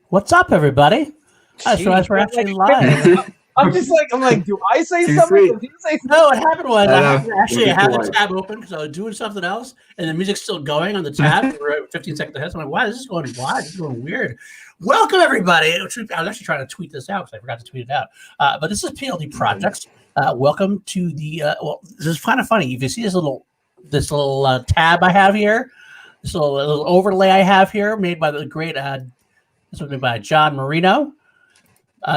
What's up, everybody? I just realized we're actually live. I'm like, do I say something? Does he say something? No, what happened was I had the tab open because I was doing something else, and the music's still going on the tab. We're at 15 seconds ahead. So I'm like, why is this going wide? This is going weird. Welcome, everybody. I was actually trying to tweet this out because I forgot to tweet it out. But this is PLD Projects. Welcome to the well, this is kind of funny. If you see this little tab I have here, this little overlay I have here made by the great this was made by John Marino.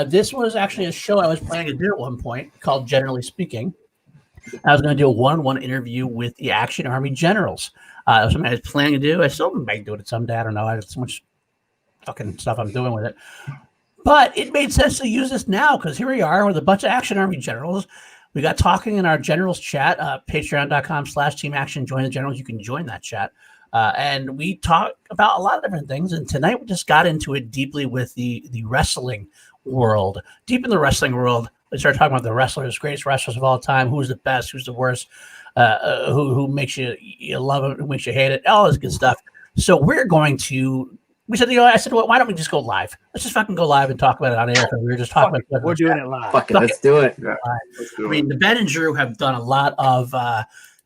This was actually a show I was planning to do at one point called Generally Speaking. I was going to do a one-on-one interview with the Action Army generals. That was something I was planning to do. I still might do it someday. I don't know. I have so much fucking stuff I'm doing with it. But it made sense to use this now because here we are with a bunch of Action Army generals. We got talking in our generals chat, patreon.com/Team Action. Join the generals. You can join that chat. And we talk about a lot of different things. And tonight we just got into it deeply with the wrestling world. Deep in the wrestling world, we started talking about the wrestlers, greatest wrestlers of all time. Who's the best? Who's the worst? Who makes you love it? Who makes you hate it? All this good stuff. So we're going to. We said, I said, well, why don't we just go live? Let's just fucking go live and talk about it on air. We were just talking about it. We're doing it live. Fuck it, let's do it. Yeah, let's do I mean, the Ben and Drew have done a lot of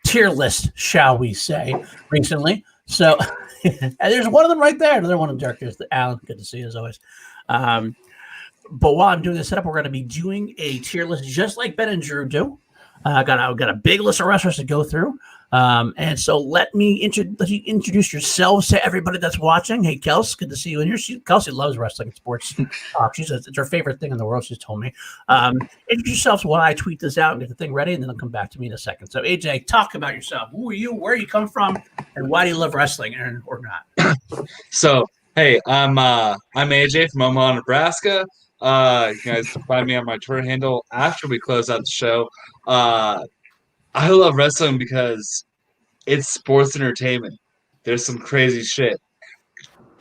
tier list, shall we say, recently. So and there's one of them right there. Another one of the directors, Alan. Good to see you as always. But while I'm doing this setup, we're going to be doing a tier list just like Ben and Drew do. I've got a big list of wrestlers to go through. And so let you introduce yourselves to everybody that's watching. Hey, Kelsey, good to see you in here. Kelsey loves wrestling and sports talk. It's her favorite thing in the world, she's told me. Introduce yourselves while I tweet this out and get the thing ready, and then I'll come back to me in a second. So, AJ, talk about yourself. Who are you? Where you come from? And why do you love wrestling or not? So, hey, I'm AJ from Omaha, Nebraska. You guys can find me on my Twitter handle after we close out the show. I love wrestling because it's sports entertainment. There's some crazy shit.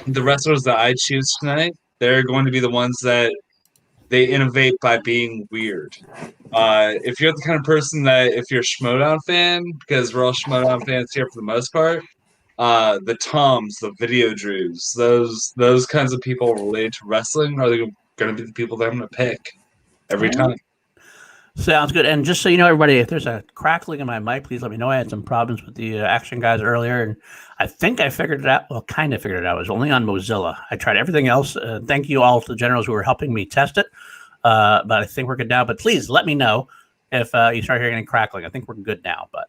The wrestlers that I choose tonight, they're going to be the ones that they innovate by being weird. If you're the kind of person that, if you're a Schmodown fan, because we're all Schmodown fans here for the most part, the Toms, the Video Drews, those kinds of people related to wrestling are going to be the people that I'm going to pick every time. Sounds good. And just so you know, everybody, if there's a crackling in my mic, please let me know. I had some problems with the Action guys earlier, and I think I figured it out. Well, kind of figured it out. It was only on Mozilla. I tried everything else. Thank you all to the generals who were helping me test it. But I think we're good now. But please let me know if you start hearing any crackling. I think we're good now. But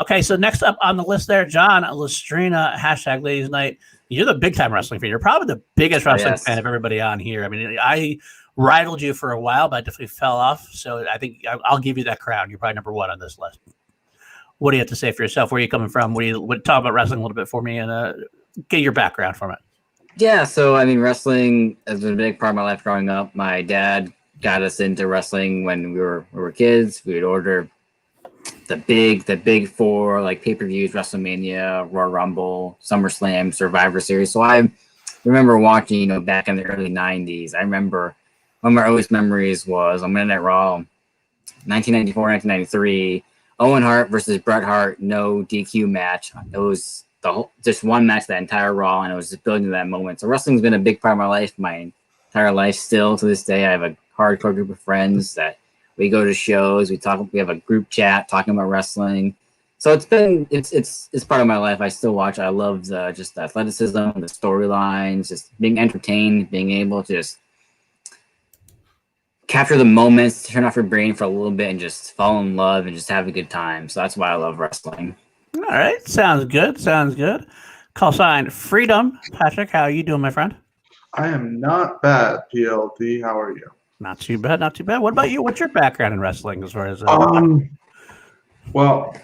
okay, so next up on the list there, John Lustrina, hashtag Ladies Night. You're the big-time wrestling fan. You're probably the biggest wrestling fan of everybody on here. I mean, I rivaled you for a while, but I definitely fell off. So I think I'll give you that crown. You're probably number one on this list. What do you have to say for yourself? Where are you coming from? Talk about wrestling a little bit for me and get your background from it. Yeah, so I mean, wrestling has been a big part of my life growing up. My dad got us into wrestling when we were kids. We would order the big four, like pay-per-views, WrestleMania, Royal Rumble, SummerSlam, Survivor Series. So I remember watching, back in the early 90s. I remember one of my earliest memories was on Monday Night Raw, 1994, 1993, Owen Hart versus Bret Hart, no DQ match. It was just one match that entire Raw, and it was just building to that moment. So wrestling's been a big part of my entire life still to this day. I have a hardcore group of friends that we go to shows, we have a group chat talking about wrestling. So it's part of my life. I still watch. I love just the athleticism, the storylines, just being entertained, being able to just capture the moments, turn off your brain for a little bit and just fall in love and just have a good time. So that's why I love wrestling. All right. Sounds good. Call sign Freedom. Patrick, how are you doing, my friend? I am not bad, PLD. How are you? Not too bad. What about you? What's your background in wrestling as far as Well,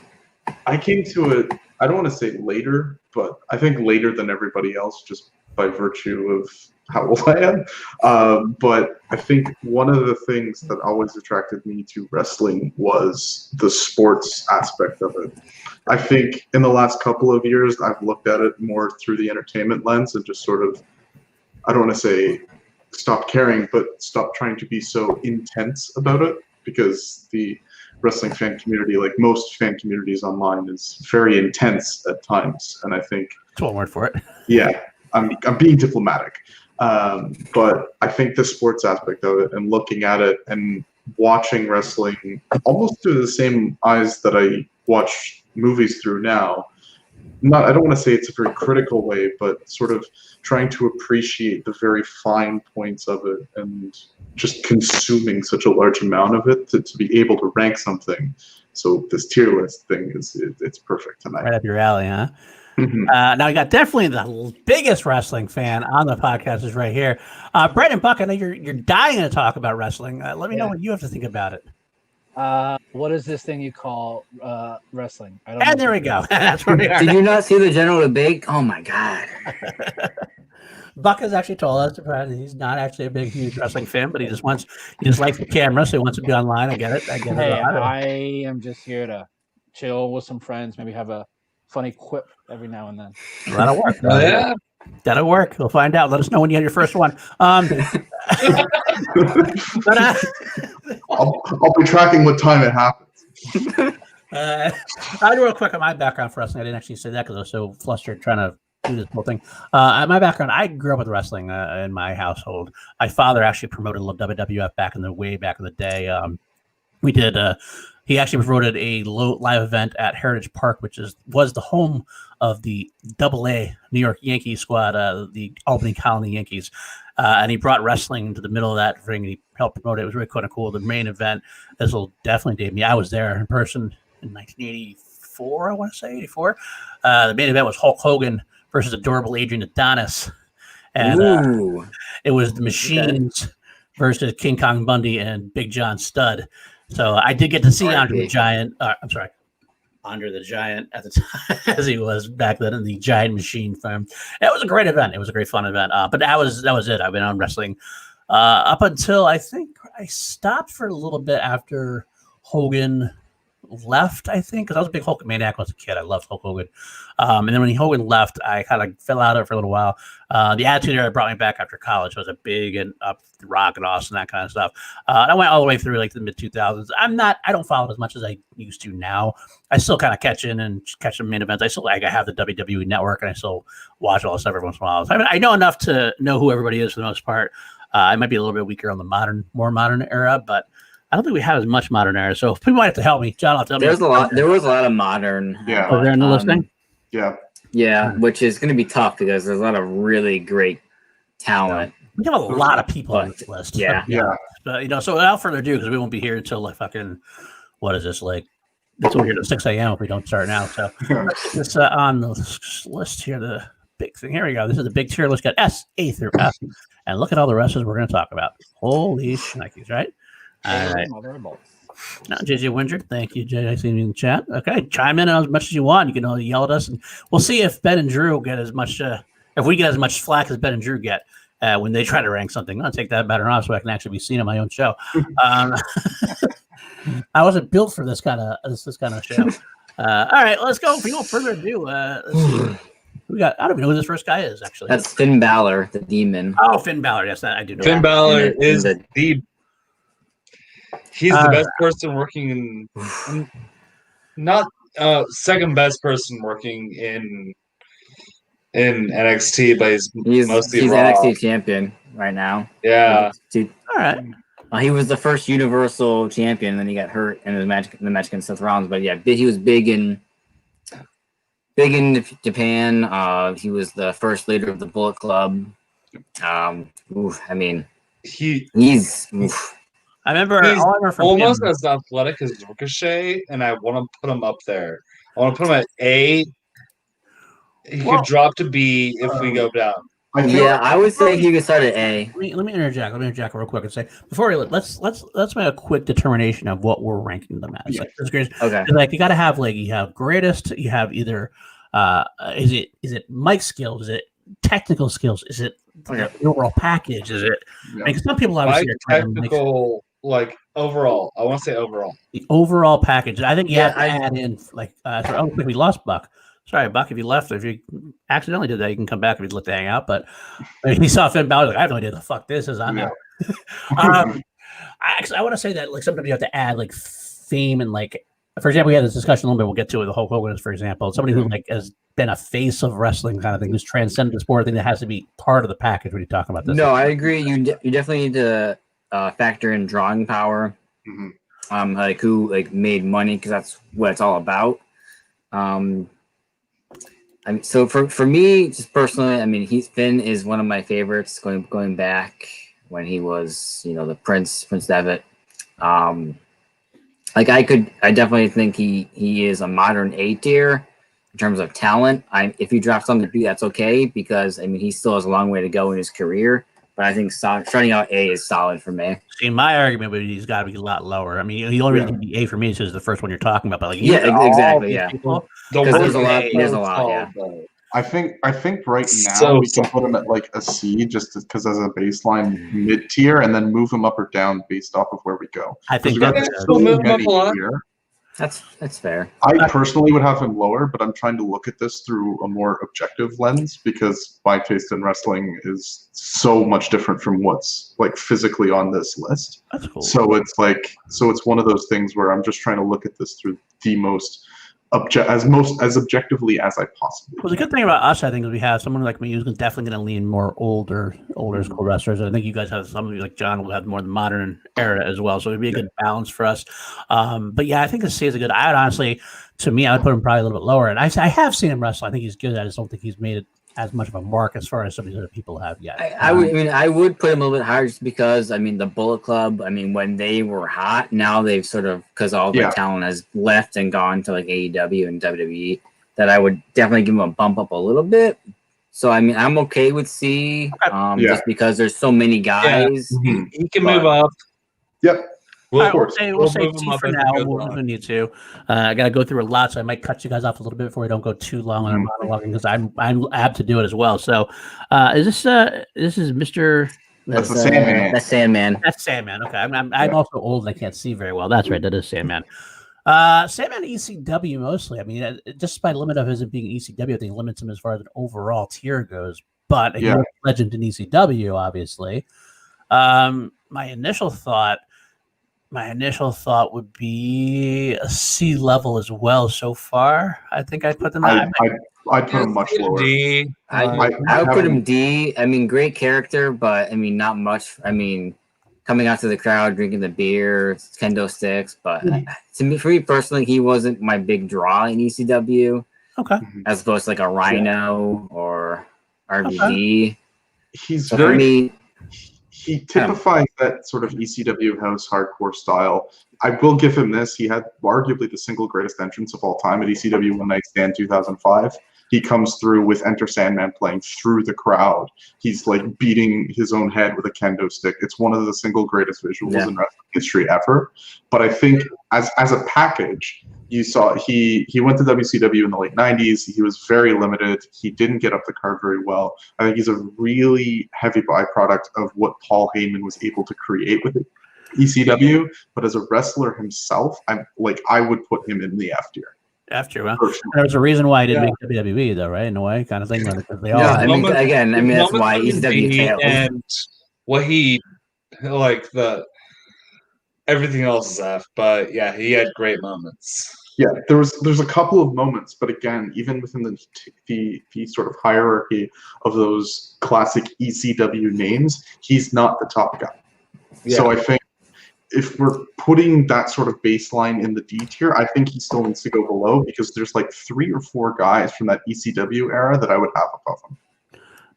I came to it, I don't want to say later, but I think later than everybody else just by virtue of how old I am. But I think one of the things that always attracted me to wrestling was the sports aspect of it. I think in the last couple of years, I've looked at it more through the entertainment lens and just sort of, I don't want to say stop caring, but stop trying to be so intense about it, because the wrestling fan community, like most fan communities online, is very intense at times. And I think That's one word for it. yeah, I'm being diplomatic. But I think the sports aspect of it and looking at it and watching wrestling almost through the same eyes that I watch movies through now. I don't want to say it's a very critical way, but sort of trying to appreciate the very fine points of it and just consuming such a large amount of it to be able to rank something. So this tier list thing it's perfect tonight. Right up your alley, huh? Mhm. Now you got definitely the biggest wrestling fan on the podcast is right here. Brandon Buck, I know you're dying to talk about wrestling. Let me know what you have to think about it. What is this thing you call wrestling? I don't And know. there we go. That's where we are. Did you not see the general debate? Oh my god! Buck has actually told us that he's not actually a big, huge wrestling fan, but he just likes the camera, so he wants to be online. I get it. Hey, I am just here to chill with some friends, maybe have a funny quip every now and then. That'll work. Oh, yeah. That'll work. We'll find out. Let us know when you have your first one. But I'll be tracking what time it happens. I'll do real quick on my background for wrestling. I didn't actually say that because I was so flustered trying to do this whole thing. My background, I grew up with wrestling in my household. My father actually promoted WWF back in the day. We did. He actually promoted a live event at Heritage Park, which was the home of the AA New York Yankees squad, the Albany Colony Yankees. And he brought wrestling to the middle of that ring, and he helped promote it. It was really kind of cool. The main event, this will definitely date me. I was there in person in 1984, I want to say, 84. The main event was Hulk Hogan versus adorable Adrian Adonis. And it was the Machines versus King Kong Bundy and Big John Studd. So I did get to see Andre the Giant. Andre the Giant at the time, as he was back then in the Giant Machine film. It was a great event. It was a great fun event. But that was it. I've been on wrestling up until I think I stopped for a little bit after Hogan left, I think, because I was a big Hulk maniac when I was a kid. I loved Hulk Hogan. And then when Hogan left, I kind of fell out of it for a little while. The Attitude Era brought me back after college. I was a big and up Rock and Austin, that kind of stuff. And I went all the way through like the mid 2000s. I don't follow it as much as I used to now. I still kind of catch the main events. I have the WWE Network, and I still watch all this stuff every once in a while. So, I know enough to know who everybody is for the most part. I might be a little bit weaker on the more modern era, but I don't think we have as much modern era. So people might have to help me. John, I'll tell me. There was a lot of modern. Yeah. Was there in the listing? Yeah. Yeah, which is going to be tough because there's a lot of really great talent. We have a lot of people on this list. Yeah. But, so without further ado, because we won't be here until like fucking, what is this, like, until we're here at 6 a.m. if we don't start now. So this on the list here, the big thing. Here we go. This is the big tier list. Got S, A through F. And look at all the wrestlers we're going to talk about. Holy shnikes, right? All right. Now, JJ Windred, thank you, JJ. I see you in the chat. Okay, chime in as much as you want. You can yell at us, and we'll see if Ben and Drew get as much, if we get as much flack as Ben and Drew get when they try to rank something. I'll take that batter off so I can actually be seen on my own show. I wasn't built for this kind of show. All right, let's go. Without further ado, let's see. We got. I don't even know who this first guy is. Actually, That's Finn Balor, the Demon. Oh, Finn Balor. Yes, I do know. Finn Balor is the- he's the best person working in, not second best person working in NXT, but he's mostly Raw. NXT champion right now. Yeah. Dude, All right. he was the first Universal champion, and then he got hurt in the match against Seth Rollins. But yeah, he was big in Japan. He was the first leader of the Bullet Club. He's. I remember He's all I remember from almost him. as athletic as Ricochet, and I want to put him up there. I want to put him at A. He could drop to B if we go down. Yeah, I would say you can start at A. Let me interject. Let me interject real quick and say before we let's make a quick determination of what we're ranking them as. Yeah. Like, this greatest, Okay. like you got to have like you have greatest. You have either is it mic skills? Is it technical skills? Is it Okay. the overall package? Is it? Yeah. I mean, some people My obviously are trying to mix technical, like overall, I want to say overall. the overall package. I think you Yeah, have to add in like we lost Buck. Sorry, Buck, if you left, if you accidentally did that, you can come back if you'd like to hang out. But he saw Finn Balor, like, I have no idea the fuck this is. I'm Yeah. out. I want to say that like sometimes you have to add like fame and like, for example, we had this discussion a little bit. We'll get to it. The Hulk Hogan, for example, somebody who like has been a face of wrestling kind of thing, who's transcended the sport. I think that has to be part of the package when you talk about this. No, I agree. You definitely need to factor in drawing power. Mhm. Like who like made money, because that's what it's all about. I mean, so for me, just personally, I mean, Finn is one of my favorites going back when he was, the Prince Devitt. Like I definitely think he is a modern A tier in terms of talent. If you drop something to B, that's okay, because I mean he still has a long way to go in his career. But I think starting out A is solid for me. See, my argument would be he's got to be a lot lower. I mean, the only reason he'd be A for me is the first one you're talking about. But like, Exactly, yeah. People, Because there's a lot. A, There's a lot, yeah. I think right now So we can put him at like a C, just because as a baseline mid tier, and then move him up or down based off of where we go. I think We've got that's so We'll move him up many a lot. here. That's fair. I personally would have him lower, but I'm trying to look at this through a more objective lens, because my taste in wrestling is so much different from what's like physically on this list. that's cool. So it's one of those things where I'm just trying to look at this through the most as objectively as I possibly Well, the good thing about us, I think, is we have someone like me who's definitely going to lean more older school wrestlers. I think you guys have somebody like John will have more the modern era as well, so it'd be a good balance for us. But yeah, I think the C is a good. I would honestly, to me, I would put him probably a little bit lower. And I have seen him wrestle. I think he's good. I just don't think he's made it as much of a mark as far as some of these other people have yet. I would put him a little bit higher, just because I mean the Bullet Club. I mean, when they were hot, now they've sort of, because all the talent has left and gone to like AEW and WWE. That I would definitely give him a bump up a little bit. So I mean, I'm okay with C, just because there's so many guys. Yeah. He can move up. Yep. We'll course. say We'll C move him up for as now. we go We'll along. we need to. I got to go through a lot, so I might cut you guys off a little bit before we don't go too long on our monologuing, because I'm apt to do it as well. So, is this is Mr. That's the Sandman. That's Sandman. That's Sandman. Okay, I'm also old and I can't see very well. That's right. That is Sandman. Sandman ECW mostly. I mean, just by limit of his being ECW, I think limits him as far as an overall tier goes. But a legend in ECW, obviously. My initial thought would be a C level as well so far. I think I put them at. I'd put him much lower. D. I would put him D. I mean, great character, but I mean, not much. I mean, coming out to the crowd, drinking the beer, kendo sticks. But for me personally, he wasn't my big draw in ECW. Okay. As opposed to like a Rhino or RVD. He's So very. for me, He typifies that sort of ECW house hardcore style. I will give him this. He had arguably the single greatest entrance of all time at ECW One Night Stand 2005. He comes through with Enter Sandman playing through the crowd. He's like beating his own head with a kendo stick. It's one of the single greatest visuals in wrestling history ever. But I think as a package, you saw he went to WCW in the late 90s. He was very limited. He didn't get up the card very well. I think he's a really heavy byproduct of what Paul Heyman was able to create with ECW. But as a wrestler himself, I would put him in the F tier. After, well, there's a reason why I didn't make WWE, though, right? In a way, kind of thing. Because they all. Yeah, I mean, that's why ECW failed. And what he like everything else is F, but yeah, he had great moments. Yeah, there's a couple of moments, but again, even within the sort of hierarchy of those classic ECW names, he's not the top guy. Yeah. So I think if we're putting that sort of baseline in the D tier, I think he still needs to go below, because there's like 3 or 4 guys from that ECW era that I would have above him.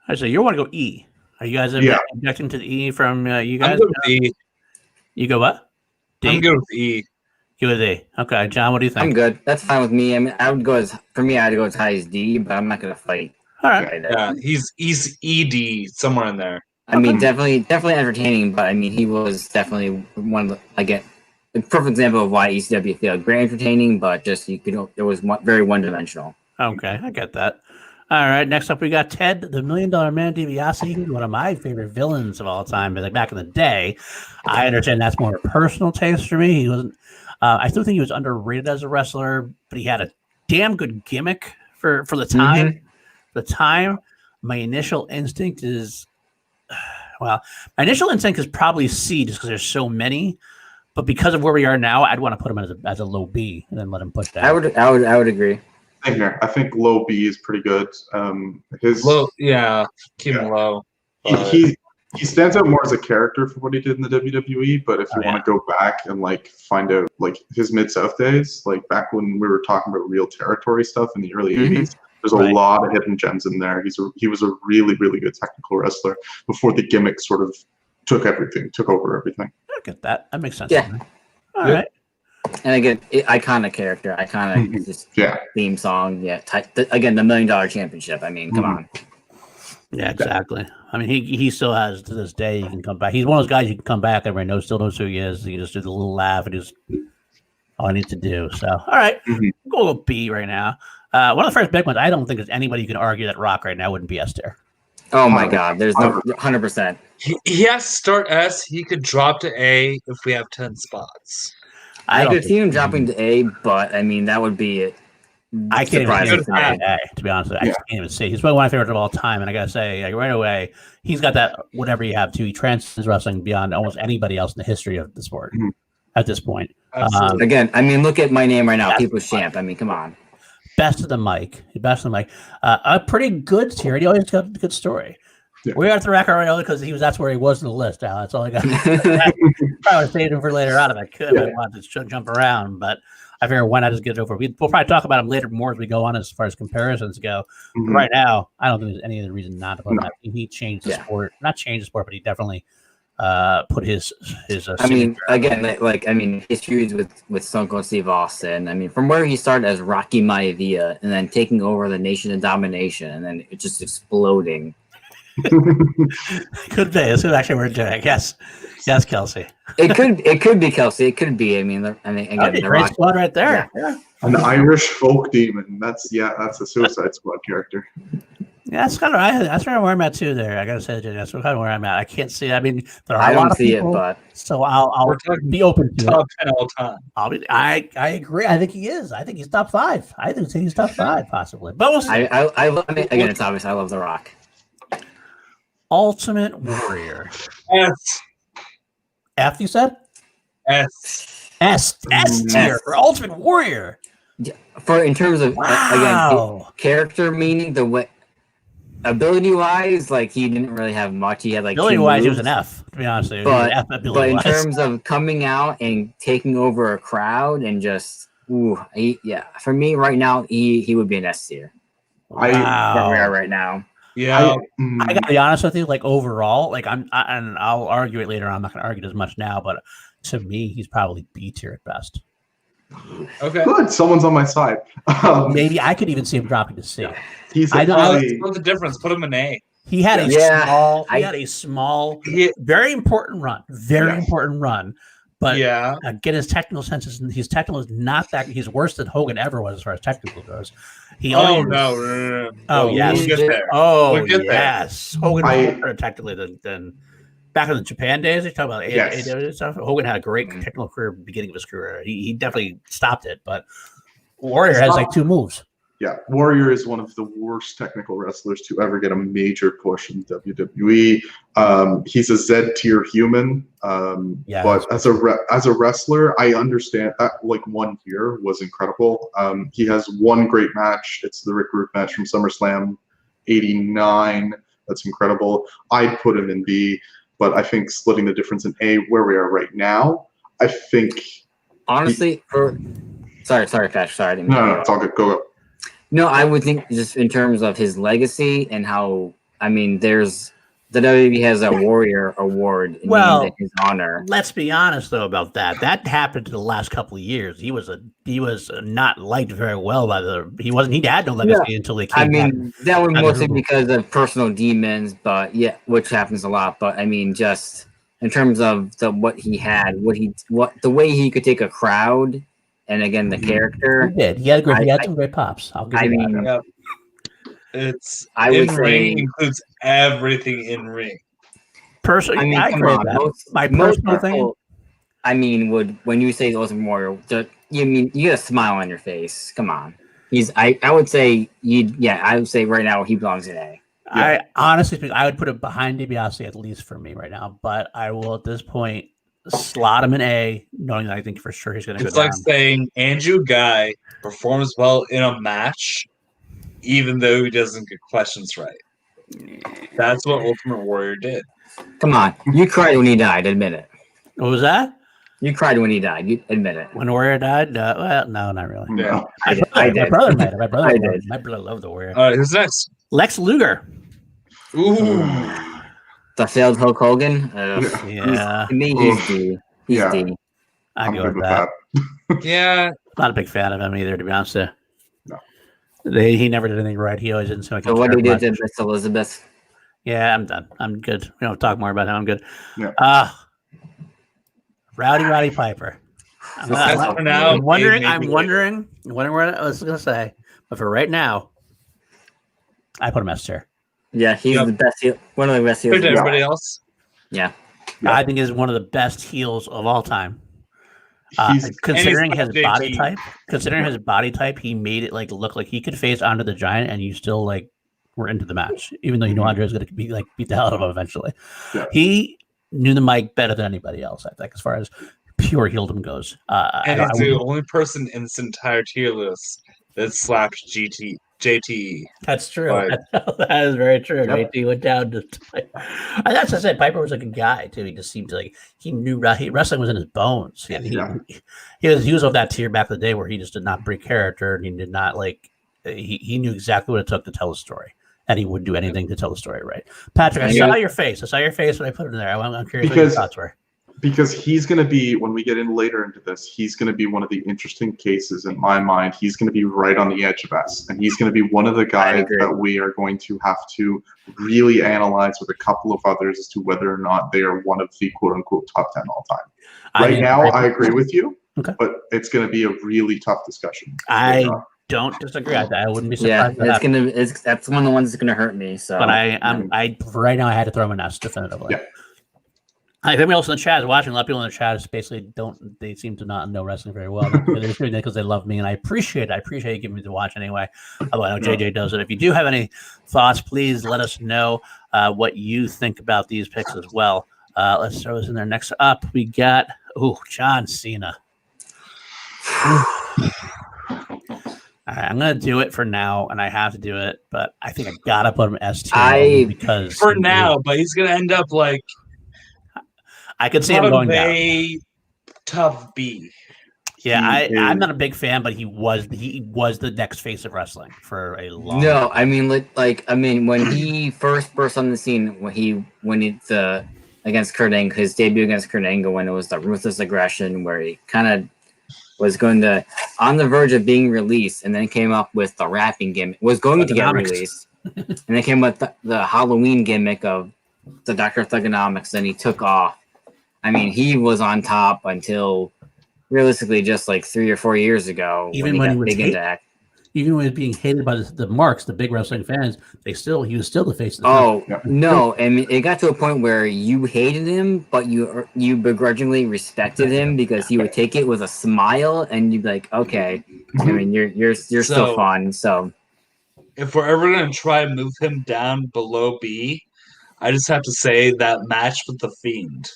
I say you want to go E. Are you guys objecting to the E from you guys? I'm good with E. You go what? D? I'm good with E. You with E. Okay, John, what do you think? I'm good. That's fine with me. I mean, I'd go as high as D, but I'm not gonna fight. All right. Right. Yeah, he's ED somewhere in there. I mean, definitely entertaining, but I mean, he was definitely one of the, again, a perfect example of why ECW failed. Great entertaining, but just it was very one-dimensional. Okay, I get that. All right, next up we got Ted, the $1 Million Man DiBiase, one of my favorite villains of all time. But like back in the day, I understand that's more of a personal taste for me. He wasn't. I still think he was underrated as a wrestler, but he had a damn good gimmick for the time. Mm-hmm. The time, my initial instinct is, well, my initial instinct is probably C, just because there's so many. But because of where we are now, I'd want to put him as a low B and then let him push down. I would agree. Same here. I think low B is pretty good. His Low, yeah, keep him low. he stands out more as a character for what he did in the WWE. But if you want to go back and like find out like his Mid-South days, like back when we were talking about real territory stuff in the early '80s, there's a lot of hidden gems in there. He was a really, really good technical wrestler before the gimmick sort of took over everything. I get that. That makes sense. Yeah. All right. And again, iconic character, iconic just theme song. Yeah. Again, the $1 Million Championship. I mean, come on. Yeah, exactly. I mean, he still has to this day. He can come back. He's one of those guys you can come back. Everybody still knows who he is. He just do the little laugh and just all I need to do. So, all right, we'll go with B right now. One of the first big ones. I don't think there's anybody who can argue that Rock right now wouldn't be S tier. Oh my God, there's no 100%. He has to start S. He could drop to A if we have 10 spots. I could see him dropping to A, but I mean that would be it. I can't even say A, to be honest with you. I can't even say he's probably one of my favorites of all time, and I gotta say, like, right away, he's got that whatever you have to. He transcends wrestling beyond almost anybody else in the history of the sport at this point. Again, I mean, look at my name right now, People's Champ. I mean, come on. Best of the mic. A pretty good tier. He always got a good story. Yeah. We got the record right now because that's where he was in the list. Now that's all I got. Probably saved him for later on if I could. I wanted to jump around, but I figured why not just get it over. We'll probably talk about him later more as we go on as far as comparisons go. Right now, I don't think there's any other reason not to put him. He changed the sport, not changed the sport, but he definitely put his. I mean, again, his feuds with Stone Cold Steve Austin. I mean, from where he started as Rocky Maivia and then taking over the Nation of Domination and then it just exploding. Could be. This is actually what we're doing. Yes, Kelsey. It could be Kelsey. It could be. I mean, again, the great squad right there. Yeah. An Irish folk demon. That's a Suicide Squad character. Yeah, that's kind of where I'm at too. There, I gotta say, that's kind of where I'm at. I can't see. I mean, there are I a lot don't of see people, it, but so I'll be open to top it. 10 all time. I agree. I think he is. I think he's top 5. I think he's top 5 possibly. But we'll see. I love it. Again, it's obvious. I love The Rock. Ultimate Warrior. S. F, you said? S tier for Ultimate Warrior. For in terms of again character, meaning the way ability wise, like he didn't really have much. He had like ability wise, he was an F. To be honest with you, but in terms of coming out and taking over a crowd and just for me right now, he would be an S tier. Wow. Where we are right now. Yeah, I gotta be honest with you. Like overall, like and I'll argue it later on. I'm not gonna argue it as much now, but to me, he's probably B tier at best. Okay, good. Someone's on my side. Maybe I could even see him dropping to C. What's the difference? Put him in A. He had a small, very important run. Important run. But again, his technical senses, his technical is not that. He's worse than Hogan ever was as far as technical goes. No. Oh yes. We'll get there. Oh yes. Hogan was better technically than back in the Japan days. They talk about AEW and stuff. Hogan had a great technical career beginning of his career. He definitely stopped it, but Warrior has like 2 moves. Yeah, Warrior is one of the worst technical wrestlers to ever get a major push in WWE. He's a Z tier human, but as a wrestler, I understand that. Like 1 year was incredible. He has 1 great match. It's the Rick Rude match from SummerSlam '89. That's incredible. I'd put him in B, but I think splitting the difference in A, where we are right now, I think honestly, sorry, Patrick. Sorry, no, it's all good. Go. No, I would think just in terms of his legacy and how, I mean, there's the WWE has a Warrior Award named in his honor. Let's be honest though about that. That happened in the last couple of years. He was not liked very well by he had no legacy until they came. I mean, that was mostly because of personal demons, but yeah, which happens a lot. But I mean, just in terms of what he had, the way he could take a crowd, and again the character. He did. He had some great pops. I'll give you that. Yeah. I would say includes everything in ring. Personally, I mean, I agree with that. My personal thing. I mean, when you say Ultimate Warrior, you get a smile on your face. Come on, I would say I would say right now he belongs in A. Yeah. I honestly think I would put him behind DiBiase at least for me right now, but I will at this point slot him in A, knowing that I think for sure he's going to go down. It's like saying Andrew Guy performs well in a match, even though he doesn't get questions right. That's what Ultimate Warrior did. Come on, you cried when he died. Admit it. What was that? You cried when he died. You admit it. When Warrior died? Well, no, not really. Yeah, I did. My brother made it. My brother loved the Warrior. All right, who's next? Lex Luger. Ooh, the failed Hulk Hogan. Yeah, to me, he's D. He's D. I go with that. Yeah, not a big fan of him either, to be honest. No. He never did anything right. He always didn't seem like. So what he did to Miss Elizabeth? Yeah, I'm done. I'm good. We don't talk more about him. I'm good. Yeah. Rowdy Piper. I'm wondering what I was going to say, but for right now, I put him S tier. Yeah, he's the best heel. One of the best heels. Everybody else? Yeah. I think he's one of the best heels of all time. Considering his body type, he made it look like he could face Andre the Giant, and you still were into the match, even though you know Andre's going to be beat the hell out of him eventually. Yeah. He knew the mic better than anybody else, I think, as far as pure heeldom goes. And he's the only person in this entire tier list that slapped JTE. That's true. That is very true. Yep. JT went down to. That's what I said. Piper was a good guy too. He just seemed like he knew wrestling was in his bones. He was of that tier back in the day where he just did not break character, and he did not he knew exactly what it took to tell a story, and he would do anything to tell the story right. Patrick, I saw your face. I saw your face when I put it in there. I'm curious what your thoughts were. Because he's going to be, when we get in later into this, he's going to be one of the interesting cases in my mind. He's going to be right on the edge of S. And he's going to be one of the guys that we are going to have to really analyze with a couple of others as to whether or not they are one of the quote-unquote top 10 all time. Right now, I agree with you, but it's going to be a really tough discussion. I don't disagree. I wouldn't be surprised. Yeah, that's one of the ones that's going to hurt me. So, but right now I had to throw him an S definitively. Yeah. If anybody else in the chat is watching, a lot of people in the chat is basically they seem to not know wrestling very well. They're doing that because they love me, and I appreciate you giving me the watch anyway. Although I know JJ does it. If you do have any thoughts, please let us know what you think about these picks as well. Let's throw this in there. Next up, we got John Cena. All right, I'm gonna do it for now, and I have to do it, but I think I gotta put him S tier because for now. But he's gonna end up I could see him going down. Tough B. Yeah, I'm not a big fan, but he was the next face of wrestling for a long. No, I mean, when he first burst on the scene, against Kurt Angle, his debut against Kurt Angle, when it was the Ruthless Aggression, where he kind of was going to on the verge of being released, and then came up with the rapping gimmick. Was going to get released, and then came with the Halloween gimmick of the Dr. Thugonomics. Then he took off. I mean, he was on top until realistically just 3 or 4 years ago. Even when he was being hated by the marks, the big wrestling fans, he was still the face of the no, I mean, it got to a point where you hated him, but you begrudgingly respected him because he would take it with a smile, and you'd be like, okay, I mean, you're still fun. So if we're ever gonna try and move him down below B, I just have to say that match with the Fiend.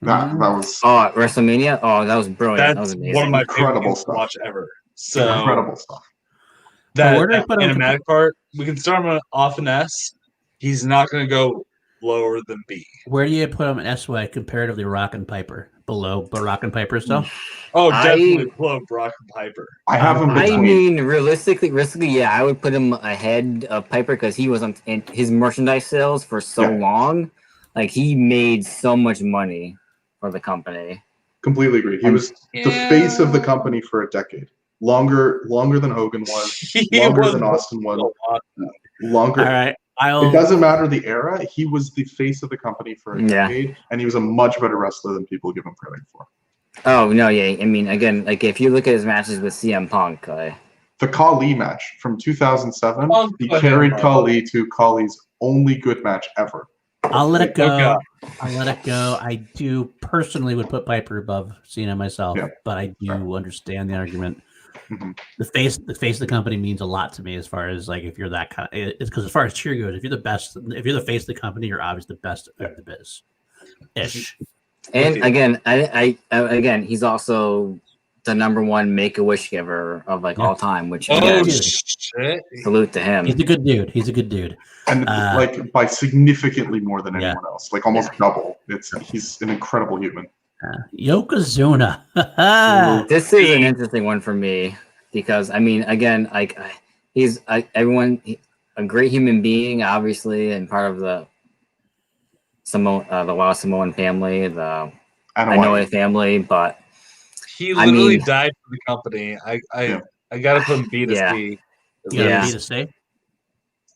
That was at WrestleMania. That was brilliant. That was amazing. One of my favorite stuff. Watch ever. So incredible stuff. That animatic part, we can start him off an S. He's not going to go lower than B. Where do you put him in S way comparatively Rock and Piper? below Brock and Piper still. Oh, I- definitely below Brock and Piper. I have him I between. mean, realistically, yeah, I would put him ahead of Piper because he was on in his merchandise sales for so Yeah. long. Like he made so much money for the company. Completely agree. He And- was the face of the company for a decade. Longer than Hogan was. He Longer was than Austin a was. lot. Longer. All right, It doesn't matter the era. He was the face of the company for a Yeah. decade, and he was a much better wrestler than people give him credit for. Oh no, yeah. I mean, again, like if you look at his matches with CM Punk, The Khali match from 2007, Oh, he go ahead, carried Mike. Khali to Khali's only good match ever. I'll let it go. Okay. I'll let it go. I do personally would put Piper above Cena myself, Yeah. but I do understand the argument. Mhm. The face of the company means a lot to me as far as like if you're that kind. It's because as far as cheer goes, if you're the best, if you're the face of the company, you're obviously the best of the biz. Ish. and Okay. again, again, he's also the #1 Make-A-Wish giver of like Yeah. all time, which Oh again, dude. shit! salute to him. He's a good dude. He's a good dude. And like by significantly more than Yeah. anyone else, like almost double. He's an incredible human. Yokozuna. This is an interesting one for me because I mean, again, like he's a great human being, obviously, and part of the Wild Samoan family, the Anoa'i family. But He I literally mean- died for the company. Yeah. I gotta put him B to Yeah. C. You gotta Yeah. be to say.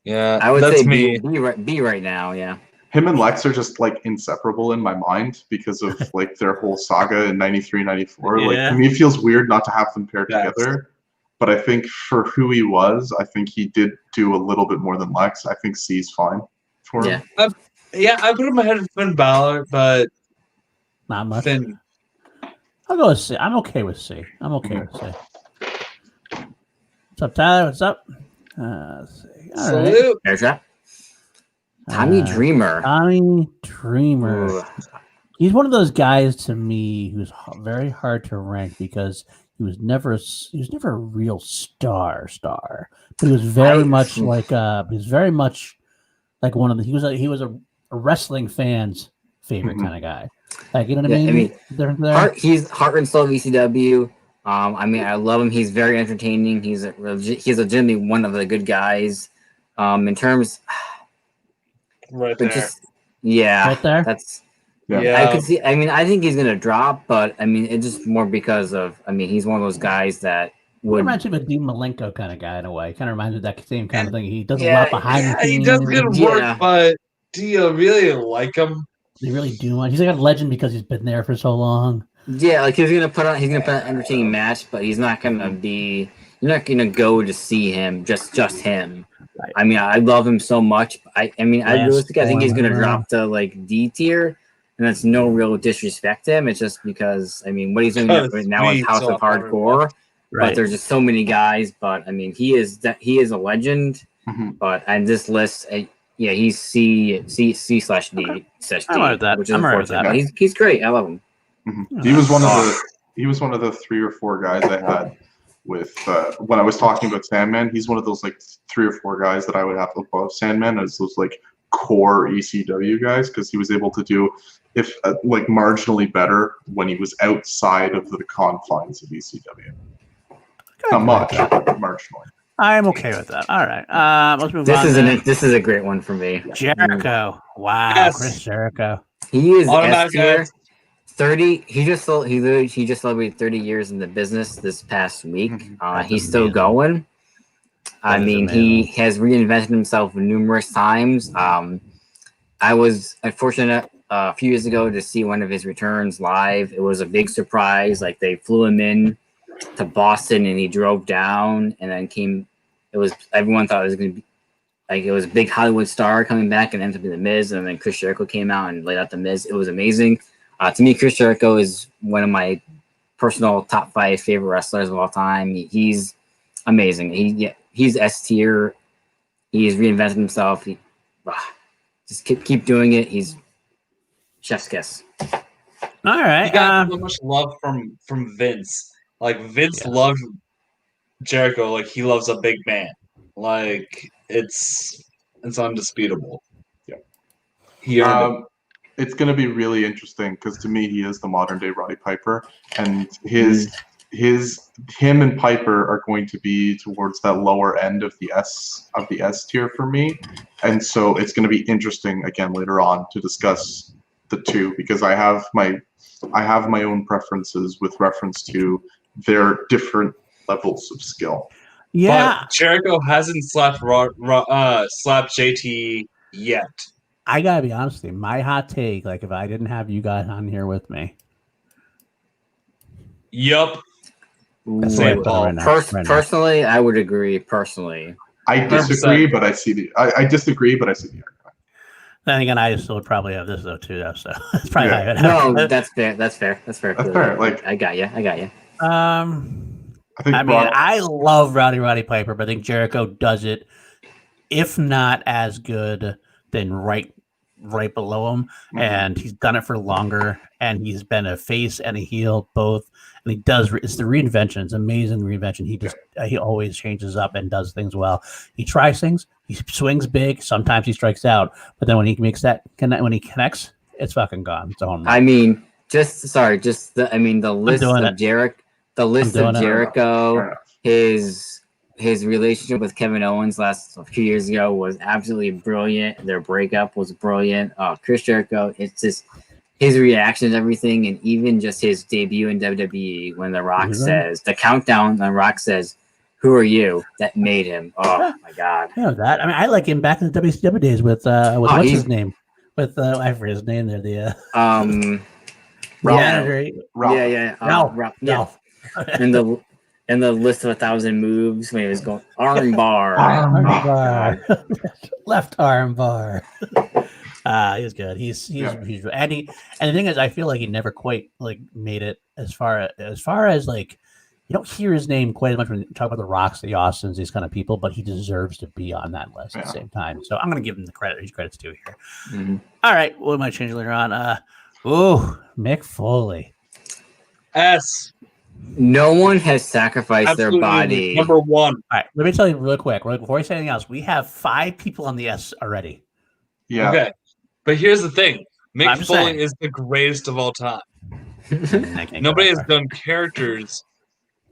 Yeah, I would that's say me. B right now. Yeah, Him and Lex are just like inseparable in my mind because of like their whole saga in 93, 94. Like Yeah. to me, it feels weird not to have them paired Yes. together. But I think for who he was, I think he did do a little bit more than Lex. I think C's fine for him. yeah. Yeah, I put him ahead of Finn Balor, but Not much. Finn. I'll go with C. I'm okay with C. I'm okay with C. What's up, Tyler? What's up? Let's see. All right. Salute. Air trap. Tommy Dreamer. Tommy Dreamer. Ooh. He's one of those guys to me who's very hard to rank because he was never a real star, but he was very much like one of the he was a wrestling fan's favorite Mhm. kind of guy. Like you know what Yeah, I I mean? mean, Difference there? He's heart and soul VCW. I mean, I love him. He's very entertaining. He's legitimately one of the good guys. In terms, Right but there. just yeah, Right there? that's. Yeah. I could see. I mean, I think he's gonna drop, but I mean, it's just more because of. I mean, he's one of those guys that He would. reminds me of a Dean Malenko kind of guy in a way. Kind of reminds me of that same kind of thing. He does a Yeah, lot behind the Yeah, scenes. he does good Yeah. work, but do you really like him? They really do much. He's like a legend because he's been there for so long. Yeah, like he's gonna put on an entertaining match, but he's not gonna be. You're not gonna go to see him just him. Right. I mean, I love him so much. I mean, I Lance realistically, I think he's gonna Storm. drop to like D tier, and that's no real disrespect to him. It's just because I mean, what he's doing Because now is we House saw of Hardcore, but there's just so many guys. But I mean, he is a legend. Mhm. But on this list, yeah, he's C/D slash D, I'm all right with that. which is I'm all right with unfortunate. that. But he's great. I love him. Mhm. He was one of the 3 or 4 guys I had with when I was talking about Sandman. He's one of those like 3 or 4 guys that I would have above Sandman as those like core ECW guys because he was able to do like marginally better when he was outside of the confines of ECW. Not much, but marginally. I'm okay with that. All right. Let's move This on. this is a great one for me. Jericho. Wow, Yes. Chris Jericho. He is S Automatic tier. guys. 30. He just celebrated 30 years in the business this past week. Mhm. He's still going. I That is mean, he has reinvented himself numerous times. I was unfortunate a few years ago to see one of his returns live. It was a big surprise. Like they flew him in to Boston and he drove down and then came. It was everyone thought it was going to be like it was a big Hollywood star coming back and ended up being the Miz. And then Chris Jericho came out and laid out the Miz. It was amazing. To me, Chris Jericho is one of my personal top 5 favorite wrestlers of all time. He's amazing. He's S tier. He's reinvented himself. Just keep doing it. He's chef's kiss. All right. He got so much love from Vince. Like Vince loved Jericho like he loves a big man. Like it's undisputable. Yeah. He earned it. it's going to be really interesting because to me he is the modern day Roddy Piper, and him and Piper are going to be towards that lower end of the S tier for me, and so it's going to be interesting again later on to discuss the two because I have my own preferences with reference to their different levels of skill. Yeah, But Jericho hasn't slapped JT yet. I gotta be honest with you. My hot take, like if I didn't have you guys on here with me, Yup. that's the way I put it right now. Right now. Personally, I would agree. Personally, I disagree, but I see the argument. Then again, I still would probably have this though too. Though, so it's probably Yeah. no, that's fair. That's fair. That's fair. Like I got you. I think I mean, I love Roddy Piper, but I think Jericho does it, if not as good, then right below him. And he's done it for longer, and he's been a face and a heel both. And he does. It's the reinvention. It's amazing reinvention. He always changes up and does things well. He tries things. He swings big. Sometimes he strikes out, but then when he makes when he connects, it's fucking gone. It's a home run. I mean, the list of Jericho. The list of Jericho, his relationship with Kevin Owens a few years ago was absolutely brilliant. Their breakup was brilliant. Chris Jericho, it's just his reaction to everything, and even just his debut in WWE when The Rock says the countdown. The Rock says, "Who are you?" That made him. Oh my God! You know that. I mean, I like him back in the WCW days with what's his name? With I forget his name there. The Ralph. In the list of 1,000 moves when he was going armbar, left arm bar. He was good. He's and the thing is, I feel like he never quite like made it as far as like you don't hear his name quite as much when you talk about the Rocks, the Austins, these kind of people, but he deserves to be on that list at the same time. So I'm going to give him the credit. He's credits due here. Mm-hmm. All right, what might change later on? Mick Foley. S. No one has sacrificed their body. Number one. All right, let me tell you real quick, before we say anything else, we have 5 people on the S already. Yeah. Okay. But here's the thing. Mick Foley is the greatest of all time. Nobody has done characters,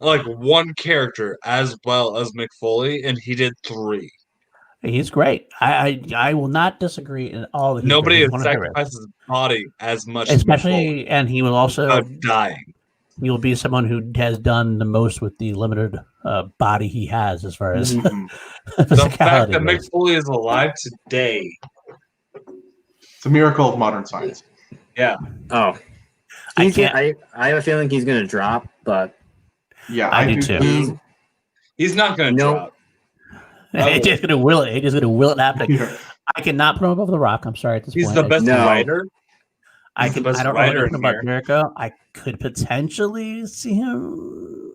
like one character, as well as Mick Foley, and he did 3. He's great. I will not disagree in all that. Nobody has sacrificed his body as much, especially, and he will also dying. He will be someone who has done the most with the limited body he has, as far as the fact that Mick Foley is alive today. It's a miracle of modern science. Yeah. Oh, I have a feeling he's going to drop, but yeah, I do too. He's not going to drop. AJ's going to will it. AJ's going to will it happen. Yeah. I cannot put him above The Rock. I'm sorry at this point. He's the best writer. I don't know anything about Jericho. I could potentially see him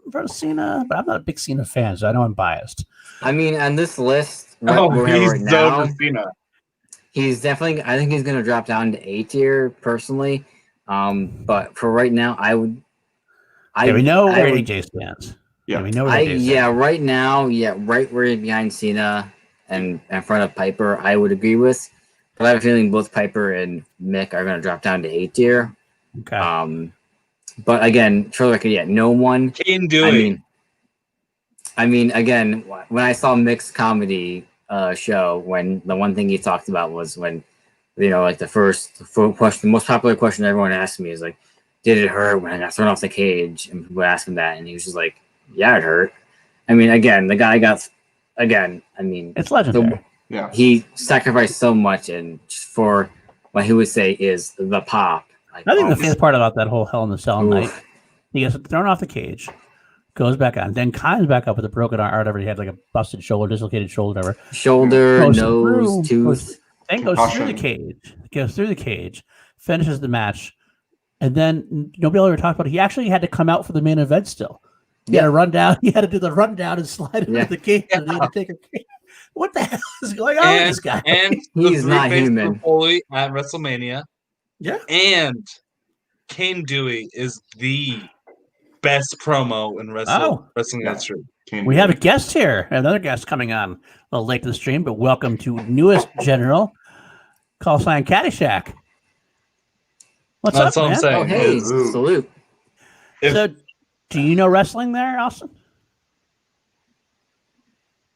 versus Cena, but I'm not a big Cena fan, so I know I'm biased. I mean, on this list, he's so Cena. He's definitely. I think he's going to drop down to A tier personally. But for right now, we know where AJ stands. Yeah, we know where AJ stands. Yeah, right now, right where behind Cena and in front of Piper, I would agree with. But I have a feeling both Piper and Mick are going to drop down to A tier. Okay. But again, for the record, no one can do it. I mean, again, when I saw Mick's comedy show, when the one thing he talked about was when, like the first question, the most popular question everyone asked me is like, did it hurt when I got thrown off the cage? And people asked him that, and he was just like, yeah, it hurt. I mean, again, the guy it's legendary. Yeah, he sacrificed so much, and just for what he would say is the pop. Like, I think the favorite part about that whole Hell in the Cell night, he gets thrown off the cage, goes back on, then climbs back up with a broken arm, or whatever he had, like a busted shoulder, dislocated shoulder, whatever. Shoulder, nose, tooth. Then goes through the cage, finishes the match, and then nobody ever talked about it. He actually had to come out for the main event still. He had to run down. He had to do the rundown and slide into the cage. And he had to take a cage. What the hell is going on with this guy? And he's not human. Foley at WrestleMania. Yeah. And Kane Dewey is the best promo in wrestling history. We have a guest here. Another guest coming on a little late to the stream, but welcome to newest general, call sign Caddyshack. What's That's up, all I'm man? saying. Oh, hey, Ooh. salute. If- So, do you know wrestling there, Austin?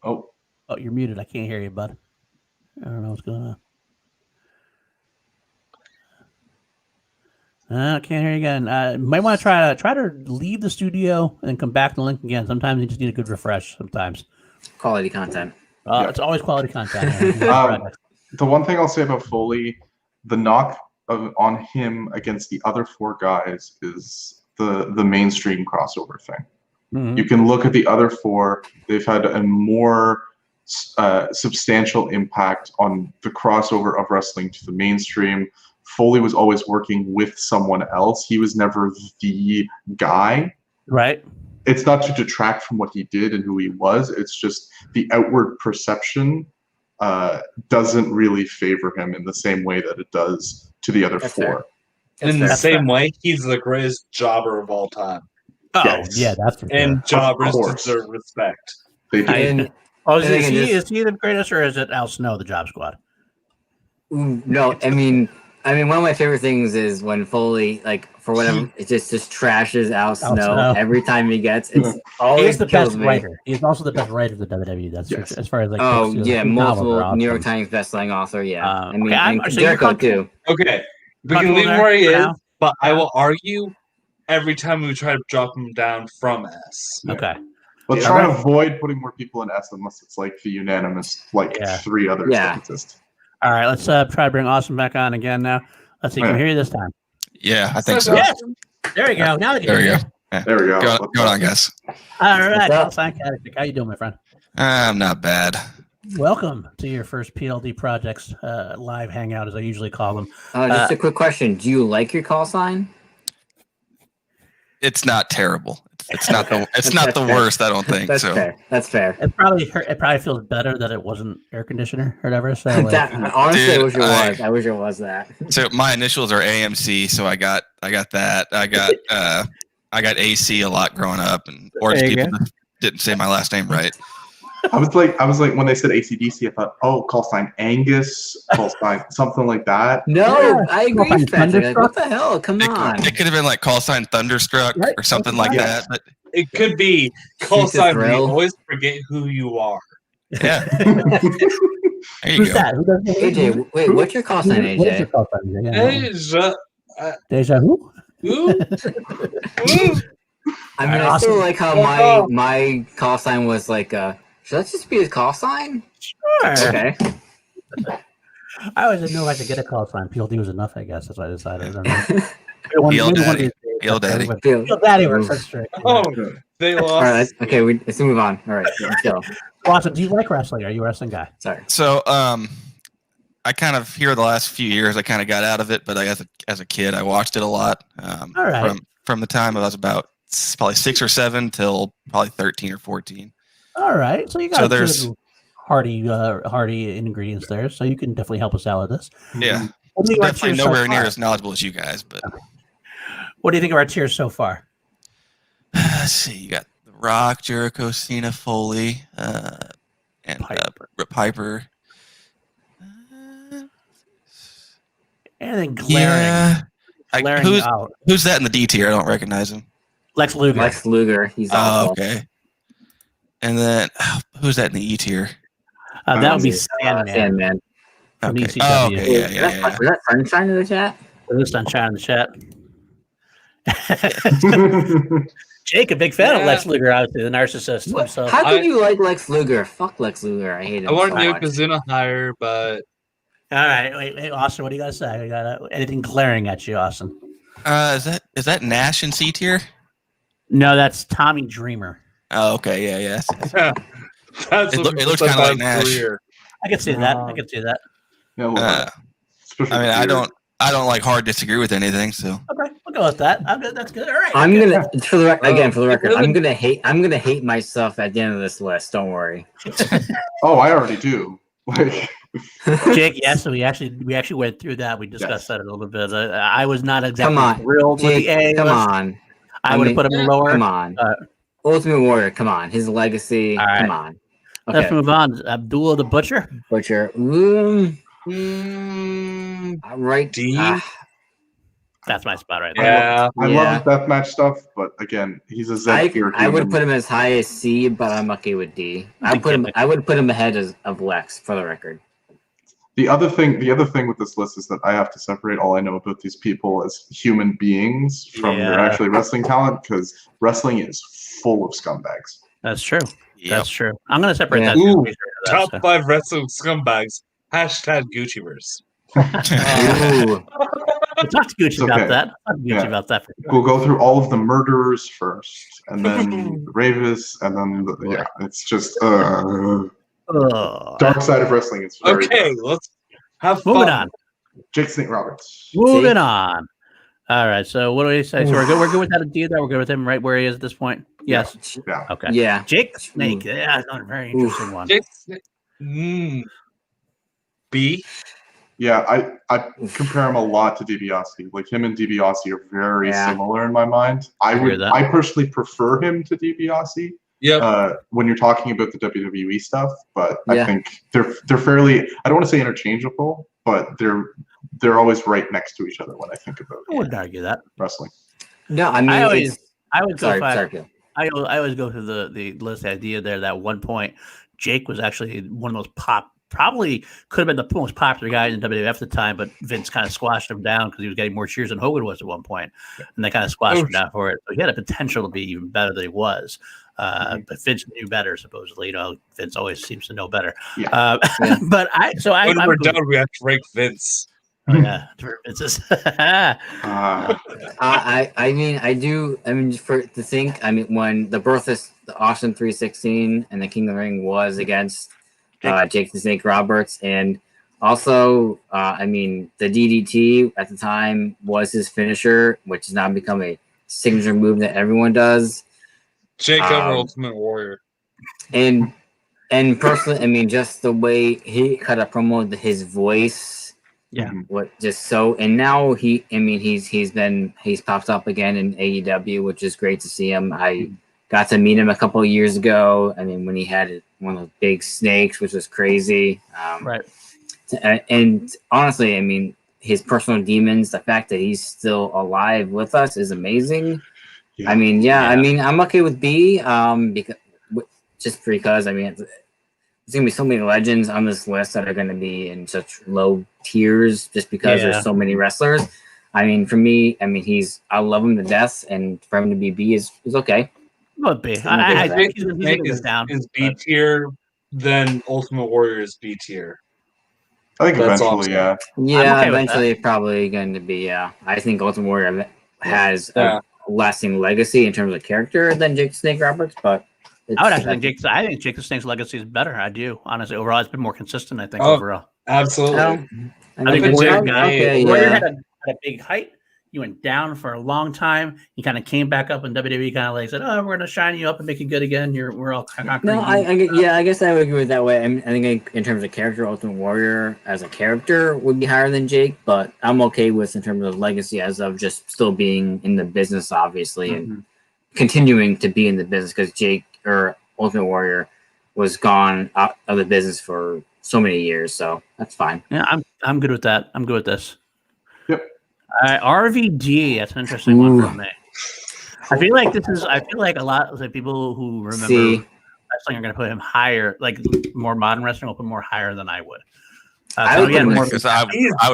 Oh, Oh, you're muted. I can't hear you, bud. I don't know what's going on. I can't hear you again. Might want to try to leave the studio and come back to the link again. Sometimes you just need a good refresh. Sometimes Quality content. Yeah. It's always quality content. the one thing I'll say about Foley, the knock on him against the other four guys is the mainstream crossover thing. Mhm. You can look at the other four; they've had a more substantial impact on the crossover of wrestling to the mainstream. Foley was always working with someone else. He was never the guy. Right. It's not to detract from what he did and who he was. It's just the outward perception doesn't really favor him in the same way that it does to the other That's four. fair. In the That's same fair. way, he's the greatest jobber of all time. Oh, Yes. yeah, that's for sure. And jobbers course. deserve respect. They do. And Oh, is and I can is he the greatest, or is it Al Snow, the Job Squad? no, I mean, one of my favorite things is when Foley, like, for whatever, it just trashes Al Snow Snow. every time he gets. It's He always is the kills best me. writer. He's also the best writer of the WWE. That's Yes. as far as like. Oh books go. yeah, His novels are multiple New York awesome. Times bestselling author. Yeah, Okay, and so you're Jericho comfortable- too. Okay, we Comfortable can leave him there where he for is, now? but I will argue every time we try to drop him down from S. Yeah. Okay. Let's Yeah. try to avoid putting more people in S unless it's like the unanimous, like Yeah. three others Yeah. that exist. All right. Let's try to bring Austin back on again now. Let's see. Can we hear you this time? Yeah, I think so. Yes. There we go. Now we can There we hear go. you. There we go. Going on, guys. All right. What's up? Outside Catectic. How you doing, my friend? I'm not bad. Welcome to your first PLD Projects live hangout, as I usually call them. Just a quick question: do you like your call sign? It's not terrible. It's not the That's fair. worst. I don't think That's so. fair. That's fair. It probably feels better that it wasn't air conditioner or whatever. So like, That, honestly, Dude, I wish it was. I wish it was that. So my initials are AMC, so I got that. I got AC a lot growing up, and or There you people that didn't say my last name right. I was like, when they said ACDC, I thought, oh, call sign Angus, call sign something like that. No, Yeah. I agree, Fucking Spencer. Like, what Thunderstruck. the hell? Come on. It could have been like call sign Thunderstruck Right. or something like Yes. that. But It could be call Shoot the sign. We thrill. always forget who you are. yeah, there you Who's go. that? Who does AJ, wait, what's your call sign, What is your AJ? call sign? Yeah. Deja, Deja vu? who? I mean, I Awesome. still like how my call sign was like, should that just be his call sign? Sure. Okay. I always didn't know if I could get a call sign. PLD was enough, I guess. That's why I decided. I don't know. Yell Maybe one of daddy. these days, Yell but- daddy. but- Feel- Yell daddy works. That's true. Oh, they lost. All right, okay, let's move on. All right, let's go. Austin, do you like wrestling? Are you a wrestling guy? Sorry. So I kind of here the last few years I kind of got out of it, but as a kid I watched it a lot. All right. From the time I was about probably 6 or 7 till probably 13 or 14. All right. So you got So a there's- good hearty ingredients there, so you can definitely help us out with this. Yeah, What do you think of our definitely tiers so nowhere near far? as knowledgeable as you guys, but What do you think of our tiers so far? let's see. You got The Rock, Jericho, Cena, Foley, and Piper. Anything glaring? Yeah. Glaring Who's out. that in the D tier? I don't recognize him. Lex Luger. Lex Luger, he's Oh, awful. okay. And then who's that in the E tier? That would be Sandman. Sandman. From Okay. ECW. Oh, okay. Yeah, Was yeah, that- yeah. Was that Sunshine in the chat? There's sunshine in the chat. Jake, a big fan of Yeah. Lex Luger, obviously, the narcissist What? himself. How could I- you like Lex Luger? Fuck Lex Luger. I hate him. I want so much. Yokozuna higher, but All right, wait, Austin, what do you got to say? You got anything glaring at you, Austin? Is that Nash in C tier? No, that's Tommy Dreamer. Oh, okay. Yeah, yeah. that's It what looks puts kinda up like my Nash. career. I can see that. I can see that. Yeah, well, especially I mean, here. I don't like hard disagree with anything. So Okay, we'll go with that. I'm good. That's good. All right. I'm good. gonna for the record, really- I'm gonna hate myself at the end of this list. Don't worry. Oh, I already do. Like, Jake, yes, so we actually went through that. We discussed that a little bit. I was not exactly Come on, thrilled with Jake, the A. come list. on, I I would have mean, put him lower. come on. Uh, Ultimate Warrior, come on. His legacy, All right. come on. Let's Okay, move on. Abdullah the Butcher. Butcher. Mm, Right. D? That's my spot right there. Yeah. I love deathmatch stuff, but again, he's a Z tier. I would put him as high as C, but I'm okay with D. I would put him ahead of Lex, for the record. The other thing with this list is that I have to separate all I know about these people as human beings from their actually wrestling talent, because wrestling is full of scumbags. That's true. Yep. That's true. I'm going to separate that. Ooh, too. top 5 wrestling scumbags. Hashtag Gucciverse. Ooh. We'll talk to Gucci about that. Talk to Gucci about that. We'll go through all of the murderers first, and then the Ravis, and then it's just dark side of wrestling. It's very Okay, let's have fun. Moving on. Jake Snake Roberts. Moving on. All right. So what do we say? So we're good. We're good with that idea. That we're good with him right where he is at this point. Yes. Yeah. Okay. Yeah. Jake Snake. Yeah, that's a very interesting one. Jake Snake. B. Yeah, I compare him a lot to DiBiase. Like, him and DiBiase are very similar in my mind. I personally prefer him to DiBiase. Yeah. When you're talking about the WWE stuff, but I think they're fairly, I don't want to say interchangeable, but they're always right next to each other when I think about I wouldn't argue that. wrestling. No, I mean, I would go I always go through the list idea there that at one point Jake was actually one of those probably could have been the most popular guy in WWF at the time, but Vince kind of squashed him down because he was getting more cheers than Hogan was at one point, and they kind of squashed him down for it. So he had a potential to be even better than he was. But Vince knew better, supposedly. You know, Vince always seems to know better. Yeah. But when we're done, we have to rank Vince. Oh, yeah, it's just I mean, for to think, I mean, when the birth of the Austin 316 and the King of the Ring was against Jake the Snake Roberts, and also, I mean, the DDT at the time was his finisher, which has now become a signature move that everyone does. Jake over Ultimate Warrior. And personally, I mean, just the way he cut a promo, his voice, what just so. And now he's popped up again in AEW, which is great to see him. I got to meet him a couple of years ago. I mean, when he had one of those big snakes, which was crazy. Right. And honestly, I mean, his personal demons, the fact that he's still alive with us is amazing. Yeah. I mean, I mean, I'm okay with B, because I mean, there's gonna be so many legends on this list that are gonna be in such low tiers just because there's so many wrestlers. I mean, for me, I mean, I love him to death, and for him to be B is okay. Well, B. I think he's down. Is B tier, then Ultimate Warrior is B tier. I think eventually, Yeah, eventually probably going to be, I think Ultimate Warrior has a lasting legacy in terms of character than Jake Snake Roberts, but I would actually think I think Jake the Snake's legacy is better. I do, honestly. Overall, it's been more consistent, I think, overall. Absolutely. I think Warrior had a big height. You went down for a long time. You kind of came back up, and WWE kind of like said, "Oh, we're going to shine you up and make you good again." We're all kind of I guess I would agree with that way. I think in terms of character, Ultimate Warrior as a character would be higher than Jake, but I'm okay with in terms of legacy as of just still being in the business, obviously, and continuing to be in the business because Jake or Ultimate Warrior was gone out of the business for so many years, so that's fine. Yeah, I'm good with that. I'm good with this. Yep. RVD, that's an interesting one for me. I feel like a lot of the people who remember wrestling are going to put him higher, like more modern wrestling will put more higher than I would. I would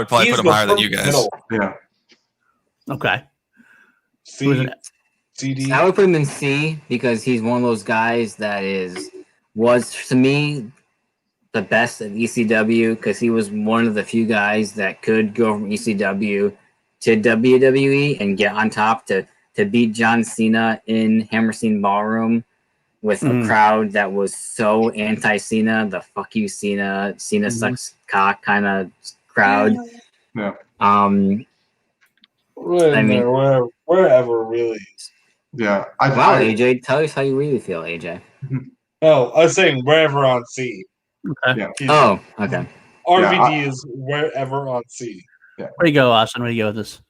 probably put him higher than you guys. Yeah. Okay. CD. I would put him in C because he's one of those guys that was to me the best at ECW because he was one of the few guys that could go from ECW to WWE and get on top to beat John Cena in Hammerstein Ballroom with a crowd that was so anti-Cena, the fuck you Cena sucks cock kind of crowd. Yeah. Wherever really. Yeah. AJ, tell us how you really feel, AJ. No, I was saying wherever on C. Okay. Yeah. Okay. RVD is wherever on C. Yeah. Where do you go, Austin? Where do you go with this?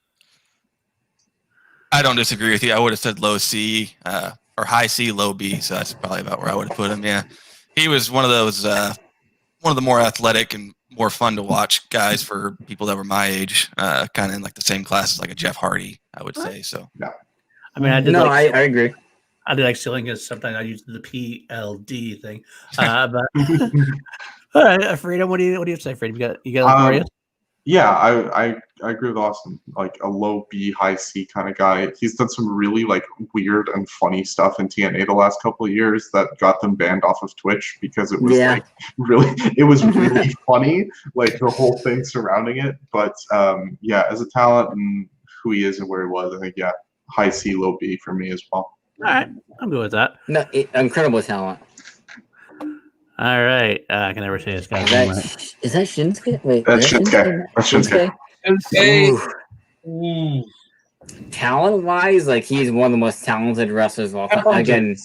I don't disagree with you. I would have said low C or high C, low B. So that's probably about where I would have put him. Yeah, he was one of those, one of the more athletic and more fun to watch guys for people that were my age, kind of in like the same class as like a Jeff Hardy, I would say. So I mean, I did No, like I agree. I did like ceiling because sometimes I use the PLD thing. But all right, Freedom, what do you say, Freedom? You got like Mario? Yeah, I agree with Austin. Like a low B, high C kind of guy. He's done some really like weird and funny stuff in TNA the last couple of years that got them banned off of Twitch because it was like really funny, like the whole thing surrounding it. But yeah, as a talent and who he is and where he was, I think high C, low B for me as well. All right, I'm good with that. No, incredible talent. All right, I can never say this guy's name right. Is that Shinsuke? Wait, That's Shinsuke. That's Shinsuke. Ooh. Talent-wise, like he's one of the most talented wrestlers of all time. Again,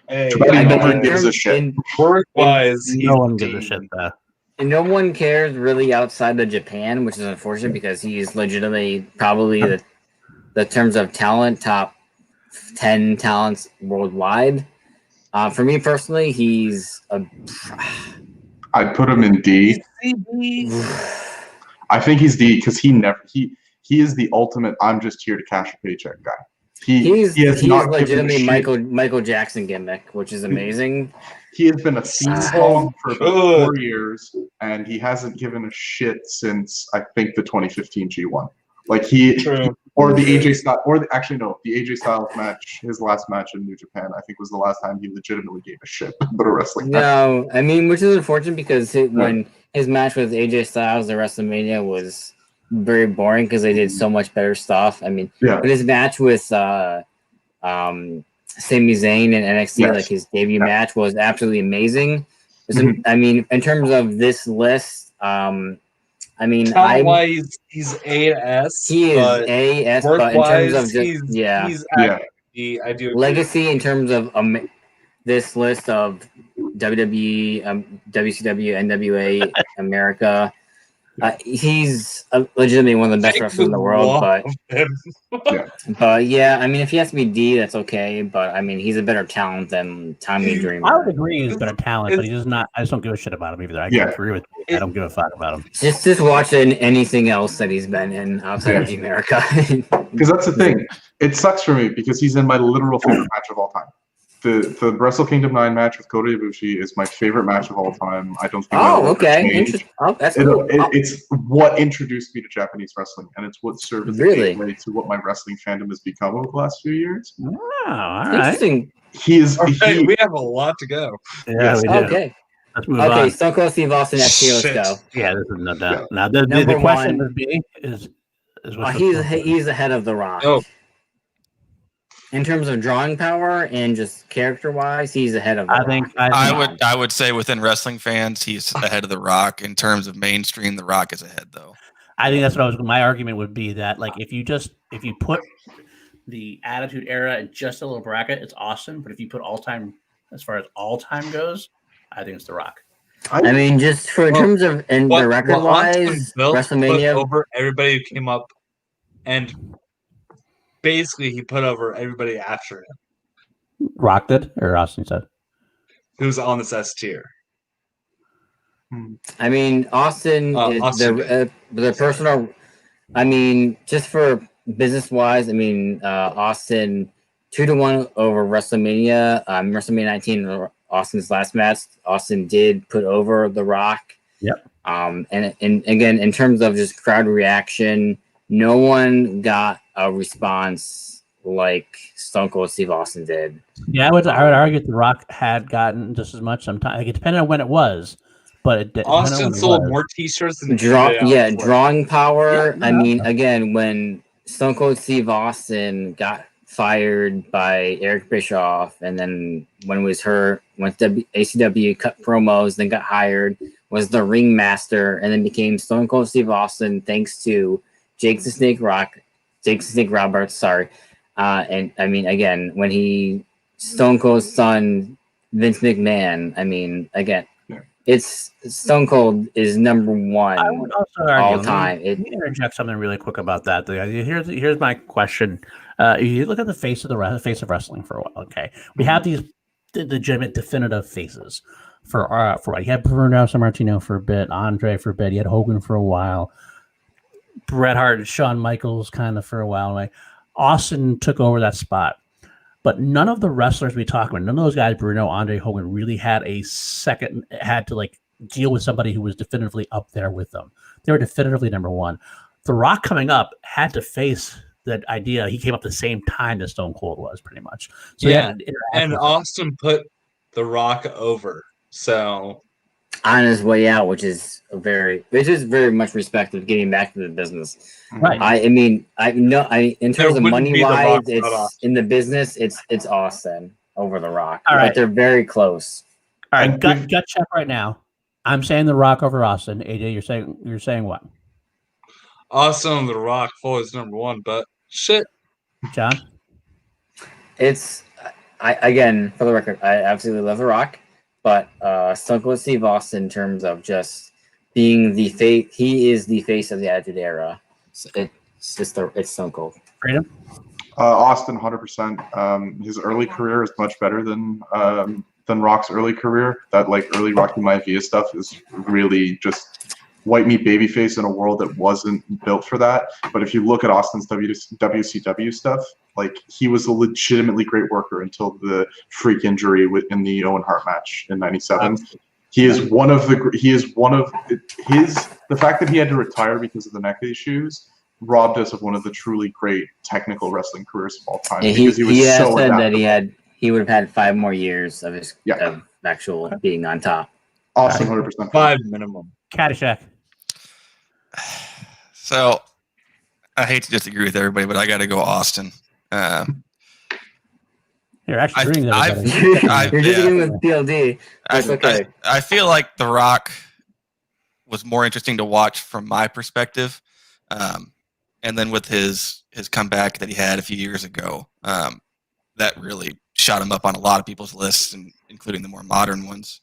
No one gives a shit. Work-wise, No one gives a shit though. And no one cares really outside of Japan, which is unfortunate because he's legitimately probably the terms of talent, top 10 talents worldwide. For me personally, he's I'd put him in D. I think he's D because he is the ultimate I'm just here to cash a paycheck guy. He is legitimately Michael Jackson gimmick, which is amazing. He has been a theme song for about 4 years, and he hasn't given a shit since I think the 2015 G1. Like or the AJ Styles, the AJ Styles match, his last match in New Japan, I think was the last time he legitimately gave a shit about a wrestling match. No, I mean, which is unfortunate because when his match with AJ Styles at WrestleMania was very boring because they did so much better stuff. I mean, but his match with Sami Zayn in NXT, like his debut match, was absolutely amazing. I mean, in terms of this list, I mean, he's A-S. He is A-S, but in terms of just he's I do legacy in terms of this list of WWE, WCW, NWA, America. He's legitimately one of the best wrestlers in the world, but yeah, I mean, if he has to be D, that's okay. But I mean, he's a better talent than Tommy Dreamer. I would agree he's better talent, but he's not. I just don't give a shit about him either. I agree with you. I don't give a fuck about him. Just watching anything else that he's been in outside of America. Because that's the thing. It sucks for me because he's in my literal favorite match of all time. The Wrestle Kingdom 9 match with Kota Ibushi is my favorite match of all time. I don't think. Interesting. Oh, that's cool. It's what introduced me to Japanese wrestling, and it's what served as a gateway to what my wrestling fandom has become over the last few years. Oh, all right. Interesting. We have a lot to go. Yeah, we do. Okay. Let's move on. Stone Cold Steve Austin FT. Let's go. Yeah, this is no doubt. Now the question would be is he's ahead of The Rock. Oh. In terms of drawing power and just character-wise, he's ahead of The Rock. I would say within wrestling fans, he's ahead of The Rock. In terms of mainstream, The Rock is ahead, though. I think that's what my argument would be that like if you put the Attitude Era in just a little bracket, it's awesome. But if you put all time, as far as all time goes, I think it's The Rock. I mean, just in terms of the record-wise, WrestleMania over everybody who came up, and basically he put over everybody after him. Rock did, or Austin said, who's on this S tier. I mean, Austin is the personal. I mean, just for business-wise, I mean, Austin 2-1 over WrestleMania. WrestleMania 19, Austin's last match. Austin did put over The Rock. Yep. And again, in terms of just crowd reaction, no one got a response like Stone Cold Steve Austin did. Yeah, I would argue The Rock had gotten just as much sometimes. Like, it depended on when it was, but Austin sold more T-shirts than drawing power. Yeah, I mean, again, when Stone Cold Steve Austin got fired by Eric Bischoff, and then when he was hurt, went to ACW, cut promos, then got hired, was the ringmaster, and then became Stone Cold Steve Austin thanks to Jake the Snake Roberts, and I mean, again, when Stone Cold's son, Vince McMahon, I mean, again, it's Stone Cold is number one all time. Let me interject something really quick about that. Here's my question. You look at the face of wrestling for a while. Okay, we have these legitimate definitive faces. he had Bruno Sammartino for a bit, Andre for a bit, he had Hogan for a while, Bret Hart and Shawn Michaels kind of for a while. Like Austin took over that spot. But none of the wrestlers we talk about, none of those guys, Bruno, Andre, Hogan, really had to like deal with somebody who was definitively up there with them. They were definitively number one. The Rock coming up had to face that idea. He came up the same time that Stone Cold was, pretty much. So yeah, and Austin put The Rock over. So on his way out, which is very much respected. Getting back to the business, right? I mean, in terms of money wise, it's in the business. It's Austin over The Rock. All right, but they're very close. All right, gut check right now. I'm saying The Rock over Austin. AJ, you're saying what? Austin The Rock always number one, but shit, John. It's again for the record, I absolutely love The Rock. But Stone Cold Steve Austin, in terms of just being the face, he is the face of the Attitude Era. So it's Stone Cold. Freedom. Austin, 100%. His early career is much better than Rock's early career. That like early Rocky Maivia stuff is really just white meat babyface in a world that wasn't built for that. But if you look at Austin's WCW stuff, like he was a legitimately great worker until the freak injury in the Owen Hart match in '97. The fact that he had to retire because of the neck issues robbed us of one of the truly great technical wrestling careers of all time. Yeah, because he was so said adaptable. that he would have had 5 more years of his of actual being on top. Austin, 100%. 5 minimum. Caddyshack. So, I hate to disagree with everybody, but I got to go Austin. You're actually agreeing with everybody. You're disagreeing with PLD. That's okay. I feel like The Rock was more interesting to watch from my perspective. And then with his comeback that he had a few years ago, that really shot him up on a lot of people's lists, and including the more modern ones.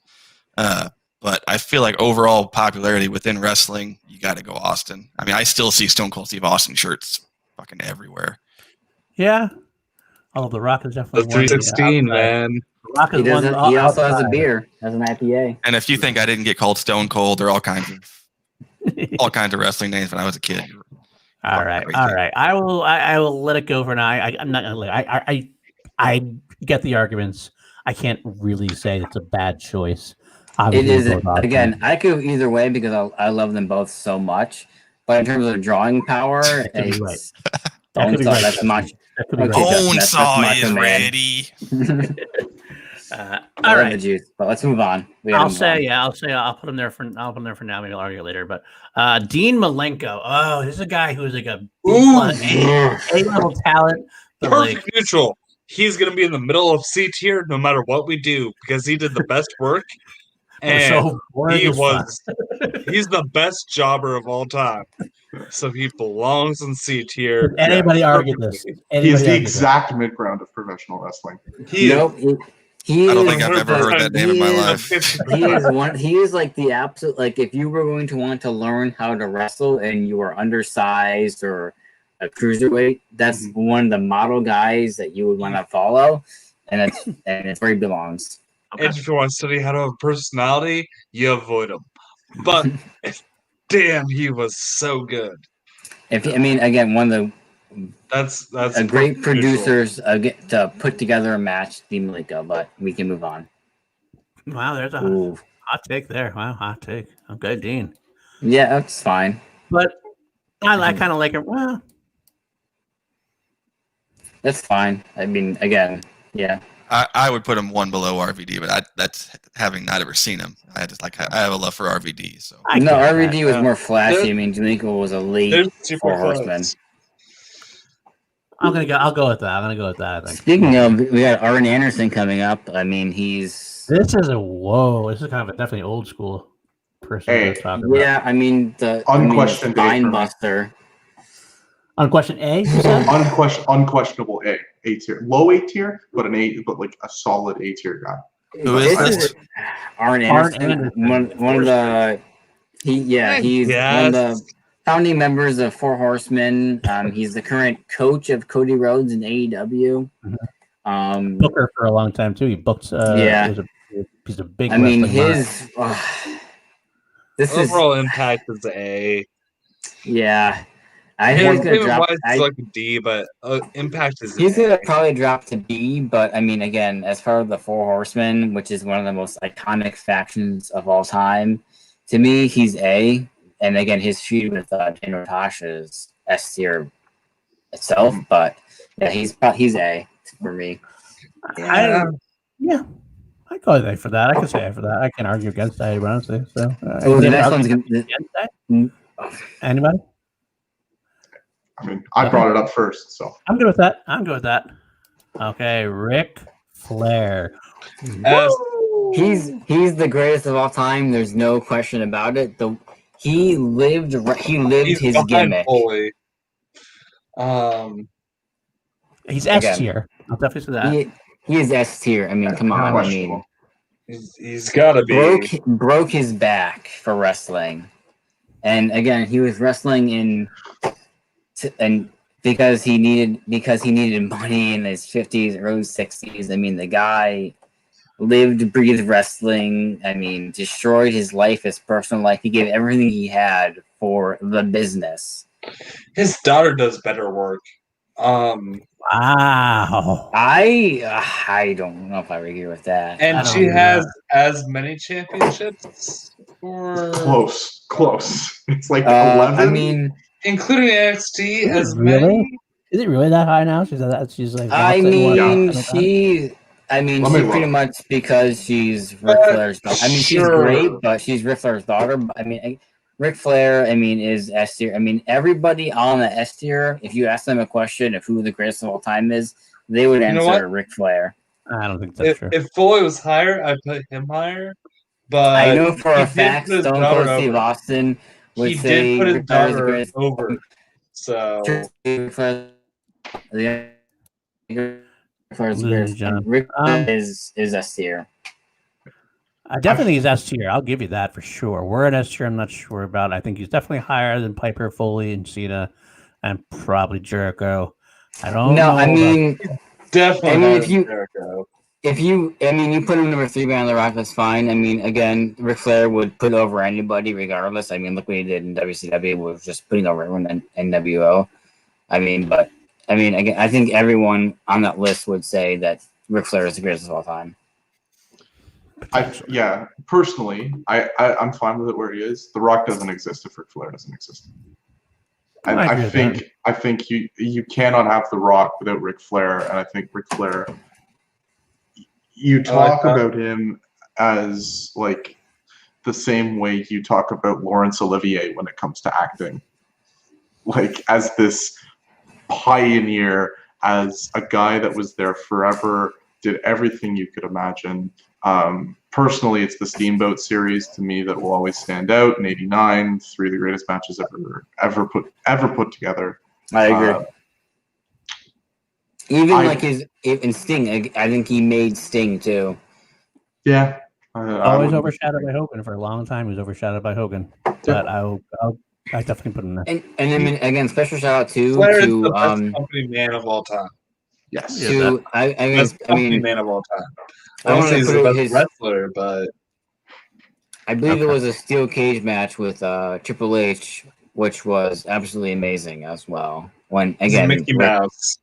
But I feel like overall popularity within wrestling, you got to go Austin. I mean, I still see Stone Cold Steve Austin shirts fucking everywhere. Yeah. Oh, The Rock is definitely the 316, man. The Rock is he also has a beer, has an IPA. And if you think I didn't get called Stone Cold, there are all kinds of wrestling names when I was a kid. All right. I will let it go for now. I'm not gonna. I get the arguments. I can't really say it's a bad choice. It is again. I could go either way because I love them both so much. But in terms of drawing power, it's that's much. Bonesaw is ready. All right, the juice, but let's move on. I'll put him there for now. Maybe I'll argue later. But Dean Malenko. Oh, this is a guy who is like a A-level talent. Perfect neutral. He's going to be in the middle of C tier no matter what we do because he did the best work. And he's the best jobber of all time. So he belongs in C tier. Anybody argue this? He's the exact mid-ground of professional wrestling. I don't think I've ever heard that name in my life. He is like the absolute, like if you were going to want to learn how to wrestle and you are undersized or a cruiserweight, that's one of the model guys that you would want to follow, and it's where he belongs. Okay. And if you want to study how to have a personality, you avoid him. But damn, he was so good. Again, one of the that's a great producers to put together a match, Dean Malenko, but we can move on. Wow, there's a hot take there. Wow, hot take. Okay, Dean. Yeah, that's fine. But I kind of like it. Well, that's fine. I mean, again, yeah. I would put him one below RVD, but that's having not ever seen him. I have a love for RVD. So RVD was more flashy. Malenko was a late 4 Horsemen. I'll go with that. I'm gonna go with that. I think. Speaking of, we got Arn Anderson coming up. I mean, This is kind of a definitely old school person. Yeah, I mean the unquestioned Spinebuster. Unquestioned A. Unquestionable A tier, low A tier, but like a solid A tier guy. Who is this? Arn Anderson. One of the he's one of the founding members of 4 Horsemen. He's the current coach of Cody Rhodes in AEW. Booker for a long time too. He booked. Was a He's a big. I mean, wrestling his this is Overall impact is A. yeah. I think he's gonna drop. Wise is like a D, but impact is He's A. gonna probably drop to B, but I mean, again, as far as the Four Horsemen, which is one of the most iconic factions of all time, to me, he's A. And again, his feud with Dana Natasha is S tier itself, but yeah, he's A for me. Yeah. I go A for that. I can say A for that. I can't argue against that, honestly. So, The next one's against that? Anybody? I mean, I brought it up first, so I'm good with that. Okay, Ric Flair. He's the greatest of all time. There's no question about it. He lived his gimmick. Foley. He's S tier. I'll definitely say that. He is S tier. I mean, come on. I mean, he's got to be broke his back for wrestling, and again, he was wrestling because he needed money in his 50s, early 60s. I mean, the guy lived, breathed wrestling. I mean, destroyed his life, his personal life. He gave everything he had for the business. His daughter does better work. Wow. I don't know if I would agree with that. And she has as many championships for close. It's like 11. I mean, including NXT as really? many. Is it really that high now? She's like. I mean, she's pretty much because she's Ric Flair's daughter. I mean, she's great, but she's Ric Flair's daughter. I mean, Ric Flair, I mean, is S tier. I mean, everybody on the S tier, if you ask them a question of who the greatest of all time is, they would answer Ric Flair. I don't think that's true. If Foley was higher, I'd put him higher. But I know for a fact Stone Cold Steve Austin would say Ric Flair is over. So Ric Flair is S tier. I definitely think he's S tier. I'll give you that for sure. We're an S tier. I'm not sure about. I think he's definitely higher than Piper, Foley, and Cena, and probably Jericho. I don't know. I mean, definitely. I mean, you put him number 3 behind The Rock, that's fine. I mean, again, Ric Flair would put over anybody regardless. I mean, look what he did in WCW with just putting over everyone in NWO. Again, I think everyone on that list would say that Ric Flair is the greatest of all time. Personally, I'm fine with it where he is. The Rock doesn't exist if Ric Flair doesn't exist. I think you cannot have The Rock without Ric Flair, and I think Ric Flair. You talk about him as like the same way you talk about Laurence Olivier when it comes to acting, like as this pioneer, as a guy that was there forever, did everything you could imagine. Personally, it's the Steamboat series to me that will always stand out. In '89, 3 of the greatest matches ever put together. I agree. Even Sting, I think he made Sting too. Yeah. Always overshadowed by Hogan for a long time. He was overshadowed by Hogan, but I definitely put him there. And I mean, again, special shout out to the best company man of all time. Yes. I mean, man of all time. I don't say he's the best wrestler, but I believe it was a steel cage match with Triple H, which was absolutely amazing as well. When again, Mickey Mouse.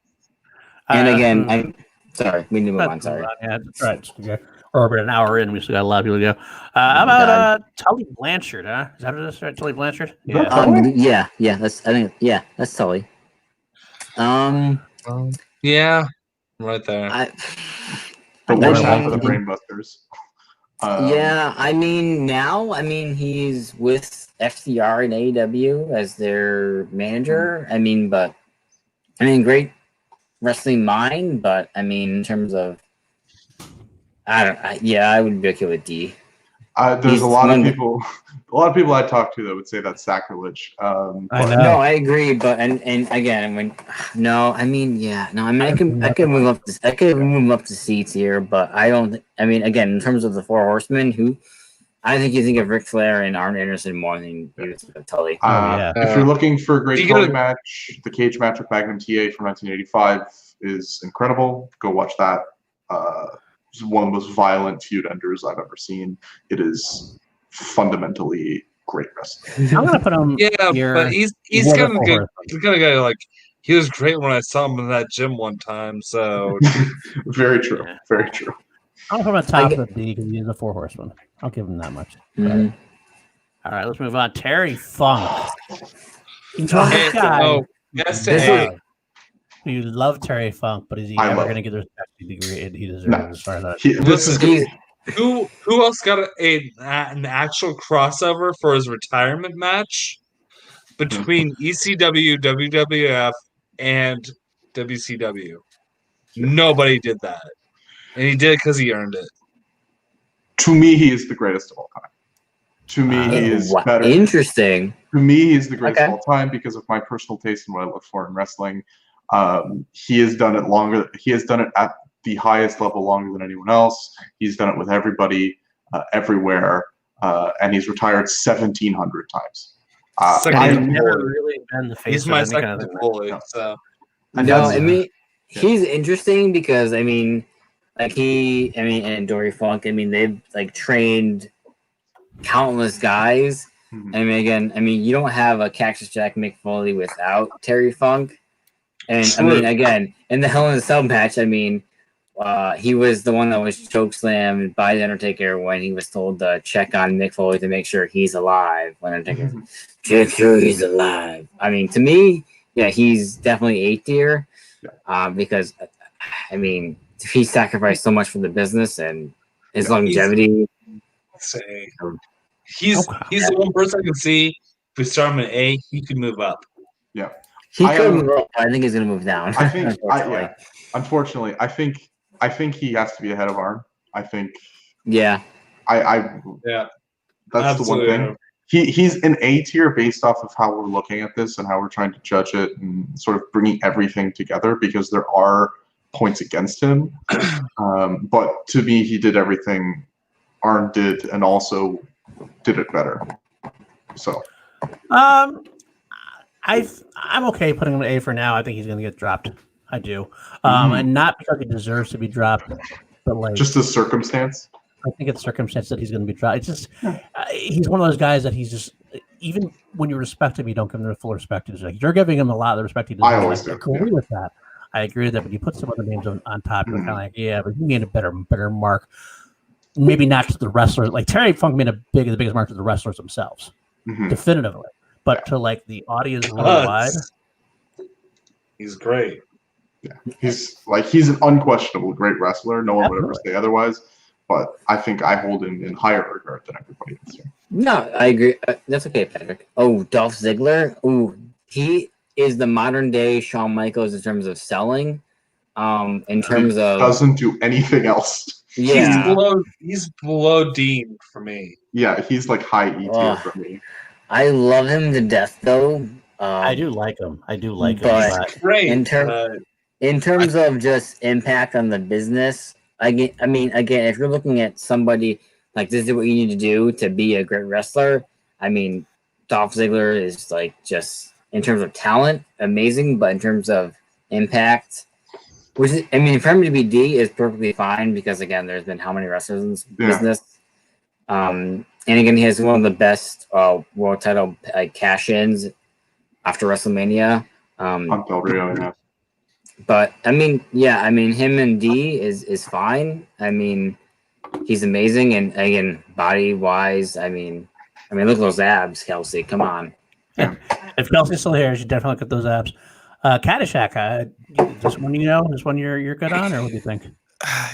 And again, I'm sorry, we need to move on. Sorry. Yeah, that's right. Okay. We're over an hour in. We still got a lot of people to go. How about Tully Blanchard? Huh? Is that what it is? Right? Tully Blanchard? Yeah. That's Tully. Yeah, right there. The worst half of the Brainbusters. I mean, he's with FTR and AEW as their manager. Great wrestling mind, but I mean, in terms of, I would be okay with D. There's a lot of people I talk to that would say that's sacrilege. I know. No, I agree, but and again, I could move up to C tier, but I don't. Again, in terms of the Four Horsemen, I think you think of Ric Flair and Arn Anderson more than you think of Tully. If you're looking for a great Tully match, the cage match with Magnum TA from 1985 is incredible. Go watch that. one of the most violent feud enders I've ever seen. It is fundamentally great wrestling. I'm gonna put him. Yeah, here. but he's What kind a of good. horse. He's kind of guy like he was great when I saw him in that gym one time. So Very true. Very true. I'm gonna put him on top of D because he's a 4 horseman. I'll give him that much. Mhm. All right, let's move on. Terry Funk. He's one of Hey, those guys. oh, yes, This hey, is- You love Terry Funk, but is he I ever love going to get the respect he deserves No. as far as that? This is He's- who else got an actual crossover for his retirement match between ECW, WWF, and WCW? Nobody did that, and he did it because he earned it. to me, he is the greatest of all time. To me, he is Wow, better. interesting. To me, he is the greatest Okay. of all time because of my personal taste and what I look for in wrestling. He has done it longer. He has done it at the highest level longer than anyone else. He's done it with everybody, everywhere, and he's retired 1,700 times. Second I- He's to never Foley. really been the face He's of my any kind second of to thing. Foley. No. So And No, that's- I mean, yeah. he's interesting because and Dory Funk, they've like trained countless guys. Mhm. You don't have a Cactus Jack Mick Foley without Terry Funk. And True. again, in the Hell in a Cell match, he was the one that was chokeslammed by the Undertaker when he was told to check on Mick Foley to make sure he's alive. When Undertaker, check sure he's alive. To me, yeah, he's definitely A tier. Because he sacrificed so much for the business and his longevity. say he's Okay. the one person I can see. If we start him at A, he could move up. He I could am- move up. I think he's going to move down. I think, unfortunately. unfortunately, I think he has to be ahead of Arn. I think Yeah. Yeah, that's the one absolutely. thing. He's an A tier based off of how we're looking at this and how we're trying to judge it and sort of bringing everything together because there are points against him. But to me, he did everything Arn did and also did it better. So I'm okay putting him at A for now. I think he's going to get dropped. I do, and not because he deserves to be dropped, but like just the circumstance. I think it's circumstance that he's going to be dropped. It's just he's one of those guys that he's just even when you respect him, you don't give him the full respect. It's like you're giving him a lot of the respect he deserves. I always do, agree with that. I agree with that. But you put some other names on top, you're kind of like, yeah, but he made a better mark. Maybe not to the wrestlers. Like Terry Funk made the biggest mark to the wrestlers themselves, definitively. But to like the audience worldwide, He's great. He's an unquestionable great wrestler. No one would ever say otherwise. But I think I hold him in higher regard than everybody else here. No, I agree. That's okay, Patrick. Oh, Dolph Ziggler. Ooh, he is the modern day Shawn Michaels in terms of selling. In terms of doesn't do anything else. Yeah, He's below Dean for me. Yeah, he's like high E tier Ugh. for me. I love him to death thow. I do like him. I do like him. but- But Great. In terms of just impact on the business, again, if you're looking at somebody like this is what you need to do to be a great wrestler, Dolph Ziggler is like just in terms of talent, amazing, but in terms of impact, which is, for him to be D is perfectly fine because again, there's been how many wrestlers in this business, and again, he has one of the best world title cash-ins after WrestleMania. Punk Del Rio, yeah. But him and D is fine. He's amazing, and again, body wise, look at those abs, Kelsey. Come on. if Kelsey's still here, you should definitely look at those abs. Caddyshack, this one this one you're good on, or what do you think?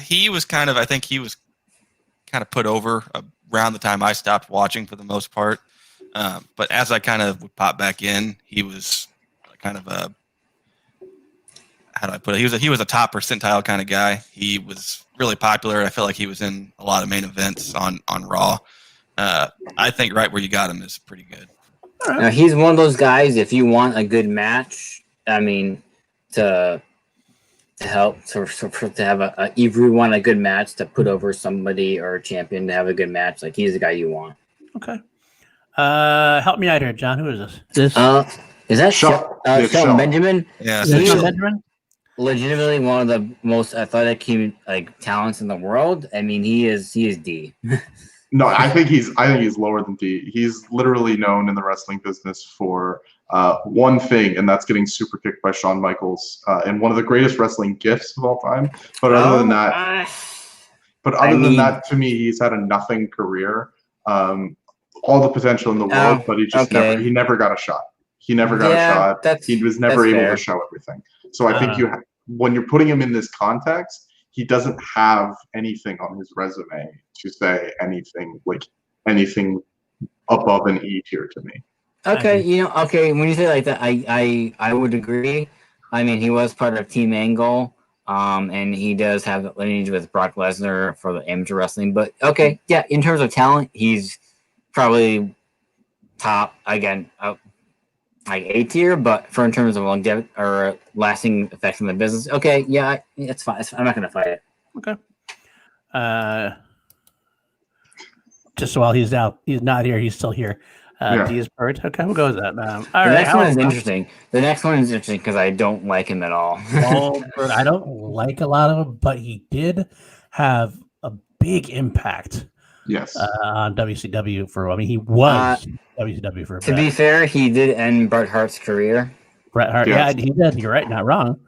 He was I think he was kind of put over around the time I stopped watching for the most part. But as I kind of would pop back in, he was kind of a, how do I put it? He was a top percentile kind of guy. He was really popular. I feel like he was in a lot of main events on Raw. I think right where you got him is pretty good. Now, he's one of those guys. If you want a good match, to help to have if you want a good match to put over somebody or a champion to have a good match, like he's the guy you want. Okay. Help me out here, John. Who is this? Is that Shelton Benjamin? Yeah, Is that he- Shelton Benjamin? legitimately one of the most athletic talents in the world. I mean, he is D. No, I think he's lower than D. He's literally known in the wrestling business for one thing, and that's getting super kicked by Shawn Michaels and one of the greatest wrestling gifts of all time. But other than that, to me, he's had a nothing career. All the potential in the world, but he never got a shot. He never got a shot. He was never able to show everything. So I think when you're putting him in this context, he doesn't have anything on his resume to say anything above an E tier to me. Okay, when you say like that, I would agree. I mean, he was part of Team Angle, and he does have lineage with Brock Lesnar for the amateur wrestling. But okay, yeah, in terms of talent, he's probably top again, like A tier. But in terms of longevity or lasting effects in the business, okay, yeah, it's fine. I'm not going to fight it. Okay. Just while he's not here, he's still here. D is Bird. Okay, we'll go with that. The next one is interesting. The next one is interesting because I don't like him at all. Goldberg, I don't like a lot of him, but he did have a big impact. Yes. On WCW he was WCW for a bit. To be fair, he did end Bret Hart's career. Bret Hart, yeah, he did. You're right, not wrong.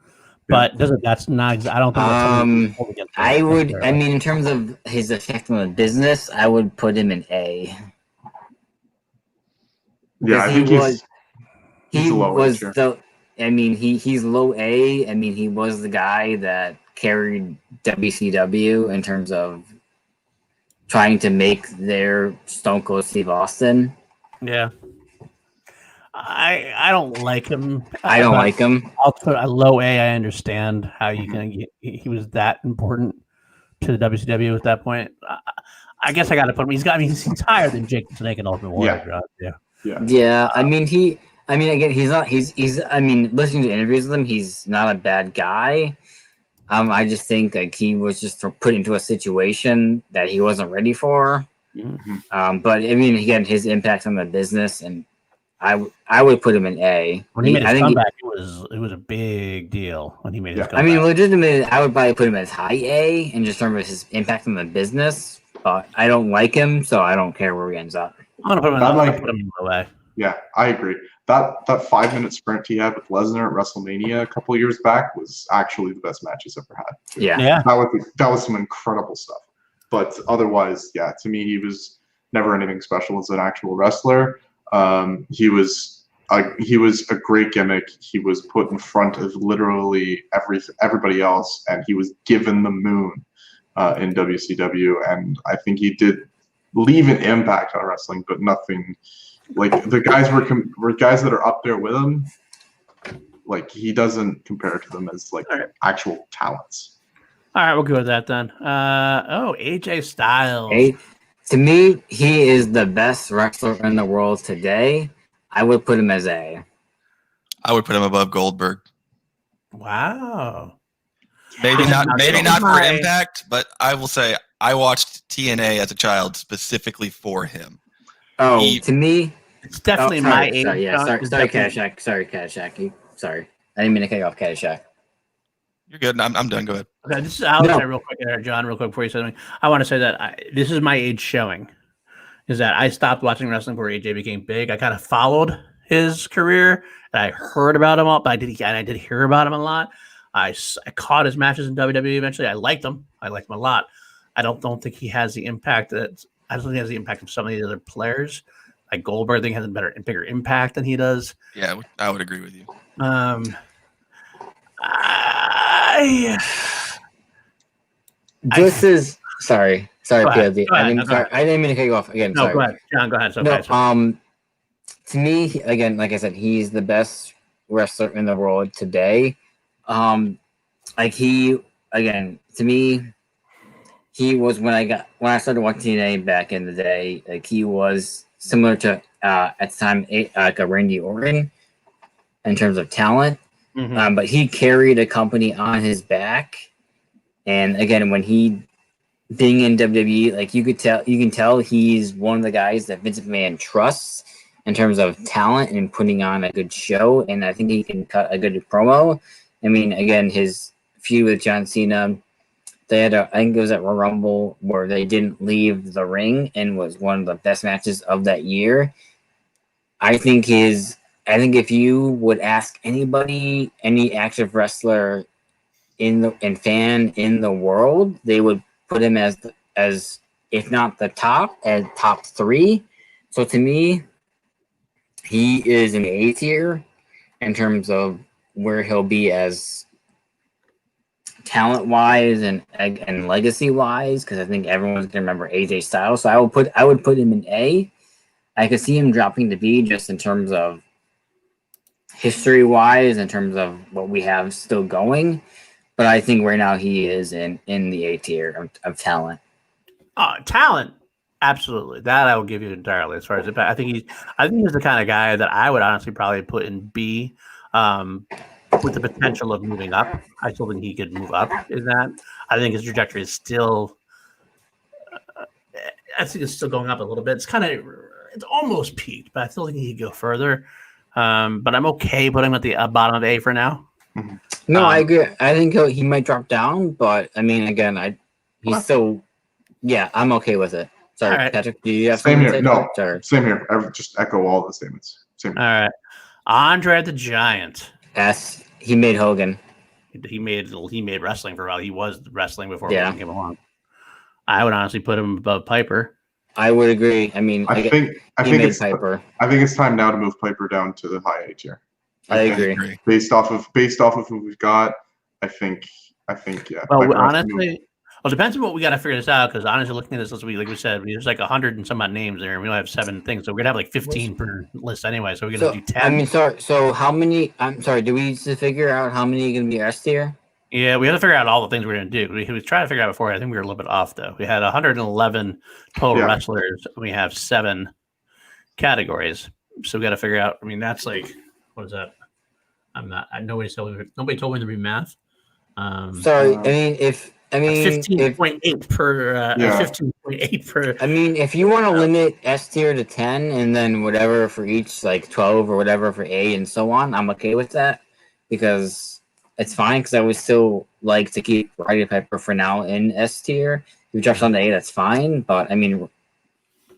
But that's not. I don't think. I would. I mean, in terms of his effect on the business, I would put him in A. Yeah, I think he's low. I mean, he's low A. I mean, he was the guy that carried WCW in terms of trying to make their Stone Cold Steve Austin. Yeah. I don't like him. I don't like him. I'll put a low A. I understand how you can. He was that important to the WCW at that point. I guess I got to put him. He's higher than Jake the Snake and Ultimate Warrior. Yeah. I mean, again, he's not. He's. I mean, listening to interviews with him, he's not a bad guy. I just think like he was just put into a situation that he wasn't ready for. Mm-hmm. But I mean, again, his impact on the business and. I would put him in A. When he made his comeback, it was a big deal when he made his comeback. I mean, legitimately, I would probably put him as high A and just remember his impact on the business. But I don't like him, so I don't care where he ends up. I'm gonna put him in low A. Yeah, I agree. That 5-minute sprint he had with Lesnar at WrestleMania a couple of years back was actually the best match he's ever had. Yeah. That was some incredible stuff. But otherwise, yeah, to me, he was never anything special as an actual wrestler. He was a great gimmick. He was put in front of literally everybody else, and he was given the moon in WCW. And I think he did leave an impact on wrestling, but nothing like the guys were guys that are up there with him. Like he doesn't compare to them as like actual talents. All right, we'll go with that then. AJ Styles. To me, he is the best wrestler in the world today. I would put him as A. I would put him above Goldberg. Wow. Maybe not for impact, but I will say I watched TNA as a child specifically for him. To me, it's definitely my age. Sorry, Caddyshack. Sorry, Caddyshack. Sorry, I didn't mean to cut you off, Caddyshack. You're good. I'm done. Go ahead. Okay, I'll say real quick, John, real quick before you say something. I want to say that this is my age showing. Is that I stopped watching wrestling before AJ became big. I kind of followed his career, and I heard about him all, but I did hear about him a lot. I caught his matches in WWE eventually. I liked him. I liked him a lot. I don't think he has the impact of some of the other players. Like Goldberg, I think has a bigger impact than he does. Yeah, I would agree with you. Sorry, PLD. I didn't mean to cut you off again. No, go ahead, John. Go ahead. To me, again, like I said, he's the best wrestler in the world today. To me, he was when I started watching TNA back in the day. Like he was similar to at the time like a Randy Orton in terms of talent. Mm-hmm. But he carried a company on his back, and again, when he being in WWE, like you can tell he's one of the guys that Vince McMahon trusts in terms of talent and putting on a good show. And I think he can cut a good promo. I mean, again, his feud with John Cena, they had I think it was at Royal Rumble where they didn't leave the ring and was one of the best matches of that year. I think if you would ask anybody, any active wrestler fan in the world, they would put him as if not the top, as top 3. So to me, he is in A tier in terms of where he'll be as talent wise and legacy wise, because I think everyone's gonna remember AJ Styles. So I would put him in A. I could see him dropping to B just in terms of history wise, in terms of what we have still going. But I think right now he is in the A tier of talent. Talent, absolutely. That I will give you entirely. As far as I think he's the kind of guy that I would honestly probably put in B, with the potential of moving up. I still think he could move up in that. I think his trajectory is still. I think it's still going up a little bit. It's almost peaked, but I still think he could go further. But I'm okay putting him at the bottom of A for now. No, I agree. I think he might drop down, but I mean, again, he's still. Yeah, I'm okay with it. Sorry, right. Patrick. Do you have Same something here. to say? No, Sorry. same here. I would just echo all the statements. Same here. All right, Andre the Giant. S. He made Hogan. He made wrestling for a while. He was wrestling before Yeah. Hogan came along. I would honestly put him above Piper. I would agree. I mean, I think it's Piper. I think it's time now to move Piper down to the high A tier. I agree. Based off of who we've got, I think yeah. Well, Piper has to honestly, move. it depends on what we got to figure this out. Because honestly, looking at this list, like we said, there's like 100 and some odd names there, and we only have 7 things, so we're gonna have like 15 per list anyway. So we're gonna do 10. I mean, sorry. So how many? I'm sorry. Do we need to figure out how many are going to be S tier? Yeah, we have to figure out all the things we're going to do. We trying to figure out before. I think we were a little bit off though. We had 111 total wrestlers. We have 7 categories, so we got to figure out. I mean, that's like, what is that? Nobody told me to do math. Sorry. I mean, 15.8 per. 15.8 per. I mean, if you want to limit S tier to 10 and then whatever for each, like 12 or whatever for A and so on, I'm okay with that because it's fine. Because I would still like to keep Roddy Piper for now in S tier. If you drop down to A, that's fine. But I mean,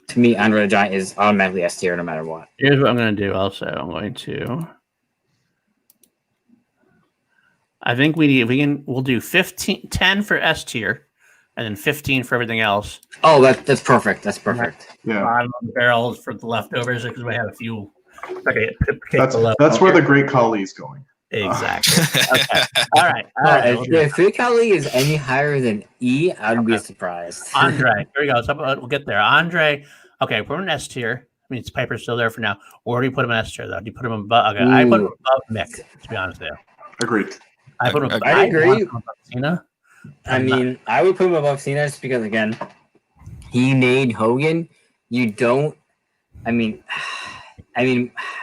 to me, Andre the Giant is automatically S tier no matter what. Here's what I'm going to do. Also, I'm going to. I think we'll do 10 for S tier, and then 15 for everything else. Oh, that's perfect. That's perfect. Yeah, Bottom of the barrels for the leftovers because we have a few. That's where the Great Khali is going. Exactly. Okay. All right. If Great Khali is any higher than E, I'd be surprised. Andre, here we go. So we'll get there. Andre. Okay, we're in S tier. I mean, Piper's still there for now. Where do you put him in S tier though? Do you put him above? Okay, I put him above Mick. To be honest with you. Agreed. I put him. I agree. Cena. I mean, I would put him above Cena just because, again, he made Hogan. You don't. I mean,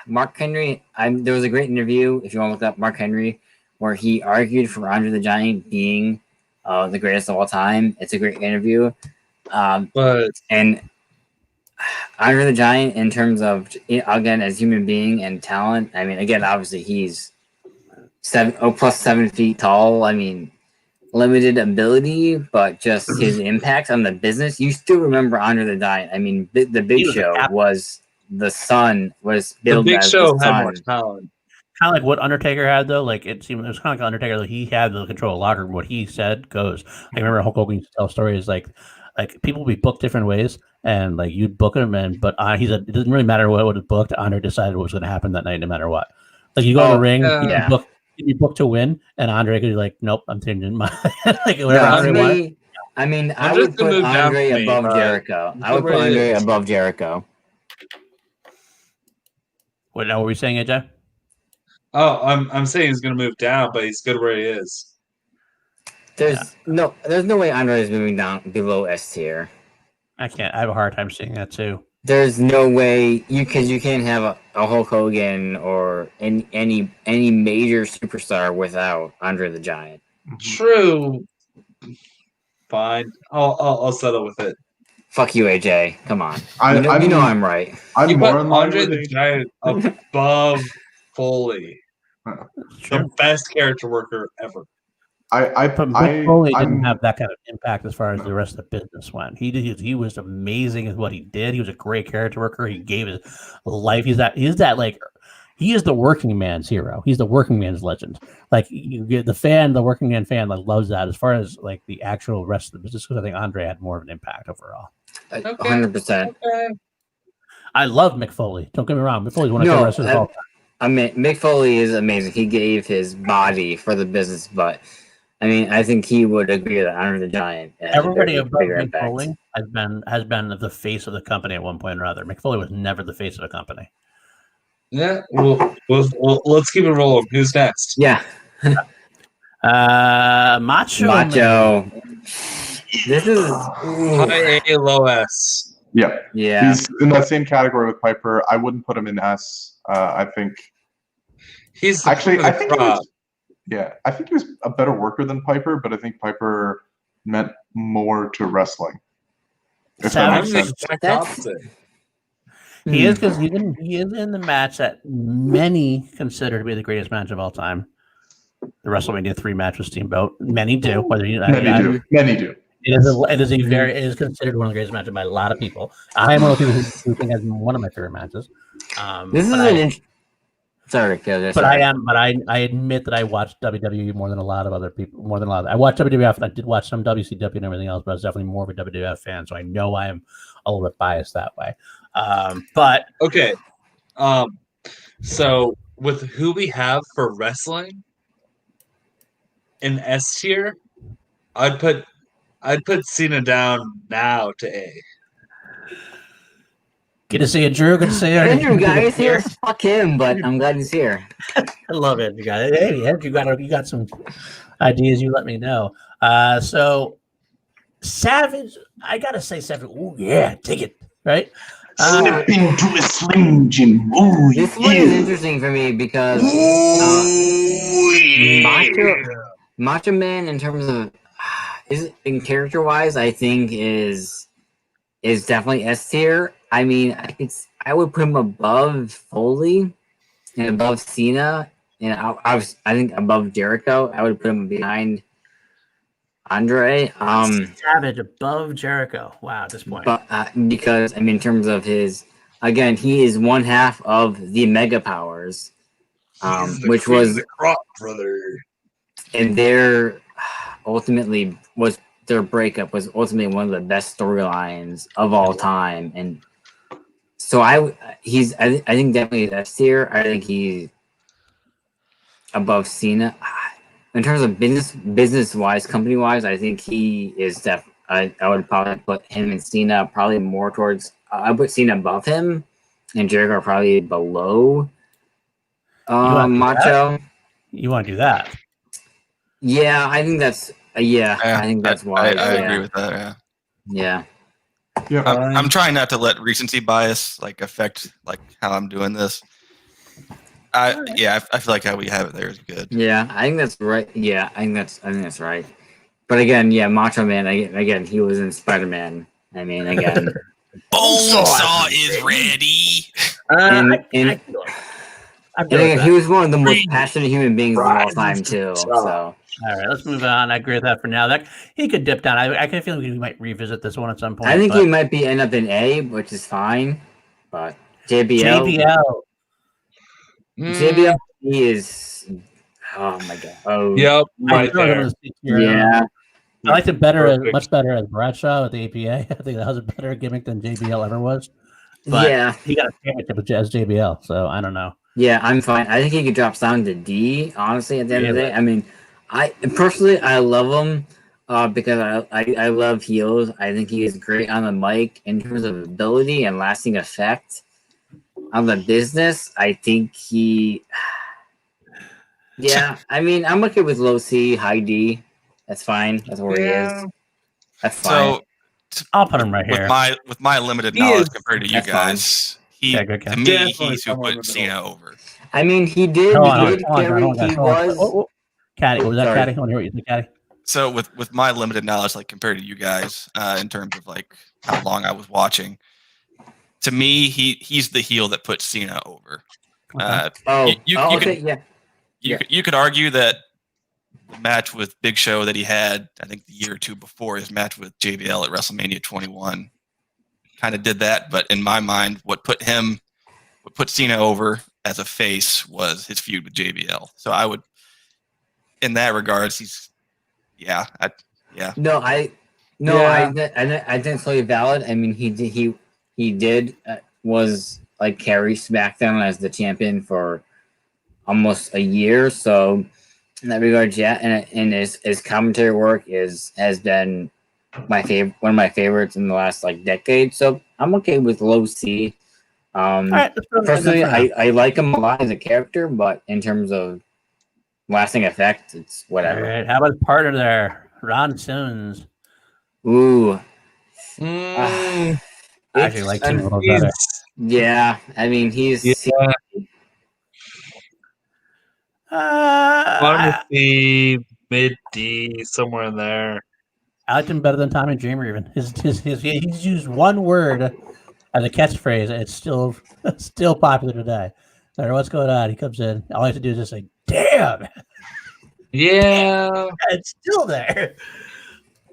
Mark Henry. There was a great interview, if you want to look up Mark Henry, where he argued for Andre the Giant being the greatest of all time. It's a great interview. But and Andre the Giant, in terms of, again, as human being and talent, I mean, again, obviously he's plus 7 feet tall. I mean, limited ability, but just his impact on the business. You still remember Andre the Giant. I mean, the Big Show was the son, was billed the Big as Show the had son. more talent. Kind of like what Undertaker had, though. Like it was kind of like Undertaker. Like he had the control of locker room. What he said goes. I remember Hulk Hogan used to tell stories like people would be booked different ways, and like you'd book him, he said it doesn't really matter what was booked. Andre decided what was going to happen that night, no matter what. Like you go in the ring, you'd be booked to win, and Andre could be like, "Nope, I'm changing my like whatever Andre wanted." I mean, I would put Andre above Jericho. I would put Andre above Jericho. What were we saying, AJ? Oh, I'm saying he's going to move down, but he's good where he is. There's no way Andre is moving down below S tier. I can't. I have a hard time seeing that too. There's no way because you can't have a Hulk Hogan or any major superstar without Andre the Giant. True. Fine. I'll settle with it. Fuck you, AJ. Come on. You know I'm right. I'm You more put in line Andre with the Giant above Foley. The best character worker ever. But Mick Foley didn't have that kind of impact as far as the rest of the business went. He was amazing at what he did. He was a great character worker. He gave his life. He is the working man's hero. He's the working man's legend. Like you get the working man fan like loves that. As far as like the actual rest of the business, because I think Andre had more of an impact overall. 100%. I love Mick Foley. Don't get me wrong. Mick Foley's one of my favorite wrestlers of all time. I mean, Mick Foley is amazing. He gave his body for the business, but I mean, I think he would agree that Andre the Giant. Everybody above Mick Foley has been the face of the company at one point or other. Mick Foley was never the face of the company. Yeah, well, let's keep it rolling. Who's next? Yeah. Macho. This is high A, low S. Yeah. Yeah. He's in that same category with Piper. I wouldn't put him in S. I think he's actually. I think he was a better worker than Piper, but I think Piper meant more to wrestling. If that makes sense. Opposite. He is because he is in the match that many consider to be the greatest match of all time. The WrestleMania 3 match with Steamboat. Many do. Many do. It is considered one of the greatest matches by a lot of people. I am one of the people who think it's one of my favorite matches. I admit that I watched WWE more than a lot of other people. I watched WWF and I did watch some WCW and everything else, but I was definitely more of a WWF fan, so I know I am a little bit biased that way. But okay, so with who we have for wrestling in S tier, I'd put Cena down now to A. Good to see you, Drew. Good to see you. Andrew guys here. Fuck him, but I'm glad he's here. I love it. You got it. Hey, Andrew, you got some ideas. You let me know. So Savage, I gotta say Savage. Oh yeah, take it right. Step into a Slim Jim. This one is interesting for me because Macho Man, in terms of in character wise, I think is definitely S tier. I mean, I would put him above Foley and above Cena, and I think above Jericho. I would put him behind Andre. Savage above Jericho. Wow, at this point. But because I mean, in terms of his, again, he is one half of the Mega Powers, which was the Crop brother, and their breakup was ultimately one of the best storylines of all time, and so I think definitely S tier. I think he's above Cena. In terms of business wise, company wise, I think he is I would probably put him and Cena probably more towards. I put Cena above him, and Jericho probably below. Macho. You want to do that? Yeah, I think that's. I think that's why. I agree with that. Yeah. Yeah. I'm trying not to let recency bias affect how I'm doing this. I feel like how we have it there is good. Yeah, I think that's right. Yeah, I think that's right. But again, Macho Man. Again, he was in Spider-Man. I mean, again, Bonesaw is ready. and again, he was one of the most passionate human beings of all time too. So. All right, let's move on. I agree with that for now. That he could dip down. I can feel we might revisit this one at some point. I think he might end up in A, which is fine. But JBL, he is. Oh my god. Oh. Yep. Right there. Yeah. I liked it much better as Bradshaw with the APA. I think that was a better gimmick than JBL ever was. But he got a championship as JBL, so I don't know. Yeah, I'm fine. I think he could drop down to D. Honestly, at the end of the day, I mean. I love him because I love heels. I think he is great on the mic in terms of ability and lasting effect. On the business, I think he. Yeah, I mean, I'm okay with low C, high D. That's fine. That's where he is. That's fine. So I'll put him right here. With my limited knowledge compared to you guys, to me, he's who put Cena over. I mean, he did. He was. Caddy, was that Caddy? I want to hear what you think, Caddy. So with my limited knowledge, compared to you guys, in terms of how long I was watching, to me, he's the heel that put Cena over. Okay. you could argue that the match with Big Show that he had, I think the year or two before his match with JBL at WrestleMania 21, kind of did that. But in my mind, what put Cena over as a face was his feud with JBL. So I would, in that regards, I think totally valid. I mean, he did was like carry SmackDown as the champion for almost a year. So in that regard, yeah, and his commentary work has been one of my favorites in the last like decade. So I'm okay with low C. Right, personally, I like him a lot as a character, but in terms of lasting effect, it's whatever. All right, how about partner there, Ron Simmons? Ooh. I actually like him a little better. Yeah, I mean he's bottom of C, mid D, somewhere in there. I liked him better than Tommy Dreamer. Even he's used one word as a catchphrase, and it's still popular today. No matter what's going on, he comes in. All I have to do is just say, "Damn!" Yeah, it's still there.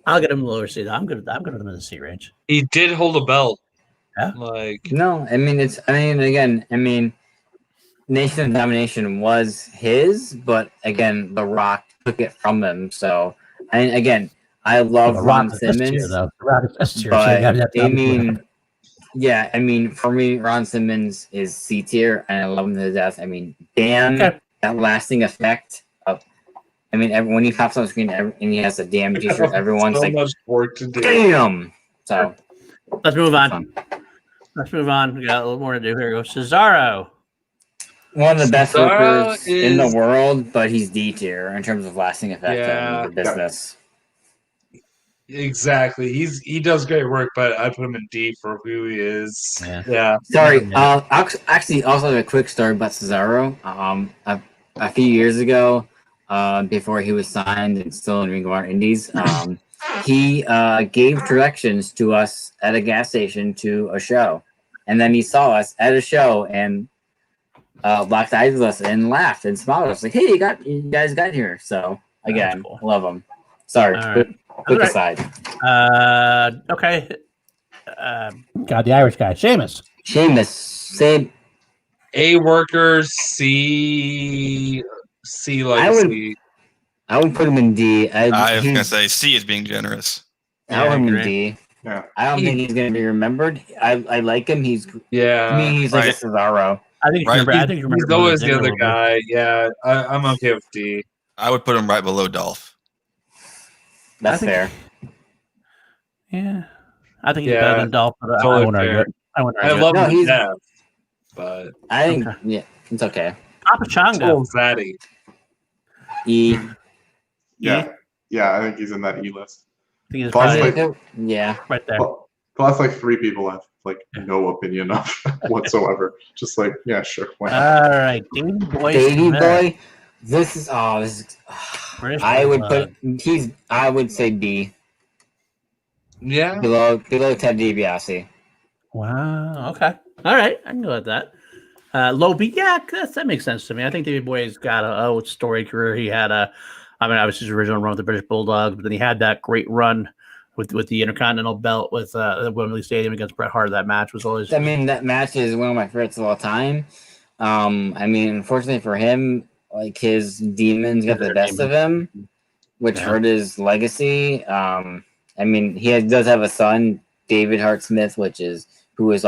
I'll get him lower C. I'm good with him in the C range. he did hold a belt. Yeah. No, I mean Nation of Domination was his, but again, The Rock took it from him. So, I love Ron Simmons, for me, Ron Simmons is C tier, and I love him to death. I mean, that lasting effect of, when he pops on the screen and he has a damn t-shirt, everyone's so like, much work to do. damn. So, let's move on. We got a little more to do. Here we go. Cesaro. One of the best workers in the world, but he's D tier in terms of lasting effect on the business. Exactly. He does great work, but I put him in D for who he is. Yeah. Sorry. Actually, also a quick story about Cesaro. A few years ago, before he was signed and still in Ring of Honor Indies, he gave directions to us at a gas station to a show, and then he saw us at a show and locked eyes with us and laughed and smiled at us like, "Hey, you guys got here." So again, cool. Love him. Sorry. Right. Quick aside. Okay. God, the Irish guy, Sheamus. Same. A worker, C legacy. I would put him in D. I was gonna say C is being generous. I would put him in D. Yeah. I don't think he's gonna be remembered. I like him. He's like a Cesaro. I think he's always the other guy. Yeah, I'm okay with D. I would put him right below Dolph. That's fair. Yeah, I think he's better than Dolph. But totally I won't argue it. I love him to death, but I think it's okay. Papa Changa. Fatty. E. Yeah, I think he's in that E list. I think he's right there. Plus, like 3 people I have like no opinion of whatsoever. Just like, yeah, sure. All right, Davey Boy. This is I would say B. Yeah. Below Ted DiBiase. Wow. Okay. All right. I can go with that. Low B. Yeah, that makes sense to me. I think Davey Boy's got a story career. He had obviously his original run with the British Bulldogs, but then he had that great run with the Intercontinental belt with the Wembley Stadium against Bret Hart. That match was always. That match is one of my favorites of all time. Unfortunately for him, like his demons got the best of him, which hurt his legacy. He does have a son, David Hart Smith, who was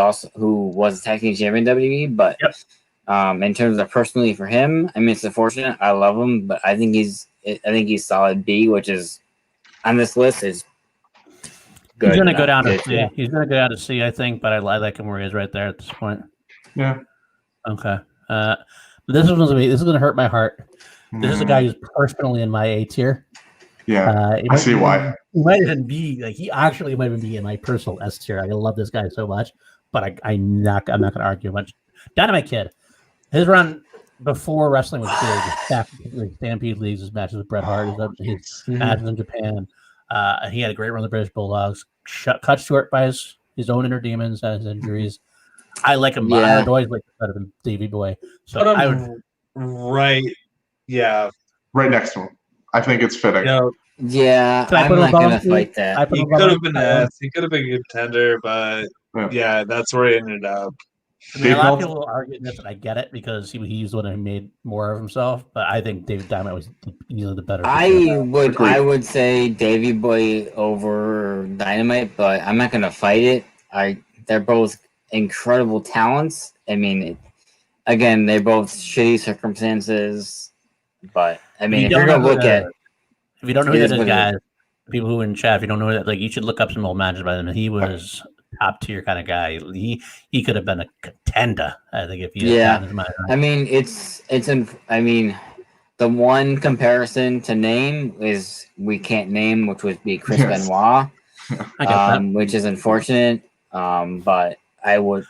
a tag team champion in WWE. But in terms of personally for him, it's unfortunate. I love him, but I think he's solid B, which is on this list is good. He's gonna go down to C. He's gonna go down to C, I think, but I like him where he is right there at this point. Yeah. Okay. This is gonna hurt my heart. This is a guy who's personally in my A tier. Yeah, I see why. He might even be he actually might even be in my personal S tier. I love this guy so much, but I'm not gonna argue much. Dynamite Kid, his run before wrestling was big. Stampede Leagues, his matches with Bret Hart, his matches in Japan. He had a great run with the British Bulldogs. Cut short by his own inner demons and his injuries. I like him. I would always like better than Davey Boy. So I would right Yeah. right next to him. I think it's fitting. You know, Yeah, Can I I'm put him not gonna above you? fight that. he could have been S. He could have been a contender, but yeah, that's where he ended up. I mean, a lot of Dave people argue this, and I get it because he's the one who made more of himself. But I think David Diamond was easily the better. I Agreed. would say Davy Boy over Dynamite, but I'm not gonna fight it. They're both incredible talents. I mean, again, they're both shitty circumstances, but I mean, if you're gonna look at, if you don't know it who is that what is, it guys, people who are in chat, if you don't know that, like, you should look up some old matches by him. He was top tier kind of guy. He could have been a contender, I think, if he had gotten his mind right. I mean, I mean, the one comparison to name is we can't name, which would be Chris Yes. Benoit, I get that. which is unfortunate. But I would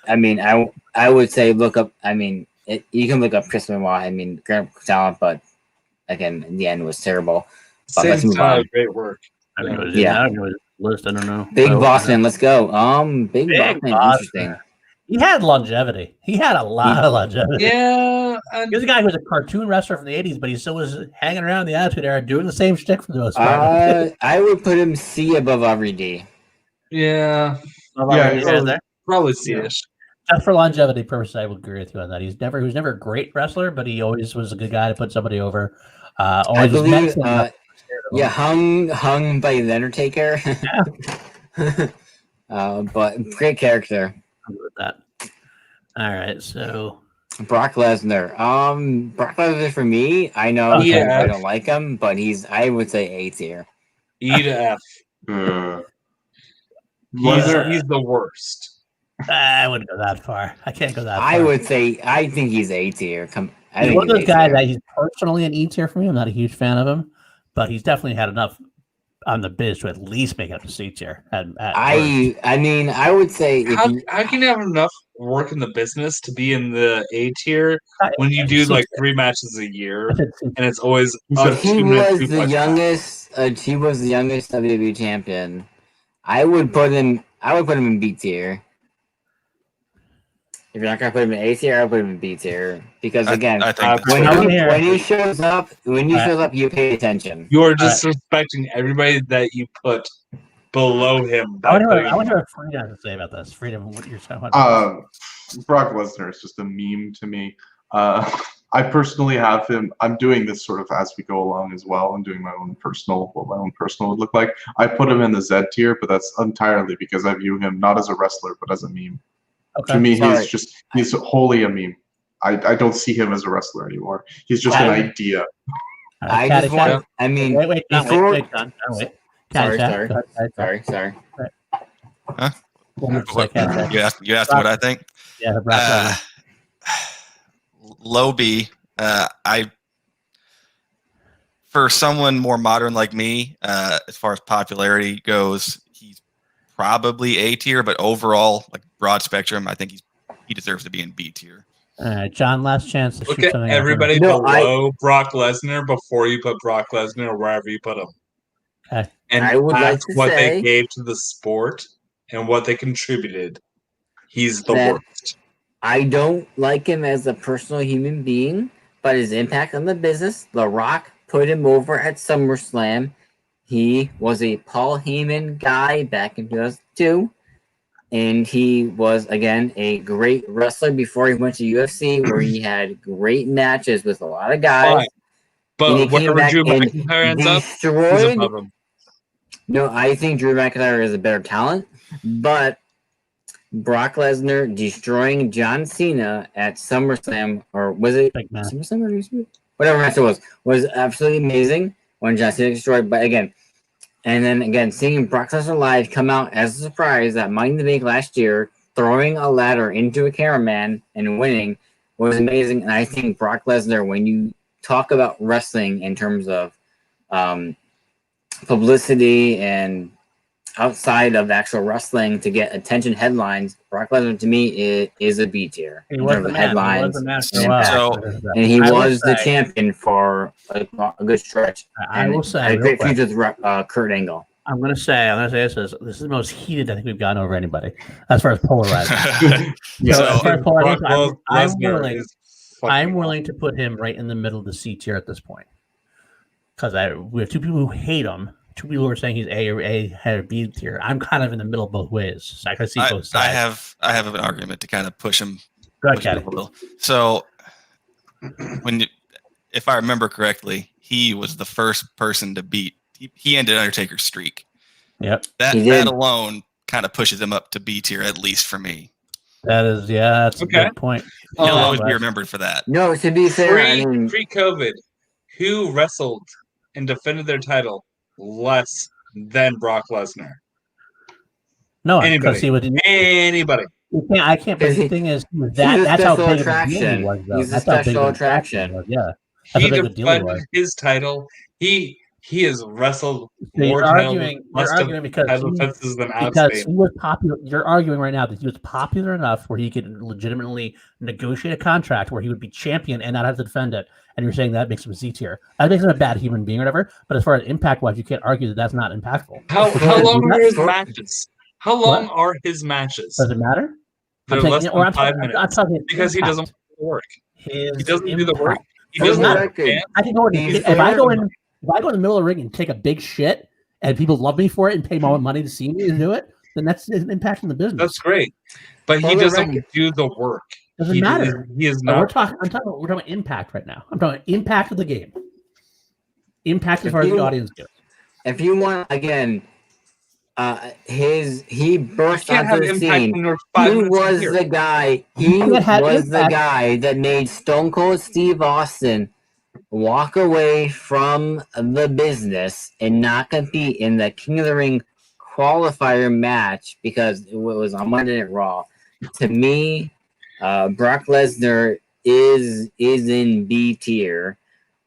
say look up. I mean, you can look up Chris Benoit. I mean, great talent, but again, in the end, was terrible. But let's Same move time, on. great work. I don't know his, Yeah. I don't know his list. I don't know. Big Oh, Boston, let's go. Big Big Boston, Boston. interesting. He had longevity. He had a lot of longevity. Yeah, He was a guy who was a cartoon wrestler from the 80s, but he still was hanging around the Attitude Era doing the same shtick for the most part. I would put him C above RVD. yeah, probably C-ish. Just for longevity purposes, I would agree with you on that. He was never a great wrestler, but he always was a good guy to put somebody over. I Always was believe, mentioned enough to scare them. hung by the Undertaker. But great character. I'm good with that. All right, so Brock Lesnar. Brock Lesnar for me, I know Yeah. I don't like him, but I would say A tier. E to F. He's the worst. I wouldn't go that far. I can't go that far. I think he's A tier. He's one of those guys that he's personally an E tier for me. I'm not a huge fan of him, but he's definitely had enough on the biz to at least make it up to C tier. I mean, I would say if How can you have enough work in the business to be in the A tier when you do like 3 matches a year and it's always he was the youngest. He was the youngest WWE champion. I would put him in B tier. If you're not gonna put him in A tier, I'll put him in B tier because again, I think that's when he shows up, you pay attention. You're disrespecting everybody that you put below him. I wonder what Freedom has to say about this. Freedom, what you're saying? Brock Lesnar is just a meme to me. I personally have him. I'm doing this sort of as we go along as well. I'm doing what my own personal would look like. I put him in the Z tier, but that's entirely because I view him not as a wrestler, but as a meme. Okay. To me, he's wholly a meme. I don't see him as a wrestler anymore. He's just an idea. I just want. I mean, wait, John. Sorry. Huh? You asked what I think. Yeah, Low B. For someone more modern like me, as far as popularity goes, he's probably A tier, but overall, like broad spectrum, I think he deserves to be in B tier. All right, John, last chance to Look shoot at something everybody below Brock Lesnar before you put Brock Lesnar or wherever you put him. Okay. And I would like to what say they gave to the sport and what they contributed. He's the that worst. I don't like him as a personal human being, but his impact on the business, The Rock put him over at SummerSlam. He was a Paul Heyman guy back in 2002. And he was, again, a great wrestler before he went to UFC, where he had great matches with a lot of guys. Fine. But wherever Drew McIntyre ends up, he's above him. No, I think Drew McIntyre is a better talent, but Brock Lesnar destroying John Cena at SummerSlam, or was it SummerSlam or whatever match it was absolutely amazing when John Cena destroyed. But again, seeing Brock Lesnar live come out as a surprise at Money in the Bank last year, throwing a ladder into a cameraman and winning was amazing. And I think Brock Lesnar, when you talk about wrestling in terms of publicity and outside of actual wrestling to get attention headlines, Brock Lesnar to me is a B tier in terms of headlines. And he was the champion for a good stretch. I will say, a great feud with Kurt Angle. I'm going to say this is the most heated I think we've gotten over anybody as far as polarizing. So, as far as polarizing, I'm willing. I'm willing to put him right in the middle of the C tier at this point, because we have two people who hate him, two people who are saying he's A or B tier. I'm kind of in the middle both ways. So I can see both sides. I have an argument to kind of push him. Go ahead, Caddy. So if I remember correctly, he was the first person to beat. He ended Undertaker's streak. Yep. That alone kind of pushes him up to B tier, at least for me. That's a good point. He'll always be remembered for that. No, to be fair, pre-COVID, who wrestled and defended their title less than Brock Lesnar? No, anybody. I can't. But the thing is, that's how big of a deal he was. He's a special attraction. Yeah, he defended his title. He has wrestled more arguing because than he was popular. You're arguing right now that he was popular enough where he could legitimately negotiate a contract where he would be champion and not have to defend it. And you're saying that makes him Z tier. That makes him a bad human being or whatever. But as far as impact wise, you can't argue that that's not impactful. How long are his matches? How long are his matches? Does it matter? They're less than 5 minutes. I'm talking because he doesn't do the work. He doesn't do the work. He doesn't. I can go in. If I go in the middle of the ring and take a big shit, and people love me for it and pay more money to see me and do it, then that's an impact on the business. That's great, but he doesn't do the work. Doesn't matter. He is not. We're talking about impact right now. I'm talking about impact of the game. Impact as far as the audience goes. If you want, again, he burst onto the scene. He was the guy. He was the guy that made Stone Cold Steve Austin walk away from the business and not compete in the King of the Ring qualifier match because it was on Monday Night Raw. To me, Brock Lesnar is in B tier.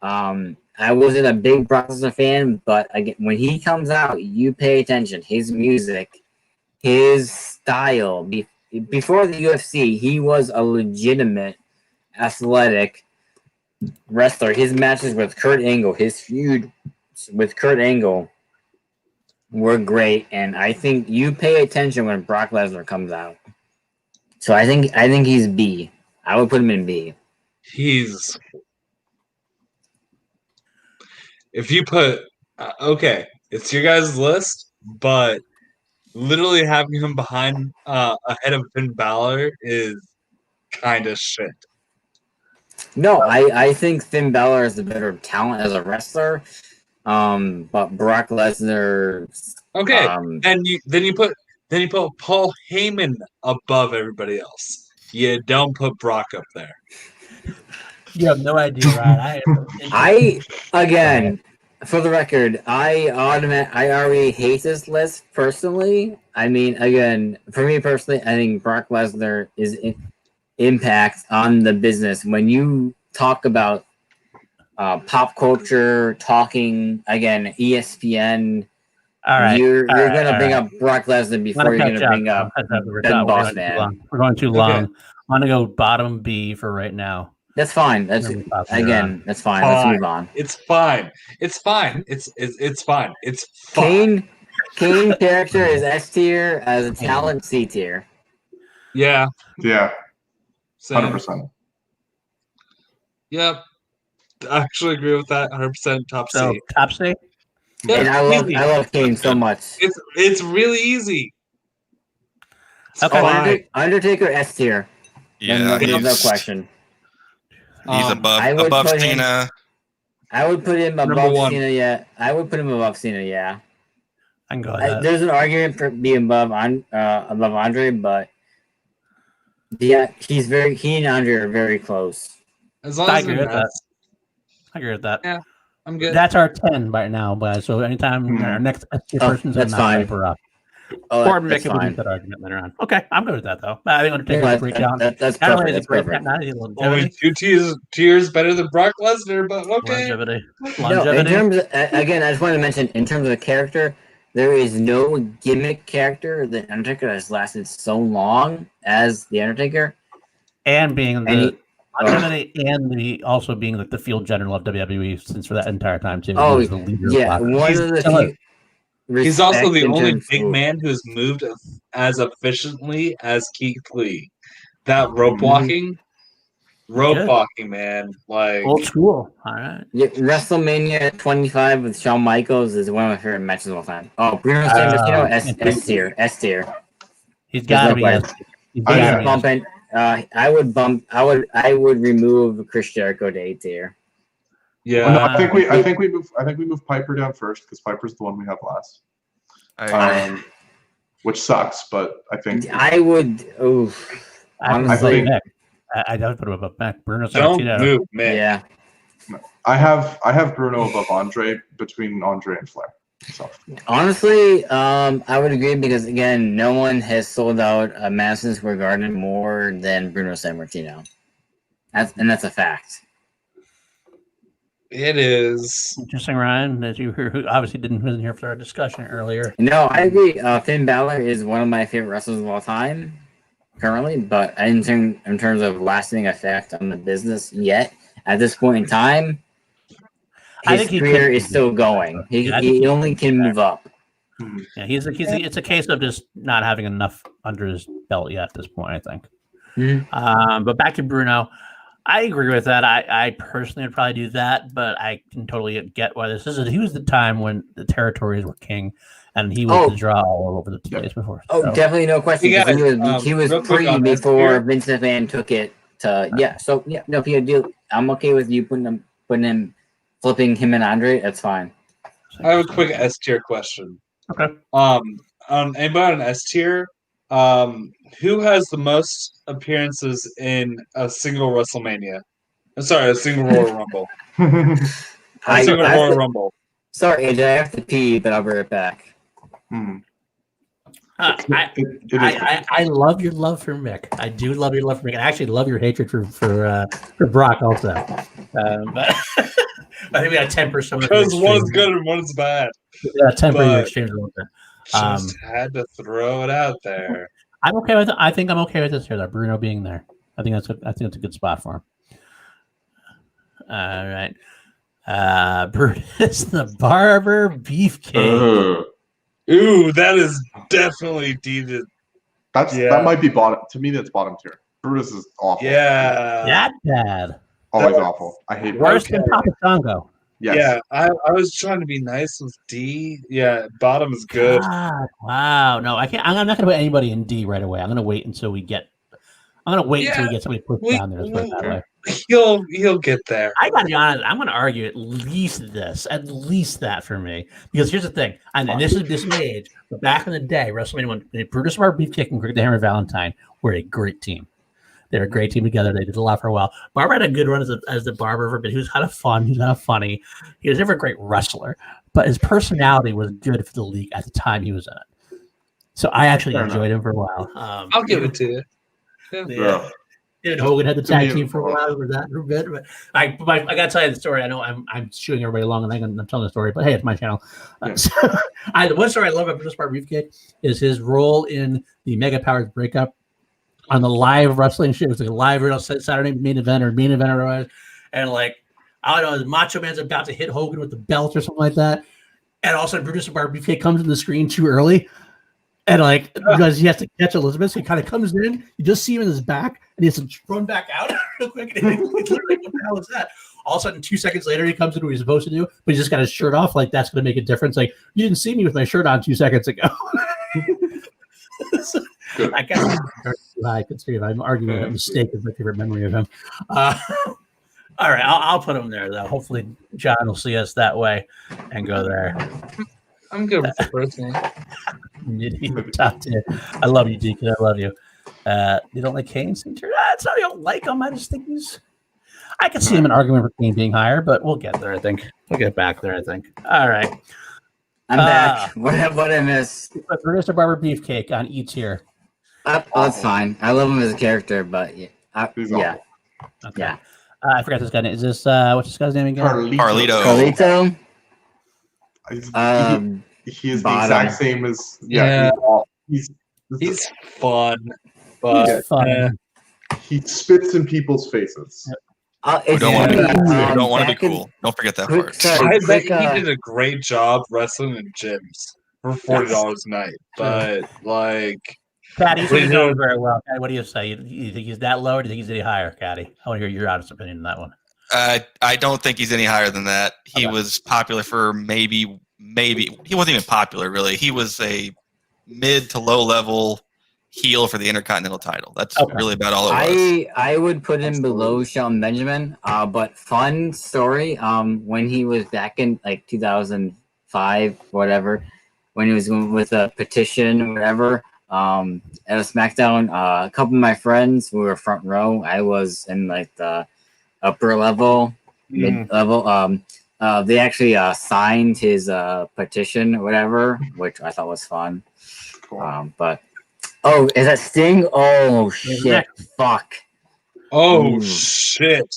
I wasn't a big Brock Lesnar fan, but again, when he comes out, you pay attention. His music, his style. Before the UFC, he was a legitimate athletic wrestler. His matches with Kurt Angle, his feud with Kurt Angle were great, and I think you pay attention when Brock Lesnar comes out. So I think he's B. I would put him in B. If you put okay, it's your guys' list, but literally having him behind ahead of Finn Balor is kind of shit. No, I think Finn Balor is the better talent as a wrestler, but Brock Lesnar. Okay, then you put Paul Heyman above everybody else. You don't put Brock up there. You have no idea, right? I again, for the record, I already hate this list personally. I mean, again, for me personally, I think Brock Lesnar is impact on the business. When you talk about pop culture, talking again, ESPN. All right, you're gonna bring up Brock Lesnar before you're gonna bring up Ben Boss Man. We're going too long. I'm gonna go bottom B for right now. That's fine. That's fine. Let's move on. It's fine. It's fine. It's fine. It's fine. Kane character is S tier, as a talent C tier. Yeah. 100%. Yep. I actually agree with that. 100% top C. So top C. Yeah, and I love Kane so much. It's really easy. Okay. Undertaker S tier. Yeah, there's no question. He's above Cena. I would put him above Cena. Yeah, I would put him above Cena. Yeah, I can go with that. There's an argument for being above Andre, but yeah, he and Andre are very close. As long as I agree with that. Yeah, I'm good. That's our 10 right now, but so anytime our next person's that's fine. Up. Or make that argument later on. Okay, I'm good with that though. I think Undertaker's great talent. That's perfect. That's perfect. Only 2 tiers better than Brock Lesnar, but okay. Longevity. No, in terms of, again, I just want to mention, in terms of the character, there is no gimmick character that Undertaker has lasted so long as the Undertaker, and being the longevity, and also being like the field general of WWE since for that entire time too. Oh, the leader yeah, one of the few. He's also the only big man who's moved as efficiently as Keith Lee. That rope walking, rope Good. walking, man. Like, Old school. All right. Yeah, WrestleMania 25 with Shawn Michaels is one of my favorite matches of all time. Oh, Bruno Sammartino, S tier, S tier. He's got to be. There's no S- He's I gotta am be S- bumping. I would remove Chris Jericho to A tier. yeah, No, I think we move Piper down first because Piper's the one we have last. Which sucks, but I think I would. Oh, I honestly, think- I don't put him above Mac. Bruno don't Sammartino. move, man. yeah. I have Bruno above Andre between Andre and Flair. So Honestly, I would agree because again, no one has sold out a Madison Square Garden more than Bruno Sammartino. That's a fact. It is. Interesting, Ryan. That you who obviously wasn't here for our discussion earlier. No, I agree. Finn Balor is one of my favorite wrestlers of all time, currently. But in terms of lasting effect on the business, yet at this point in time, I his think he career could- is still going. Yeah, I think He he only can move up. Yeah, it's a case of just not having enough under his belt yet at this point, I think. Mhm. But back to Bruno, I agree with that. I personally would probably do that, but I can totally get why this is. He was the time when the territories were king, and he was the draw all over the place before. Oh, so. definitely no question. You 'Cause guys, he was real quick pre on this before here. Vince McMahon took it to no Peter deal. I'm okay with you putting him flipping him and Andre. That's fine. I have a quick S tier question. Okay. Anybody on S tier? Who has the most appearances in a single WrestleMania? Sorry, a single Royal Rumble. A single Royal Rumble. Sorry, AJ, I have to pee, but I'll be right back. I love your love for Mick. I do love your love for Mick. I actually love your hatred for Brock also. But I think we got to temper some of Because one's good and one's bad. Yeah, temper your but- exchange a little bit. Just had to throw it out there. I'm okay with it. I think I'm okay with this here, though. Bruno being there. I think that's a good spot for him. All right. Brutus the Barber Beefcake. Ooh, that is definitely needed. That might be bottom. To me, that's bottom tier. Brutus is awful. Yeah. That bad. Always awful. I hate Worse Brutus. than Papa Tongo. Yes. Yeah, I was trying to be nice with D. Yeah, bottom is good. God, wow. No, I can't. I'm not going to put anybody in D right away. I'm going to wait until we get. I'm going to wait until we get somebody pushed down there. Let's put it that way. He'll get there. I gotta be honest. I'm gonna argue at least that for me. Because here's the thing, and this is this age, but back in the day, WrestleMania when Brutus Barber Beefcake and Greg the Hammer Valentine were a great team. They were a great team together. They did a lot for a while. Barber had a good run as the Barber for a bit. He was kind of fun. He was kind of funny. He was never a great wrestler, but his personality was good for the league at the time he was in it. So I actually enjoyed him for a while. I'll give it to you. Yeah. And Hogan had the tag me, team for a while over that for a bit. But I gotta tell you the story. I know I'm shooing everybody along, and I'm telling the story, but hey, it's my channel. So, the one story I love about Brutus Barber Beefcake is his role in the Mega Powers breakup on the live wrestling show. It was like a live Saturday main event or otherwise, and like I don't know, Macho Man's about to hit Hogan with the belt or something like that, and all of a sudden Brutus Barber Beefcake comes in the screen too early. And like, because he has to catch Elizabeth, so he kind of comes in. You just see him in his back, and he has to run back out real quick. And it's literally, what the hell is that? All of a sudden, 2 seconds later, he comes in what he's supposed to do, but he just got his shirt off. Like that's going to make a difference. Like you didn't see me with my shirt on 2 seconds ago. So, I guess I could see if I'm arguing that mistake is my favorite memory of him. All right, I'll put him there though. Hopefully, John will see us that way and go there. I'm good with the first one. Top tier. I love you, Deacon. I love you. You don't like Kane? It's not I don't like him. I just think I could see him an argument for Kane being higher, but we'll get there. I think we'll get back there. I think. All right. I'm back. What I miss? Brutus Barber Beefcake on E tier. That's fine. I love him as a character, but He's yeah. awful. Okay. Yeah. I forgot this guy name. Is this what's this guy's name again? Carlito. Carlito. He is the Bottom. exact same as Yeah. He's fun, but He's fun. he spits in people's faces. Who don't want to be back in- cool. Don't forget that quick part. sorry, I bet quick, he did a great job wrestling in gyms for $40 a night. But like, Caddy, you Please know do. very well. Caddy, what do you say? You think he's that low, or do you think he's any higher, Caddy? I want to hear your honest opinion on that one. I don't think he's any higher than that. He was popular for maybe he wasn't even popular really. He was a mid to low level heel for the Intercontinental title. That's really about all it was. I would put him below Shelton Benjamin. But fun story. When he was back in like 2005, whatever, when he was with a petition or whatever, at a SmackDown, a couple of my friends who were front row. I was in like the upper level, mid level. They actually signed his petition or whatever, which I thought was fun. But is that Sting? Oh shit! Fuck! Oh shit!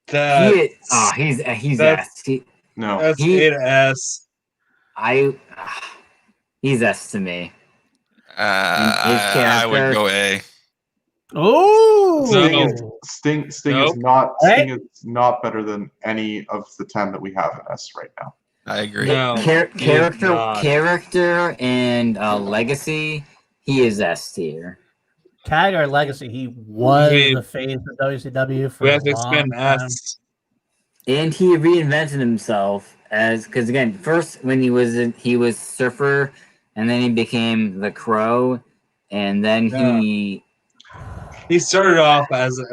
He's S. No, That's it. S. He's S to me. I would go A. Oh, Sting Nope. is not Sting is not better than any of the 10 that we have in S right now. I agree. No, Character and legacy. He is S tier. Tag or legacy? He was the face of WCW for we have to a long expand time. S. And he reinvented himself because again, first when he was Surfer, and then he became the Crow, and then He started off as a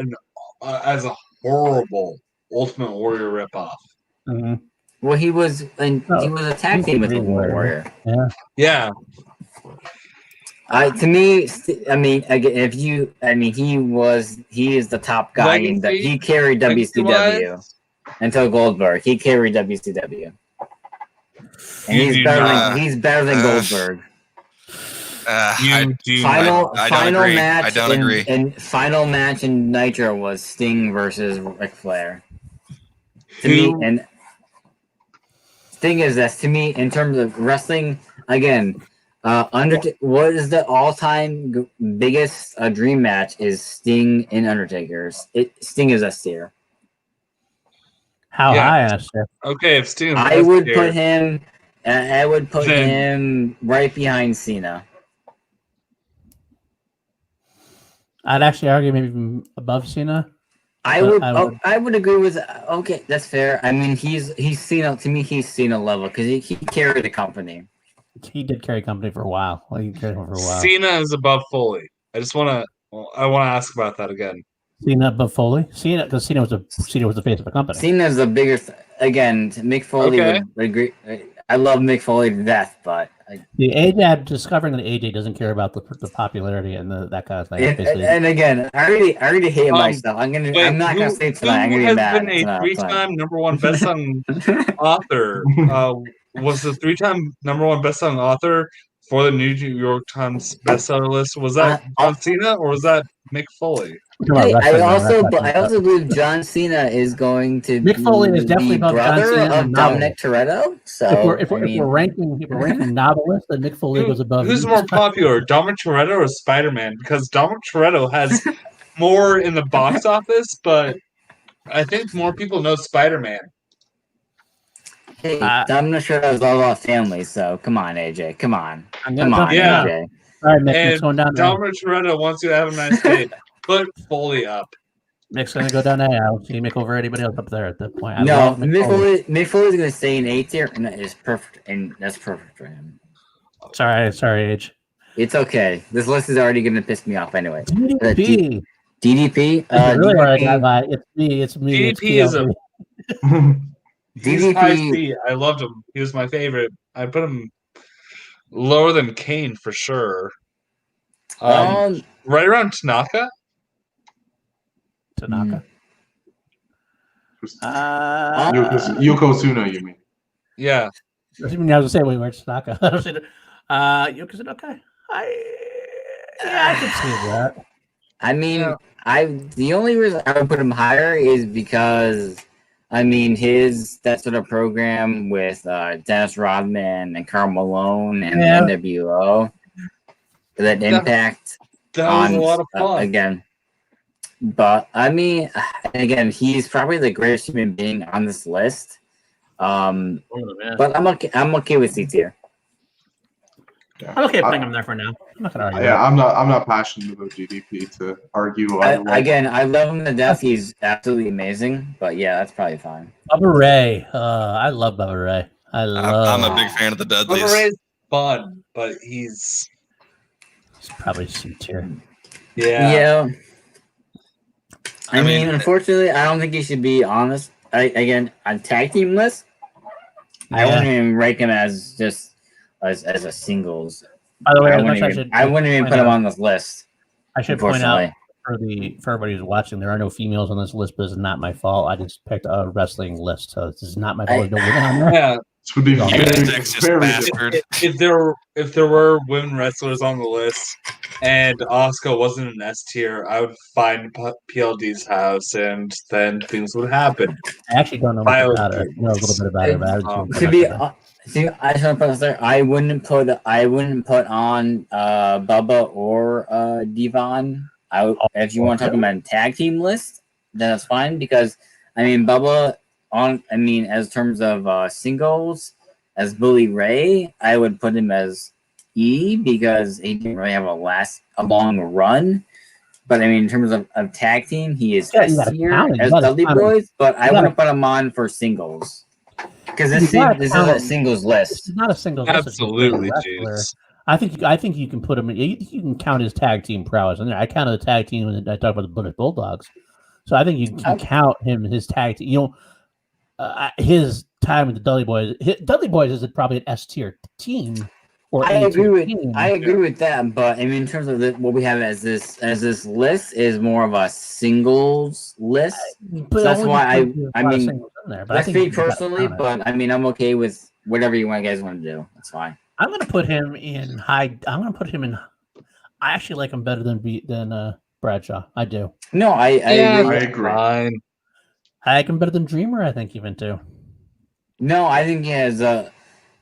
horrible Ultimate Warrior ripoff. Mm-hmm. Well, he was a tag team with the Warrior. Yeah. To me, I mean, again, he is the top guy. He carried WCW until Goldberg. He carried WCW, and he's better than Goldberg. Final match. I don't agree. And final match in Nitro was Sting versus Ric Flair. To me, and Sting is this to me in terms of wrestling. Again, what is the all-time biggest dream match? Is Sting and Undertaker's. Sting is S tier. How high, Asher? Okay, if Sting, I would put him right behind Cena. I'd actually argue maybe even above Cena. I would agree with. Okay, that's fair. I mean, he's Cena to me. He's Cena level because he carried the company. He did carry company for a while. Cena is above Foley. I want to ask about that again. Cena above Foley. Because Cena was the face of the company. Cena's the bigger. Again, Mick Foley would agree. I love Mick Foley to death, but the AJ discovering that AJ doesn't care about the popularity and that kind of thing. And again, I already hate myself. I'm not gonna say tonight. I'm gonna be mad. Who has been a three-time number one best-selling author? Was the three-time number one best-selling author for the New York Times bestseller list? Was that John Cena or was that Mick Foley? Hey, I also believe John Cena is going to Mick Foley is definitely above John Cena of Dominic Toretto. So if we're ranking novelists, then Mick Foley goes above. Who's more popular, Dominic Toretto or Spider-Man? Because Dominic Toretto has more in the box office, but I think more people know Spider-Man. Hey, Dominic Toretto is all about family, so come on, AJ. Come on, yeah. AJ. All right, Mick's going down. Dominic Toretto wants you to have a nice day. Put Foley up. Mick's going to go down A. I don't see Mick over anybody else up there at that point. Mick Foley's going to stay in A tier, and that is perfect, and that's perfect for him. Sorry, Age. It's okay. This list is already going to piss me off anyway. DDP. DDP. It's me. DDP is a. DDP. I loved him. He was my favorite. I put him lower than Kane for sure. Right around Tanaka. Yokozuna, you mean? Yeah. I was going to say, wait, where's Tanaka? Yokozuna, okay. I can see that. I mean, the only reason I would put him higher is because, I mean, that sort of program with Dennis Rodman and Karl Malone and the NWO, that impact. That was a lot of fun. Again. But I mean, again, he's probably the greatest human being on this list. But I'm okay with C tier. I'm okay putting him there for now. I'm not gonna argue. Yeah, I'm not passionate about DDP to argue. Again, I love him to death. He's absolutely amazing. But yeah, that's probably fine. Bubba Ray. I love Bubba Ray. I'm a big fan of the Bubba Dudleys. Ray's fun, but he's probably C tier. Yeah. I mean, unfortunately, I don't think he should be on this. Again, on tag team list, I wouldn't even rank him as just as a singles. By the way, I wouldn't even put him on this list. I should point out for everybody who's watching, there are no females on this list, but it's not my fault. I just picked a wrestling list, so this is not my fault. Yeah. This would be if there were women wrestlers on the list and Asuka wasn't an S tier, I would find PLD's house and then things would happen. I actually don't know much about it. I know a little bit about it. I just want to put there. I wouldn't put on Bubba or Devon. If you want to talk about a tag team list, then that's fine because I mean Bubba as terms of singles as Bully Ray, I would put him as E because he didn't really have a long run. But I mean, in terms of tag team, he is S tier as Dudley Boys. But I want to put him on for singles because this is a singles list. It's not a singles list. Absolutely, James. I think you can put him. You can count his tag team prowess in there. I counted the tag team when I talked about the British Bulldogs. So I think you can count him his tag team. You know, his time with the Dudley Boys. Dudley Boys is probably an S tier team. I agree with that, but I mean, in terms of what we have as this list is more of a singles list. So that's why I mean, let's be personally, but I mean, I'm okay with whatever you guys want to do. That's fine. I'm going to put him in high. I'm going to put him in. I actually like him better than Bradshaw. I do. No, I agree. I like him better than Dreamer. I think even too. No, I think he has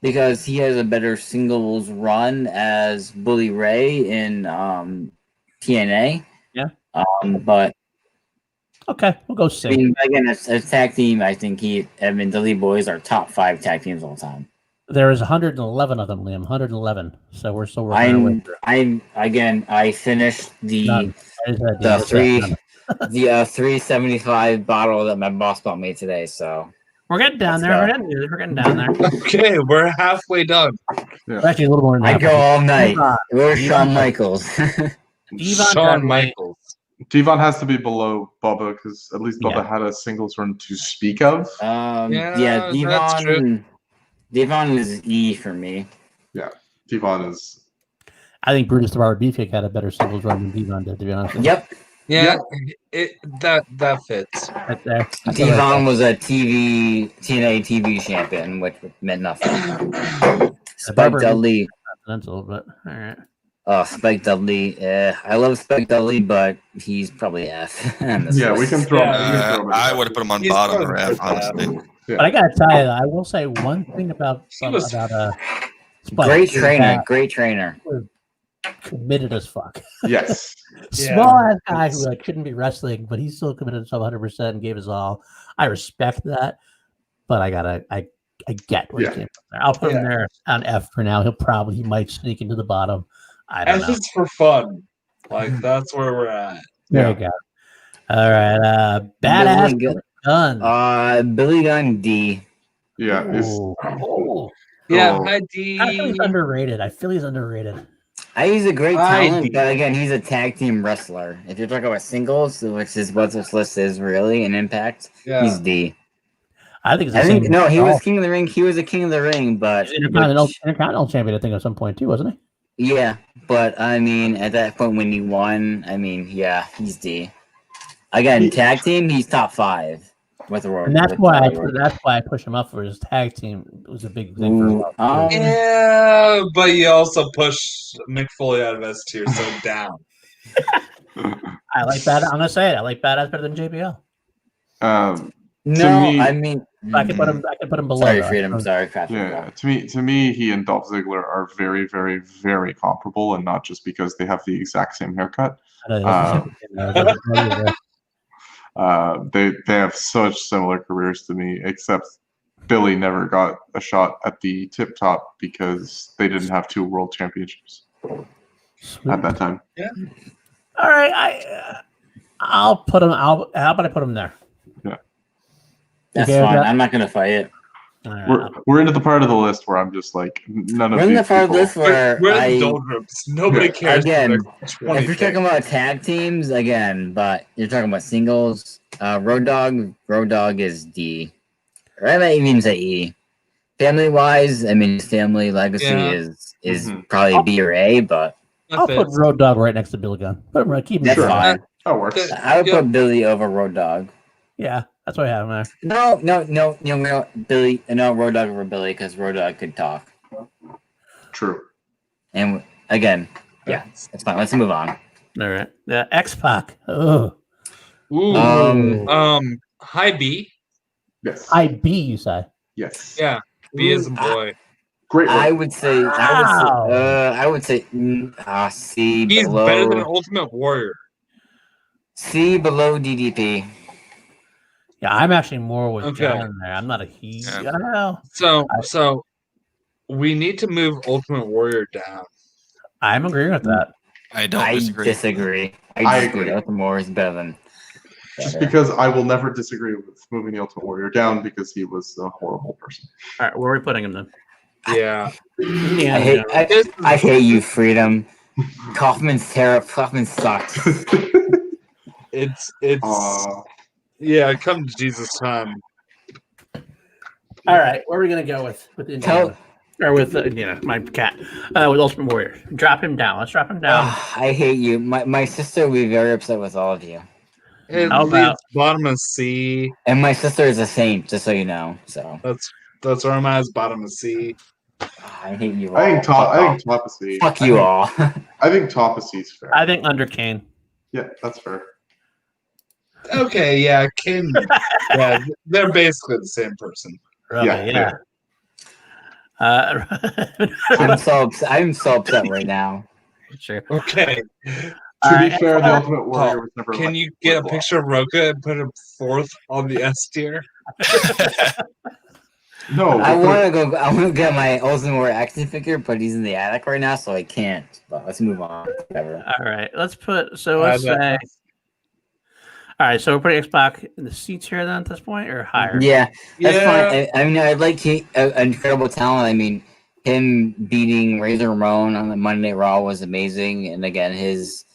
because he has a better singles run as Bully Ray in TNA. Yeah. But okay, we'll go six. I mean, again, as tag team, I think Dudley Boys are top 5 tag teams all the time. There is 111 of them, Liam. 111. So we're still working. I finished the 375 bottle that my boss bought me today. So we're getting down there. We're getting down there. Okay, we're halfway done. Yeah. Actually, a little more than that. I go all night. Where's Shawn Michaels? Shawn Michaels. Devon has to be below Bubba because at least Bubba had a singles run to speak of. Devon is E for me. Yeah, Devon is. I think Brutus the Barber Beefcake had a better singles run than Devon did, to be honest. Yep. Yeah, that fits. Right there. Devon was a TNA TV champion, which meant nothing. Spike Dudley. But all right. Spike Dudley. I love Spike Dudley, but he's probably F. Yeah, we can throw him. I would have put him on bottom or F, honestly. Yeah. But I gotta tell you, I will say one thing about Spike. Great trainer. Committed as fuck. Yes. Small ass guy who couldn't be wrestling, but he still committed himself 100% and gave his all. I respect that, but I get where he came from there. I'll put him there on F for now. He might sneak into the bottom. I don't know. F is for fun. Like that's where we're at. There you go. All right. Badass Gunn. Billy Gunn D. Yeah. High D. I feel he's underrated. He's a great talent, but again, he's a tag team wrestler. If you're talking about singles, which is what this list is really, an Impact, he's D. I think he was King of the Ring. He was a King of the Ring, but Intercontinental champion, I think, at some point too, wasn't he? Yeah, but I mean, at that point when he won, I mean, he's D. Again, tag team, he's top 5 with the Royal. And that's why I push him up for his tag team. It was a big thing for him. Yeah, but you also push Mick Foley out of S tier, so down. I like that. I'm gonna say it. I like Badass better than JBL. I mean, I could put him below. Sorry, Freedom. Sorry, Patrick. Yeah, to me, he and Dolph Ziggler are very, very, very comparable, and not just because they have the exact same haircut. They have such similar careers to me, except Billy never got a shot at the tip top because they didn't have 2 world championships at that time. All right, I'll put him. How about I put him there? That's Okay with fine. that? I'm not gonna fight it. All right, We're into the part of the list where I'm just like none of We're in these the part of people. this where We're in the I doldrums. Nobody Yeah. cares. Again, for 20 if you're talking about tag teams again, but you're talking about singles, Road Dogg is D. Or I might even say E. Family wise, I mean, his family legacy Yeah. is Mhm. probably B or A, but I'll put Road Dogg right next to Billy Gunn. Put him right. Keep him that's Sure. fine. That works. I would put Billy over Road Dogg. Yeah, that's why I have him there. No, Billy. No, Road Dogg over Billy because Road Dogg could talk. True. And again, yeah, it's fine. Let's move on. All right, X-Pac. Oh, Ooh. High B. Yes. IB, you say? Yes. Yeah. B is a boy. Great work. I would say C He's below. better than Ultimate Warrior. C below DDP. Yeah, I'm actually more with Okay. John there. I'm not a he. Yeah. I don't know. So we need to move Ultimate Warrior down. I'm agreeing with that. I don't I disagree. disagree. I disagree. agree. Ultimate Warrior is better than. Just because I will never disagree with moving the Ultimate Warrior down because he was a horrible person. All right, where are we putting him then? Yeah. I hate you, Freedom. Kaufman's terrible. Kaufman sucks. It's Aw. yeah, come to Jesus time. All right, where are we gonna go with Indiana? Or with Indiana, my cat, with Ultimate Warrior? Drop him down. Let's drop him down. I hate you. My sister will be very upset with all of you. It How about- leads bottom of C. And my sister is a saint, just so you know. So That's where I'm at. Is bottom of C. I hate you all. I think top of C. Fuck you all. I think top of C is fair. I think under Kane. Yeah, that's fair. Okay, yeah, King. Yeah, they're basically the same person. Really, Yeah, I'm so upset right now. Sure. Okay. To be fair, the Ultimate Warrior Paul, was never. Can like you get a flip-flop. picture of Roka and put him 4th on the S tier? No, I want to get my Ultimate Warrior action figure, but he's in the attic right now, so I can't. But let's move on. Whatever. All right, let's say. All right, so we're putting X-Pac in the C tier then at this point, or higher? Yeah, that's Yeah. fine. I mean, I like incredible talent. I mean, him beating Razor Ramon on the Monday Night Raw was amazing, and again, his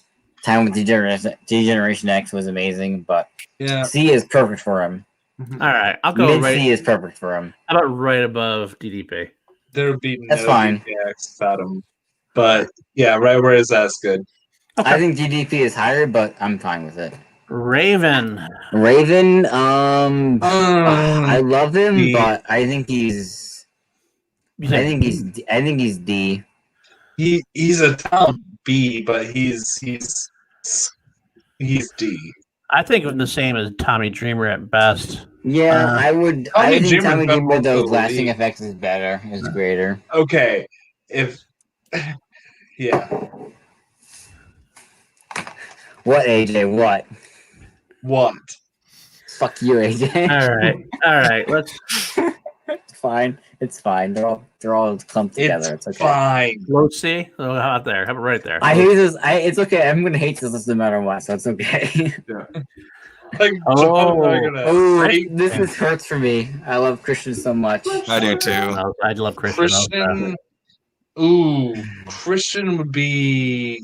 time with Degeneration X was amazing. But Yeah. C is perfect for him. All right, I'll go Mid right. C is perfect for him. How about right above DDP? There would be That's no fine. DPX without him. But yeah, right where his ass good. I think DDP is higher, but I'm fine with it. Raven. Raven, I love him, D. but I think he's D. He's a top B, but he's D. I think of the same as Tommy Dreamer at best. Yeah, I would. I Tommy think Dreamer's Tommy got Dreamer, more those to lasting lead. effects is better, is greater. Okay. If yeah. What, AJ? What? What? Fuck you, AJ. All right. Let's It's fine. It's fine. They're all clumped together. It's okay. Fine. low C. So how about there? How about right there? I hate this. It's okay. I'm gonna hate this no matter what, so it's okay. Like, Oh. Oh, hate this hurts for me. I love Christian so much. I do too. I love Christian. Christian. Ooh, Christian would be.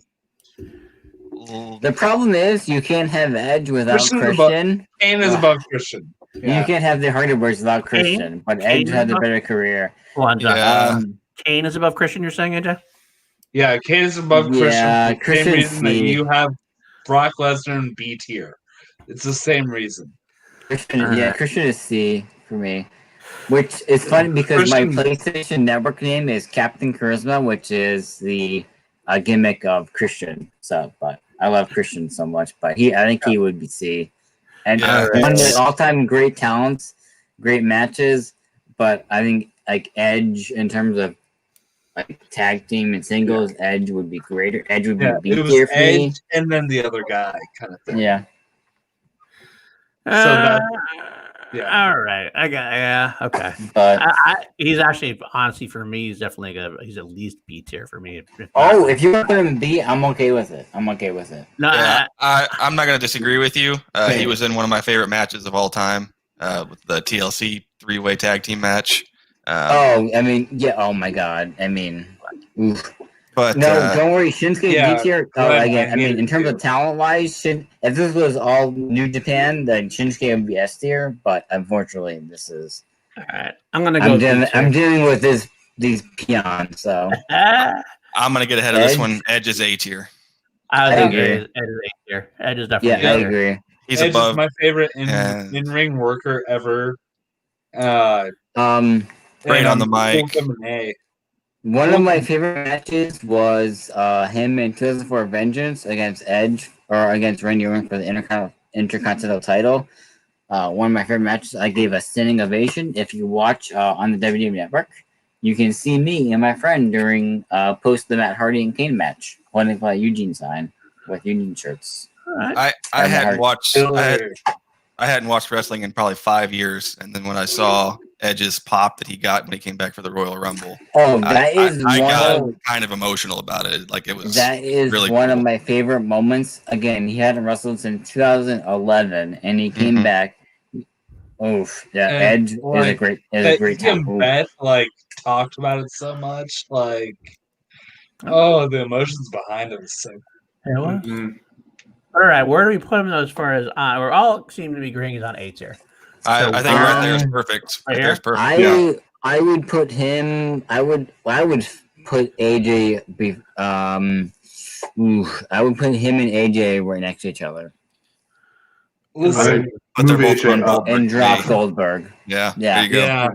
The problem is you can't have Edge without Christian's Christian. Kane is above Christian. You can't have the Hardy Boys without Christian, but Edge Kane had the is better career. Hold on, John. Yeah. Kane is above Christian. You're saying, AJ? Yeah, Kane is above Yeah, Christian. For the same Christian's reason that C. you have Brock Lesnar in B tier. It's the same reason. Christian is C for me. Which is funny because my PlayStation Network name is Captain Charisma, which is the gimmick of Christian. So, but I love Christian so much. But I think he would be C. And one of the all-time great talents, great matches. But I think like Edge in terms of like tag team and singles, Edge would be greater. Edge would be B it was tier for me. Edge and then the other guy kind of thing. Yeah. So Yeah. All right, okay. But He's actually honestly for me, he's definitely he's at least B tier for me. if you put him B, I'm okay with it. No, Yeah, I'm not going to disagree with you. He Same. was in one of my favorite matches of all time, with the TLC 3-way tag team match. Oh my God. Oof. But No, don't worry. Shinsuke Yeah, B tier. go ahead, Again, man. in terms of talent wise, if this was all New Japan, then Shinsuke would be S tier. But unfortunately, this is. all right, I'm gonna go. I'm dealing with these peons. So I'm going to get ahead of this Edge? one. Edge is A tier. I I agree. agree. Ed is A tier. Ed is yeah, definitely I A tier. agree. He's Edge above. is my favorite and- in-ring worker ever. Great Um, and on the I'm mic. going with an A. One of my favorite matches was him in 2004 Vengeance against Edge or against Randy Orton for the Intercontinental title. One of my favorite matches. I gave a standing ovation. If you watch on the WWE Network, you can see me and my friend during post the Matt Hardy and Kane match holding a Eugene sign with Union shirts. All right. I hadn't hard. watched. I hadn't watched wrestling in probably 5 years, and then when I saw Edge's pop that he got when he came back for the Royal Rumble, Oh, that is I got one. kind of emotional about it. Like it was. That is really one of cool. my favorite moments. Again, he hadn't wrestled since 2011, and he came Mhm. back. Oof, yeah, And, Edge is a like, great He and time. Oof. Beth talked about it so much. The emotions behind it is so. Yeah, well, Mhm. all right, where do we put him as far as we're all seem to be agreeing he's on A tier. I think right there is perfect. Right Right there is here? perfect. I would put him. I would put AJ. I would put him and AJ right next to each other Listen, But they're Move both AJ on up. Goldberg. and drop A. Goldberg. Yeah. Yeah. There you go. yeah,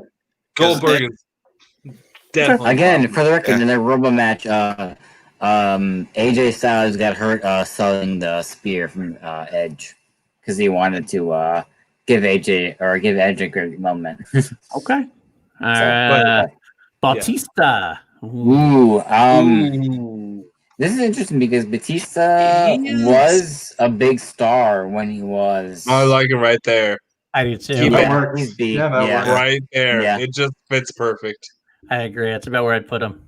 Goldberg is definitely Again, for the record, Yeah. in their Rumble match, AJ Styles got hurt selling the spear from Edge because he wanted to give Edge a great moment. Okay. All So, right. Bautista. Ooh. Ooh. This is interesting because Batista was a big star when he was. I like it right there. I do too. Keep That it. works. He's B. Yeah, that works. Right there. Yeah. It just fits perfect. I agree. That's about where I'd put him.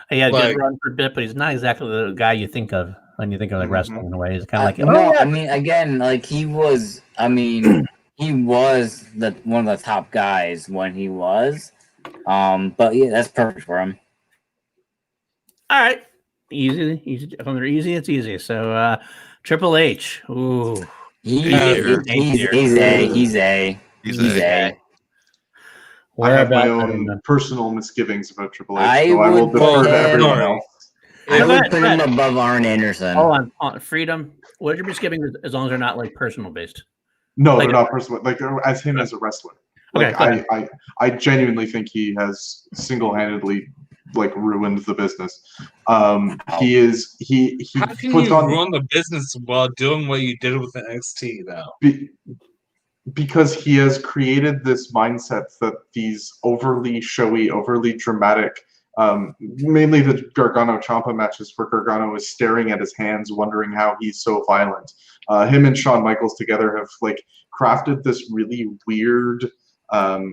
He had a good run for a bit, but he's not exactly the guy you think of when you think of wrestling in a way. He's kind of like no, I mean, again, he was. I mean, he was one of the top guys when he was. But yeah, that's perfect for him. all right, easy. When they're easy, it's easy. So Triple H. Ooh, He's A. He's A. I have my Whereabouts own personal misgivings about Triple H, I so I will would defer put to everyone him- else. I Go would ahead, put go him ahead. above Arn Anderson. Hold on, Freedom. What are your misgivings as long as they're not personal based? No, Like- they're not personal. As him as a wrestler. Okay, go ahead. I genuinely think he has single-handedly ruined the business. He How can puts you on ruin the business while doing what you did with NXT, though? because he has created this mindset that these overly showy, overly dramatic, mainly the Gargano Ciampa matches where Gargano is staring at his hands, wondering how he's so violent. Him and Shawn Michaels together have crafted this really weird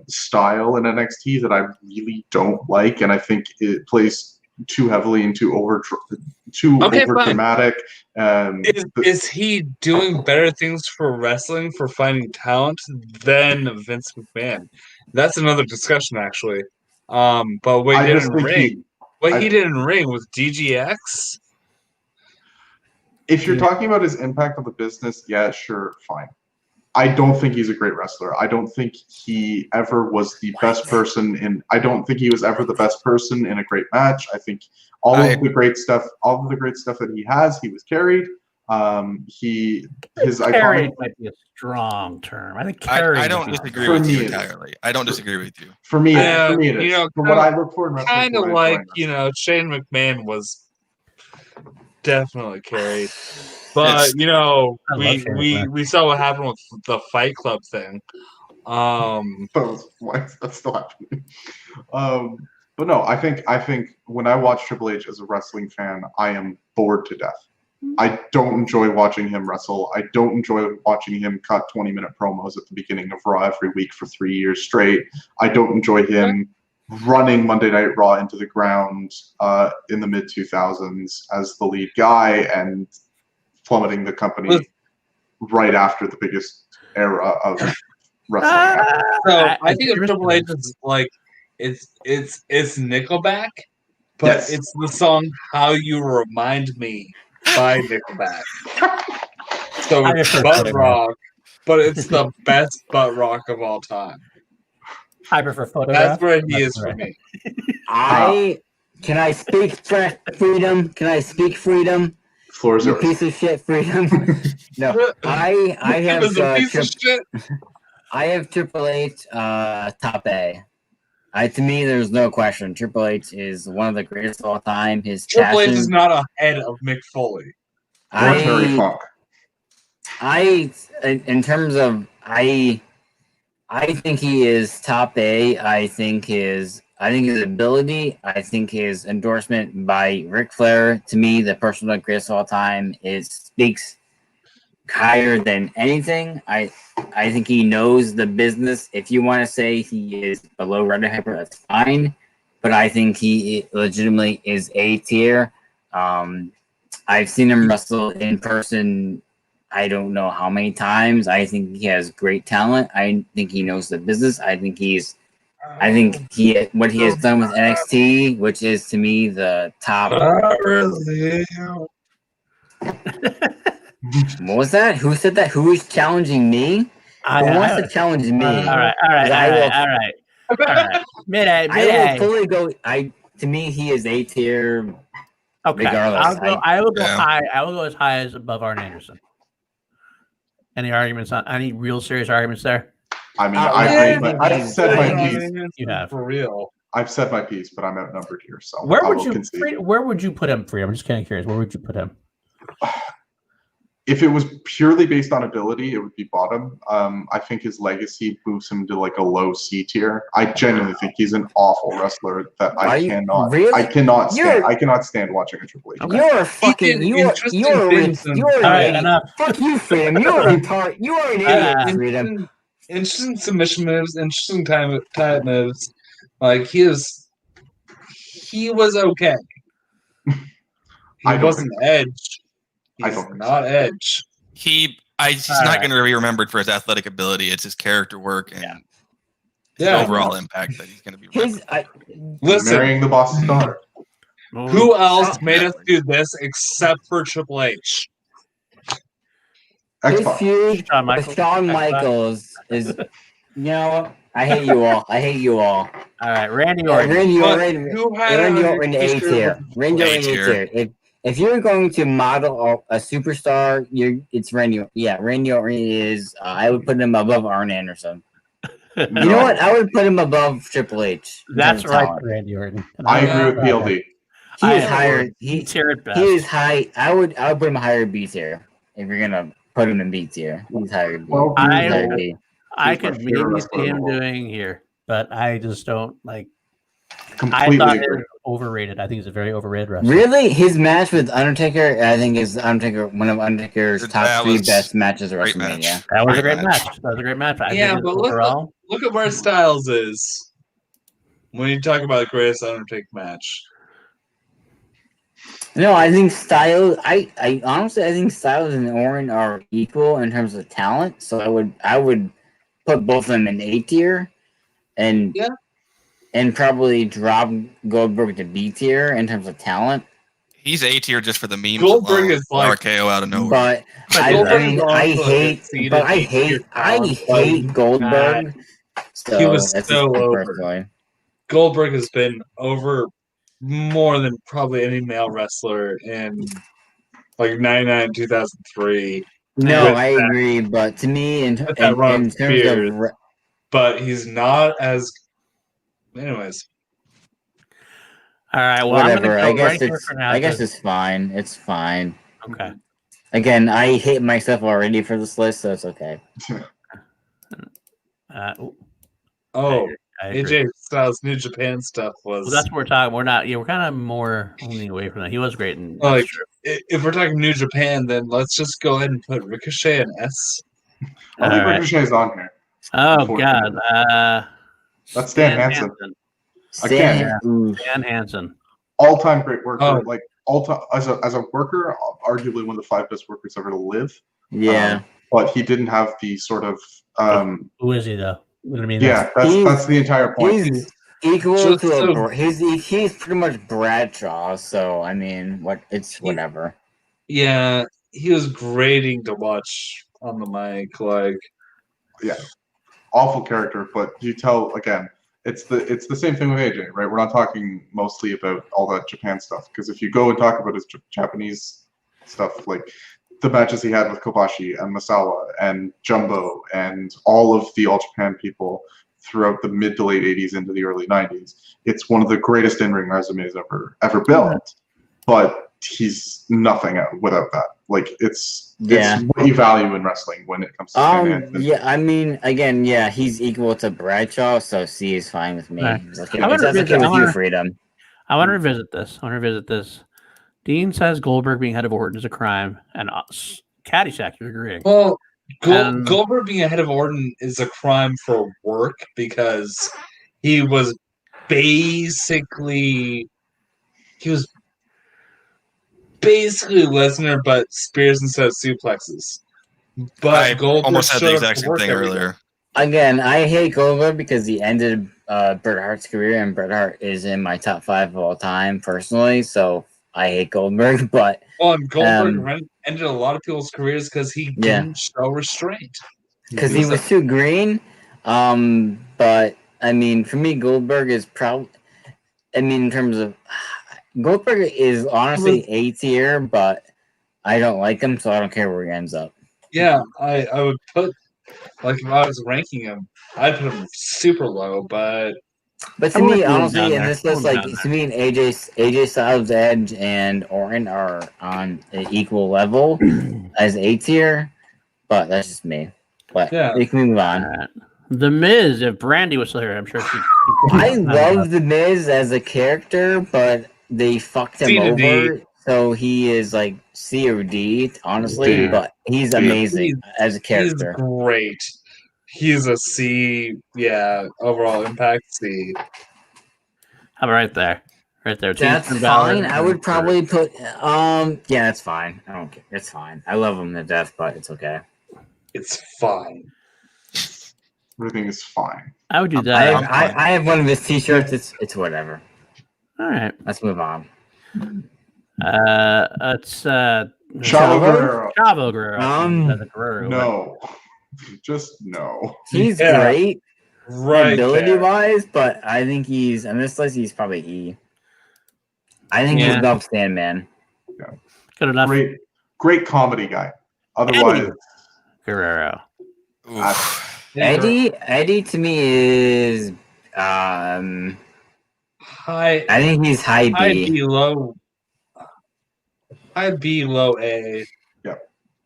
style in NXT that I really don't like, and I think it plays too heavily into over dramatic. Is he doing better things for wrestling for finding talent than Vince McMahon? That's another discussion, actually. But what he did in ring, he did in ring with DGX. If you're talking about his impact on the business, yeah, sure, fine. I don't think he's a great wrestler. I don't think he ever was the best person I don't think he was ever the best person in a great match. I think all of the great stuff that he has, he was carried. His Carried iconic might be a strong term. I think I carried. don't disagree For with me you it is. entirely. I don't disagree with you. for me. Yeah, For me, it is. you know, From what I look for in wrestling, Kind of for what I like, enjoy. Shane McMahon was definitely carried. But, we saw what happened with the Fight Club thing. That's still happening. But no, I think when I watch Triple H as a wrestling fan, I am bored to death. I don't enjoy watching him wrestle. I don't enjoy watching him cut 20-minute promos at the beginning of Raw every week for 3 years straight. I don't enjoy him running Monday Night Raw into the ground in the mid-2000s as the lead guy and plummeting the company right after the biggest era of wrestling. So I think of Triple H is like it's Nickelback, but Yes. it's the song "How You Remind Me" by Nickelback. So I it's prefer butt Photograph. rock, but it's the best butt rock of all time. I prefer Photograph. That's where he is for me. Can I speak freedom? Can I speak freedom? Floor is You yours. piece of shit, freedom. No, I It have was a piece of shit. I have Triple H top A. To me, there's no question. Triple H is one of the greatest of all time. His Triple H passion. is not ahead of Mick Foley. Or Terry Funk. In terms of I think he is top A. I think his ability, I think his endorsement by Ric Flair, to me, the personal greatest of all time, speaks higher than anything. I think he knows the business. If you want to say he is below Red Hyper, that's fine. But I think he legitimately is A tier. I've seen him wrestle in person I don't know how many times. I think he has great talent. I think he knows the business. I think what he has done with NXT, which is to me the top. What was that? Who said that? Who is challenging me? Who wants to challenge me? All right. Mid-A. I will fully go. To me, he is A tier. Okay. Regardless, I will go Yeah. high. I will go as high as above Arn Anderson. Any arguments on any real serious arguments there? I mean, I've said my piece. You have. For real. I've said my piece, but I'm outnumbered here, so Where I would will you concede. where would you put him, Freedom? I'm just kind of curious. Where would you put him? If it was purely based on ability, it would be bottom. I think his legacy moves him to like a low C tier. I genuinely think he's an awful wrestler that I cannot stand watching a Triple H. You're fucking. You're enough. Fuck you, Freedom. You're a retard. You are an idiot, Freedom. Interesting submission moves, interesting time moves. Like he was okay. He wasn't Edge. He's not Edge. He's not going to be remembered for his athletic ability. It's his character work and his overall impact that he's going to be remembered. Listen, marrying the Boston Star. Who else made us do this except for Triple H? His feud with Shawn Michaels is, I hate you all. All right, Randy Orton. Randy Orton A tier. Randy Orton A tier. If you're going to model a superstar, it's Randy. Yeah, Randy Orton is. I would put him above Arn Anderson. You know what? I would put him above Triple H. That's right, Randy Orton. I agree with PLD. He is higher. He is high. I would put him higher B tier. If you're gonna put him in B tier, he's higher B. Well, I could maybe see him doing here, but I just don't like. Completely I thought it agree. was overrated. I think he's a very overrated wrestler. Really, his match with Undertaker, I think is one of Undertaker's top 3 best matches of WrestleMania. That was a great match. That was a great match. Yeah, but look at where Styles is when you talk about the greatest Undertaker match. No, I think Styles. I honestly, I think Styles and Orton are equal in terms of talent. So I would put both of them in A tier, and probably drop Goldberg to B tier in terms of talent. He's A tier just for the memes. Goldberg is like RKO out of nowhere. But I hate Goldberg. So he was so over. Goldberg has been over more than probably any male wrestler in like 99, 2003. No, I agree. But to me, in terms of, but he's not as. Anyways. All right. Well, whatever. I guess it's fine. It's fine. Okay. Again, I hate myself already for this list, so it's okay. I I agree. AJ Styles New Japan stuff was. Well, that's what we're talking. We're not. Yeah, we're kind of more leaning away from that. He was great, and Like, if we're talking New Japan, then let's just go ahead and put Ricochet in S. I think Ricochet is on here. Oh God, That's Stan Hansen. Again, Stan Hansen, all-time great worker. Oh. Like all-time as a worker, arguably one of the 5 best workers ever to live. Yeah. But he didn't have the sort of. who is he though? What do I mean? Yeah, that's the entire point. He's equal Just to so- he's pretty much Bradshaw. So I mean, whatever. Yeah, he was grating to watch on the mic. Like, Awful character, but you tell again, it's the same thing with AJ, right? We're not talking mostly about all that Japan stuff because if you go and talk about his Japanese stuff, like the matches he had with Kobashi and Masawa and Jumbo and all of the All Japan people throughout the mid to late 80s into the early 90s, it's one of the greatest in-ring resumes ever built. But he's nothing without that. Like it's what you value in wrestling when it comes to Stan Hansen. Yeah, I mean, again, yeah, he's equal to Bradshaw, so C is fine with me. Right. It's okay with you, Freedom. I want to revisit this. Dean says Goldberg being head of Orton is a crime, and Caddyshack, you agree? well, Goldberg being ahead of Orton is a crime for work because he was basically Lesnar, but Spears instead of suplexes. But I Goldberg almost had the showed up exact to same work thing every day. earlier. Again, I hate Goldberg because he ended Bret Hart's career, and Bret Hart is in my top 5 of all time personally. So I hate Goldberg, but Well, and Goldberg ended a lot of people's careers because he didn't show restraint. because he was too green. But I mean, for me, Goldberg is probably. I mean, in terms of Goldberg is honestly A tier, but I don't like him, so I don't care where he ends up. Yeah, I would put, like, if I was ranking him, I'd put him super low, but But to I'm me, with you honestly, down in there. this list, I'm like down to me, and AJ Styles, Edge, and Orton are on an equal level as A tier. But that's just me. But Yeah. we can move on. Alright. The Miz, if Brandy was still here, I'm sure she. I love The Miz as a character, but they fucked him C to D. over. So he is like C or D, honestly, D. but he's amazing as a he's character. great. He's a C, overall impact C. How about right there? Right there. That's Team Balor. fine. I would probably put yeah, that's fine. I don't care. It's fine. I love him to death, but it's okay. It's fine. Everything is fine. I would do that. I have one of his t-shirts. It's whatever. All right. Let's move on. It's Chavo Chavo? Guerrero. Chavo Guerrero. Guerrero. No. Just no. He's Yeah. great Right. ability there. wise, but I think he's on this list. He's probably E. I think he's above Sandman. Good enough. Great comedy guy. Otherwise, Guerrero. Oof. Eddie to me is High I think he's high B. B, low. High B, low A.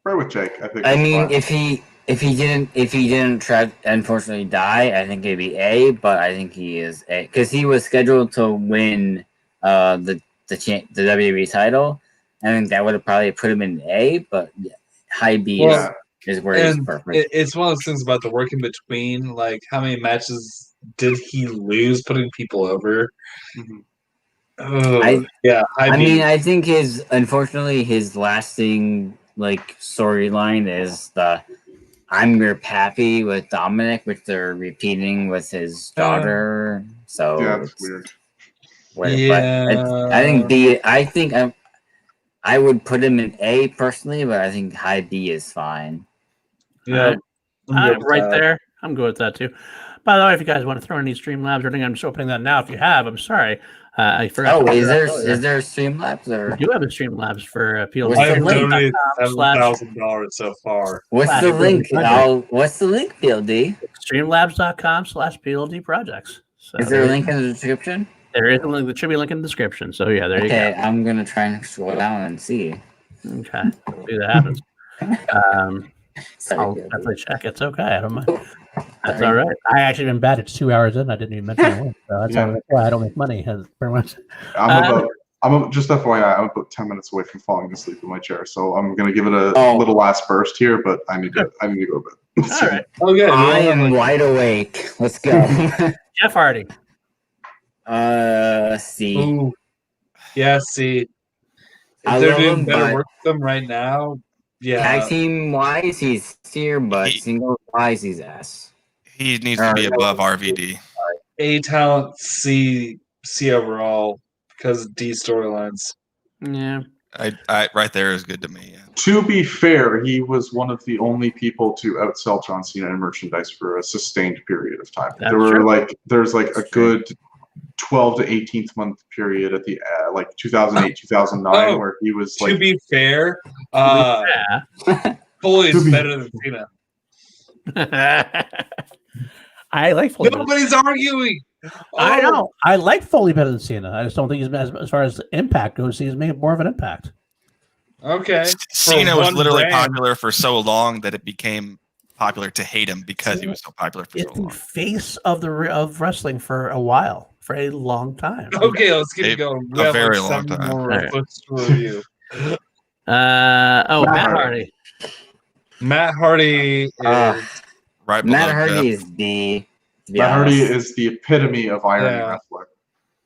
right with Jake. I think. I it's mean, fine. if he didn't try unfortunately die, I think it'd be A. But I think he is A because he was scheduled to win the WWE title. I think that would have probably put him in A. But high B Yeah. is where he's And perfect. it's one of those things about the work in between. Like, how many matches did he lose putting people over? Mhm. Oh, I high B. mean, I think unfortunately his lasting like storyline is the I'm your pappy with Dominic, which they're repeating with his daughter. So Yeah, that's it's weird. weird. But I think B. I would put him in A personally, but I think high B is fine. Yeah, Right there. I'm good with that too. By the way, if you guys want to throw any Streamlabs or anything, I'm just opening that now. If you have, I'm sorry. I forgot. Oh, to is do that earlier. there Streamlabs or We do have a Streamlabs for PLD. What's I the have link? donated Slash- $7,000 so far. what's Slash the link? project. What's the link, PLD? Streamlabs.com/PLD projects. So Is there a link in the description? There is a link. There should be a link in the description. So yeah, there Okay, you I'm gonna try and scroll down and see. go. Okay, see that happens. Sorry, I'll PLD. definitely check. It's okay. I don't mind. That's all right. I actually been bad. It's 2 hours in. I didn't even mention it. So that's Yeah. why I don't make money. Pretty much. Just FYI, I'm about 10 minutes away from falling asleep in my chair, so I'm gonna give it a Oh. little last burst here, but I need to go to bed. All right. Okay. I am wide awake. Let's go. Jeff Hardy. C. Ooh. Yeah, see. If I they're love doing him, better but- work with them right now, yeah. Tag team wise, he's tier, but He- singles wise, he's S. He needs to be above RVD. A talent, C overall because D storylines. Yeah. I right there is good to me. Yeah. To be fair, he was one of the only people to outsell John Cena in merchandise for a sustained period of time. That's There were true. there's a good 12 to 18th month period at the 2008, 2009 Oh, where he was To be fair, Yeah. Foley To is be- better than Cena. I like Foley. better. Nobody's arguing. I Oh, know. I like Foley better than Cena. I just don't think he's as far as impact goes. He's made more of an impact. Okay. Cena For was one literally brand. popular for so long that it became popular to hate him because he was so popular for It's so the long. face of wrestling for a while, for a long time. Okay, let's keep A- it going. a very long time. More Alright. footage to review. Matt Hardy. Matt Hardy is Right below Matt Jeff. Hardy is D. to be Matt Hardy honest. is the epitome of irony Yeah. wrestler.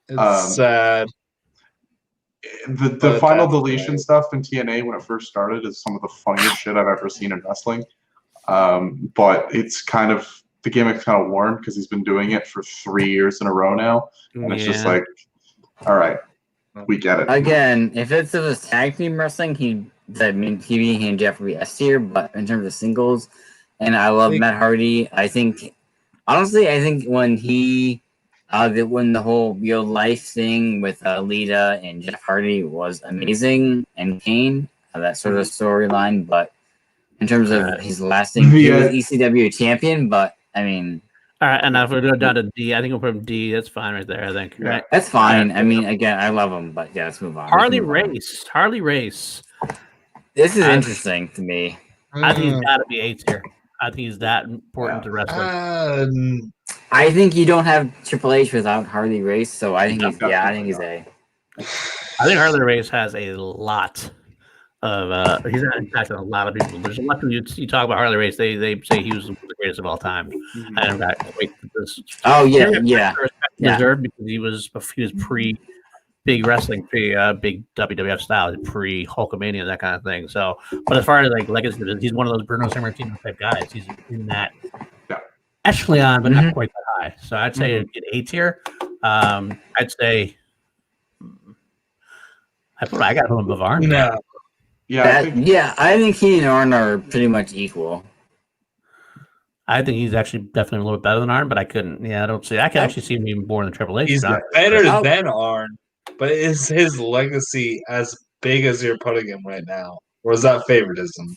it's sad. The But final that's deletion right. stuff in TNA when it first started is some of the funniest shit I've ever seen in wrestling. But it's kind of the gimmick's kind of worn because he's been doing it for 3 years in a row now, and it's just like, all right, we get it. Again, if it's a tag team wrestling, he and Jeff would be S tier, but in terms of singles, and I love Matt Hardy. I think when when the whole real life thing with Lita and Jeff Hardy was amazing, and Kane, that sort of storyline, but in terms of his lasting, he was ECW champion, but I mean, All right, and now if we go down to D, I think we'll put him D. That's fine right there, I think. Yeah. Right. that's fine. I mean, again, I love him, but yeah, let's move on. Harley Let's move on. Race. Harley Race. This is interesting to me. I think he's got to be A tier. I think he's that important to wrestling. I think you don't have Triple H without Harley Race, so I think he's No, I think he's A. I think Harley Race has a lot of he's impacted a lot of people. There's a lot of you talk about Harley Race, they say he was the greatest of all time. I don't got wait this. Oh yeah. Deserved because he was pre big wrestling, big WWF style, pre Hulkamania, that kind of thing. So, but as far as like legacy, he's one of those Bruno Sammartino type guys. He's in that echelon, but not quite that high. So I'd say an A tier. I'd say I got to put him above Arn. No. I think he and Arn are pretty much equal. I think he's actually definitely a little bit better than Arn, but I couldn't. Yeah, I don't see. I can actually see him even more than Triple H. He's Not- better Oh. than Arn, but is his legacy as big as you're putting him right now? Or is that favoritism?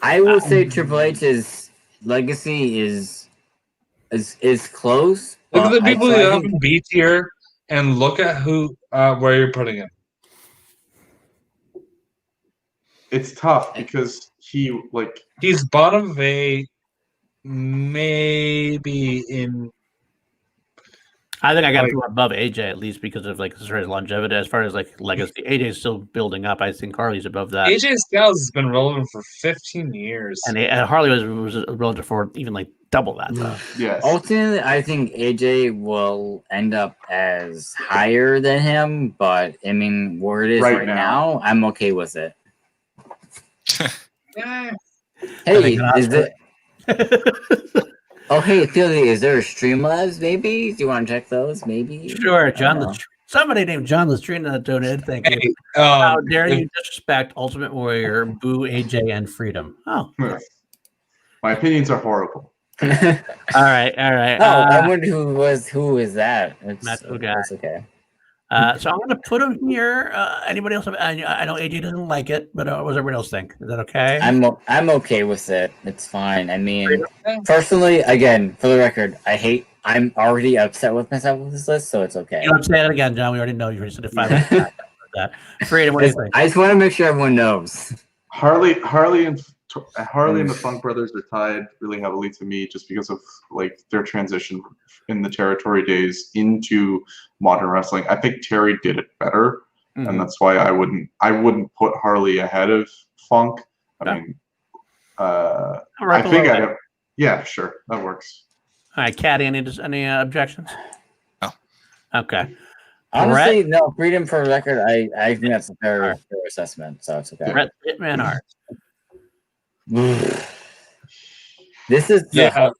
I will say Triple H's legacy is close. Look at but the people I who have think- him B tier and look at where you're putting him. It's tough because He's bottom of A, maybe in. I think I got to Like- put him above AJ at least because of like his longevity. As far as like legacy, AJ's still building up. I think Harley's above that, AJ Styles has been relevant for 15 years. and Harley was relative for even like double that. Though. yes. Ultimately, I think AJ will end up as higher than him, but I mean, where it is Right right now. now, I'm okay with it. Yeah. Hey, think is it? Oh, hey, Philly, is there a Streamlabs? Maybe? Do you want to check those? Maybe. Sure, John. I don't know. Somebody named John Lastrina donated. Thank you. Hey, How dare if- you disrespect Ultimate Warrior, Boo, AJ, and Freedom? Oh, My opinions are horrible. all right. Oh, I wonder who is that? That's the guy. That's okay. So I'm going to put him here. Anybody else? I know AJ doesn't like it, but what does everybody else think? Is that okay? I'm okay with it. It's fine. I mean, personally, again, for the record, I'm already upset with myself with this list, so it's okay. You don't say that again, John. We already know you already said it 5 minutes. That. Freedom, what do you think? I just want to make sure everyone knows. Harley in Harley and the Funk Brothers are tied really heavily to me just because of like their transition in the territory days into modern wrestling. I think Terry did it better, and that's why I wouldn't put Harley ahead of Funk. I mean, I think I have. Yeah, sure, that works. All right, Caddy, any objections? No. Okay. Honestly, no. Freedom for the record. I think that's a fair assessment, so it's okay. Brett Hitman Hart. This is no,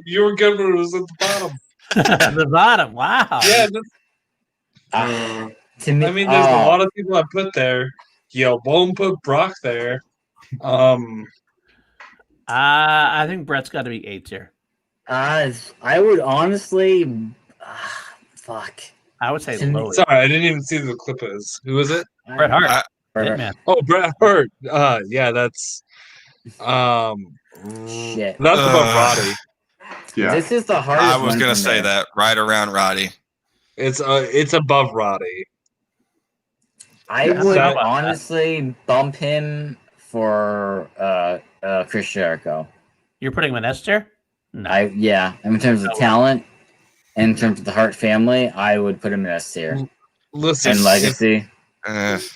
you were good when it was at the bottom. The bottom. Wow. Yeah, to me, I mean, there's a lot of people I put there. You won't put Brock there. I think Brett's got to be 8 tier. I would honestly, fuck. I would say To me- low. Sorry, I didn't even see who the clip is. Who was it? Bret Hart. Hitman. Oh, Bret Hart. Yeah, that's Shit. that's above Roddy. Yeah, This is the hardest. I was one gonna for say me. that right around Roddy. It's above Roddy. I Yeah, would so- honestly bump him for Chris Jericho. You're putting him in S tier? No. In terms of talent, in terms of the Hart family, I would put him in S tier. Listen, And legacy. His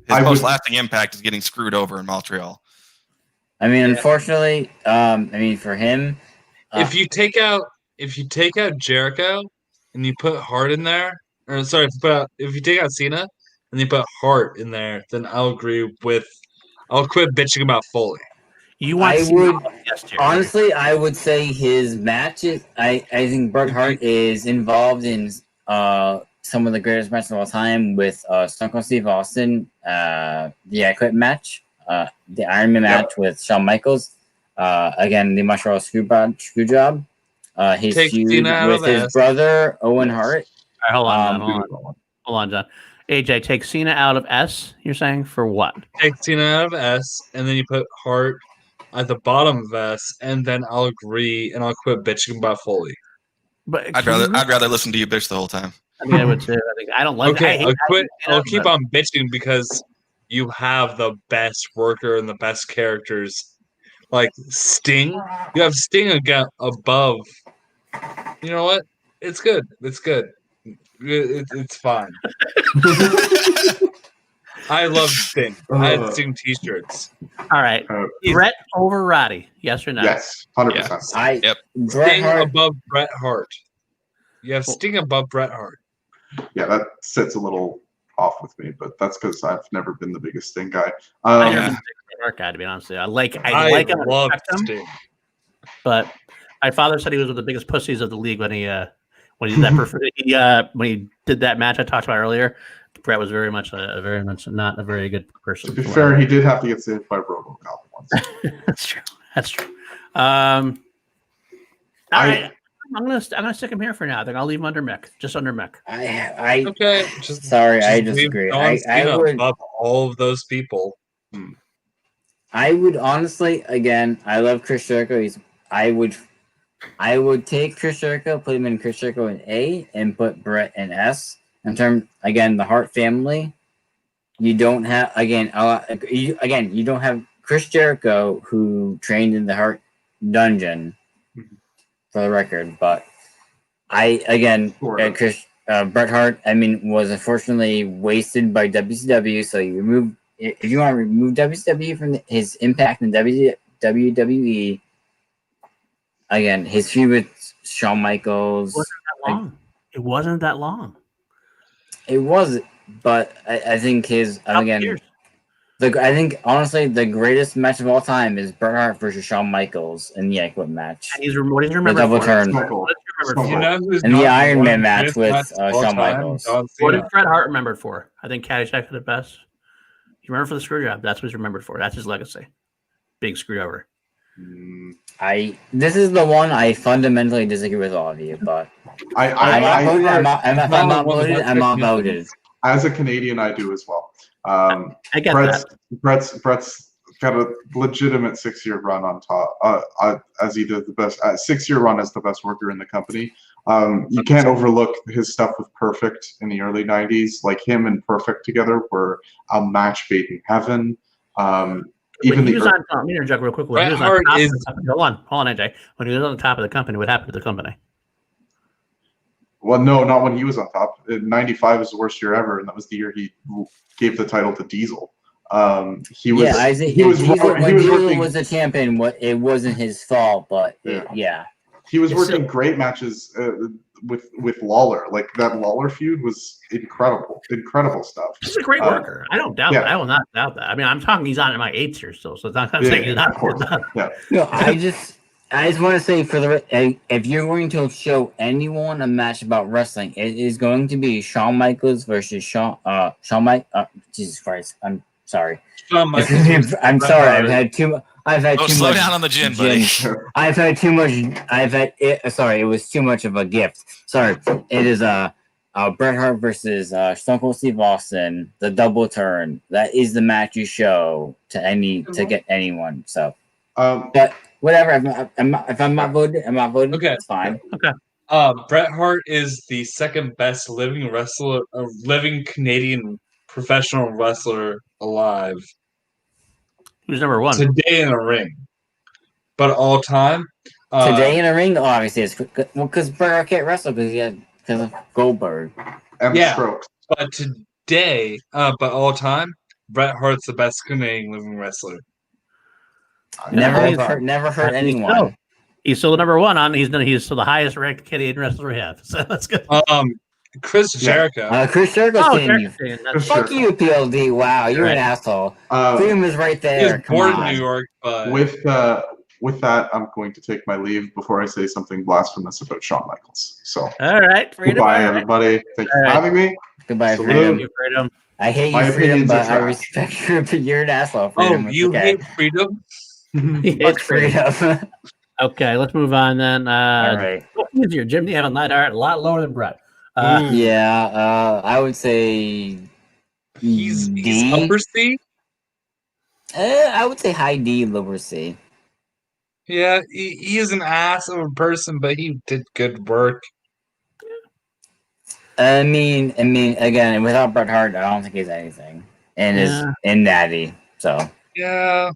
I most would- lasting impact is getting screwed over in Montreal. I mean, unfortunately, for him, if you take out Jericho and you put Hart in there, or sorry, if you take out Cena and you put Hart in there, then I'll quit bitching about Foley. You want I Cena would- on S tier. honestly, I would say his matches. I think Bret Hart is involved in some of the greatest matches of all time with Stone Cold Steve Austin, the I Quit match, the Iron Man match with Shawn Michaels, again the Montreal screw job, his Take feud Cena out with of his S. brother Owen Hart. All right, hold on, Um, hold on, John. AJ, take Cena out of S. You're saying for what? Take Cena out of S, and then you put Hart at the bottom of S, and then I'll agree and I'll quit bitching about Foley. But I'd rather listen to you bitch the whole time. I mean, I would too. I think I don't like. Okay, I hate, I'll quit. I hate I'll Cena, keep but- on bitching because you have the best worker and the best characters. Like Sting, you have Sting again above. You know what? It's good. It's good. It's fine. I love Sting. I had Sting T-shirts. All right, Brett over Roddy? Yes or no? Yes, 100%. Yep. Bret Sting Hart. above Bret Hart. You have Sting above Bret Hart. Yeah, that sits a little off with me, but that's because I've never been the biggest Sting guy. I Yeah. never been a Bret Hart guy, to be honest with you. I like him, I love respect him, Sting. but my father said he was one of the biggest pussies of the league when he did that when he did that match I talked about earlier. Brett was very much not a very good person. To be fair, he did have to get saved by RoboCop once. That's true. That's true. All right. I'm gonna stick him here for now. I think I'll leave him under Mick, just under Mick. I Okay, just sorry, I leave disagree. John I Cena would. above all of those people. I would honestly, again, I love Chris Jericho. I would take Chris Jericho, put him in Chris Jericho in A, and put Brett in S. In terms, again, the Hart family, you don't have you don't have Chris Jericho, who trained in the Hart dungeon, for the record. But Bret Hart, was unfortunately wasted by WCW. So you remove. If you want to remove WCW from his impact in WWE, again, his feud with Shawn Michaels. It wasn't that long. It was, but I think I think honestly the greatest match of all time is Bret Hart versus Shawn Michaels in the I Quit match. And what he's remembered double for? turn. What is he remembered You for? know who's And the not Iron one Man of the match greatest with, matches of all Shawn time? Michaels. John What Cena. is Bret Hart remembered for? I think Caddyshack did it best. You remember for the screw job. That's what he's remembered for. That's his legacy. Being screwed over. This is the one I fundamentally disagree with all of you, but I'm outvoted. As a Canadian, I do as well. I get that. Brett's got a legitimate 6-year run on top, as he did the best 6-year run as the best worker in the company. You can't overlook his stuff with Perfect in the early 90s. Like him and Perfect together were a match made in heaven. even when he the was on top, let me interject real quick. When he Bret was on Hart top is- of the company, hold on, AJ. When he was on the top of the company, what happened to the company? well, no, not when he was on top. '95 was the worst year ever, and that was the year he gave the title to Diesel. He was Yeah, I think he was Diesel, he when was Diesel working was the champion, it wasn't his fault, but Yeah. he was Yeah, working great matches with Lawler. Like that Lawler feud was incredible stuff. He's a great worker. I don't doubt yeah. that. I will not doubt that. I mean, I'm talking. He's on in my 8th year still, so it's not. I'm Yeah, saying he's not. of course. He's not- Yeah, No, I just want to say if you're going to show anyone a match about wrestling, it is going to be Shawn Michaels versus Shawn Jesus Christ, I'm sorry. Shawn Michaels versus I'm Bret sorry. Hart. I've had Oh, too slow much down on the gin, buddy. I've had too much. Sorry, it was too much of a gift. Sorry. It is Bret Hart versus Stone Cold Steve Austin, the double turn. That is the match you show to get anyone. So, but whatever. If I'm not voted, I'm not voted. Okay. It's fine. Bret Hart is the second best living Canadian professional wrestler alive Who's number one? today in a ring. But all time, Today in a ring, obviously, it's because Bret Hart can't wrestle because of Goldberg. and Yeah. Strokes. but today, but all time, Bret Hart's the best Canadian living wrestler. Never hurt anyone. He's still the number one on. He's still the highest ranked Canadian wrestler we have. So that's good. Chris Jericho. Chris Jericho's saying Jericho. fuck you, PLD. Wow, you're an asshole. Freedom is right He there. was Come born on. in New York, but With that, I'm going to take my leave before I say something blasphemous about Shawn Michaels. So All right, Freedom. goodbye, all right. everybody. Thank you for All right. having me. Goodbye, Salute. Freedom. Thank you, Freedom. I hate My you, Freedom, opinions are but I trash. respect your opinion. You're an asshole, Freedom. It's you okay. hate freedom? Fuck Freedom. Okay, let's move on then. All right. Easier, Jim. You have a Neidhart a lot lower than Brett. Yeah, I would say He's D. upper C? I would say high D, lower C. Yeah, he is an ass of a person, but he did good work. I mean, again, without Bret Hart, I don't think he's anything. And is in Natty, so Yeah.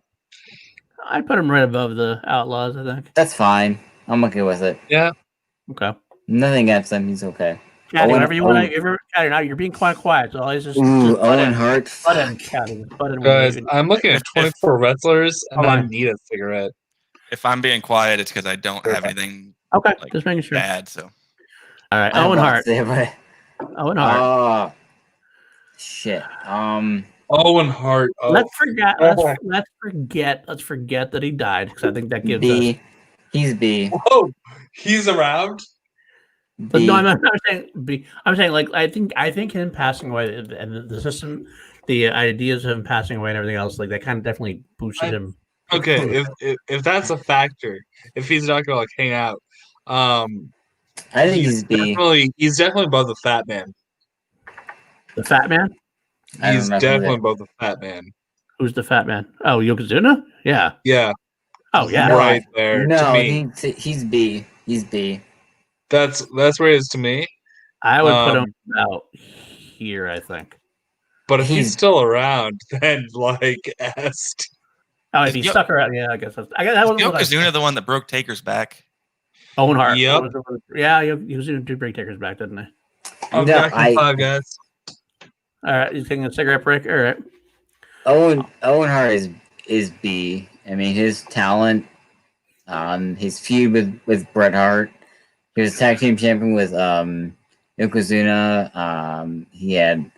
I'd put him right above the Outlaws, I think. that's fine. I'm okay with it. Yeah. Okay. Nothing against him. He's okay. Caddy, Owen- whenever you want to, Caddy, now you're being quite quiet, so always just Ooh, butt Owen in. Hart. Butt in, Caddy. Butt in. Guys, I'm looking at 24 wrestlers and Hold I on. need a cigarette. If I'm being quiet, it's because I don't have anything Okay, like just making sure. bad. So All right, I Owen was about Hart. to say, but- Owen Hart. Oh, shit. Owen Hart. Oh, Let's forget. Let's forget that he died because I think that gives us. B. He's B. whoa, he's around. But B. no, I'm saying B. I'm saying like I think him passing away and the system, the ideas of him passing away and everything else, like that kind of definitely boosted him. Okay, if that's a factor, if he's not gonna like hang out, I think he's B. he's definitely above the Fat Man. The Fat Man. I don't He's know who definitely that- above the Fat Man. Who's the Fat Man? Oh, Yokozuna. Yeah. Yeah, Oh yeah. No, right there. To No, me, he's B. He's B. that's where he is to me. I would put him Um, out here. I think. But if he's He's- still around, then like S. Oh, if he Yo- stuck around, yeah, I guess. I guess that was what I- Yokozuna, the one that broke Taker's back. Owen Hart. Yep. Yeah, he was doing two break takers back, didn't he? I'm No, back in 5 guys. All right, you taking a cigarette break? All right. Owen Hart is B. I mean, his talent, his feud with Bret Hart. He was tag team champion with Yokozuna. He had,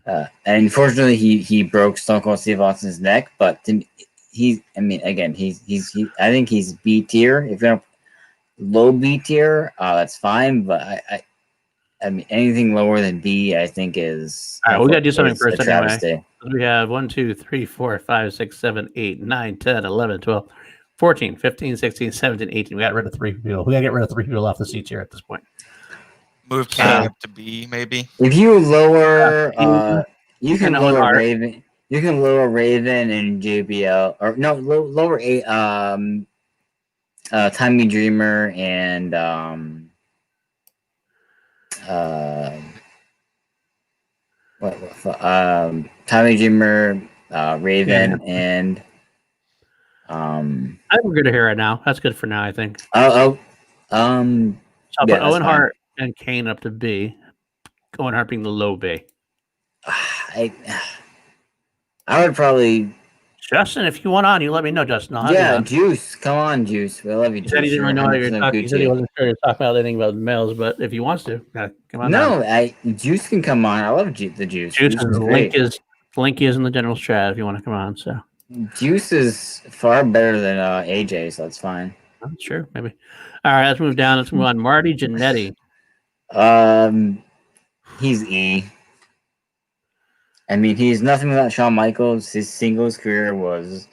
and unfortunately, he broke Stone Cold Steve Austin's neck. But I think he's B tier. If you're low B tier, that's fine. But I mean, anything lower than B, I think is. All right, we gotta do something is first a anyway. travesty. We have 1, 2, 3, 4, 5, 6, 7, 8, 9, 10, 11, 12, 14, 15, 16, 17, 18. We got rid of 3 people. We got to get rid of 3 people off the seats here at this point. Move King up to B, maybe. If you lower, you can And Owen lower Hart. Raven. You can lower Raven and JBL, or no, lower Tommy Dreamer and Tommy Dreamer, Raven, and I think we're good to hear right now. That's good for now, I think. So Oh, I'll yeah, put that's Owen fine. Hart and Kane up to B. Owen Hart being the low B. I would probably. Justin, if you want on, you let me know, Justin. I'll have you Yeah, on. Juice. Come on, Juice. We love you, He said he Juice. didn't You're really know what you're 100% talking. He said he Gucci. wasn't sure to talk about anything about males, but if he wants to, yeah, come on down. No, Juice can come on. I love the Juice. Juice Juice is is link great. is in the general chat if you want to come on. So Juice is far better than AJ, so that's fine. sure, maybe. All right, let's move down. Let's move on. Marty Jannetty. He's E. I mean, he's nothing without Shawn Michaels. His singles career was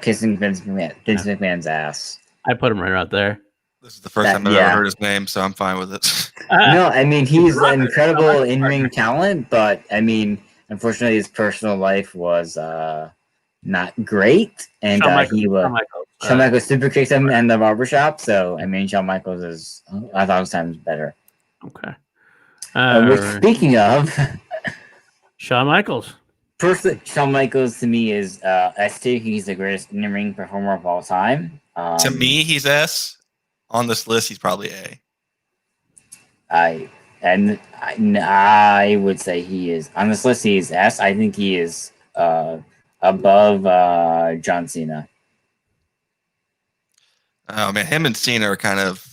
kissing Vince McMahon's ass. I put him right out there. This is the first time I've ever heard his name, so I'm fine with it. No, I mean, he's Right. an incredible in-ring talent, but I mean, unfortunately, his personal life was not great, and Shawn Michaels super kicked him in the barbershop. So I mean, Shawn Michaels is a thousand times better. Okay. Speaking of Shawn Michaels. Personally, Shawn Michaels to me is S tier. He's the greatest in-ring performer of all time. To me, he's S. On this list, he's probably A. I would say he is on this list. He is S. I think he is above John Cena. Oh man, him and Cena are kind of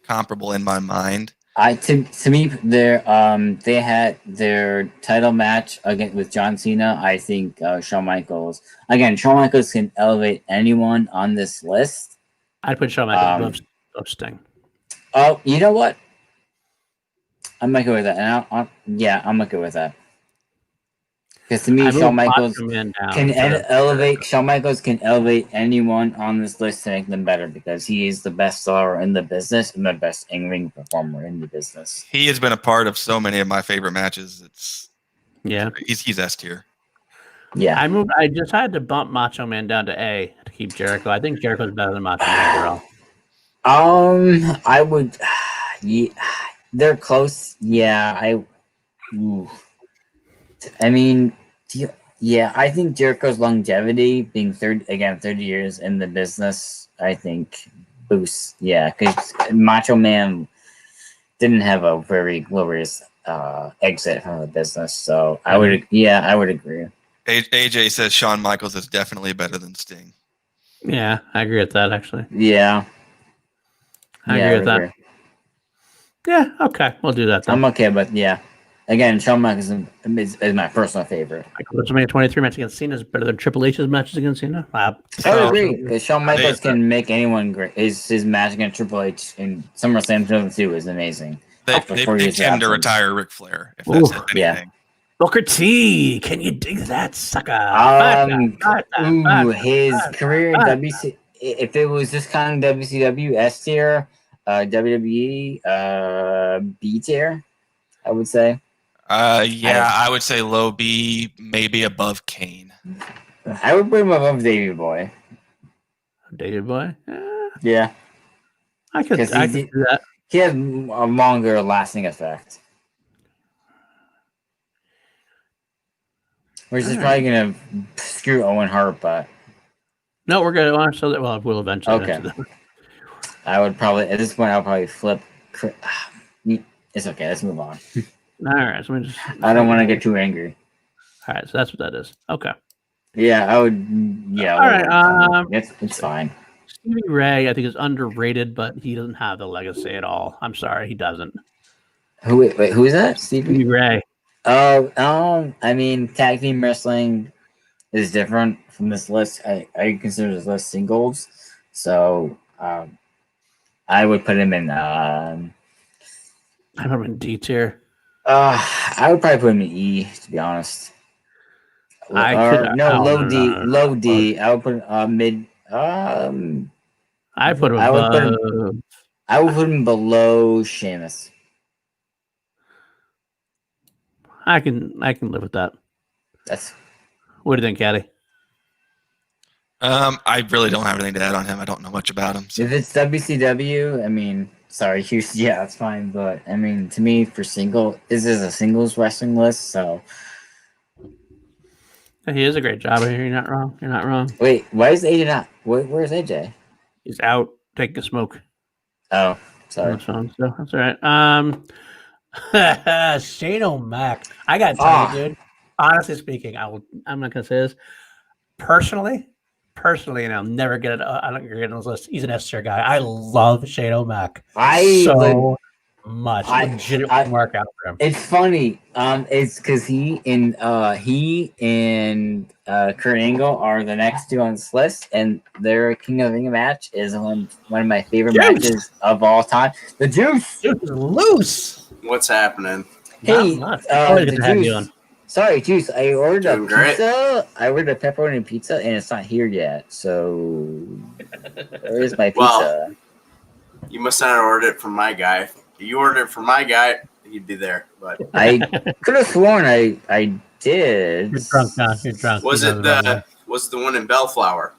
comparable in my mind. To me, they had their title match again with John Cena. I think Shawn Michaels can elevate anyone on this list. I'd put Shawn Michaels above Sting. Oh, you know what? I'm okay with that. And I'm okay with that. Because to me, Shawn Michaels can elevate. Shawn Michaels can elevate anyone on this list to make them better because he is the best star in the business and the best in-ring performer in the business. He has been a part of so many of my favorite matches. He's S tier. Yeah, I just had to bump Macho Man down to A to keep Jericho. I think Jericho's better than Macho Man overall. I would. Yeah, they're close. Yeah, I mean, yeah, I think Jericho's longevity, being 30 years in the business, I think boosts. Yeah, because Macho Man didn't have a very glorious exit from the business, so I would agree. AJ says Shawn Michaels is definitely better than Sting. Yeah, I agree with that, actually. Yeah. I agree with that. Yeah, okay. We'll do that then. I'm okay, but yeah. Again, Shawn Michaels is my personal favorite. WrestleMania 23 match against Cena is better than Triple H's matches against Cena. I would agree. Shawn Michaels can make anyone great. His match against Triple H in SummerSlam 2002 is amazing. They tend to retire Ric Flair, if that's anything. Yeah. Booker T, can you dig that, sucker? His career in WC. If it was just kind of WCW, S tier, WWE, B tier, I would say. I would say low B, maybe above Kane. I would put him above Davey Boy. Davey Boy? Yeah. I could do that. He has a longer lasting effect. We're just probably going to screw Owen Hart, but... No, we're good. We'll eventually. Okay. I would probably, at this point, I'll probably flip. It's okay. Let's move on. All right. So I don't want to get too angry. All right. So that's what that is. Okay. Yeah, I would. Yeah. All right. It's fine. Stevie Ray, I think, is underrated, but he doesn't have the legacy at all. I'm sorry, he doesn't. Wait, who is that? Stevie Ray. Oh, I mean, tag team wrestling is different from this list. I consider this list singles, so I would put him in. I put him in D tier. I would probably put him in E, to be honest. Low D. I would put mid. I put him above. I would put him below Sheamus. I can live with that. What do you think, Caddy? I really don't have anything to add on him. I don't know much about him. So. If it's WCW, I mean, sorry, yeah, that's fine. But I mean, to me, this is a singles wrestling list, so. He is a great jobber. You're not wrong. You're not wrong. Wait, why is AJ not? Where's AJ? He's out taking a smoke. Oh, On sorry. the phone, so that's all right. Shane O'Mac. I got to tell you, dude. Honestly speaking, I'm not gonna say this personally, and I'll never get it. I don't get it on this list. He's an S tier guy. I love Shane O'Mac so much. Legitimate work out for him. It's funny. It's because he and Kurt Angle are the next two on this list, and their King of the Ring match is one of my favorite matches of all time. The Juice Juice is loose. What's happening? Hey, Not much. the Have you Juice. on. Sorry, Juice. I ordered a Doing great. pizza. I ordered a pepperoni pizza, and it's not here yet. So where is my pizza? Well, You must not have ordered it from my guy. If you ordered it from my guy, he'd be there. But I could have sworn I did. You're drunk, John. You're drunk. was You it know that. the one in Bellflower?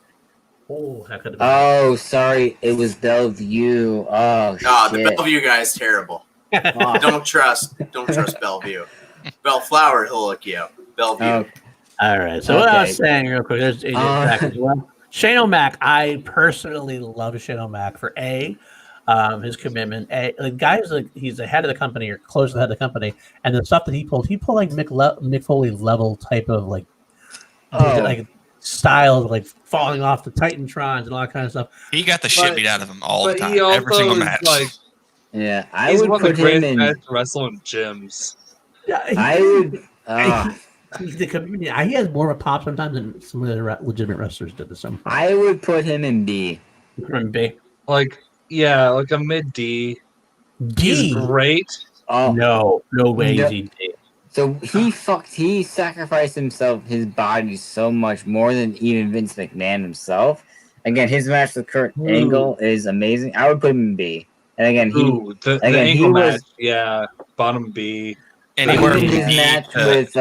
Oh, that could have been. Oh, sorry. It was Bellevue. Oh, No, the shit. Bellevue guy's terrible. Oh, Don't trust Bellevue. Bellflower, he'll look you up. Bellevue. oh, All right. So what I was Okay. saying real quick, there's AJ back as well. Shane O'Mac, I personally love Shane O'Mac for his commitment. The guy's he's the head of the company or close to the head of the company, and the stuff that he pulled like Mick Foley level type of like style of like falling off the Titantrons and all that kind of stuff. He got the shit beat out of him all the But time, he also every single is match. like yeah. I he's would one of the put him greatest in. guys to wrestle in gyms. Yeah, I would. the community. He has more of a pop sometimes than some of the legitimate wrestlers did. This some I would put him in B. B. Like like a mid D. He's great. Oh No way. No. Is he D. So he sacrificed his body so much more than even Vince McMahon himself. Again, his match with Kurt Angle is amazing. I would put him in B. And again, The again, he Angle was- match, yeah, bottom B. Anywhere even from his B match to- with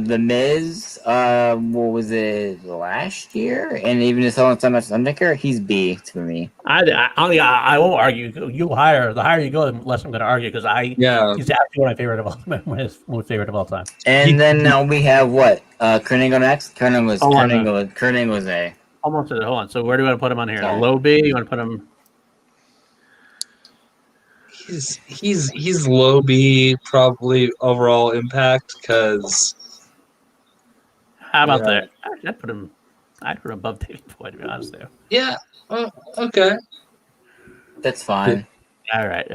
the Miz, what was it last year? And even his whole time match with Undertaker, he's B to me. I won't argue. You the higher you go, the less I'm going to argue because Yeah, he's actually one of my favorite of all my favorite of all time. And then now we have what? Kurt Angle next. Kurt Angle was A. Almost at it. Hold on. So where do you want to put him on here? Sorry. Low B? You want to put him? he's low B probably overall impact because How about Yeah. that? Actually, I'd put him above Davey Boy, to be honest. There. okay. That's fine. All right.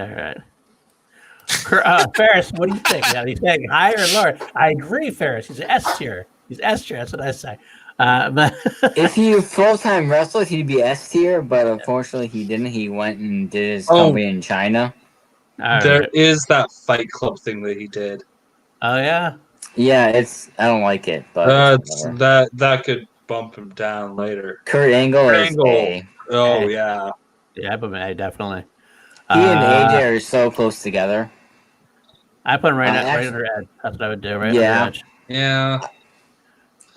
Ferris, what do you think? Yeah, he's saying higher or lower? I agree, Ferris. He's an S tier. He's S tier. That's what I say. But If he full-time wrestled, he'd be S tier, but unfortunately he didn't. He went and did his Oh. company in China. all There right. is that Fight Club thing that he did. Oh yeah. Yeah, I don't like it, but That's whatever. that could bump him down later. Kurt Angle Kurt is Angle. A. Oh Hey. yeah. Yeah, I put him in A, definitely. He and AJ are so close together. I put him right actually- under Ed. That's what I would do. Right Yeah. under Edge. Yeah.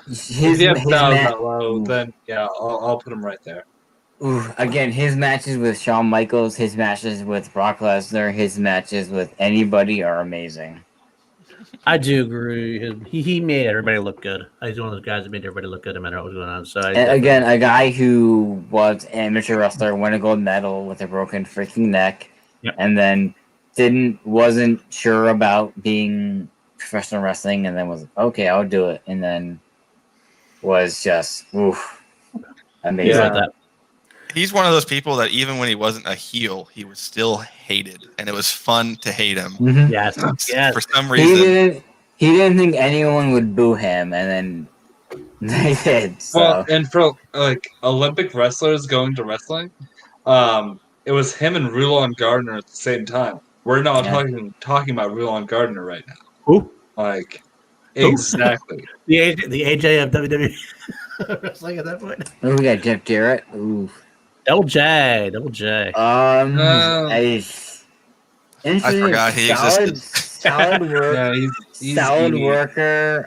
His If you have down match, that low, then yeah, I'll put him right there. again, his matches with Shawn Michaels, his matches with Brock Lesnar, his matches with anybody are amazing. I do agree. He made everybody look good. He's one of those guys that made everybody look good no matter what was going on. So And again, a guy who was an amateur wrestler, won a gold medal with a broken freaking neck, Yep. and then wasn't sure about being professional wrestling, and then was okay, I'll do it, and then was just amazing. He's Yeah. like that. He's one of those people that even when he wasn't a heel, he was still hated, and it was fun to hate him. Mhm. Yes. Yes. For some He reason. didn't think anyone would boo him, and then they did. So. Well, and for like Olympic wrestlers going to wrestling, it was him and Rulon Gardner at the same time. We're not Yeah. talking about Rulon Gardner right now. Who? Like Who? exactly. The AJ of WWE wrestling at that point. Oh, we got Jeff Jarrett. Ooh. Double J. Interesting, forgot he solid, existed. Solid work. Yeah, he's solid easy. worker.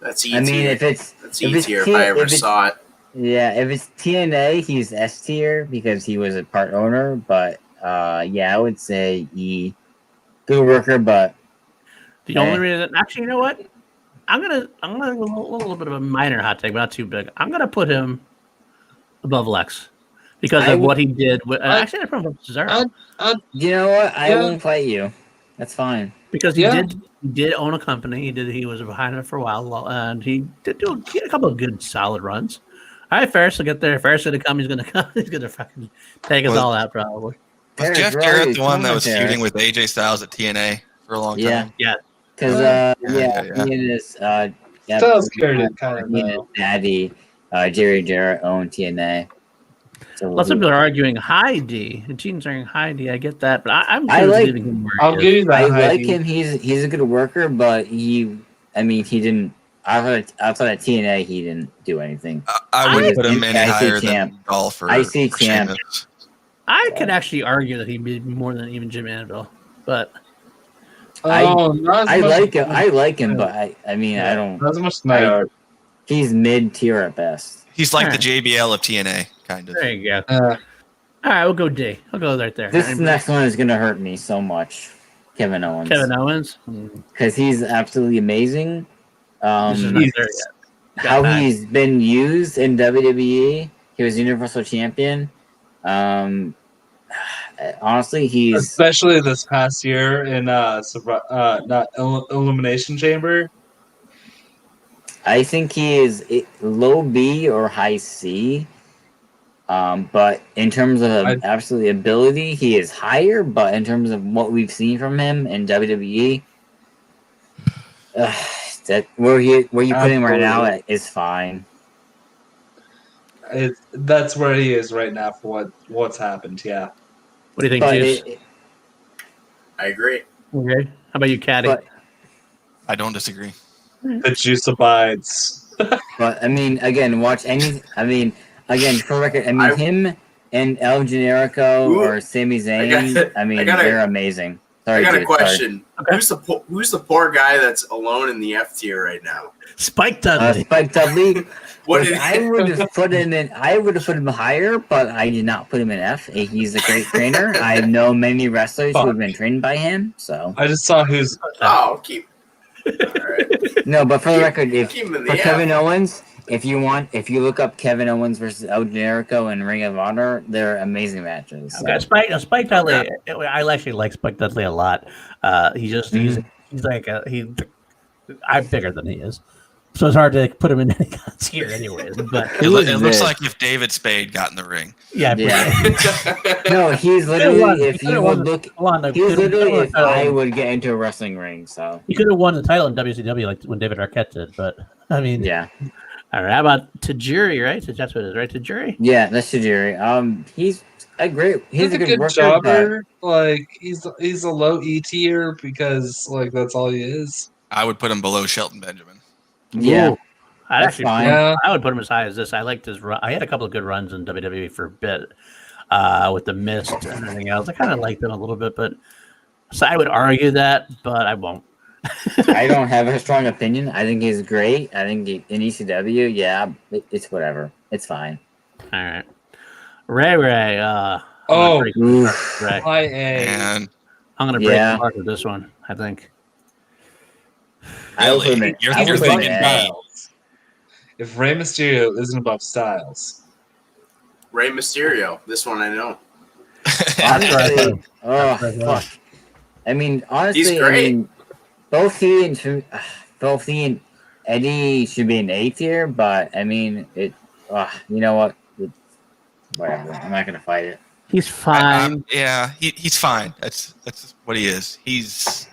That's E I mean, tier. if it's That's if E it's tier if T- I ever if it's- saw it. if it's TNA, he's S tier because he was a part owner. But I would say E. Good worker, but The only reason, actually, you know what? I'm gonna a little bit of a minor hot take, but not too big. I'm gonna put him above Lex because of what he did. Actually, I put him above Cesaro You know what? I Yeah. won't fight you. That's fine. because he Yeah. did own a company. He was behind it for a while, and he had a couple of good solid runs. All right, Ferris will get there. Ferris is gonna come. He's gonna come. He's gonna fucking take us Well, all out probably. Was Paris, Jeff where are Jarrett you? the one Come that on, was Paris. feuding with AJ Styles at TNA for a long Yeah. time? Yeah. Because Yeah. he and his Styles carried it kind of he and his daddy, Jerry Jarrett owned TNA. So Lots of people are arguing high D. And Gene's arguing high D. I get that, but I'm I like- leaving him where he I'll is. give you that. I like Heidi. him. He's a good worker, but he didn't. Outside of TNA, he didn't do anything. I wouldn't I- put him any I see higher champ. than Dolph or I see or champ. Sheamus. I could actually argue that he made more than even Jim Anvil, but Oh, not as I much like him. as- I like him, but I don't. Not as much as Nyard. He's mid tier at best. He's like the Alright. JBL of TNA, kind of. there you go. Uh, All right, we'll go D. I'll go right there. This next one is gonna hurt me so much. Kevin Owens, Kevin Owens. because he's absolutely amazing. This is not he's- there yet. How Got he's been used in WWE. He was Universal Champion. Honestly, he's especially this past year in Elimination Chamber. I think he is low B or high C. But in terms of absolute ability, he is higher. But in terms of what we've seen from him in WWE, that where you put him right now is fine. That's where he is right now for what's happened. Yeah. What do you think, But Juice? I agree. Okay. How about you, Caddy? But- I don't disagree. The juice abides. But I mean, again, watch any. I mean, again, for record, I mean, him and El Generico Ooh, or Sami Zayn. I got a- they're amazing. I Sorry, got a dude, sorry. question. Okay. Who's the poor guy that's alone in the F tier right now? Spike Dudley. Spike Dudley. What did I would have put him in. I would have put him higher, but I did not put him in F. He's a great trainer. I know many wrestlers who have been trained by him. So I just saw who's. Oh, keep. All right. no, but for the record, if Keep him in for the Kevin F. Owens, if you look up Kevin Owens versus El Generico in Ring of Honor, they're amazing matches. So. Okay, Spike Dudley. I actually like Spike Dudley a lot. He's like I'm bigger than he is, so it's hard to put him in any kind of tier, anyways. But It looks big. like if David Spade got in the ring. yeah, No, he's literally. If you would look, he's literally if I won would get into a wrestling ring. So he could have won the title in WCW like when David Arquette did. But I mean, yeah, all right. How about Tajiri? Right, that's what it is, right? Tajiri. yeah, that's Tajiri. He's a great. He's a good worker. jobber. Like he's a low E tier because like that's all he is. I would put him below Shelton Benjamin. But, yeah, Ooh, I'd that's actually, fine. Yeah. I would put him as high as this. I liked his run. I had a couple of good runs in WWE for a bit with the Mist and everything else. I kind of liked them a little bit, but so I would argue that, but I won't. I don't have a strong opinion. I think he's great. I think in ECW, yeah, it's whatever. It's fine. All right, Ray. Oh, Ray. high A. And I'm gonna break Yeah. the heart with this one. I think. I would put him Really? in- You're I would put him thinking in me. A. Styles. If Rey Mysterio isn't above Styles, Rey Mysterio. This one I know. Honestly, oh That's right. fuck. I mean, honestly, He's great. I mean, both he and Eddie should be in A tier, but I mean, it. You know what? Whatever. I'm not gonna fight it. He's fine. he's fine. That's what he is. He's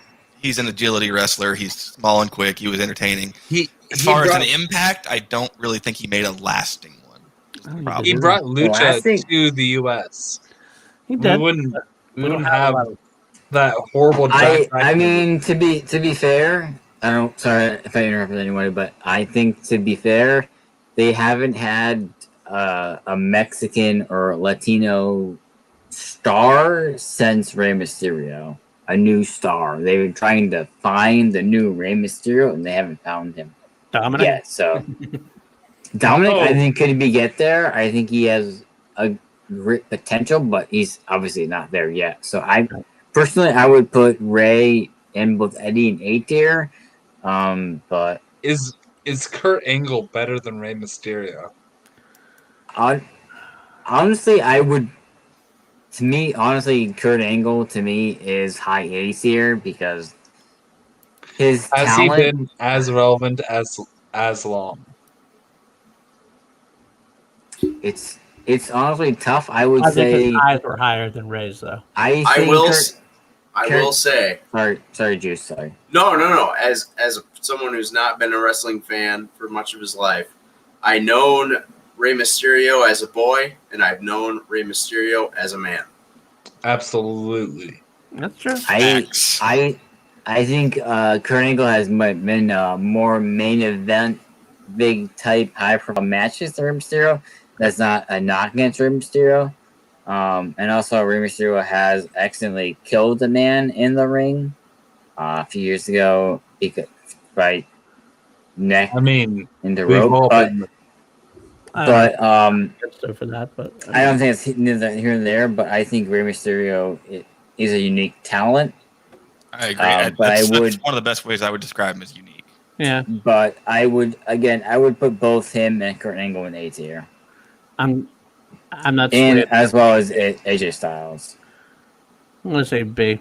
an agility wrestler. He's small and quick. He was entertaining. As far as an impact, I don't really think he made a lasting one. Problem. he brought Lucha I think- to the U.S. He We did. wouldn't We don't have a have lot of- that horrible. I Jack mean, to be fair, I don't. Sorry if I interrupted anybody, but I think to be fair, they haven't had a Mexican or Latino star since Rey Mysterio. A new star. They've been trying to find the new Rey Mysterio, and they haven't found him Dominic. yet. So Dominic, Oh. I think could be get there. I think he has a great potential, but he's obviously not there yet. So I personally, I would put Ray and both Eddie and A tier. But is Kurt Angle better than Rey Mysterio? Honestly, I would. To me, honestly, Kurt Angle to me is high A tier because his Has talent. he been as relevant as long? It's honestly tough. I would I think say. his eyes were higher than Ray's, though. I I think will. Kurt, I Kurt- will say. Sorry, Juice. Sorry. No. As someone who's not been a wrestling fan for much of his life, I known Rey Mysterio as a boy, and I've known Rey Mysterio as a man. Absolutely. That's true. Facts. I think Kurt Angle has been more main event, big type, high profile matches than Rey Mysterio. That's not a knock against Rey Mysterio. And also, Rey Mysterio has accidentally killed a man in the ring a few years ago by neck I mean, into we've rope. all But been. So for that, but I don't think it's neither here and there. But I think Rey Mysterio is a unique talent. I agree. but that's I would- one of the best ways I would describe him as unique. yeah, But I would put both him and Kurt Angle in A tier, I'm not. and swayed. as well as AJ Styles. I'm gonna say B.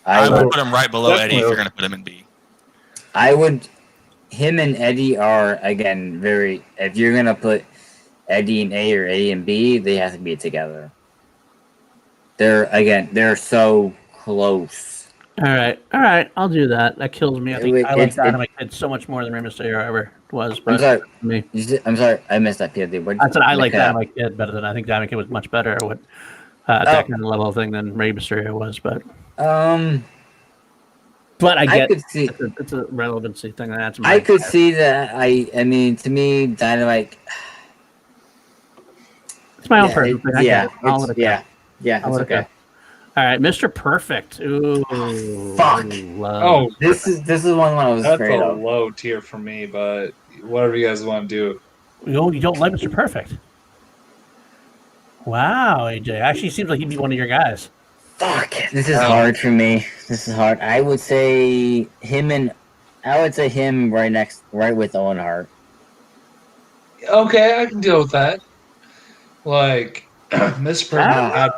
I would, would put him right below Eddie if Definitely. you're going to put him in B. I would. Him and Eddie are again very. If you're gonna put Eddie in A or Eddie in B, they have to be together. They're so close. All right. I'll do that. That kills me. I think I like It's- Dynamite Kid so much more than Rey Mysterio ever was. I'm But sorry. me, I'm sorry. I missed that POD. What I said I like Okay. Dynamite Kid better than I think Dynamite Kid was much better at what that Oh. kind of level of thing than Rey Mysterio was. But I I get could see. it's a relevancy thing. That's I could see that. I mean, to me, Dynamite. It's my own Yeah, personal thing. I yeah, get it. I'll let it go. yeah. I'll It's let it okay. go. All right, Mr. Perfect. Ooh, Fuck. love. Oh, This is one I was that's afraid a of. low tier for me, but whatever you guys want to do. You don't like Mr. Perfect? Wow, AJ. Actually, seems like he'd be one of your guys. Fuck, this is hard for me. This is hard. I would say him right with Owen Hart. Okay, I can deal with that. Like, Mr. Perfect had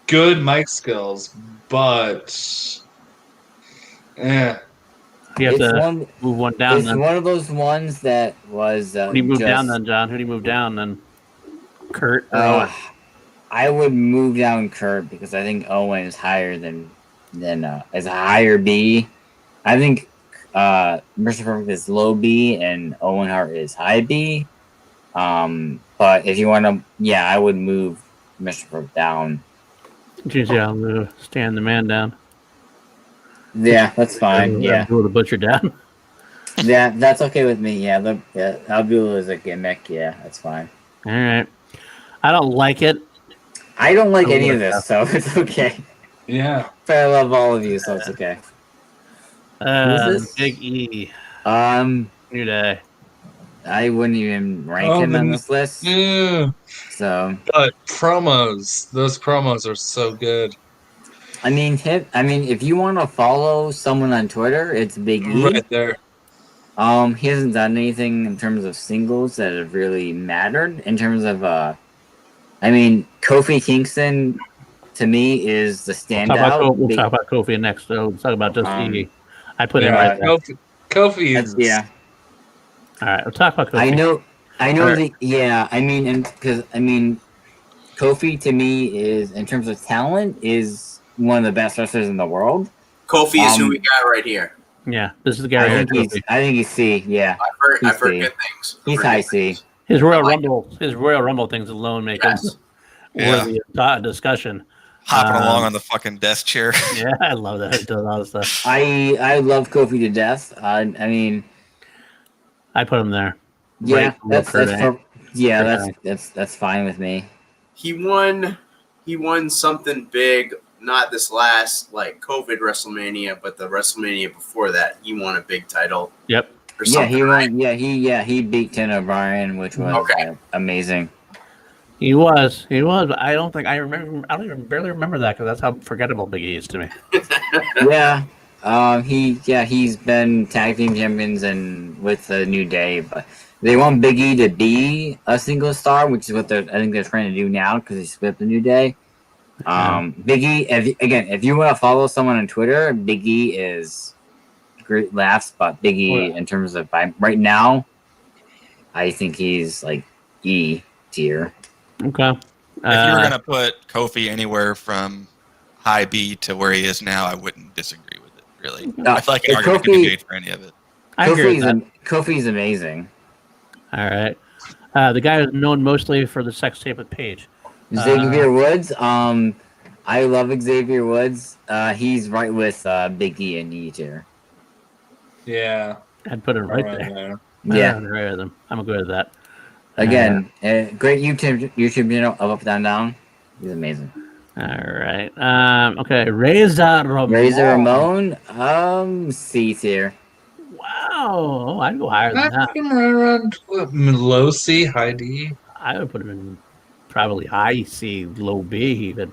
good mic skills, but You have to move one down. It's Then. one of those ones that was. Who do you move just, down then, John? Who do you move down then? Kurt? Or Owen? I would move down Kurt because I think Owen is higher than is a higher B. I think Mr. Perfect is low B and Owen Hart is high B. But if you want to, I would move Mr. Perfect down. I'll stand the man down. Yeah, that's fine. Yeah, Move the butcher down. yeah, that's okay with me. Yeah, I'll do it as a gimmick. Yeah, that's fine. All right. I don't like it. I don't like any of this, so it's okay. yeah. But I love all of you, so it's okay. Who's this? Big E. New Day. I wouldn't even rank him on this list. Yeah. So, But those promos are so good. I mean, if you want to follow someone on Twitter, it's Big E. Right there. He hasn't done anything in terms of singles that have really mattered. In terms of, Kofi Kingston to me is the standout. We'll talk about Kofi next. So we'll talk about just E. I put him Yeah, right there. Kofi is. Yeah, All right, we'll talk about Kofi. I know. Alright. Kofi to me is, in terms of talent, is one of the best wrestlers in the world. Kofi is who we got right here. Yeah, this is Gary. I think he's C. Yeah, I've heard C. good things. He's high C. His Royal I like Rumble things alone make Yes. him worthy of discussion. Hopping along on the fucking desk chair. Yeah, I love that. He does a lot of stuff. I love Kofi to death. I put him there. Yeah, Right below Kurt that's fine with me. He won something big, not this last COVID WrestleMania, but the WrestleMania before that. He won a big title. Yep. Or Yeah, something, he right? won. He beat Ken O'Brien, which was Okay. Amazing. He was. But I don't think I remember. I don't even barely remember that because that's how forgettable Big E is to me. Yeah, He's been tag team champions and with the New Day, but they want Big E to be a single star, which is what I think they're trying to do now because they split the New Day. Big E, if you want to follow someone on Twitter, Big E is great laughs, but Big E in terms of right now, I think he's like E tier. Okay. If you were gonna put Kofi anywhere from high B to where he is now, I wouldn't disagree with it. Really, I feel like an argument can be made for any of it. Kofi's amazing. All right. The guy is known mostly for the sex tape with Paige. Xavier Woods. I love Xavier Woods. He's right with Big E and E tier. Yeah. I'd put it right there. Yeah. Right with him. I'm good with that. Again, great YouTube channel of Up Down Down. He's amazing. All right. Okay. Razor Ramon. C tier. Wow. I'd go higher than that. Around low C, high D. I would put him in probably high C, low B. Even.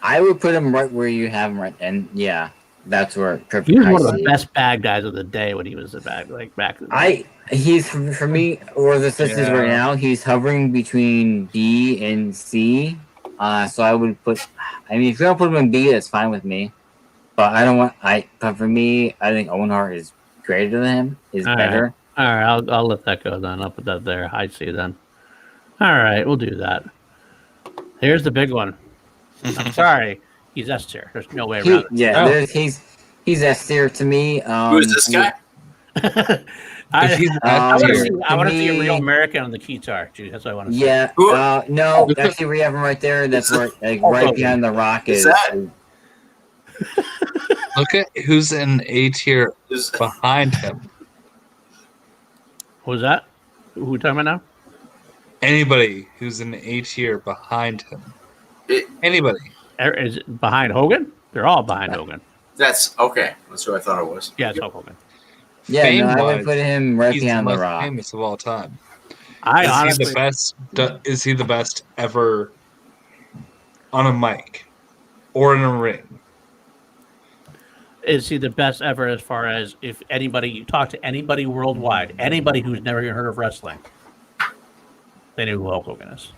I would put him right where you have him right, and yeah, that's where perfect. He was one of the best bad guys of the day when he was a bad, like back. He's for me, or the sisters right now. He's hovering between B and C. So I would put. I mean, if you're gonna put him in B, that's fine with me. But I don't want. But for me, I think Owen Hart is greater than him. Is better. All right. I'll let that go then. I'll put that there. High C then. All right, we'll do that. Here's the big one. I'm sorry, he's S tier. There's no way around it. Yeah, he's S tier to me. Who is this guy? I want to see a real American on the guitar, dude. That's what I want to see. Yeah, no, actually, we have him right there. That's right behind the Rock is. Look at who's in A tier behind him. What was that? Who are we talking about now? Anybody who's in A tier behind him. Anybody. Is it behind Hogan? They're all behind Hogan. That's okay. That's who I thought it was. Yeah, it's Hulk Hogan. Yeah, no, I would put him right behind the Rock. He's the most famous of all time. Honestly, is he the best ever on a mic or in a ring? Is he the best ever as far as if anybody, you talk to anybody worldwide, anybody who's never even heard of wrestling, they know who Hulk Hogan is.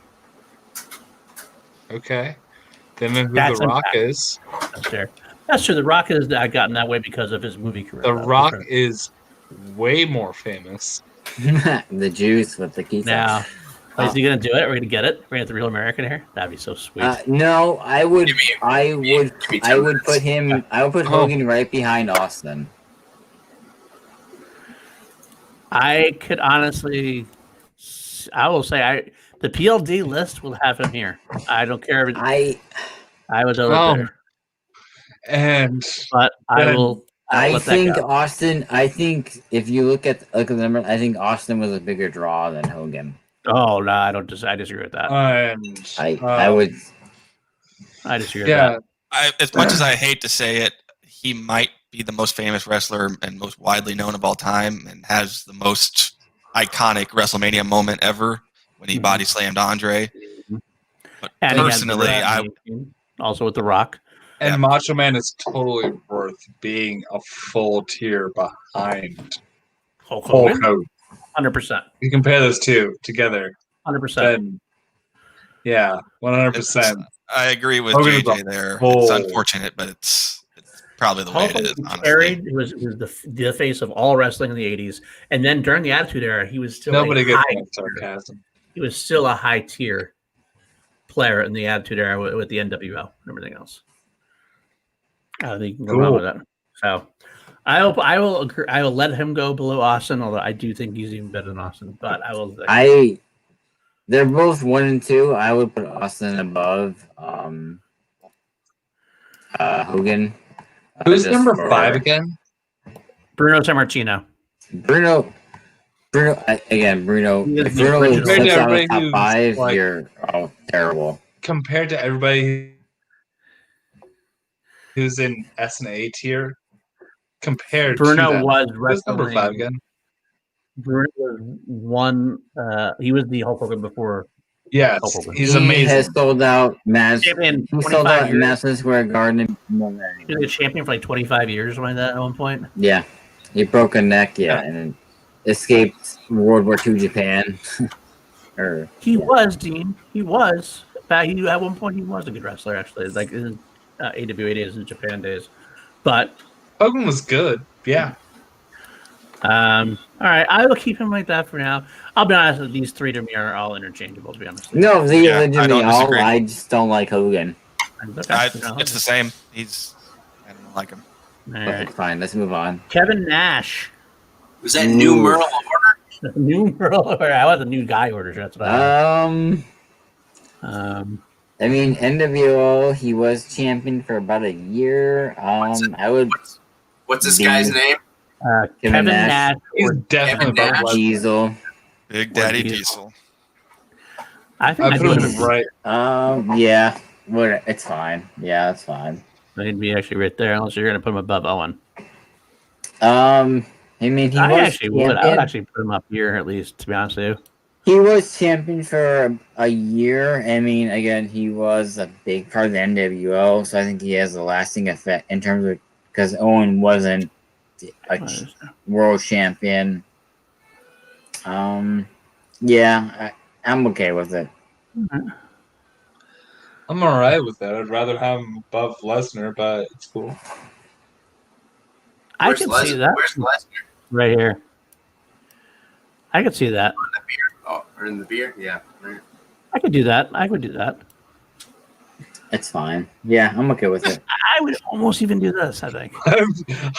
Okay. Then who The Rock is. That's fair. That's true. The Rock is gotten that way because of his movie career. The Rock is way more famous. The juice with the guitar. Now, is he going to do it? We're going to get it. We're going to get the real American here. That'd be so sweet. No, I would put Hogan right behind Austin. I could honestly, I will say, the PLD list will have him here. I don't care. I was over there, but I will. I think Austin. I think if you look at the number, I think Austin was a bigger draw than Hogan. Oh no, I don't. I disagree with that. I would. I disagree with that. As much as I hate to say it, he might be the most famous wrestler and most widely known of all time, and has the most iconic WrestleMania moment ever when he body slammed Andre. But and personally, also with The Rock. And Macho Man is totally worth being a full tier behind Hulk Hogan. 100%. You compare those two together. 100%. Yeah, 100%. I agree with JJ there. It's unfortunate, but it's probably the way it is. Honestly, was the face of all wrestling in the ¡80s, and then during the Attitude Era, he was still nobody gets that sarcasm. He was still a high tier player in the Attitude Era with the NWO and everything else. I think you can go wrong with that. So I will agree, I will let him go below Austin, although I do think he's even better than Austin. But I will. They're both 1 and 2. I would put Austin above Hogan. Who's number 5 again? Bruno Sammartino. Bruno. Again, Bruno. If Bruno slips out of top 5, you're terrible. Compared to everybody who's in S and A tier, compared Bruno to that, was who's number 5 again? Bruno was one. He was the Hulk Hogan before Yes, Oprah he's he amazing. has sold out Champion, he sold 25 out years. Madison Square Garden. He was a champion for like 25 years or like that at one point. Yeah, he broke a neck. Yeah, and escaped World War II Japan. He was, Dean. He was. At one point, he was a good wrestler, actually. Like in AWA days and Japan days. But Hogan was good. Yeah. all right, I will keep him like that for now. I'll be honest with these three to me are all interchangeable, to be honest. No, they Yeah, I legitimately don't all. disagree. I just don't like Hogan. It's the same. I don't like him. All Okay, right. fine. Let's move on. Kevin Nash. Was that new Ooh. Merle order? New Merle order. I was a new guy order. That's what I I mean, NWO. He was champion for about a year. I would What's this guy's name? Kevin Nash. Nash. He's or definitely Kevin above Nash. Lesnar. Diesel. Big Daddy Diesel. Diesel. I think I I'd put put him him right. Yeah. What? It's fine. Yeah, it's fine. He'd be actually right there, unless you're going to put him above Owen. I mean, he I was actually would. I would champion. actually put him up here at least, to be honest with you. He was champion for a year. I mean, again, he was a big part of the NWO, so I think he has a lasting effect in terms of because Owen wasn't a world champion. Yeah, I'm okay with it. I'm all right with that. I'd rather have him above Lesnar, but it's cool. I Where's can Lesnar? see that Where's Lesnar? right here. I could see that. In the beer? Oh, or in the beer? Yeah. Right. I could do that. I would do that. It's fine. Yeah, I'm okay with it. I would almost even do this, I think.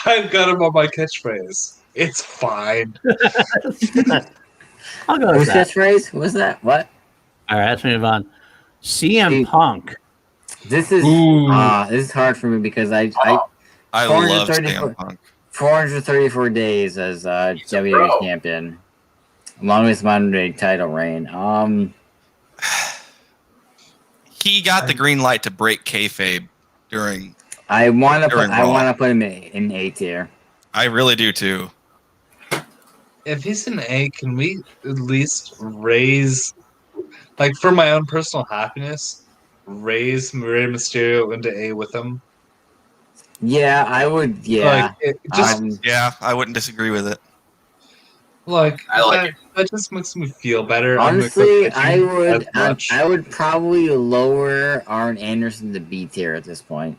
I've got him on my catchphrase. It's fine. I'll go Whose with that. catchphrase was that? What? All right, let's move on. CM See- Punk. This is Ooh. this is hard for me because I I love 434 CM Punk. 434 days as He's a WWE pro. champion, longest modern day title reign. He got the green light to break kayfabe during. I want to During put Raw. him in A tier. I really do too. If he's an A, can we at least raise, like, for my own personal happiness, raise Rey Mysterio into A with him? Yeah, I would. Yeah, Like, it just Yeah, I wouldn't disagree with it. like I like that just makes me feel better. honestly, I'm I would. as much. I would probably lower Arn Anderson to B tier at this point.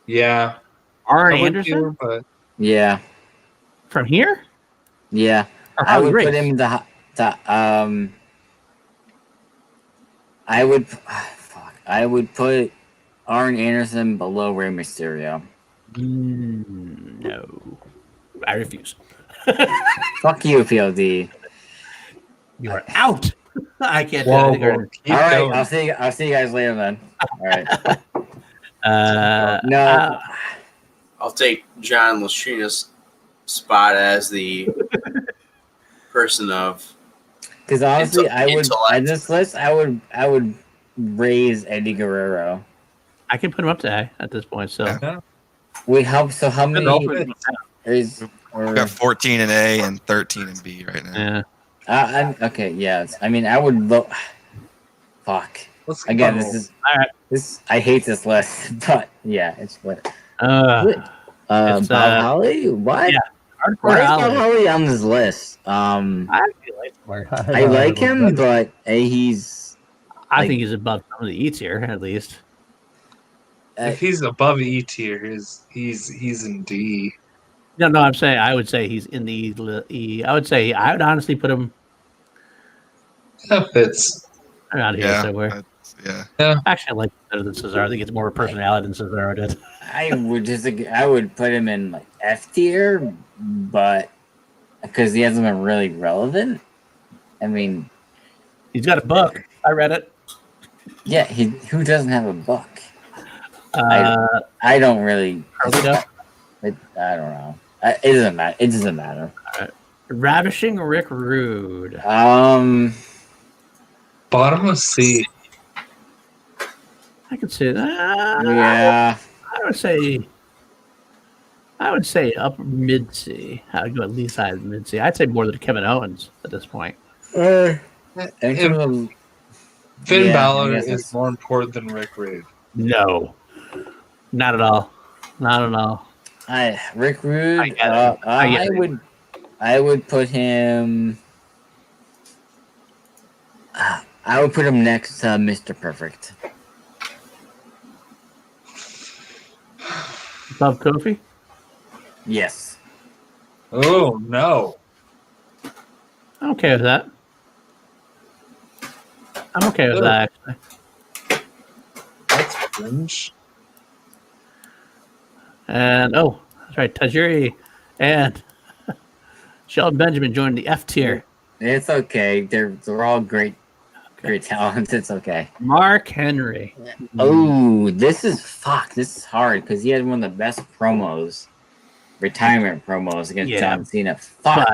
Yeah, Arn I would Anderson too, but Yeah, from here? yeah. Or I Harley would Race? put him in I would. Fuck. I would put Arn Anderson below Rey Mysterio. No. I refuse. Fuck you, POD. You are out. I can't do whoa, anything. whoa, keep All right, going. I'll see you guys later then. All right. No. I'll take John Latrina's spot as the person of. Because honestly, I would Intellect. on this list, I would raise Eddie Guerrero. I can put him up to A at this point. So Yeah. We help. So how many is? We got 14 in A and 13 in B right now. yeah. Okay. Yeah. I mean, I would look. Fuck. Let's Again, go. this is All right. this. I hate this list, but yeah, it's what. It's, Bob Holly. What? yeah, Hardcore Why is Bob Holly. Holly on this list? I actually like him. I like him, but he's. I like- think he's above some of the Eats here, at least. If he's above E tier, he's in D. No, I'm saying I would say he's in the E. I would honestly put him That fits. around here Yeah, somewhere. yeah. Actually, I like him better than Cesaro. I think it's more personality than Cesaro did. I would disagree. I would put him in like F tier, but because he hasn't been really relevant. I mean, He's got a book. I read it. yeah, who doesn't have a book? Uh, I don't really. Harley does. I don't know. It doesn't matter. It doesn't matter. Ravishing Rick Rude. Um, Bottom of C. I could say that. yeah. I would say upper mid C. I would go at least high mid C. I'd say more than Kevin Owens at this point. In terms of, Finn Yeah, I Balor guess is that's- more important than Rick Rude. No, not at all. Not at all. Rick Rude. I get it. I would put him. I would put him next to Mr. Perfect. Above Kofi? Yes. Oh no. I'm okay with that. I'm okay with that, actually. That's cringe. And, that's right. Tajiri and Shelton Benjamin joined the F tier. It's okay. They're all great talents. It's okay. Mark Henry. Oh, this is hard because he had one of the best retirement promos against Yeah. John Cena. Fuck.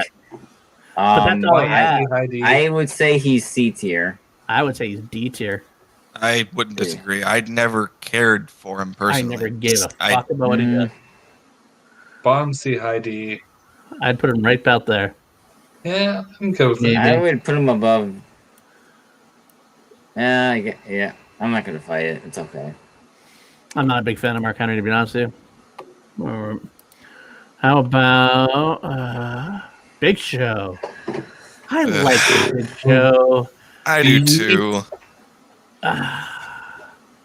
But that's all he had. I would say he's C tier. I would say he's D tier. I wouldn't disagree. I never cared for him personally. I never gave a fuck about what he did. Bottom C, high D. I'd put him right about there. Yeah, I'm good with Maybe. it. I would put him above. Yeah. I'm not gonna fight it. It's okay. I'm not a big fan of Mark Henry, to be honest with you. Or, how about Big Show? I like Big Show. I do too.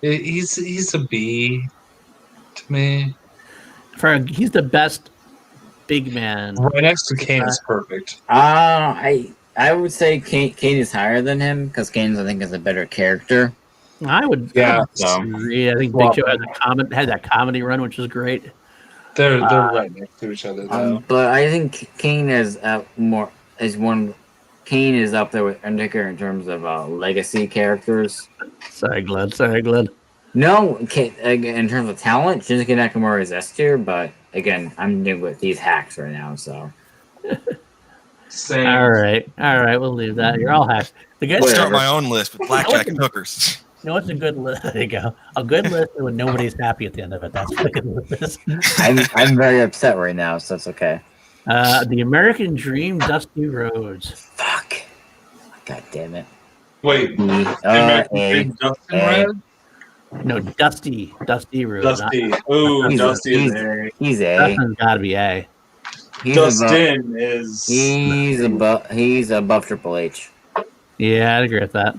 He's a B to me. He's the best big man. Right next to Kane is perfect. I would say Kane is higher than him because Kane, I think, is a better character. I would disagree. I think Big Show had that comedy run, which was great. They're right next to each other though. But I think Kane is Kane is up there with Undertaker in terms of legacy characters. Sorry, Glenn. No, in terms of talent, Shinsuke Nakamura is S tier, but again, I'm dealing with these hacks right now, so. Same. All right, we'll leave that. You're all hacks. The good Start my own list with blackjack and hookers. You know what's a good list? There you go. A good list when nobody's happy at the end of it. That's what a good list is. I'm very upset right now, so it's okay. The American Dream, Dusty Rhodes. Fuck. God damn it. Wait, A. Dustin Red? No, Dusty Rhodes. Dusty. Ooh, He's Dusty he's, is A. he's A. Dustin's got to be A. Dustin is. He's above Triple H. Yeah, I'd agree with that.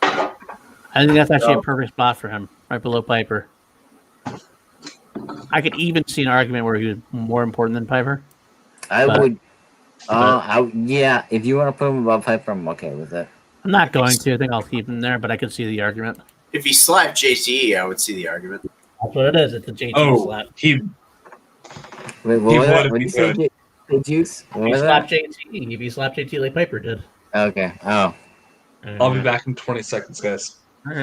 I think that's actually a perfect spot for him, right below Piper. I could even see an argument where he was more important than Piper. If you want to put him above Piper, I'm okay with it. I'm not going to. I think I'll keep him there, but I could see the argument. If he slapped JT, I would see the argument. That's what it is. It's a JT slap. He Wait, He what would did you say? be Juice? What If was you that? slap JT, if you slap JT like Piper did. Okay. Oh. I'll be back in 20 seconds, guys. All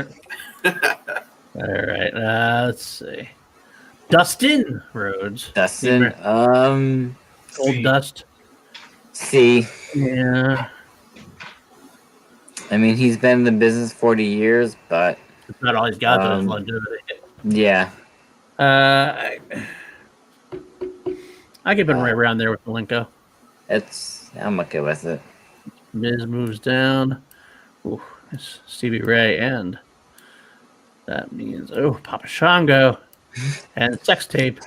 right. Let's see. Dustin Rhodes. Dustin. Old Dust. C. Yeah. I mean, he's been in the business 40 years, but It's not all he's got, but it's longevity. yeah. I could put him right around there with Malenko. I'm okay with it. Miz moves down. Ooh, it's Stevie Ray, and that means Papa Shango and Sex Tape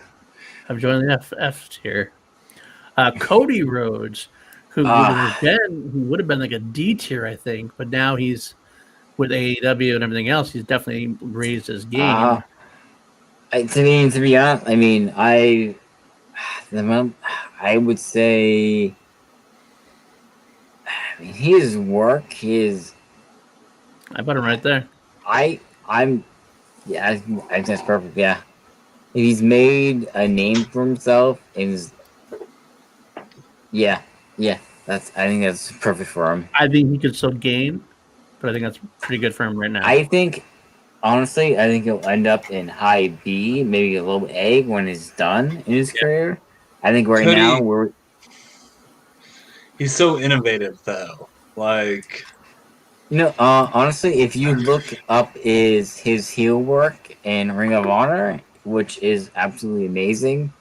have joined the F tier. Cody Rhodes, who would have been like a D tier, I think, but now he's with AEW and everything else. He's definitely raised his game. To be honest, I mean, I would say, I mean, his work, I put him right there. I think that's perfect. Yeah, he's made a name for himself, and I think that's perfect for him. I think he could still gain, but I think that's pretty good for him right now. Honestly, I think he'll end up in high B, maybe a little A when he's done in his career. I think He's so innovative, though. Like, honestly, if you look up his heel work in Ring of Honor, which is absolutely amazing,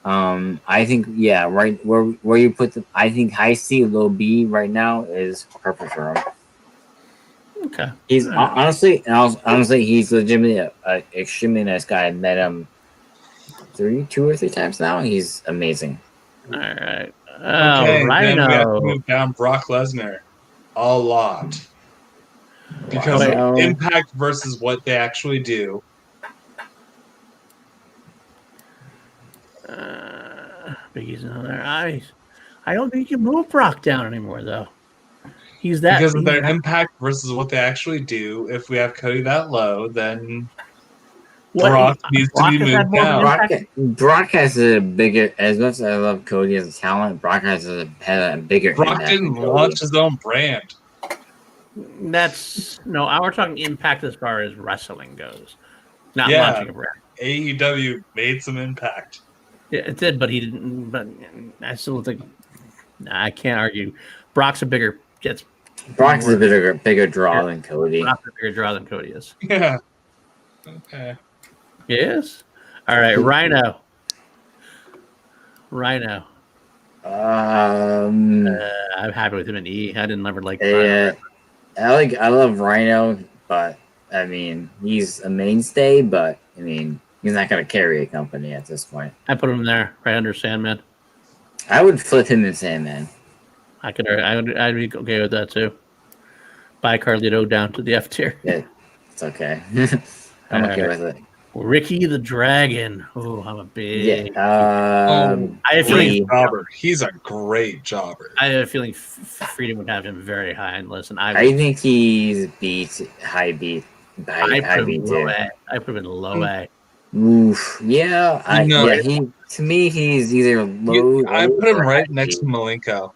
I think right where you put I think high C, low B right now is perfect for him. Okay. He's honestly, he's legitimately a extremely nice guy. I met him 2 or 3 times now. He's amazing. All right. Okay, then we have to Rhino. move down Brock Lesnar a lot. Because Wait. of Impact versus what they actually do. Big E's not there. I don't think you move Brock down anymore, though. He's that. Because of their impact versus what they actually do. If we have Cody that low, then Brock needs to be moved down. Brock has a bigger, as much as I love Cody as a talent, Brock has a bigger Brock impact didn't than Cody. launch his own brand. That's no. We're talking impact as far as wrestling goes, not Yeah. launching a brand. AEW made some impact. Yeah, it did, but he didn't. But I still think I can't argue. Brock's a bigger gets. Brock's a bigger draw than Cody. Brock's a bigger draw than Cody is. Yeah. Okay. Yes. All right, Rhino. Rhino. Um, I'm happy with him in E. I didn't ever like. yeah, I love Rhino, but I mean he's a mainstay, but I mean he's not gonna carry a company at this point. I put him there, right under Sandman. I would flip him in Sandman. I'd be okay with that too. Buy Carlito down to the F tier. Yeah, it's okay. I'm okay with it. Ricky the Dragon. Oh, I'm a big. Yeah. I have a feeling jobber. He's a great jobber. I have a feeling Freedom would have him very high on the list, and I think he's high beat. I put him low A. I put him in low A. Oof. Yeah. To me, he's either low. I put him right next to Malenko.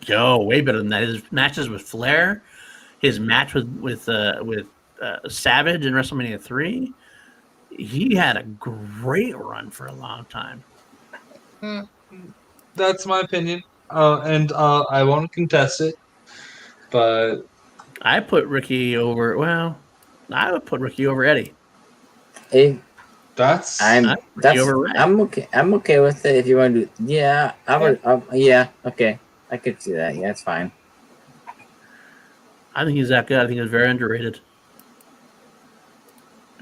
Yo, way better than that. His matches with Flair, his match with Savage in WrestleMania 3. He had a great run for a long time. That's my opinion, and I won't contest it. But I put Ricky over. Well, I would put Ricky over Eddie. I'm over Ray. I'm okay. I'm okay with it if you want to. Yeah, I would. Yeah, okay. I could see that. Yeah, it's fine. I think he's that good. I think he's very underrated.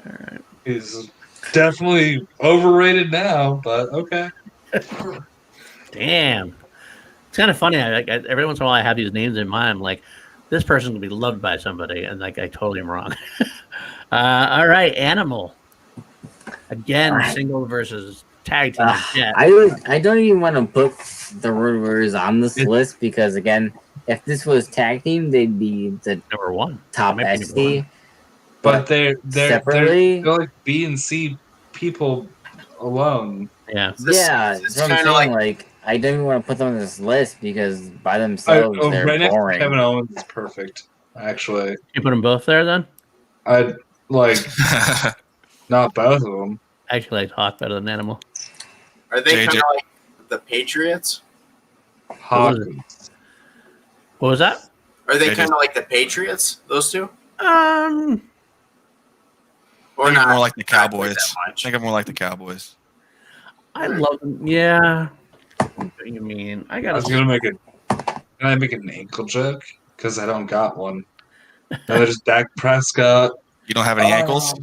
All right. he's definitely overrated now. But okay. Damn. It's kind of funny. I every once in a while I have these names in mind. I'm like, this person can be loved by somebody, and like I totally am wrong. All right, Animal. Again, single versus tag team. I don't even want to put the Road Warriors on this list because again, if this was tag team, they'd be the number one top SD. But they're separately, they're like B and C people alone. Yeah. It's kind of like I don't even want to put them on this list because by themselves they're right next to boring. Kevin Owens is perfect. Actually, You put them both there then? I'd like not both of them. I actually like Hawk better than Animal. Are they JJ. kind of like the Patriots? Hawk. What was that? Are they JJ. kind of like the Patriots? Those two, Um, or Think of not? more like the not quite Cowboys. that much? Think of more like the Cowboys. I love them. Yeah. What do you mean? I I got was gonna make a. Can I make an ankle joke? Because I don't got one. No, there's Dak Prescott. You don't have any ankles?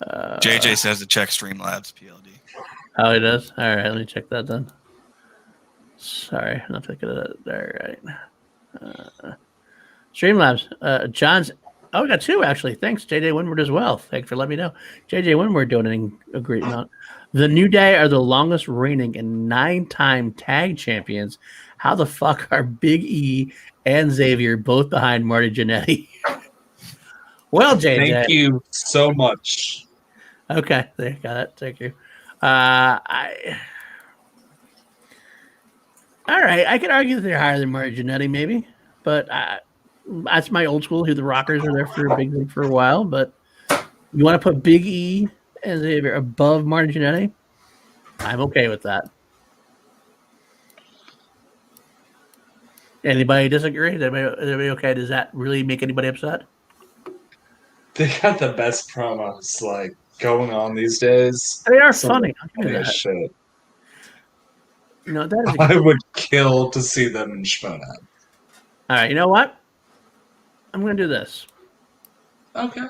JJ Uh, says to check Streamlabs PLD. Oh, he does? All right, let me check that then. Sorry, I'm not picking it up. All right. Streamlabs. John's. Oh, we got two actually. Thanks, JJ Winward as well. Thanks for letting me know. JJ Winward donating a great amount. The New Day are the longest reigning and 9-time tag champions. How the fuck are Big E and Xavier both behind Marty Jannetty? Well, JJ. Thank you so much. Okay, there, got it. Thank you. All right, I could argue that they're higher than Marty Jannetty, maybe, but that's my old school. Who the Rockers are there for a big league for a while, but you want to put Big E and Xavier above Marty Jannetty? I'm okay with that. Anybody disagree? Is everybody okay? Does that really make anybody upset? They got the best promos like going on these days. They are So funny. I'll give you funny as that. shit. You know, that is I would kill to see them in Schmonad. All right, you know what? I'm going to do this. Okay.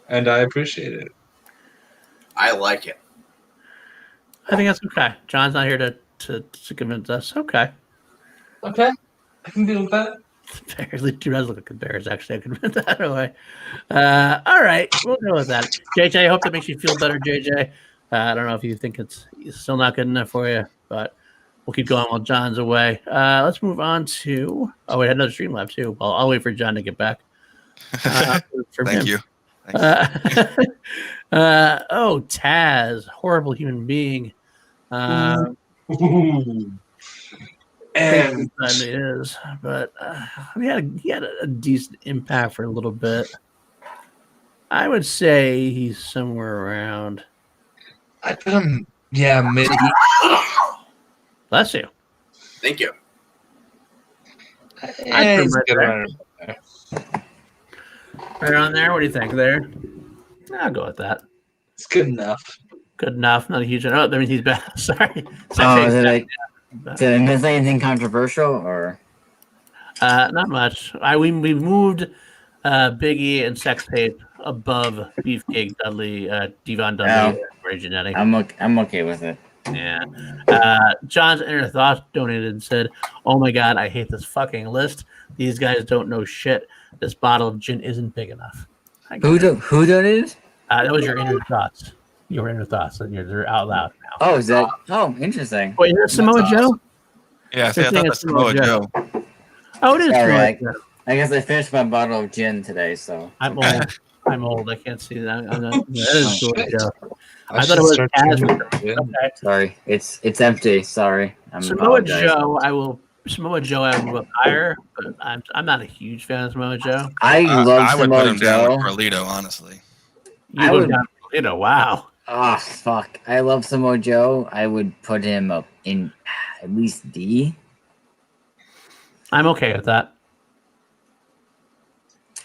And I appreciate it. I like it. I think that's okay. John's not here to convince us. Okay. Okay. I can deal with that. Bears, two does look like the Bears, actually. I could put that away. All right, we'll go with that. JJ, I hope that makes you feel better, JJ. I don't know if you think it's still not good enough for you, but we'll keep going while John's away. Let's move on to. Oh, we had another stream lab too. Well, I'll wait for John to get back. Thank you. Oh, Taz, horrible human being. And He is, but he had a decent impact for a little bit. I would say he's somewhere around. I put him, mid. Bless you. Thank you. I'd put him He's good right around there. Right on there. What do you think there? I'll go with that. It's good enough. Good enough. Not a huge. Oh, that means he's bad. Sorry. Did I miss anything controversial or? Not much. We moved Biggie and Sex Tape above Beefcake Dudley, Devon Dudley, Ray Genetti. I'm okay with it. Yeah. John's Inner Thoughts donated and said, "Oh my God, I hate this fucking list. These guys don't know shit. This bottle of gin isn't big enough." Who donated? That was your Inner Thoughts. Your Inner Thoughts, and they're out loud now. Oh, is that? Oh, interesting. Wait, is that Samoa That's Joe? Yeah, see, I thought that's Samoa Joe. Oh, it is All Samoa right. Joe. I guess I finished my bottle of gin today, so. I'm old. I'm old. I can't see that. I'm not, that is Samoa Joe. I thought should it was start Taz. drinking. Okay. Sorry, it's empty. Sorry, Samoa Joe, I will move up higher, but I'm not a huge fan of Samoa Joe. I love I would put Samoa him down Joe. with Carlito, honestly. You would, wow. Oh fuck! I love Samoa Joe. I would put him up in at least D. I'm okay with that.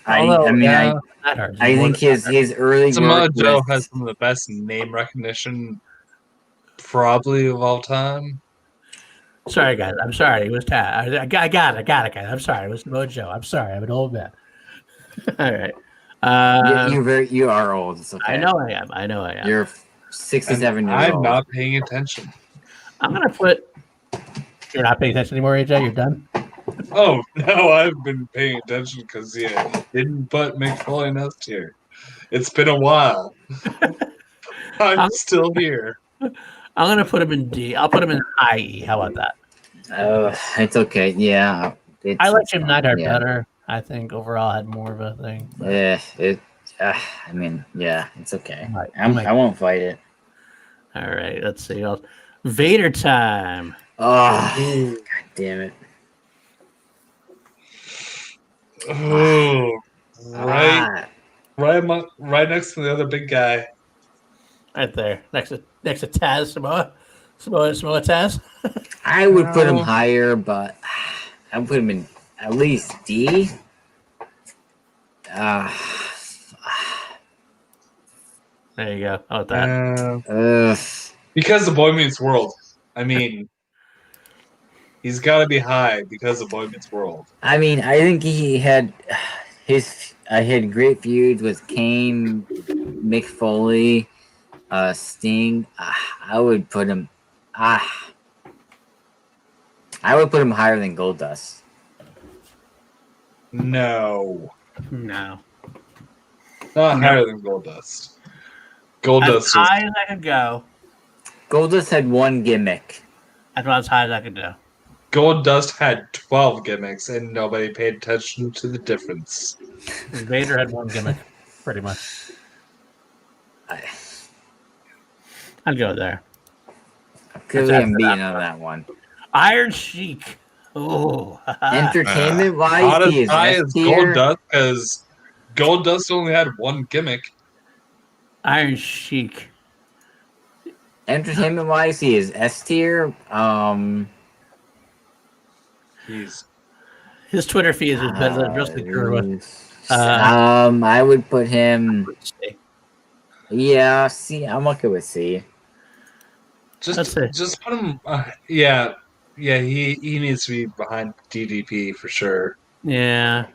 I That I think his early Samoa work Joe with- has some of the best name recognition, probably of all time. Sorry, guys. I'm sorry. It was Taz. I got it, guys. I'm sorry. It was Samoa Joe. I'm sorry. I'm an old man. All right. you are old. It's okay. I know I am. You're 67 years I'm old. not paying attention. I'm gonna put. You're not paying attention anymore, AJ. You're done. Oh no, I've been paying attention because didn't put Mick Foley in S tier. It's been a while. I'm still here. I'm gonna put him in D. I'll put him in IE. How about that? It's okay. Yeah. I like Jim Neidhart yeah. better. I think overall had more of a thing. but- I mean, yeah, it's okay. Right. I won't fight it. All right. Let's see. Vader time. Oh, god damn it! Oh, Ah, right next to the other big guy. Right there, next to Taz, Samoa Taz. I would put him No. higher, but I would put him in at least D. There you go. How about that? Because the Boy Meets World. I mean, he's got to be high because of Boy Meets World. I mean, I think he had I had great feuds with Kane, Mick Foley, Sting. I would put him. I would put him higher than Goldust. No, No. not higher than Goldust. Goldust As high as I could go. Goldust had one gimmick. That's about as high as I could go. Goldust had 12 gimmicks, and nobody paid attention to the difference. Vader had one gimmick, pretty much. I'd go there. Clearly, That's I'm after beating that on that one. Iron Sheik. Oh. Entertainment Not wise, as he is high S as tier. Goldust, because Goldust only had one gimmick. Iron Sheik. Entertainment wise, he is S tier. He's His Twitter feed is better than Wrestling Guru. I would put him. Yeah, C. I'm okay with C. That's it. just put him. Yeah, he needs to be behind DDP for sure. Yeah,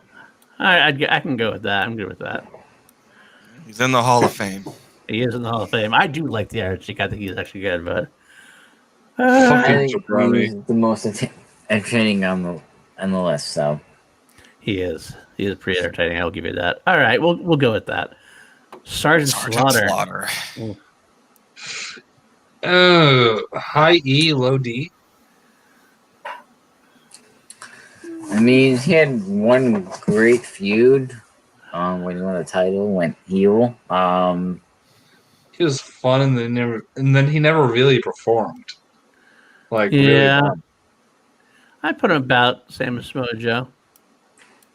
I can go with that. I'm good with that. He's in the Hall of Fame. He is in the Hall of Fame. I do like the Iron Sheik. I think he's actually good, but I Fucking think jabroni. he's the most entertaining on the list. So he is. He is pretty entertaining. I'll give you that. All right, we'll go with that. Sergeant Slaughter. Oh, high E, low D. I mean, he had one great feud. When he won a title, went heel. He was fun, and then he never really performed. Like really Yeah, well. I put him about same as Samoa Joe.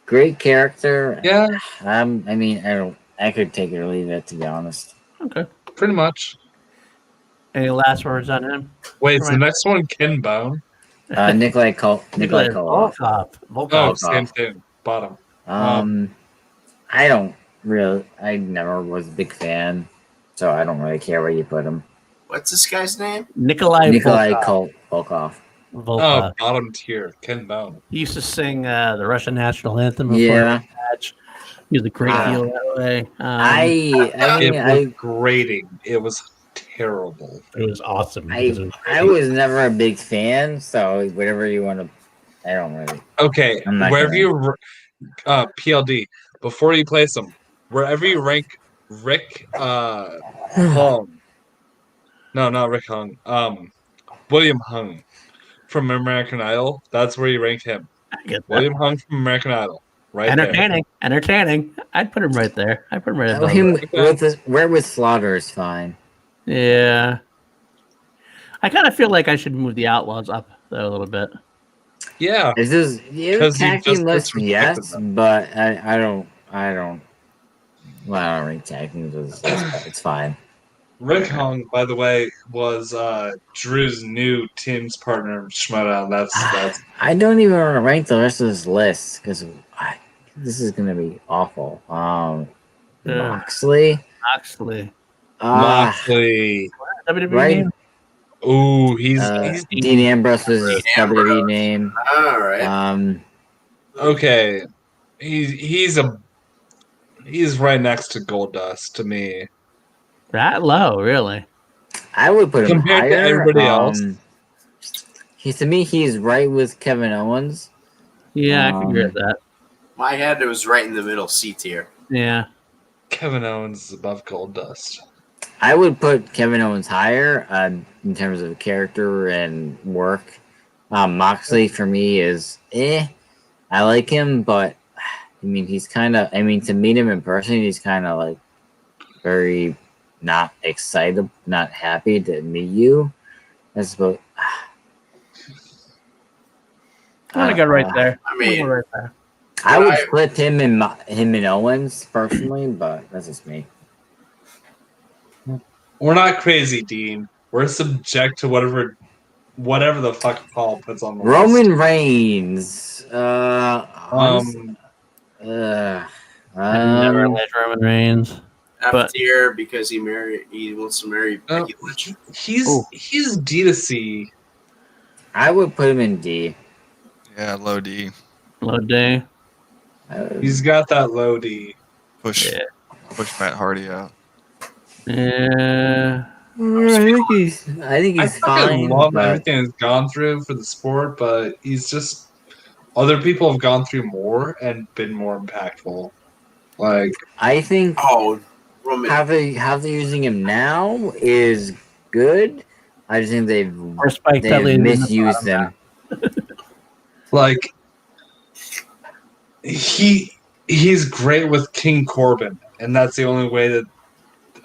Great character. Yeah, I mean, I could take it or leave it, to be honest. Okay. pretty much. Any last words on him? Wait, is the next one Ken Bone? Nikolai Koloff. Oh, Volkov. same thing. Bottom. I never was a big fan, so I don't really care where you put him. What's this guy's name? Nikolai Volkov. Volkov. Oh, bottom tier. Ken Bone. He used to sing the Russian national anthem before Yeah. the match. He was a great heel that way. It was grating. It was terrible. It was awesome. I was never a big fan, so whatever you want to, I don't really. Okay, I'm not wherever gonna- you PLD, before you place them, wherever you rank Rick Hung. No, not Rick Hung. William Hung from American Idol. That's where you rank him. I get that. William Hung from American Idol. Right Entertaining. I'd put him right there. I put him right above. Him with Slaughter is fine. Yeah. I kind of feel like I should move the Outlaws up though a little bit. Yeah. This is tag team list, yes, them. but I don't. Well, I don't rate tag teams. It's fine. Rick Hung, by the way, was Drew's new team's partner, Schmodown. That's I don't even want to rank the rest of this list because this is gonna be awful. Moxley. Moxley. Moxley. WWE Right. name? Ooh, he's Dean Ambrose was his WWE name. All right. okay. He's right next to Goldust to me. That low, really? I would put him Compared to higher. everybody else. He's right with Kevin Owens. Yeah, I can agree with that. My head was right in the middle, C tier. Yeah. Kevin Owens is above Goldust. I would put Kevin Owens higher in terms of character and work. Moxley for me is I like him, but I mean he's kind of. I mean to meet him in person, he's kind of like very not excited, not happy to meet you. That's about. I'm gonna go right there. I mean, I'm gonna go right there. I would split him and Owens personally, but that's just me. We're not crazy, Dean. We're subject to whatever the fuck Paul puts on the Roman list. Reigns. I never liked Roman Reigns. F But- tier because he wants to marry Becky Lynch. He's D to C. I would put him in D. Yeah, low D. Low day. He's got that low D. Push Yeah. Matt Hardy out. Yeah. I think he's I fucking fine. love but everything he's gone through for the sport, but he's just other people have gone through more and been more impactful. Like I think Oh, Roman. how they're using him now is good. I just think they've Or Spike Dudley. misused him. like he's great with King Corbin, and that's the only way that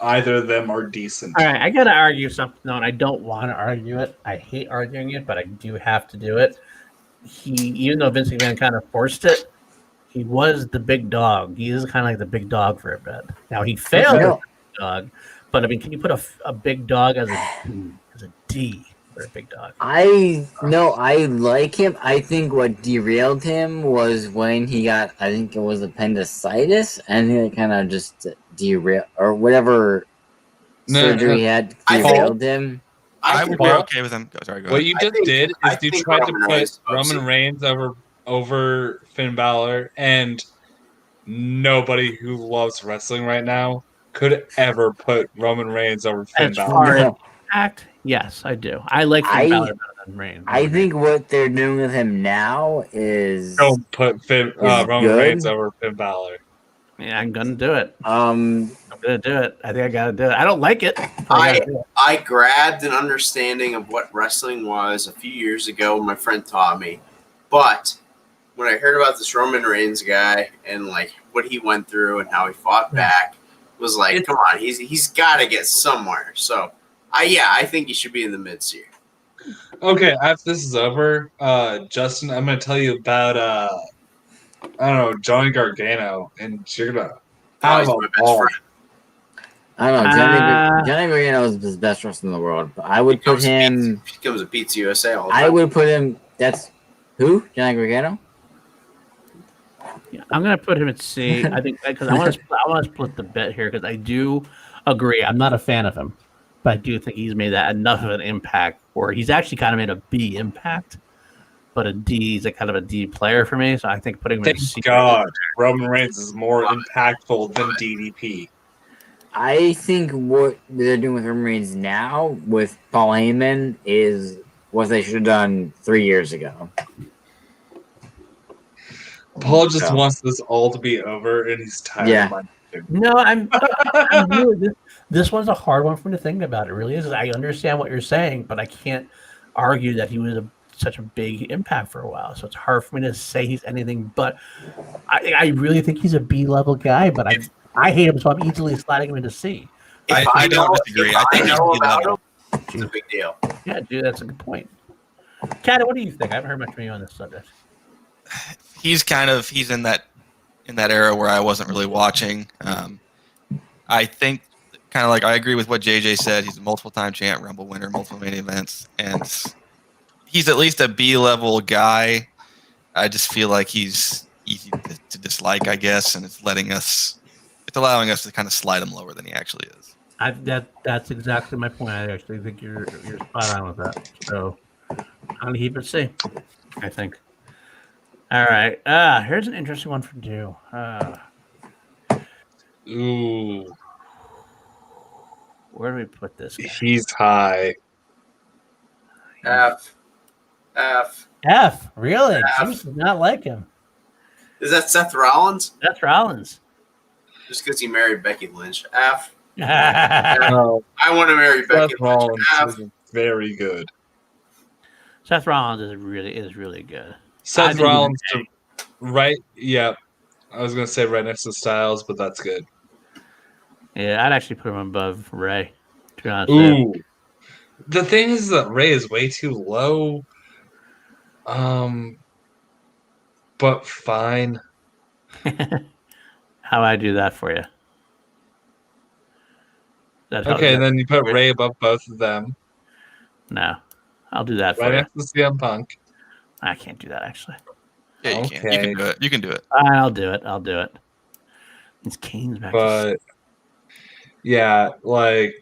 either of them are decent. All right, I gotta argue something though, and I don't want to argue it. I hate arguing it, but I do have to do it. Even though Vince McMahon kind of forced it, he was the big dog. He is kind of like the big dog for a bit. Now he failed as a big dog, but I mean, can you put a big dog as a D for a big dog? I like him. I think what derailed him was when he got, I think it was appendicitis, and it kind of just derailed or whatever surgery he had derailed him. I would be okay with him. Sorry, go What ahead. you just did I is you think tried to Roman put Reigns Roman Reigns over Finn Balor, and nobody who loves wrestling right now could ever put Roman Reigns over Finn As Balor. far as No. act, yes, I do. I like Finn Balor better than Reigns. I think what they're doing with him now is Don't put Roman good. Reigns over Finn Balor. Yeah, I'm gonna do it. um I'm gonna do it. I think I gotta do it. I don't like it. But I gotta do it. I grabbed an understanding of what wrestling was a few years ago. My friend taught me, but when I heard about this Roman Reigns guy and like what he went through and how he fought back, was like, come on, he's got to get somewhere. So, I think he should be in the mid tier. Okay, after this is over, Justin, I'm going to tell you about I don't know, Johnny Gargano, and you're gonna Oh, he's have my a best ball. friend. I don't know. Johnny Gargano is the best wrestler in the world. But I would put him. He comes to Pizza USA all the time. I would put him. That's who? Johnny Gargano. Yeah, I'm gonna put him at C. I think because I want to split the bet here because I do agree. I'm not a fan of him, but I do think he's made that enough of an impact where he's actually kind of made a B impact, but a D is a kind of a D player for me. So I think putting him Thank at C. God Roman Reigns is more impactful than DDP. I think what they're doing with Roman Reigns now with Paul Heyman is what they should have done 3 years ago. Paul just So, wants this all to be over, and he's tired Yeah. of my No, I'm really, this one's a hard one for me to think about. It really is. I understand what you're saying, but I can't argue that he was such a big impact for a while. So it's hard for me to say he's anything. But I really think he's a B level guy. But I hate him, so I'm easily sliding him into C. I don't disagree. I think he's know B about level. him, it's a big deal. Yeah, dude, that's a good point. Kat, what do you think? I haven't heard much from you on this subject. He's in that era where I wasn't really watching. I think kind of like I agree with what JJ said. He's a multiple time champ, Rumble winner, multiple main events, and he's at least a B level guy. I just feel like he's easy to dislike, I guess, and it's allowing us to kind of slide him lower than he actually is. That's exactly my point. I actually think you're spot on with that. So I'm gonna keep it C, I think. All right. Here's an interesting one for you. Ooh, Where do we put this guy? he's high. F. F. Really? F. James does not like him. Is that Seth Rollins? That's Rollins. Just because he married Becky Lynch. F. No, I want to marry Becky Seth Lynch. Rollins F. is very good. Seth Rollins is really good. I Seth think Rollins, he's right? Yeah, I was gonna say right next to Styles, but that's good. Yeah, I'd actually put him above Ray. To be honest with you. Ooh, the thing is that Ray is way too low. But fine. How I do that for you? That helps Okay, you? then you put Ray above both of them, No, I'll do that for right you. next to CM Punk. I can't do that actually. Yeah, you can. You Okay. can do it. You can do it. I'll do it. It's Kane's back. But yeah, like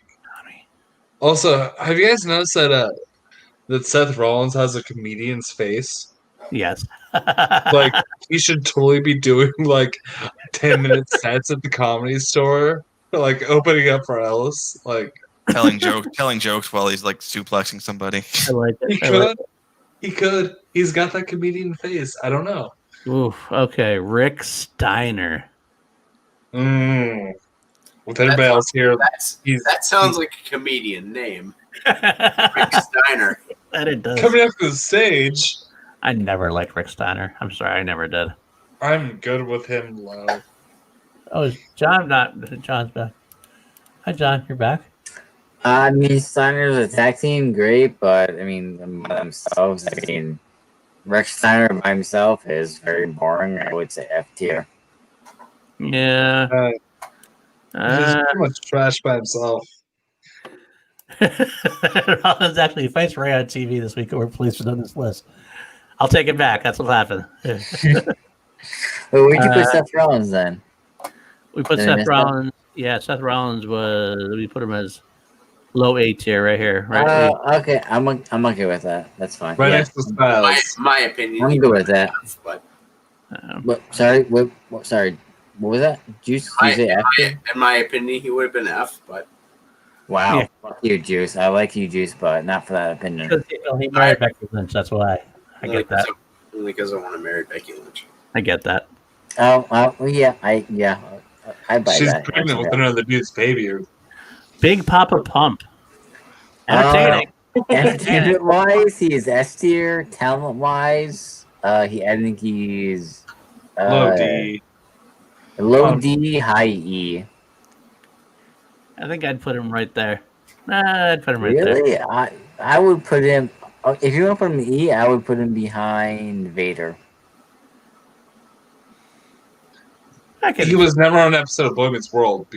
also, have you guys noticed that Seth Rollins has a comedian's face? Yes. Like he should totally be doing like 10-minute sets at the Comedy Store, like opening up for Ellis. Like telling jokes while he's like suplexing somebody. I like he it. I like could, he could. He's got that comedian face. I don't know. it. Oof. Okay, Rick Steiner. With everybody else here, That sounds like a comedian name. Rick Steiner. That it does. coming up to the stage, I never liked Rick Steiner. I'm sorry, I never did. I'm good with him low. Oh, is John not? John's back. Hi, John. You're back. I mean, Steiner's a tag team, great, but I mean, by themselves, I mean, Rex Steiner by himself is very boring. I would say F tier. Yeah. He's too much trash by himself. Rollins actually fights Ray on TV this week. We're pleased to know this list. I'll take it back. That's what happened. But where'd you put Seth Rollins then? We put Did I Seth miss that? Rollins. Yeah, Seth Rollins was. We put him as Low A tier right here. Right. Okay, I'm okay with that. That's fine. Right Yeah, next to Styles. My opinion. I'm he good would with that. have, But What? Sorry. What? Sorry. What was that? Juice? Did you say F? in my opinion, he would have been F. But Wow. Yeah. Fuck you, Juice. I like you, Juice, but not for that opinion. Because he married Becky Lynch. That's why. I get that. Only because I want to marry Becky Lynch. I get that. Oh, well, yeah. I buy She's that. pregnant with Okay. another dude's baby. Big Papa Pump. Entertaining. Entertaining. Entertainment wise, he is S tier. Talent wise, I think he's Low D. low D, high E. I think I'd put him right there. I'd put him right there. Really? I would put him. If you want to put him in E, I would put him behind Vader. He was never on an episode of Boy Meets World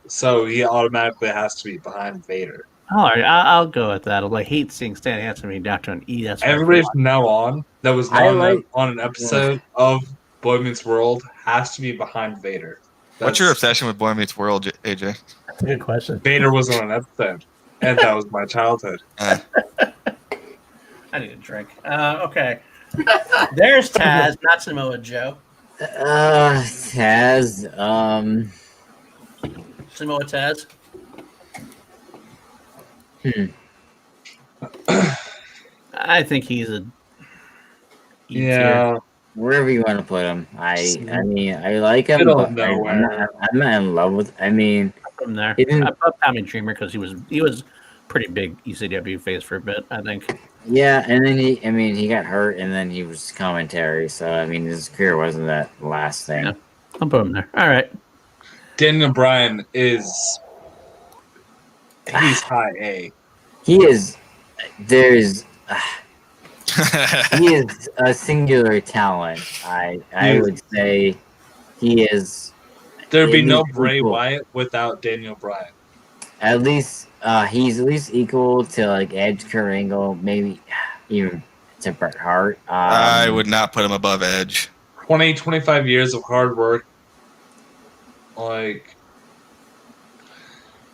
so he automatically has to be behind Vader. All right, I'll go with that. I hate seeing Stan Hansen being docked on E. That's Everybody from now on that was I not like- on an episode of Boy Meets World has to be behind Vader. What's your obsession with Boy Meets World, AJ? That's a good question. Vader was on an episode, and that was my childhood. I need a drink. Okay. There's Taz, not Samoa Joe. Taz. Samoa Taz. I think he's a E tier. Yeah, Wherever you want to put him. I mean, I like him, Middle but of nowhere. I'm not in love with. I mean, From there. He didn't- I love Tommy Dreamer because he was pretty big ECW face for a bit, I think. yeah, and then he got hurt, and then he was commentary. So I mean, his career wasn't that last thing. Yeah. I'll put him there. All right. Daniel Bryan he's high A. He is. There's. He is a singular talent. I He is. would say he is There'd be no He's Bray equal. Wyatt without Daniel Bryan. at least he's at least equal to like Edge, Kurt Angle, maybe even to Bret Hart. I would not put him above Edge. 25 years of hard work, like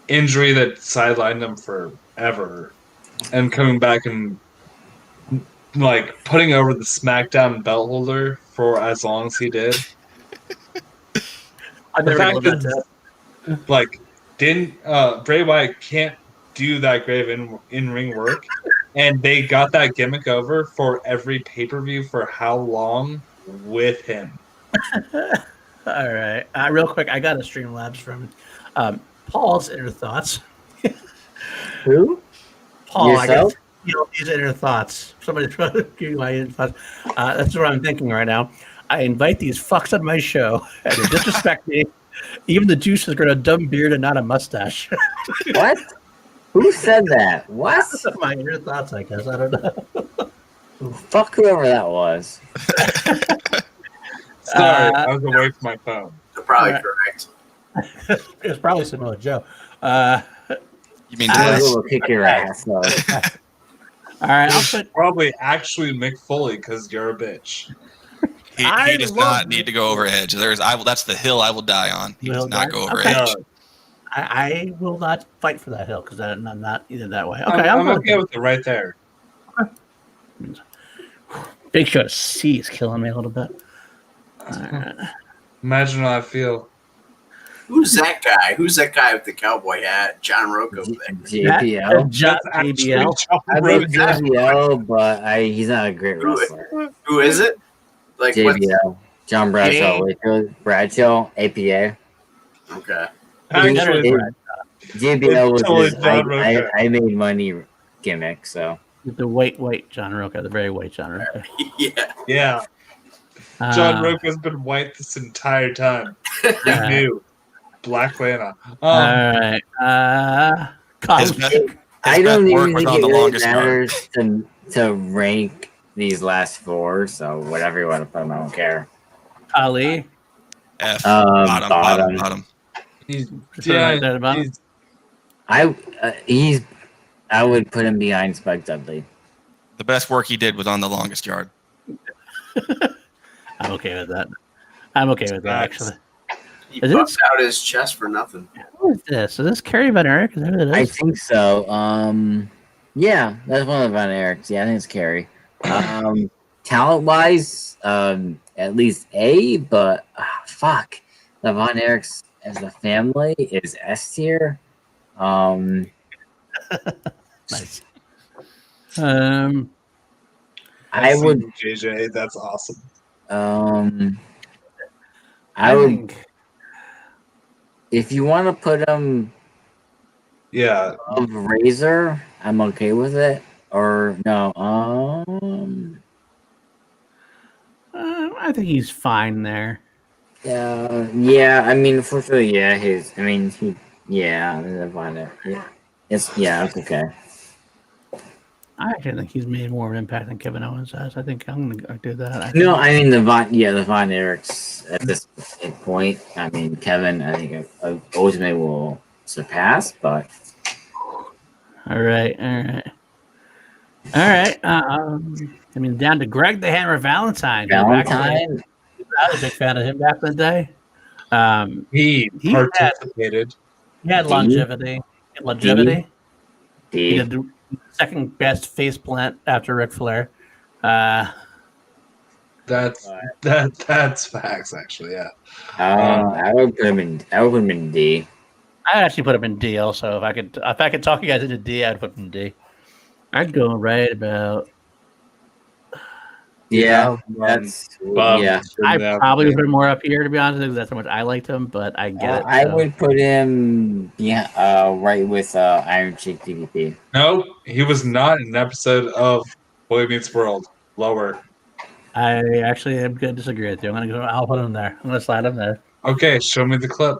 injury that sidelined him forever, and coming back and like putting over the SmackDown belt holder for as long as he did. I've The never fact looked at that. that like Bray Wyatt can't do that great of in-ring work, and they got that gimmick over for every pay-per-view for how long with him. All right. Real quick, I got a Streamlabs from Paul's inner thoughts. Who? Paul, I Yourself? got his inner thoughts. Somebody give me my inner thoughts. That's what I'm thinking right now. I invite these fucks on my show and they disrespect me. Even the juice has got a dumb beard and not a mustache. What? Who said that? What? That's my inner thoughts, I guess. I don't know. Fuck whoever that was. Sorry, I was away from my phone. You're probably Alright. correct. It was probably Samoa Joe. You mean I Taz? will kick your ass. So. All right, I'll It's put probably actually Mick Foley because you're a bitch. I He does love not need to go over Edge. That's the hill I will die on. He Will does not die? go over Okay. Edge. I will not fight for that hill because I'm not either that way. Okay, I'm I'll okay with it right there. Big Show to C is killing me a little bit. Alright. Imagine how I feel. Who's that guy? Who's that guy with the cowboy hat? John Rocco there. JBL. That's That's actually JBL. John I love Rogan. JBL, but he's not a great wrestler. Who is it? Like what? JBL. John Bradshaw. Bradshaw, APA. Okay. Actually, It- JBL was Totally his John Roca. I made money gimmick, so. The white John Roca, the very white John Roca. Yeah. yeah. John Roca's been white this entire time. He Uh, knew. Black Lana. All right. His Cosmic. best, his I don't best work even was think on it the really longest yard. matters to rank these last four, so whatever you want to put them, I don't care. Ali. F. Bottom. Bottom. He's, Just put him right there at the bottom. he's- I would put him behind Spike Dudley. The best work he did was on the longest yard. I'm okay with that. I'm okay with that, Facts. actually. He Is it- buffed out his chest for nothing. is this? Is this Kerry Von Erich? Is that what it I is? think so. Yeah, that's one of the Von Erichs. Yeah, I think it's Carrie. Talent wise, at least A, but fuck, the Von Erichs as a family is S tier. Nice. I would. JJ. That's awesome. I would. think If you want to put him Yeah. of Razor, I'm okay with it. Or no, I think he's fine there. yeah. I mean, unfortunately, yeah. The Von Erich. Yeah, it's okay. I actually think he's made more of an impact than Kevin Owens has. I think I'm gonna do that. No, I mean the Von Erichs at this point. I mean Kevin, I think ultimately will surpass, but All right. I mean, down to Greg the Hammer Valentine. Valentine. I was a big fan of him back in the day. He He had- participated. He had longevity. He D. did the second best face plant after Ric Flair. That's facts, actually. Yeah. I would put him in D. I actually put him in D also. If I could talk you guys into D, I'd put him in D. I'd go right about. Yeah, that's yeah. I probably would put him more up here, to be honest, because that's how much I liked him. But I get it. I would put him right with Iron Sheik DDP. No, he was not in an episode of Boy Meets World. Lower. I actually am going to disagree with you. I'll put him there. I'm going to slide him there. Okay, show me the clip.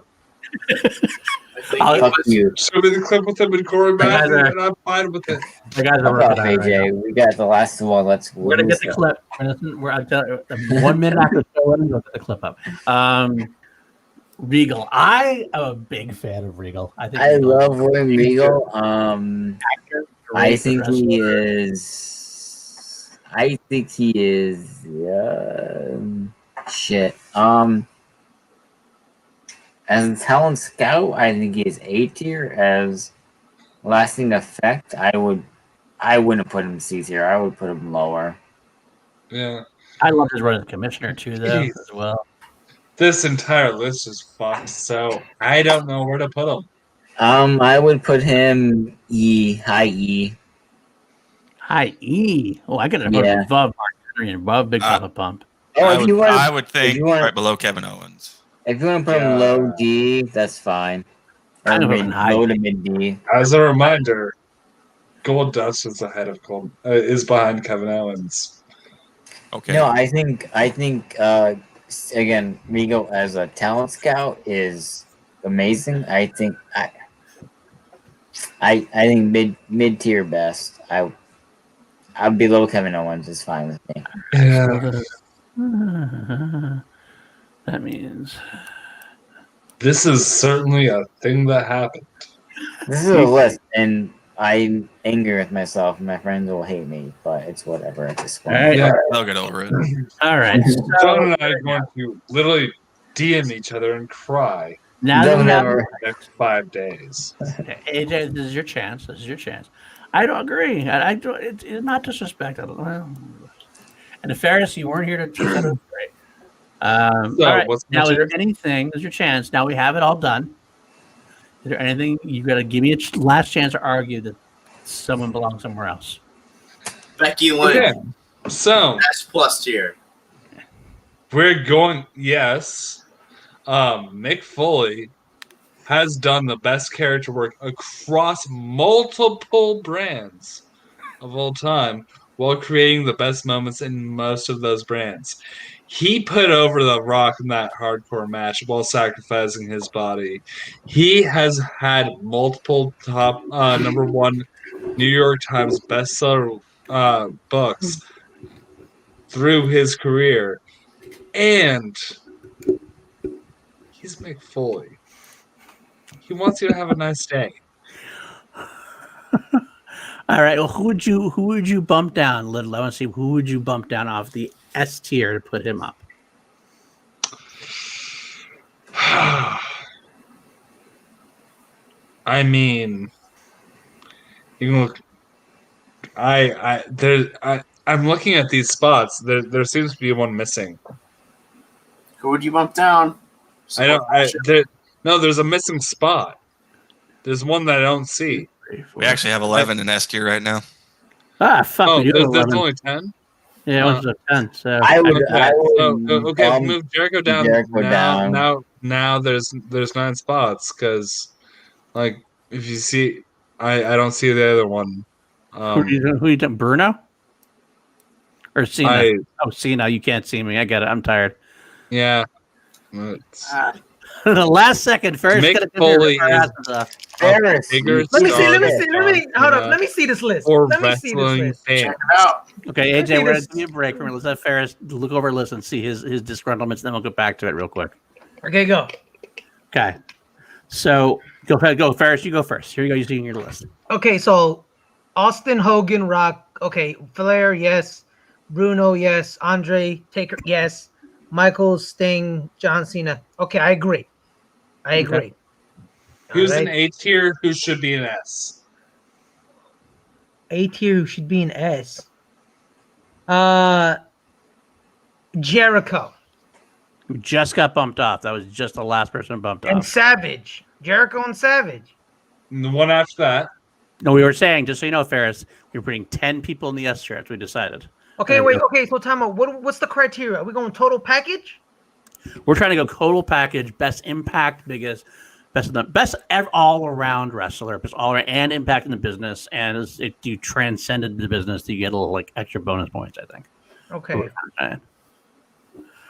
Fuck you. Show me the clip with him and Corey Matthews, and I'm fine with it. The guys are How about working on it right AJ? now. We got the last one. We're gonna get the clip. We're 1 minute after the show, we'll get the clip up. Regal. I am a big fan of Regal. I love William Regal. I think wrestler. he is. Shit. As a talent scout, I think he is A tier. As lasting effect, I wouldn't put him C tier. I would put him lower. Yeah. I love his run as commissioner too, though, Jeez. as well. This entire list is fucked, so I don't know where to put him. I would put him high E. High E. Oh, I could have put him above Mark Henry and above Big Papa Pump. I would think right below Kevin Owens. If you want to put him low D, that's fine. Or low to mid D. As a reminder, Gold Dust is ahead of is behind Kevin Owens. Okay. No, I think again, Regal as a talent scout is amazing. I think mid tier best. I'd be low Kevin Owens is fine with me. Yeah. That means this is certainly a thing that happened. This is a list, and I'm angry with myself. My friends will hate me, but it's whatever at this point. All right. Yeah, they'll get over it. All right. John and I are going to literally DM each other and cry. Now that we have the next 5 days. AJ, this is your chance. I don't agree. I don't. It's not disrespect. I don't know. And in fairness, you weren't here to choose that. Great. All right. Now, is there anything? This is your chance. Now we have it all done. Is there anything you got to give me a last chance to argue that someone belongs somewhere else? Becky Lynch. Okay. So S+ tier. We're going. Yes. Mick Foley has done the best character work across multiple brands of all time while creating the best moments in most of those brands. He put over The Rock in that hardcore match while sacrificing his body. He has had multiple top #1 New York Times bestseller books through his career. And he's Mick Foley. He wants you to have a nice day. All right. Well, who would you bump down, Little? I want to see who would you bump down off the S tier to put him up. I mean, you can look. I'm looking at these spots. There seems to be one missing. Who would you bump down? No, there's a missing spot. There's one that I don't see. We actually have 11 in S tier right now. Ah, fuck. Oh, we do have there's 11. only 10. Yeah, it was 10. So I would. Okay, I so, would okay, bump move Jericho down. Jericho down. Now there's 9 spots because, like, if you see, I don't see the other one. who you doing? Bruno? Or Cena? I Cena, you can't see me. I get it. I'm tired. yeah. The last second, Ferris Mick gonna give Foley your is- asses off. Ferris. Bigger Let me see. star Hold up. Let me see this list. or Let me see this wrestling list. fan. Check it out. Okay, Let's AJ, see we're this. gonna give you a break. Let's let Ferris look over, listen, see his disgruntlements, then we'll get back to it real quick. Okay, go. Okay. So go ahead, go Ferris. You go first. Here you go. You're seeing your list. Okay, so Austin, Hogan, Rock. Okay, Flair, yes. Bruno, yes. Andre, Taker, yes. Michael, Sting, John Cena. Okay, I agree. Who's All an right. A tier? Who should be an S? A tier should be an S. Jericho We just got bumped off. That was just the last person bumped and off. Savage. Jericho and Savage. And the one after that. No, we were saying, just so you know, Ferris, we were putting 10 people in the S tier. That's what we decided. Okay, There we wait. go. Okay, so time out. What's the criteria? Are we going total package? We're trying to go total package, best impact, best all around wrestler, best all around and impact in the business. And as you transcended the business, you get a little like extra bonus points, I think. Okay. Okay.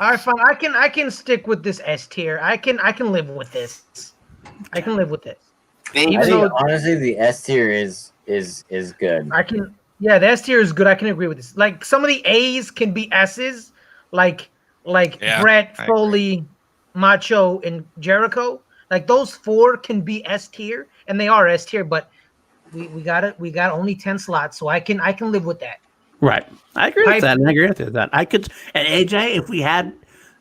All right, fine. I can stick with this S tier. I can live with this. I can live with this. Thank I you. think honestly the S tier is good. I can. Yeah, the S tier is good. I can agree with this. Like some of the A's can be S's, like Yeah, Brett, I Foley, Macho, and Jericho. Like those 4 can be S tier, and they are S tier. But we got it. We got only 10 slots, so I can live with that. Right. I agree with that. And I agree with that. I could, and AJ, if we had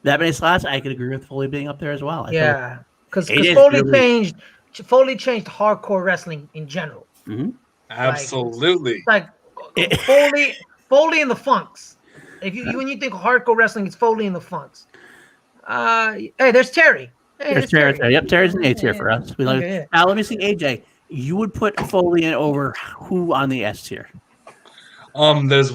that many slots, I could agree with Foley being up there as well. Yeah, because AJ's Foley changed hardcore wrestling in general. Absolutely. Like Foley and the Funks. If you when you think of hardcore wrestling, it's Foley and the Funks. Hey, there's Terry. Hey, There's Terry. Yep, Terry's an A tier for us. We like. Okay. Now let me see, AJ. You would put Foley in over who on the S tier? There's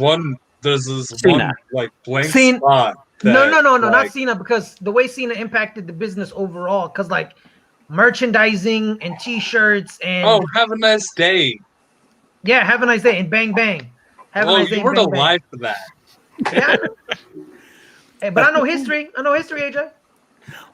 this Cena. one like blank Cena. spot. No, not like, Cena, because the way Cena impacted the business overall, because like merchandising and T-shirts and Oh, have a nice day. yeah, have a nice day and bang bang. Have a Oh, nice day you and weren't bang, bang. alive for that. Yeah. Hey, but I know history. AJ.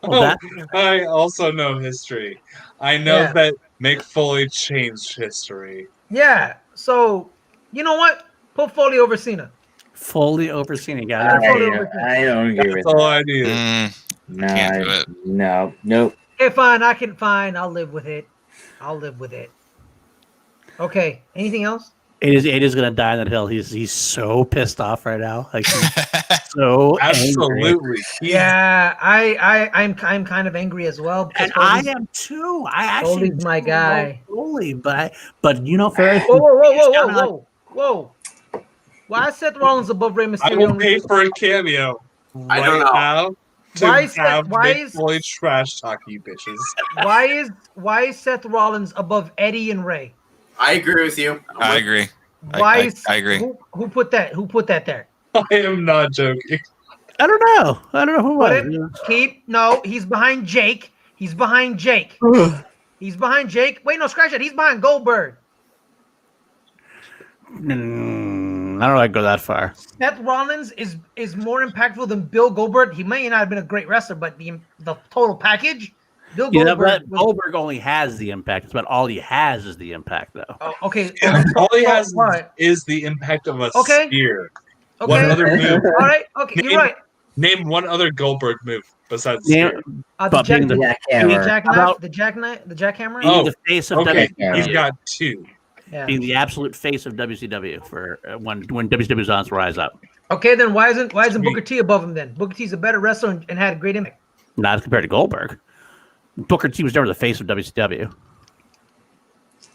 Well, that- I also know history. I know Yeah. that Mick Foley changed history. Yeah. So you know what? Put Foley over Cena. Foley over Cena, I, guys. I don't agree with That's all that. I need. No, Can't do it. no, nope. Okay, fine. I can fine. I'll live with it. Okay. Anything else? It is going to die on that hill. He's so pissed off right now. Like he's so angry. Absolutely. Yeah, I'm kind of angry as well. because And I Foley's- am too. I actually Foley's my guy. Foley, but you know, Ferris. Whoa. Why is Seth Rollins above Rey I Mysterio? will pay for a cameo I right don't know. now to Why is that- have why Mick is- Foley trash talk you bitches. Why is Seth Rollins above Eddie and Ray? I agree with you. I agree. Why I agree. Who put that? Who put that there? I am not joking. I don't know who Put was. it. Keep no. He's behind Jake. He's behind Jake. He's behind Jake. Wait, no, scratch that. He's behind Goldberg. I don't know if I go that far. Seth Rollins is more impactful than Bill Goldberg. He may not have been a great wrestler, but the total package, Bill Yeah, Goldberg. but Goldberg only has the impact. It's about all he has is the impact, though. Okay. All he has What? is the impact of a Okay. spear. Okay. What other move? All right. Okay. You're right. Name one other Goldberg move besides Yeah, spear. The but being the Jackhammer. the jackhammer. being Oh, the face of Okay, Yeah. you've WCW, got two. Yeah. being the absolute face of WCW for when WCW was on its rise up. Okay, then why isn't Sweet. Booker T above him then? Booker T's a better wrestler and had a great impact. Not as compared to Goldberg. Booker T was never the face of WCW.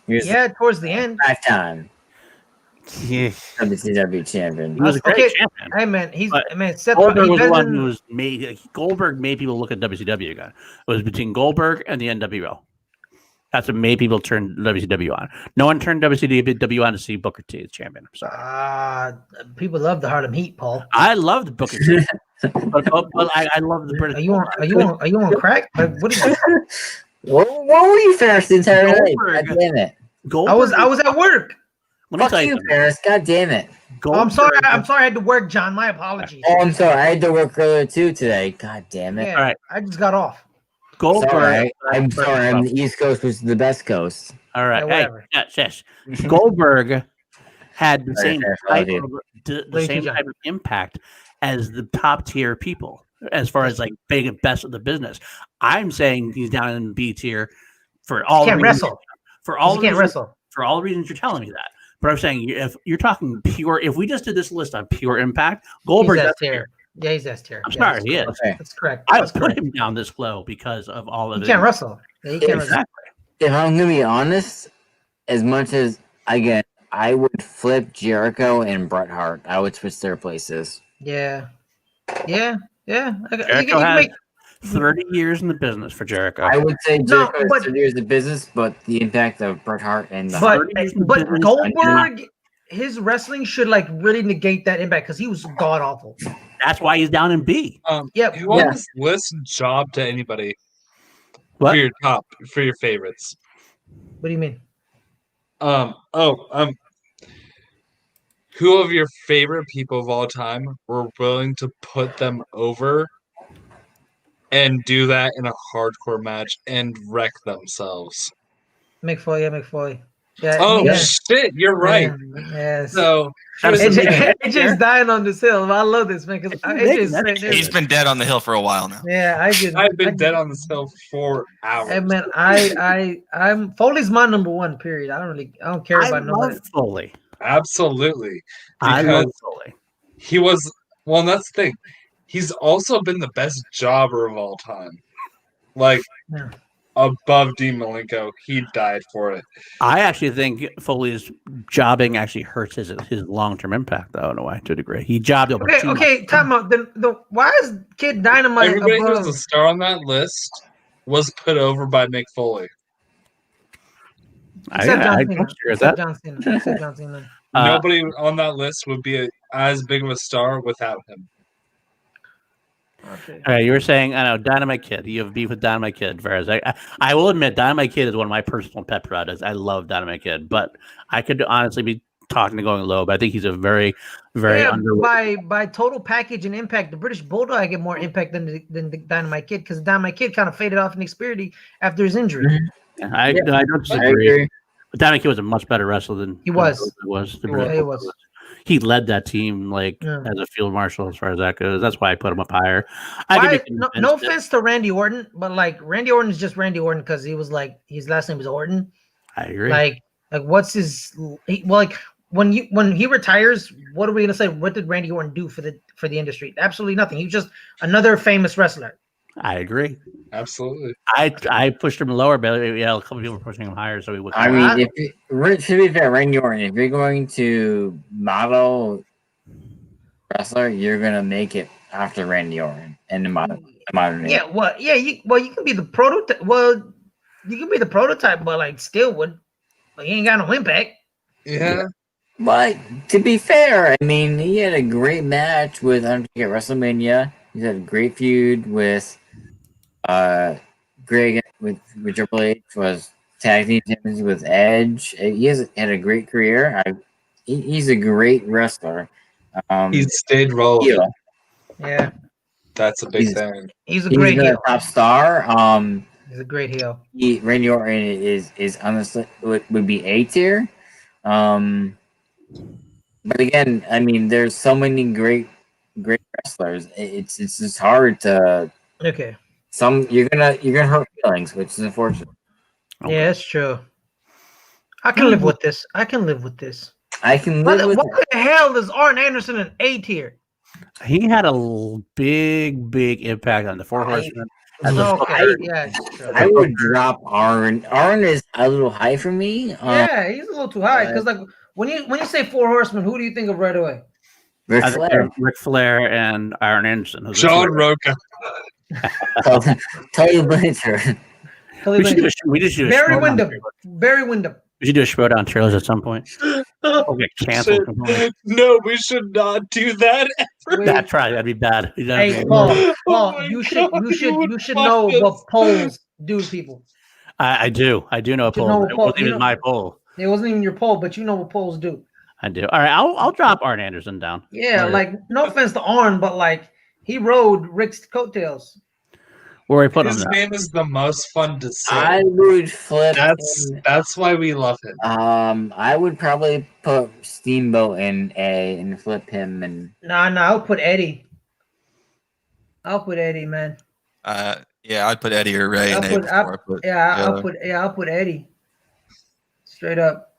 Here's Yeah, towards the end. 5-time Yeah. WCW champion. He was a great Okay. champion. Hey man, But Seth Goldberg he was the better one than- who was made. Goldberg made people look at WCW again. It was between Goldberg and the NWO. That's what made people turn WCW on. No one turned WCW on to see Booker T as champion. I'm sorry. people love the Harlem Heat, Paul. I love the Booker T, but I love the British. Are you on crack? Like, what is this? What were you, Ferris, the entire night? Goldberg. God damn it. Goldberg. I was at work. Let me Fuck tell you you, something. Ferris. God damn it. Oh, I'm sorry. Goldberg- I'm sorry. I had to work, John. My apologies. Oh, I'm sorry. I had to work earlier too today. God damn it. Yeah, All right. I just got off. Goldberg. Sorry. I'm sorry. I'm the East Coast, which is the best coast. All right. Yeah, Hey, whatever. yes. Goldberg had the Sorry, same Ferris, type I of, the Ladies same and type of impact as the top tier people, as far as like big and best of the business. I'm saying he's down in B tier for all Can't the reasons, wrestle. for all He the can't reasons, wrestle. for all the reasons you're telling me that. But I'm saying if you're talking pure, if we just did this list on pure impact, Goldberg. He's S tier. Yeah, he's S tier. I'm Yeah, sorry, that's he is. correct. Okay. That's correct. I That's put correct. him down this low because of all of He it. can't wrestle. Yeah, he can't wrestle. Exactly. If I'm going to be honest, as much as, again, I would flip Jericho and Bret Hart. I would switch their places. Yeah. Yeah. Yeah. You Jericho can has make 30 years in the business for Jericho. I would say No, Jericho but- has 30 years of business, but the impact of Bret Hart and the But 30 years in but business, Goldberg, his wrestling should like really negate that impact because he was god awful. That's why he's down in B. Yeah. Who on this list job to anybody What? for your favorites? What do you mean? Who of your favorite people of all time were willing to put them over and do that in a hardcore match and wreck themselves? Mick Foley. Yeah, Mick Foley. Yeah. Oh yeah. shit, you're right. Yeah, yes. So AJ's dying on this hill. I love this man because AJ's saying He's this. been dead on the hill for a while now. Yeah, I've been dead on this hill for hours. Hey man, I'm Foley's my number one. Period. I don't care I about nobody. love Foley. Absolutely. I love Because Foley. he was well, and that's the thing. He's also been the best jobber of all time. Like Yeah. above Dean Malenko. He died for it. I actually think Foley's jobbing actually hurts his long-term impact, though, in a way, to a degree. He jobbed over too much. Okay, time out. Why is Kid Dynamite Everybody who was above? a star on that list was put over by Mick Foley. Except John I Cena. don't agree with Except that. John Cena. Except John Cena. Nobody on that list would be as big of a star without him. Okay. All right, you were saying, I know, Dynamite Kid. You have beef with Dynamite Kid, Ferris. I will admit, Dynamite Kid is one of my personal pet projects. I love Dynamite Kid, but I could honestly be talking to going low, but I think he's a very, very Yeah, underrated. by total package and impact, the British Bulldog get more impact than the Dynamite Kid because Dynamite Kid kind of faded off in obscurity after his injury. I don't I disagree. agree. But Dynamite Kid was a much better wrestler than He was. He was. He led that team like Yeah. as a field marshal as far as that goes. That's why I put him up higher. I could Why, be no convinced that- offense to Randy Orton, but like Randy Orton is just Randy Orton because he was like his last name was Orton. I agree. Like what's his? Like when he retires, what are we gonna say? What did Randy Orton do for the industry? Absolutely nothing. He was just another famous wrestler. I agree. Absolutely. I pushed him lower, but yeah, a couple people were pushing him higher, so he would. I mean, to be fair, Randy Orton, if you're going to model wrestler, you're gonna make it after Randy Orton and the modern day. Yeah, you can be the prototype. Well, you can be the prototype, but like still would. Like, he ain't got no impact. Yeah. But to be fair, I mean, he had a great match with Undertaker at WrestleMania. He had a great feud with Greg with Triple H, was tag team champions with Edge. He has had a great career. He's a great wrestler. He's stayed relevant. heel. Yeah, That's a big He's- thing. he's a He's great been heel. a top star. He's a great heel. Randy Orton is honestly would be A tier. But again, I mean, there's so many great wrestlers. It's just hard to Okay. you're gonna hurt feelings, which is unfortunate. Okay. Yeah, that's true. I can live with this. I can live with this. I can What, live with what the hell is Arn Anderson an A tier? He had a big impact on the Four Horsemen Okay, yeah. I would drop Arn. Arn is a little high for me. Yeah, he's a little too high because like when you say four horsemen, who do you think of right away? Ric I think Flair. Ric Flair and Iron Anderson. Those are John two. Roca. Tully Blanchard. Tully We should Blanchard. do a, we just do a Barry Schmodown Windham. trailer. Barry Windham. We should do a Schmodown trailers at some point. We'll get canceled. No, we should not do that. Wait, That's right. That'd be bad. hey, Paul, Oh my you should God, you should fuck know this. what polls do to people. I do know a You know poll. what It poll- wasn't you even know- my poll. It wasn't even your poll, but you know what polls do. I do. All right, I'll drop Arn Anderson down. Yeah, Right. like no offense to Arn, but like he rode Rick's coattails. Where we put him His now. name is the most fun to say. I would flip. That's why we love him. I would probably put Steamboat in A and flip him and. Nah, I'll put Eddie. I'll put Eddie, man. Yeah, I'd put Eddie or Ray in A before I put the other. I'll put Eddie. Straight up.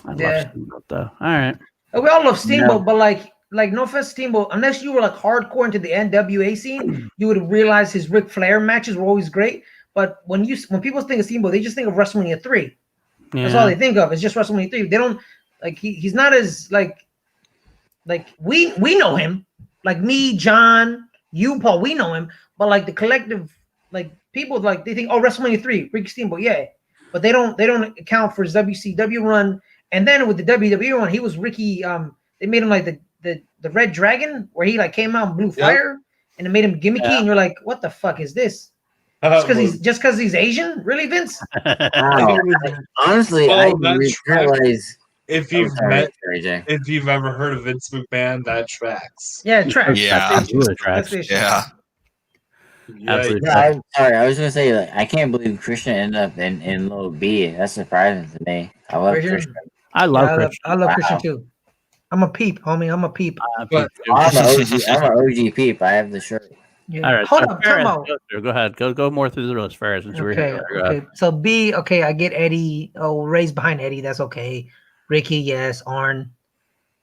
I Yeah. love Steamboat though. All right. We all love Steamboat, but like no offense, Steamboat. Unless you were like hardcore into the NWA scene, you would realize his Ric Flair matches were always great. But when people think of Steamboat, they just think of WrestleMania 3. That's all they think of. It's just WrestleMania 3. They don't like he's not as like we know him. Like me, John, you, Paul, we know him. But like the collective, like people like they think, oh, WrestleMania 3, Ricky Steamboat, yeah. But they don't account for his WCW run. And then with the WWE one, he was Ricky. They made him like the Red Dragon, where he like came out and blew fire, and it made him gimmicky. And you're like, what the fuck is this? Just because he's Asian, really, Vince? Wow. Honestly, Oh, I that didn't tracks. realize. If you've sorry, met, sorry, Jay. if you've ever heard of Vince McMahon, that tracks. Yeah, it tracks. Yeah. That's the issue. Absolutely tracks. That's the issue. Yeah. Absolutely. Yeah, I'm sorry. I was gonna say, like, I can't believe Christian ended up in low B. That's surprising to me. I love Christian? Christian. I love Christian. I love Wow. Christian too. I'm a peep, homie. I'm a peep. But- I'm an OG peep. I have the shirt. Yeah. All right. Hold so up, Ferris, time out. go ahead. Go more through the list, Ferris. Since you were Okay, here. okay. So B, okay, I get Eddie. Oh, Ray's behind Eddie. That's okay. Ricky, yes. Arn.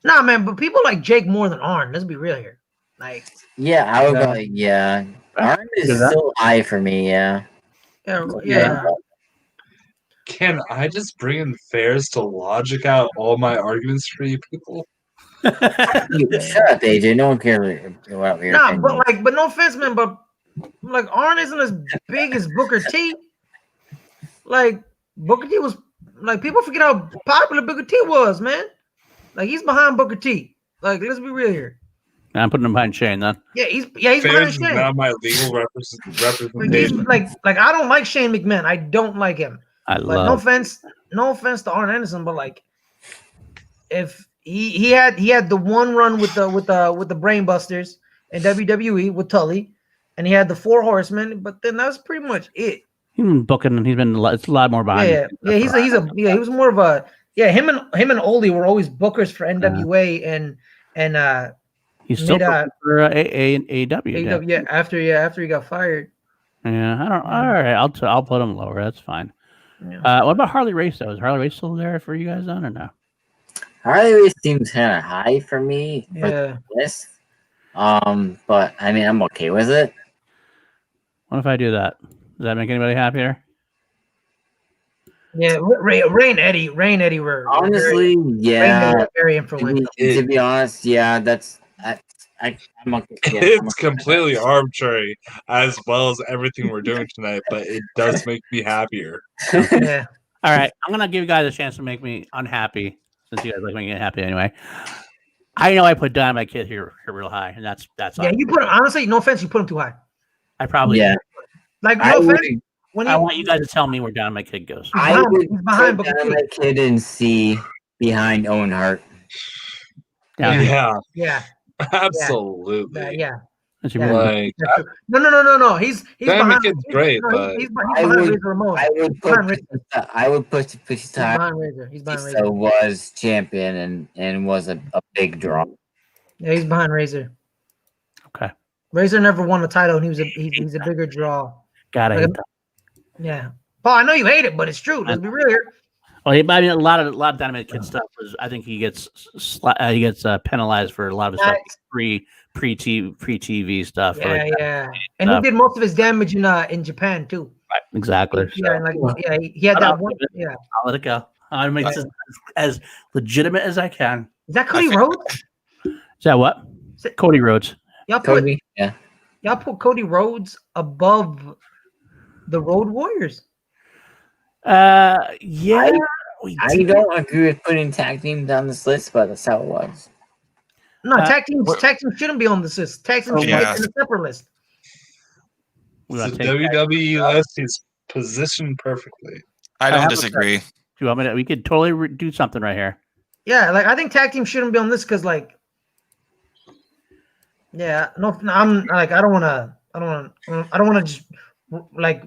Nah, man, but people like Jake more than Arn. Let's be real here. Like, Yeah, I would go. Like, yeah, Arn is still high for me. Yeah. yeah. Can I just bring in Fairs to logic out all my arguments for you people? Shut up, AJ. No one cares about your Nah, opinion. but no offense, man, but like Arn isn't as big as Booker T. Like Booker T was like people forget how popular Booker T was, man. Like he's behind Booker T. Like let's be real here. I'm putting him behind Shane then. Yeah, he's behind Fairs is Shane. not my legal Like, he's, representation. like I don't like Shane McMahon. I don't like him. I But love. no offense to Arn Anderson, but like if he had the one run with the Brain Busters in WWE with Tully, and he had the Four Horsemen, but then that's pretty much it. He's been booking, and it's a lot more behind. Yeah, he was more of a him and Ole were always bookers for NWA and He's still made, booking for AEW. AW, after he got fired. Yeah, I don't. All right, I'll put him lower. That's fine. Yeah. What about Harley Race though? Is Harley Race still there for you guys then or no? Harley Race seems kind of high for me for Yeah. the list. But I mean, I'm okay with it. What if I do that? Does that make anybody happier? Yeah, Ray and Eddie were Honestly, yeah. very To influential. be honest, yeah, I'm okay. Yeah, It's completely arbitrary, as well as everything we're doing tonight, but it does make me happier. Yeah. All right, I'm gonna give you guys a chance to make me unhappy since you guys like making it happy anyway. I know I put Dynamite Kid here real high, and that's Yeah, you put him, honestly, no offense, you put him too high. I probably Yeah. Like I no would, offense. When I you, want you guys to tell me where Dynamite Kid goes. I would he's behind put Booker T. Dynamite Kid in C behind Owen Hart. Yeah, Yeah, Absolutely. yeah. That's Yeah. your- Like, That's true. No. He's Dynamite behind. Kid's great, no, but he's I behind would- Razor Ramon. I would behind put Razor. I would put He's Batista behind Razor. He's behind Razor. so was champion and was a big draw. Yeah, he's behind Razor. Okay, Razor never won a title, and he's a bigger draw. got it. Yeah, Paul, I know you hate it, but it's true. Let's be real here. Well, I mean, a lot of Dynamite Kid stuff was. I think he gets penalized for a lot of his stuff pre-TV stuff. for, Yeah, like, yeah. And he did most of his damage in Japan too. right, exactly. Yeah, and he had that one. Yeah. I'll let it go. I'll make this as legitimate as I can. Is that Cody Rhodes? Is that what? Cody Rhodes. Y'all put Kobe, yeah. y'all put Cody Rhodes above the Road Warriors. Yeah. I don't agree with putting tag teams on this list, but that's how it was. No, tag teams shouldn't be on this list. Tag teams should be in a separate list. The WWE list is positioned perfectly. I don't disagree. Do you want me to? We could totally do something right here. Yeah, like I think tag teams shouldn't be on this because, like, yeah, no, I'm like I don't want to just like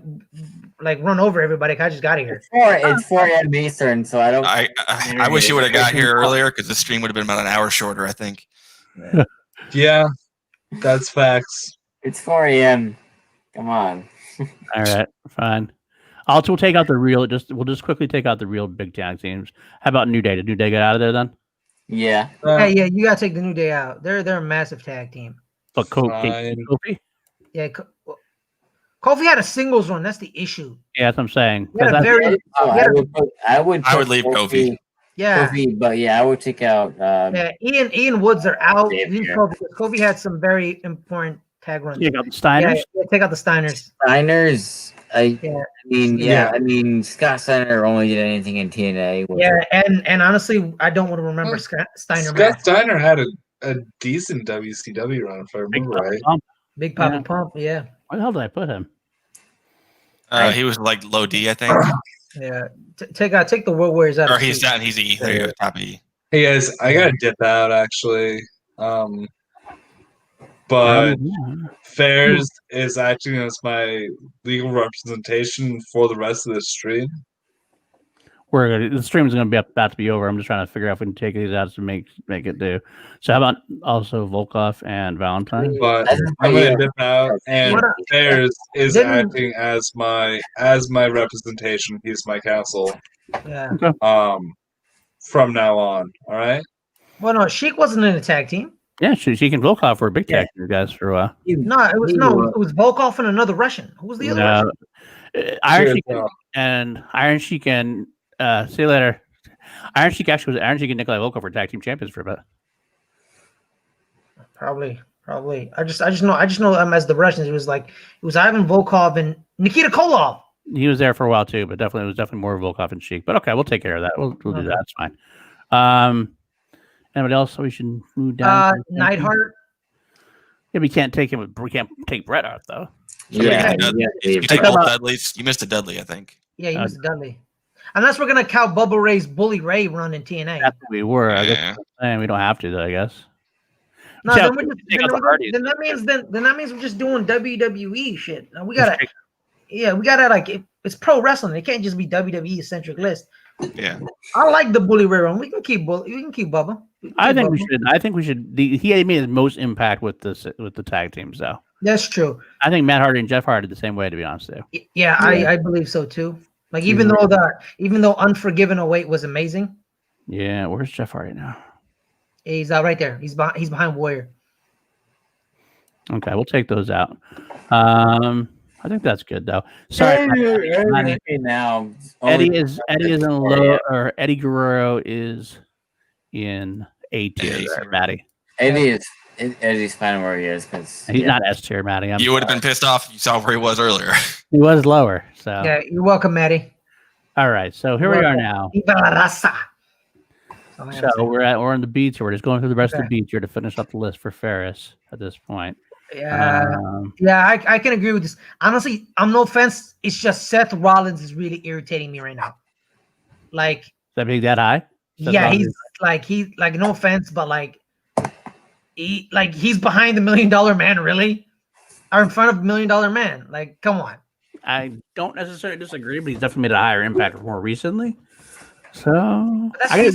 run over everybody. I just got here. It's 4 a.m. Eastern, so I don't. I wish you would have got here earlier because the stream would have been about an hour shorter, I think. Yeah, that's facts. It's 4 a.m. Come on. All right, fine. Also, we'll take out the real. We'll just quickly take out the real big tag teams. How about New Day? Did New Day get out of there then? Yeah. Yeah, you gotta take the New Day out. They're a massive tag team. But Kofi? Yeah, Kofi had a singles run. That's the issue. Yeah, that's what I'm saying. I would leave Kofi. Yeah. Kofi, but yeah, I would take out. Ian Woods are out. Kofi had some very important tag runs. Take out the Steiners. Yeah, take out the Steiners. I mean, Scott Steiner only did anything in TNA. And honestly, I don't want to remember Scott Steiner. Scott Steiner had a decent WCW run, if I remember right. Big Papa Pump, yeah. Where the hell did I put him? He was like low D, I think. Yeah, take the World Warriors out. Or he's down. He's E. There you go, top E. Hey guys, I gotta dip out actually. But Fairs is acting as my legal representation for the rest of the stream. The stream is going to be about to be over. I'm just trying to figure out if we can take these out to make it do. So how about also Volkov and Valentine? But I'm going to dip out, and Fairs is acting as my representation. He's my counsel. Yeah. From now on. All right. Well, no, Sheik wasn't in a tag team. Yeah, she can Volkov for a big tag team, guys, for a while. No, it was Volkov and another Russian. Who was the other Russian? Iron Sheik and see you later. Iron Sheik actually was Iron Sheik and Nikolai Volkov for tag team champions for a bit. Probably. I just know them as the Russians. It was Ivan Volkov and Nikita Koloff. He was there for a while too, but it was definitely more Volkov and Sheik. But okay, we'll take care of that. We'll do that. It's fine. Anybody else we should move down? Neidhart. Yeah, we can't take him. We can't take Bret Hart though. You take both Dudleys. You missed a Dudley, I think. Yeah, you missed a Dudley. Unless we're gonna count Bubba Ray's Bully Ray run in TNA. That's what we were. I guess we don't have to though. I guess. No, then that means we're just doing WWE shit. Now we gotta it's pro wrestling. It can't just be WWE centric list. Yeah, I like the Bully Ray run. We can keep Bubba. I think we should. He made the most impact with the tag teams, though. That's true. I think Matt Hardy and Jeff Hardy the same way, to be honest with you. Yeah, I believe so too. Like even though Unforgiven 08 was amazing. Yeah, where's Jeff Hardy now? He's right there. He's behind Warrior. Okay, we'll take those out. I think that's good though. Sorry, now Eddie is in low, or Eddie Guerrero is in A tier. Matty. Eddie's fine where he is because he's not S tier, Matty. You would have been pissed off if you saw where he was earlier. He was lower. So yeah, you're welcome, Matty. All right, so here we are now. So we're on the beats here. We're just going through the rest of the beats here to finish up the list for Ferris at this point. Yeah, I can agree with this. Honestly, I'm no offense. It's just Seth Rollins is really irritating me right now. Like, is that being that high? He's no offense, but he's behind the $1 Million Man, really, or in front of $1 Million Man. Like, come on. I don't necessarily disagree, but he's definitely made a higher impact more recently. So I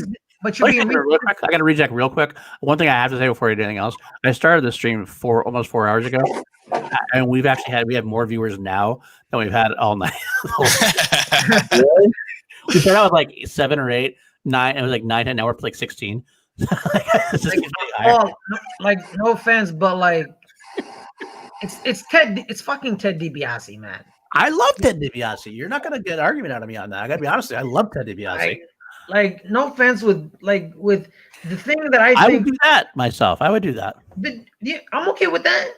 got to reject real quick. One thing I have to say before I do anything else, I started the stream almost 4 hours ago, and we have more viewers now than we've had all night. We started out with like 7 or 8, 9. It was like 9, and now we're like 16. Like no offense, but like it's fucking Ted DiBiase, man. I love Ted DiBiase. You're not gonna get an argument out of me on that. I gotta be honest. I love Ted DiBiase. Like no offense with the thing that I think would do that myself. I would do that. Yeah, I'm okay with that.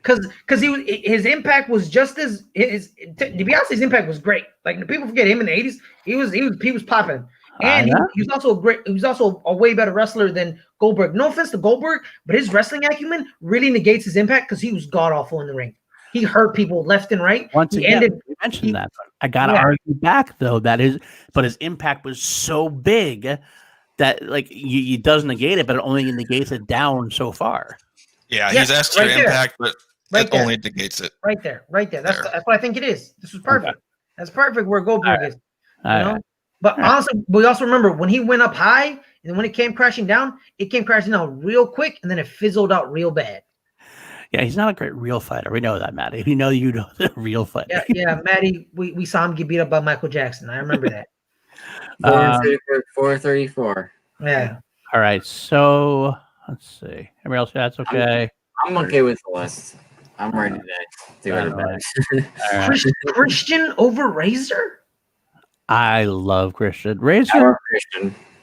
Because his impact was just as DiBiase's impact was great. Like people forget him in the 80s. He was popping. And he was also a way better wrestler than Goldberg. No offense to Goldberg, but his wrestling acumen really negates his impact because he was god awful in the ring. He hurt people left and right. Once again, you mentioned that. I gotta argue back though that his impact was so big that like he does negate it, but it only negates it down so far. Yeah, he's asked your impact, but it only negates it. Right there. That's what I think it is. This was perfect. Okay. That's perfect where Goldberg is. You know? But honestly, we also remember when he went up high and then when it came crashing down real quick and then it fizzled out real bad. Yeah, he's not a great real fighter. We know that, Matty. You know the real fighter. Yeah, Matty, we saw him get beat up by Michael Jackson. I remember that. 434. Yeah. All right, so let's see. Everybody else, that's okay. I'm okay with the list. I'm ready to go to bed. Christian over Razor? I love Christian. Razor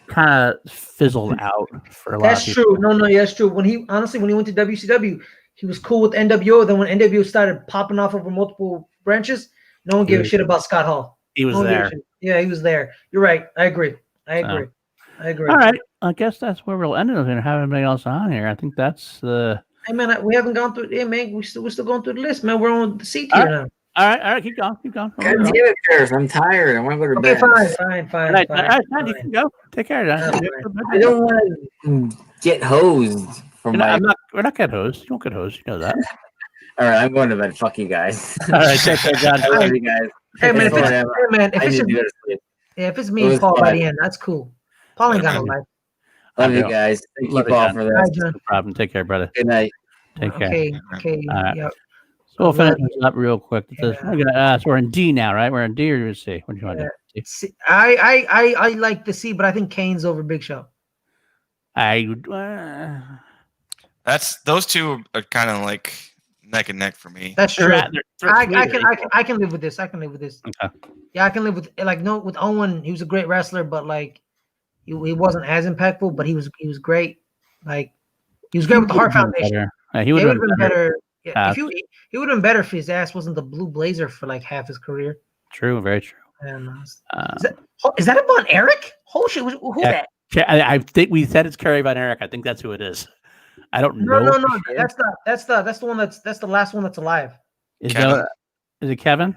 kind of fizzled out for a lot of people. That's true. No, yeah, that's true. When he went to WCW, he was cool with NWO. Then when NWO started popping off over multiple branches, no one gave a shit about Scott Hall. He was there. Yeah, he was there. You're right. I agree. All right. I guess that's where we'll end it. We're going to have anybody else on here. I think that's the... Hey, man, we haven't gone through... Yeah, man, we're still going through the list, man. We're on the seat here now. All right. Keep going. God damn it, Paris. I'm tired. I want to go to bed. Fine. All right, you can go. Take care. I don't want to get hosed from we're not getting hosed. You don't get hosed. You know that. All right, I'm going to bed. Fuck you guys. All right, take care, John. I love you guys. Hey, man, if it's me and Paul by the end, that's cool. Paul ain't got no life. Love you guys. Thank you, Paul, for this. No problem. Take care, brother. Good night. Take care. Okay. All right. Yep. So we'll finish this up real quick. So we're in D now, right? We're in D or C? What do you want to do? I like the C, but I think Kane's over Big Show. Those two are kind of like neck and neck for me. That's true. I can live with this. Okay. Yeah, I can live with with Owen. He was a great wrestler, but like he wasn't as impactful. But he was great. Like he was great with the Heart Foundation. He would have been better. Yeah, he would have been better if his ass wasn't the Blue Blazer for like half his career. True, very true. Is that a Von Erich? Holy shit! Who that? I think we said it's Kerry Von Erich. I think that's who it is. I don't know. No. That's the one that's the last one that's alive. Is it Kevin?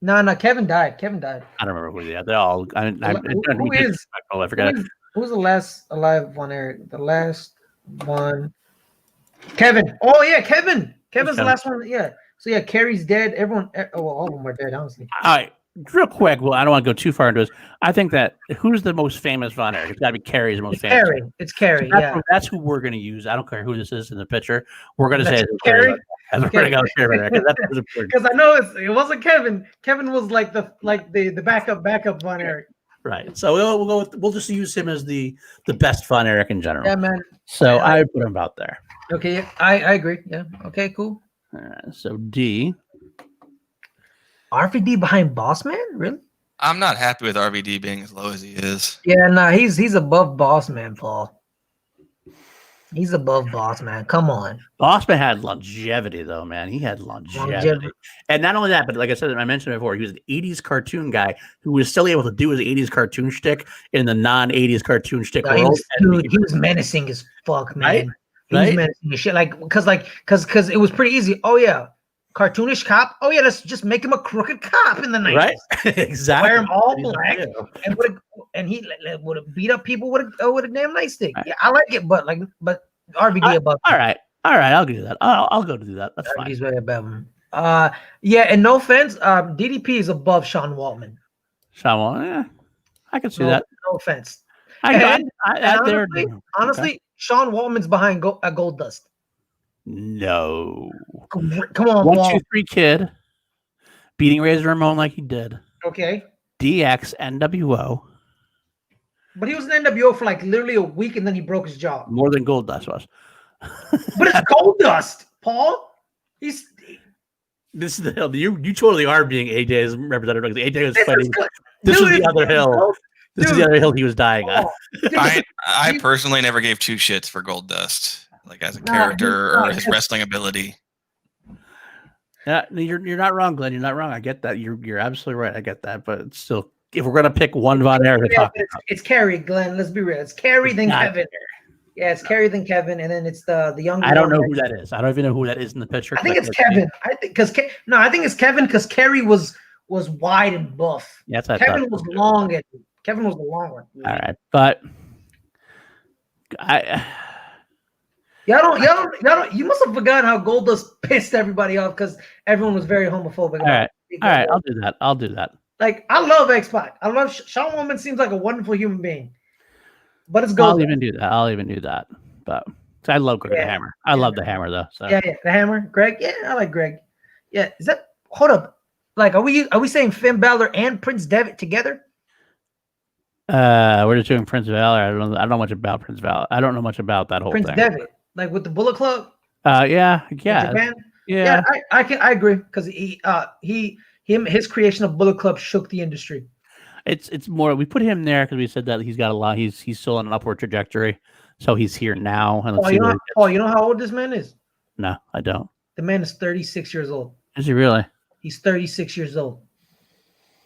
No, Kevin died. I don't remember who they are. They're all. Who is? I forgot. Who's the last alive Von Erich? The last one. Kevin. Oh yeah, Kevin. Kevin's the last one. Yeah. So yeah, Kerry's dead. Everyone. All of them are dead. Honestly. All right. Real quick. Well, I don't want to go too far into this. I think that who's the most famous Von Erich? It's got to be Kerry's the most famous. It's Kerry. So that's who we're going to use. I don't care who this is in the picture. We're going to say it's Kerry. Because I know it wasn't Kevin. Kevin was like the backup Von Erich. Right. So we'll just use him as the best Von Erich in general. Yeah, man. So I would put him out there. Okay, I agree. Yeah. Okay, cool. All right, so D. RVD behind Boss Man? Really? I'm not happy with RVD being as low as he is. Yeah, nah, he's above Boss Man, Paul. He's above Boss Man. Come on. Boss Man had longevity, though, man. He had longevity. And not only that, but like I mentioned before, he was an 80s cartoon guy who was still able to do his 80s cartoon shtick in the non-80s cartoon shtick world. He was menacing as fuck, man. Right? He was menacing as shit. Because it was pretty easy. Oh, yeah. Cartoonish cop. Oh, yeah, let's just make him a crooked cop in the 90s. Right? Exactly. Wear him all black. And he would have beat up people with a damn nightstick. Right. Yeah, I like it, but RVD above. All right, I'll do that. I'll go to do that. That's fine. He's way above him. Yeah, and no offense, DDP is above Sean Waltman. Sean Waltman, yeah, I can see that. No offense. Honestly, Sean Waltman's behind Gold Dust. No. Come on, 1, 2, 3 Kid beating Razor Ramon like he did. Okay. DX, NWO. But he was in NWO for like literally a week, and then he broke his jaw. More than Goldust was. But it's Goldust, Paul. This is the hill. You totally are being AJ's representative. AJ was this fighting. is This dude, was the other hill. This is the other hill he was dying on. I personally never gave two shits for Goldust, like as a character or his wrestling ability. Yeah, you're not wrong, Glenn. You're not wrong. I get that. You're absolutely right. I get that. But it's still, if we're gonna pick one Von Erich to talk about, it's Kerry, Glenn. Let's be real. It's Kerry then Kevin. Yeah, it's Kerry then Kevin, and then it's the young. I don't know who that is. I don't even know who that is in the picture. I think it's Kevin. I think it's Kevin because Kerry was wide and buff. Yeah, Kevin was long and Kevin was the long one. All right, but y'all don't. You must have forgotten how Goldust pissed everybody off because everyone was very homophobic. All right, I'll do that. Like I love X-Pac. I love Shawn Woman. Seems like a wonderful human being. But it's Goldust. I'll even do that. But I love the Hammer. I love the Hammer though. So. Yeah, the Hammer. Greg. Yeah, I like Greg. Yeah, is that? Hold up. Like, are we saying Finn Balor and Prince Devitt together? We're just doing Prince Balor. I don't know much about Prince Balor. I don't know much about that whole Prince thing. Devitt, like with the Bullet Club. Yeah. Japan? Yeah. I agree because his creation of Bullet Club shook the industry. It's more we put him there because we said that he's got a lot. He's still on an upward trajectory, so he's here now. And you know how old this man is? No, I don't. The man is 36 years old. Is he really? He's 36 years old.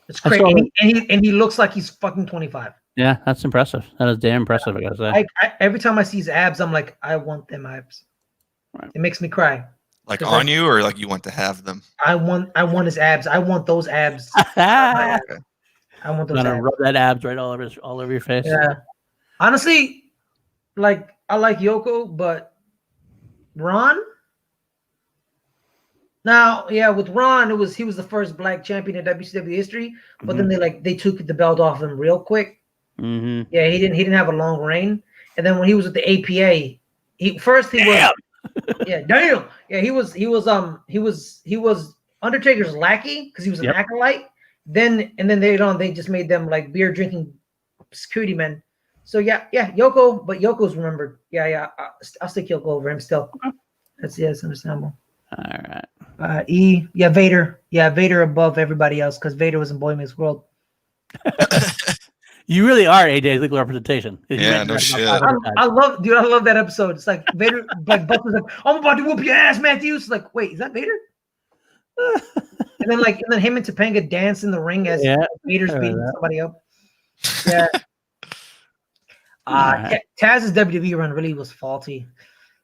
It's crazy, and he looks like he's fucking 25. Yeah, that's impressive. That is damn impressive. I gotta say. Every time I see his abs, I'm like, I want them abs. Right. It makes me cry. Like on you, or like you want to have them? I want his abs. I want those abs. I want those. Gonna rub that abs right all over your face. Yeah. Honestly, like I like Yoko, but Ron. Now, yeah, with Ron, he was the first black champion in WCW history, but then they took the belt off him real quick. Mm-hmm. Yeah, he didn't have a long reign, and then when he was with the APA, he was Undertaker's lackey because he was an acolyte. Then they just made them like beer drinking security men. So yeah, Yoko, but Yoko's remembered. Yeah, I'll stick Yoko over him still. That's understandable. All right. Vader. Yeah, Vader above everybody else because Vader was in Boy Meets World. You really are AJ's legal representation. Yeah, no shit. I love that episode. It's like Vader, like Buck was like, "I'm about to whoop your ass, Matthews." Like, wait, is that Vader? and then him and Topanga dance in the ring as Vader's beating somebody up. Yeah. Taz's WWE run really was faulty.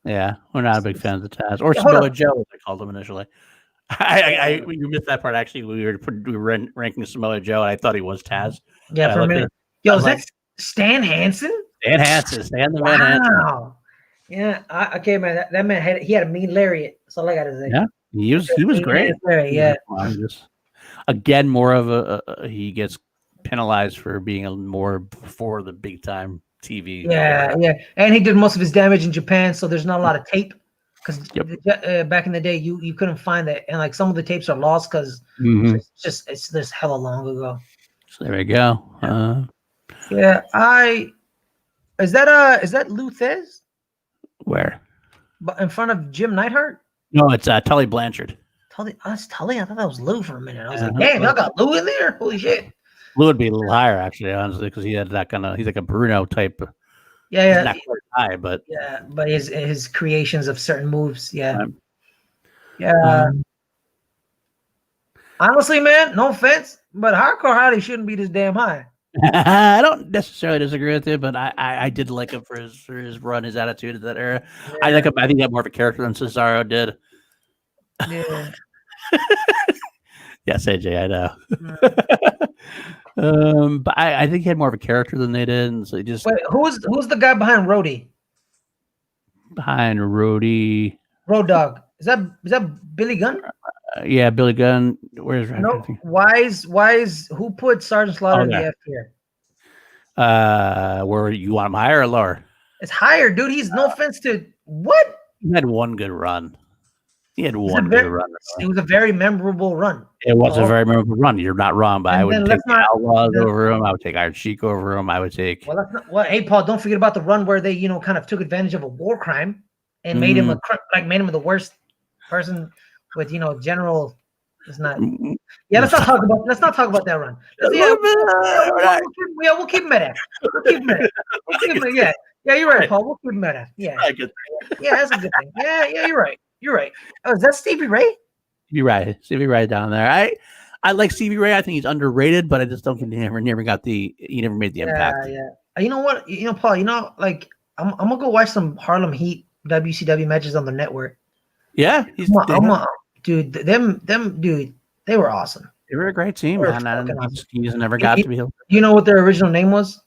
Yeah, we're not a big fans of Taz or Samoa Joe, as I called him initially. You missed that part. Actually, we were ranking Samoa Joe, and I thought he was Taz. Yeah, for a minute. Yo, is that Stan Hansen? Stan Hansen, Stan the Man Hansen. Wow. Yeah, okay, man. That man had a mean lariat. That's all I gotta say. Yeah, he was great. Yeah. Again, more of he gets penalized for being more before the big time TV. Yeah, and he did most of his damage in Japan, so there's not a lot of tape because back in the day you couldn't find that, and like some of the tapes are lost because it's this hella long ago. So there we go. Is that Lou Thez? Where? But in front of Jim Neidhart? No, it's Tully Blanchard. That's Tully. I thought that was Lou for a minute. I was like, damn, y'all got Lou in there? Holy shit. Lou would be a little higher, actually, honestly, because he had that kind of. He's like a Bruno type. Yeah, not quite high, but but his creations of certain moves, honestly, man, no offense, but Hardcore Holly shouldn't be this damn high. I don't necessarily disagree with you, but I did like him for his run, his attitude at that era. Yeah. I think he had more of a character than Cesaro did. Yeah. Yes, AJ, I know. But I think he had more of a character than they did, and so he just. Wait, who's the guy behind Rhodey? Behind Rhodey, Road Dogg. Is that Billy Gunn? Yeah, Billy Gunn. Where's Wise? Who put Sergeant Slaughter in the F tier? Where you want him higher or lower? It's higher, dude. He's no offense to what? He had one good run. He had It was one a good very- run. It was a very memorable run. It was a Oh. very memorable run. You're not wrong, but And I would then take let's the not- Outlaws then- over him. I would take Iron Sheik over him. I would take. Well, that's not, well, hey Paul, don't forget about the run where they, kind of took advantage of a war crime and made him made him the worst person with, general. It's not. Yeah, let's not talk about that run. We'll keep him at that. Yeah, you're right, Paul. We'll keep him at that. Yeah, that's a good thing. Yeah, you're right. You're right. Oh, is that Stevie Ray? You're right. Stevie Ray down there. I like Stevie Ray. I think he's underrated, but I just don't think he never made the impact. Yeah. You know what? Paul. I'm gonna go watch some Harlem Heat WCW matches on the network. Yeah, dude. Dude, they were awesome. They were a great team, They were man. And fucking awesome. he just never got to be. You know what their original name was?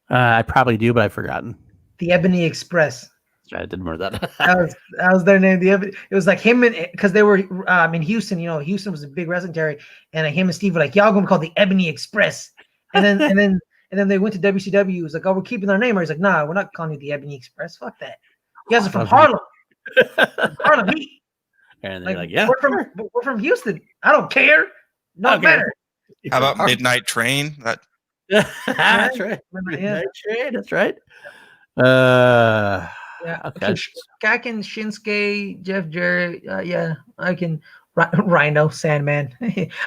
I probably do, but I've forgotten. The Ebony Express. I didn't remember that. that was their name. It was like him and because they were in Houston. Houston was a big wrestling territory, and him and Steve were like, "Y'all gonna call the Ebony Express." And then and then they went to WCW. It was like, "Oh, we're keeping our name." Or he's like, "Nah, we're not calling you the Ebony Express. Fuck that. You guys are from Harlem, Harlem Heat." And they're like, "Yeah, we're from Houston. I don't care. No matter." How about Midnight Train? That's right. Yeah. That's right. Yeah. Okay. I can Shinsuke, Jeff Jarrett. Yeah, I can. Rhino, Sandman,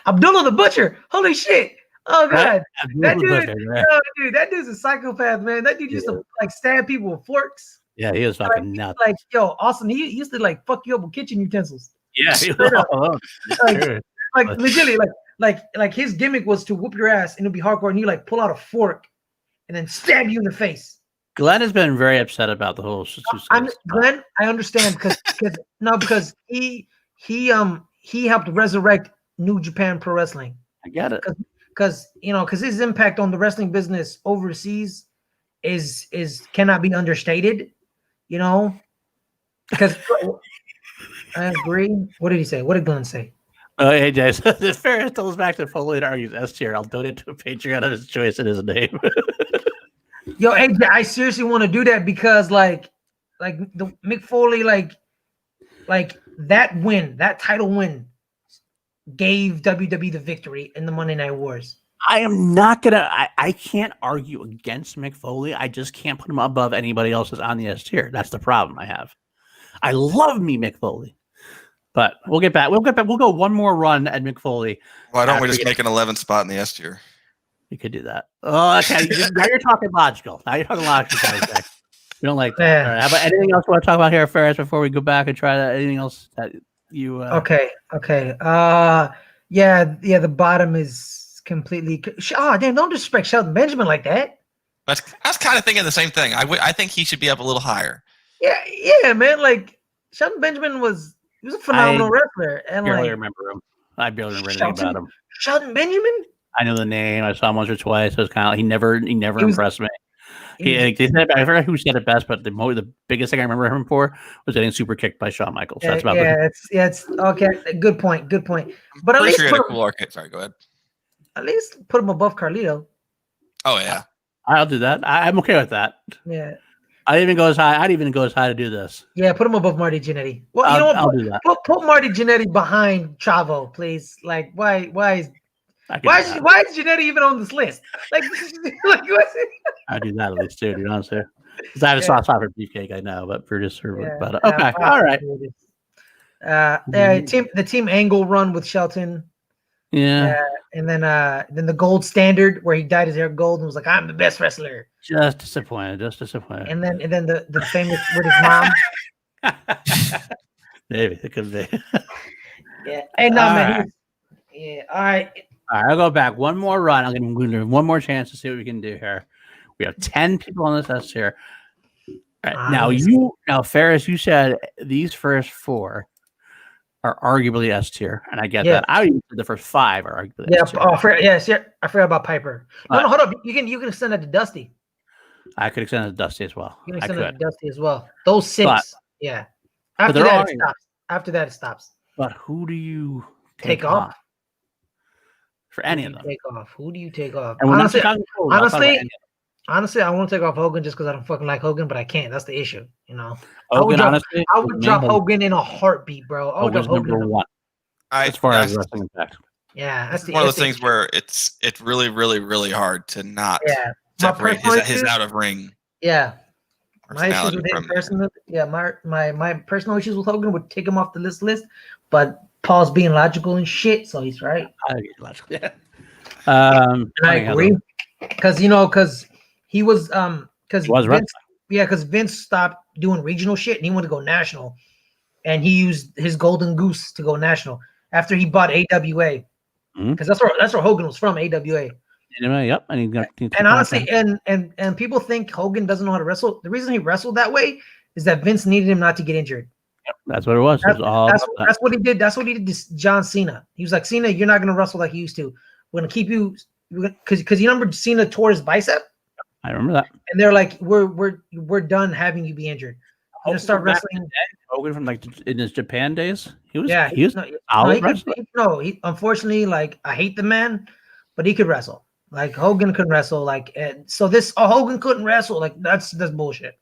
Abdullah the Butcher. Holy shit! Oh god, that dude, that dude's a psychopath, man. That dude used to stab people with forks. Yeah, he was fucking nuts. Awesome. He used to fuck you up with kitchen utensils. Yeah, legitimately, like his gimmick was to whoop your ass and it'd be hardcore, and you pull out a fork and then stab you in the face. Glenn has been very upset about the whole. Glenn, I understand because he helped resurrect New Japan Pro Wrestling. I get it. Because his impact on the wrestling business overseas is cannot be understated. Because I agree. What did he say? What did Glenn say? Oh, hey, Jay. So the Ferris goes back to Foley and argues S tier. I'll donate to a Patreon of his choice in his name. Yo, AJ, I seriously want to do that because the Mick Foley, that win, that title win, gave WWE the victory in the Monday Night Wars. I am not gonna. I can't argue against Mick Foley. I just can't put him above anybody else that's on the S tier. That's the problem I have. I love me Mick Foley, but we'll get back. We'll go one more run at Mick Foley. Why don't we just make an 11th spot in the S tier? You could do that. Oh, okay. Now you're talking logical. We don't like that. All right. How about anything else you want to talk about here, Ferris, before we go back and try that? Anything else that you? Okay. Yeah. The bottom is completely. Oh, damn! Don't disrespect Shelton Benjamin like that. I was kind of thinking the same thing. I think he should be up a little higher. Yeah, man. Shelton Benjamin was a phenomenal wrestler, and I barely remember him. I barely remember anything about him. Shelton Benjamin. I know the name. I saw him once or twice. So it's kind of he never impressed me. I forgot who said it best, but the biggest thing I remember him for was getting super kicked by Shawn Michaels. That's about it's okay. Good point. But at least sure a cool arcade. Sorry, go ahead. At least put him above Carlito. Oh yeah, I'll do that. I'm okay with that. Yeah. I'd even go as high to do this. Yeah, put him above Marty Jannetty. Well, you know what? I'll do that. Put Marty Jannetty behind Chavo, please. Why is Jannetty even on this list? What's it? I do that at least too. You know what I'm saying? Because I have a soft spot for Beefcake, I know, but for just her. But okay, all right. The team Angle run with Shelton. Yeah. And then the gold standard where he dyed his hair gold and was like, "I'm the best wrestler." Just disappointed. And then the famous with his mom. Maybe it could be. Yeah. Hey, no, man. Right. Yeah. All right. I'll go back one more run. I'll give him one more chance to see what we can do here. We have 10 people on this list here. All right. Now, Ferris, you said these first 4 are arguably S tier, and I get that. I even said the first 5 are arguably S tier. I forgot about Piper. No, hold up. You can extend that to Dusty. I could extend it to Dusty as well. You can extend it to Dusty as well. Those 6, yeah. After that, it stops. But who do you take off? For any of them. Take off. Who do you take off? And Honestly, I won't take off Hogan just because I don't fucking like Hogan, but I can't. That's the issue, you know. Hogan, I honestly, would drop Hogan in a heartbeat, bro. I would drop Hogan's Hogan. number one as far as wrestling impact. Yeah, that's one of those things where it's really, really, really hard to not separate his out of ring. Yeah, my issues personality with him from personally. Yeah, my personal issues with Hogan would take him off the list, but Paul's being logical and shit, so he's right. I agree, logical. Yeah. And I agree because he was because Vince stopped doing regional shit and he wanted to go national, and he used his golden goose to go national after he bought AWA because that's where Hogan was from, AWA. Yep, and honestly, and people think Hogan doesn't know how to wrestle. The reason he wrestled that way is that Vince needed him not to get injured. Yep, that's what it was. That's what he did. That's what he did to John Cena. He was like, Cena, you're not gonna wrestle like you used to. We're gonna keep you because you remember Cena tore his bicep. I remember that. And they're like, we're done having you be injured. You're gonna start wrestling. Hogan from like in his Japan days. He was unfortunately, like I hate the man, but he could wrestle. Like Hogan could wrestle. Like so this Hogan couldn't wrestle. Like that's bullshit.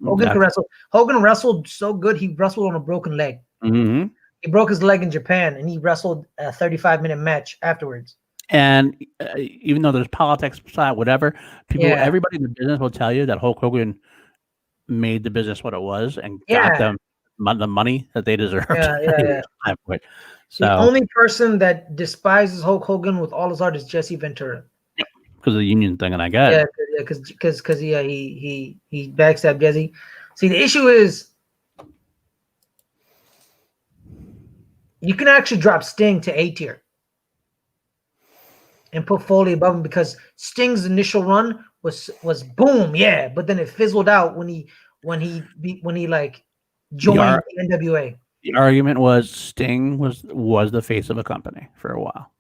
Hogan could wrestle. Hogan wrestled so good he wrestled on a broken leg. Mm-hmm. He broke his leg in Japan and he wrestled a 35-minute match afterwards. And even though there's politics side, whatever, everybody in the business will tell you that Hulk Hogan made the business what it was and got them the money that they deserved. So the only person that despises Hulk Hogan with all his heart is Jesse Ventura. Because of the union thing, and I get it. Because he backstabbed Jesse. See, the issue is you can actually drop Sting to A tier and put Foley above him because Sting's initial run was boom, but then it fizzled out when he like joined the NWA. The argument was Sting was the face of a company for a while.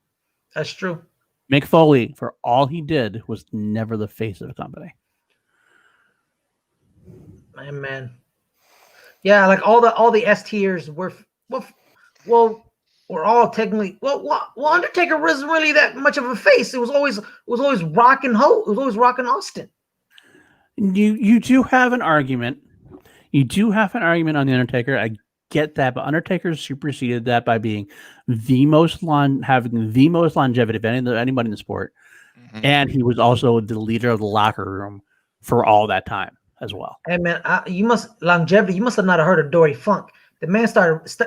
That's true. Mick Foley, for all he did, was never the face of a company. Man. Yeah, like all the S tiers were all technically Undertaker wasn't really that much of a face. It was always rocking Austin. You do have an argument. You do have an argument on the Undertaker. I get that, but Undertaker superseded that by being having the most longevity of anybody in the sport, and he was also the leader of the locker room for all that time as well. Hey man, you must have not heard of Dory Funk. The man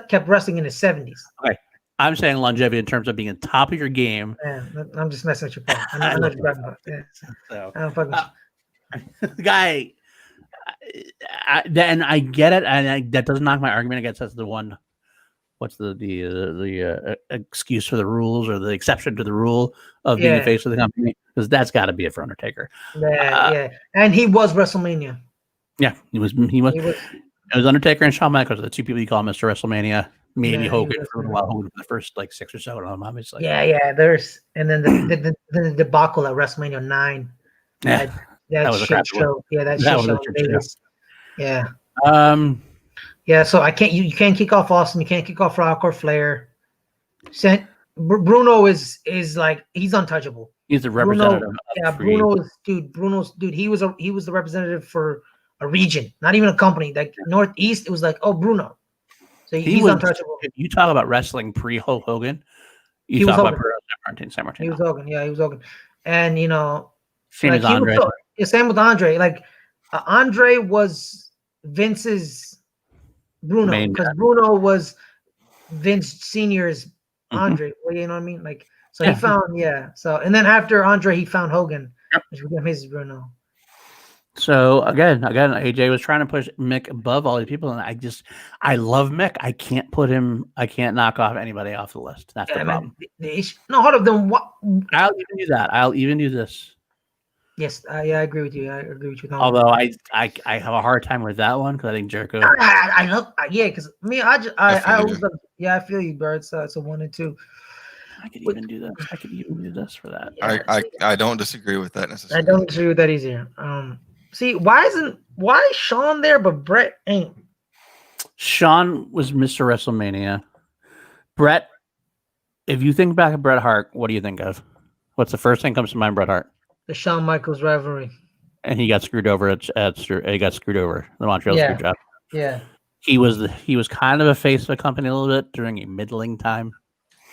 kept wrestling in his 70s. Okay, I'm saying longevity in terms of being on top of your game. Man, I'm just messing with your point. I know what you're talking about. Yeah. So, I don't fucking the guy. Then I get it, and that doesn't knock my argument against that's the one. What's the excuse for the rules or the exception to the rule of being the face of the company? Because that's got to be it for Undertaker. And he was WrestleMania. Yeah, he was. It was Undertaker and Shawn Michaels, the two people you call Mr. WrestleMania. Maybe Hogan for a while. Hogan for the first like 6 or 7 of them, obviously. There's and then the debacle at WrestleMania 9. Yeah. That was a crap show. Yeah, that shit show in Vegas. Yeah. So I can't. You can't kick off Austin. You can't kick off Rock or Flair. Bruno is like he's untouchable. He's a representative. Bruno's dude. He was the representative for a region, not even a company. Like Northeast, it was like Bruno. So he's untouchable. If you talk about wrestling pre-Hulk Hogan, you talk about San Martino. He was Hogan. Yeah, he was Hogan. And same as Andre. Same with Andre. Like Andre was Vince's Bruno because Bruno was Vince Senior's Andre. You know what I mean? Like so he found So and then after Andre, he found Hogan, which became his Bruno. So again, AJ was trying to push Mick above all these people, and I love Mick. I can't put him. I can't knock off anybody off the list. That's the problem. No, hold up. Then what? I'll even do that. I'll even do this. Yes, I agree with you. I agree with you. Although I have a hard time with that one because I think Jericho. I love because me I always love, I feel you, bro. It's a 1 and 2. I could even do this. I could even do this for that. I don't disagree with that necessarily. I don't disagree with that either. See, why is Shawn there but Bret ain't? Shawn was Mr. WrestleMania. Bret, if you think back at Bret Hart, what do you think of? What's the first thing that comes to mind, Bret Hart? The Shawn Michaels rivalry. and he got screwed over he got screwed over. The Montreal Screwjob. Yeah. He was kind of a face of the company a little bit during a middling time.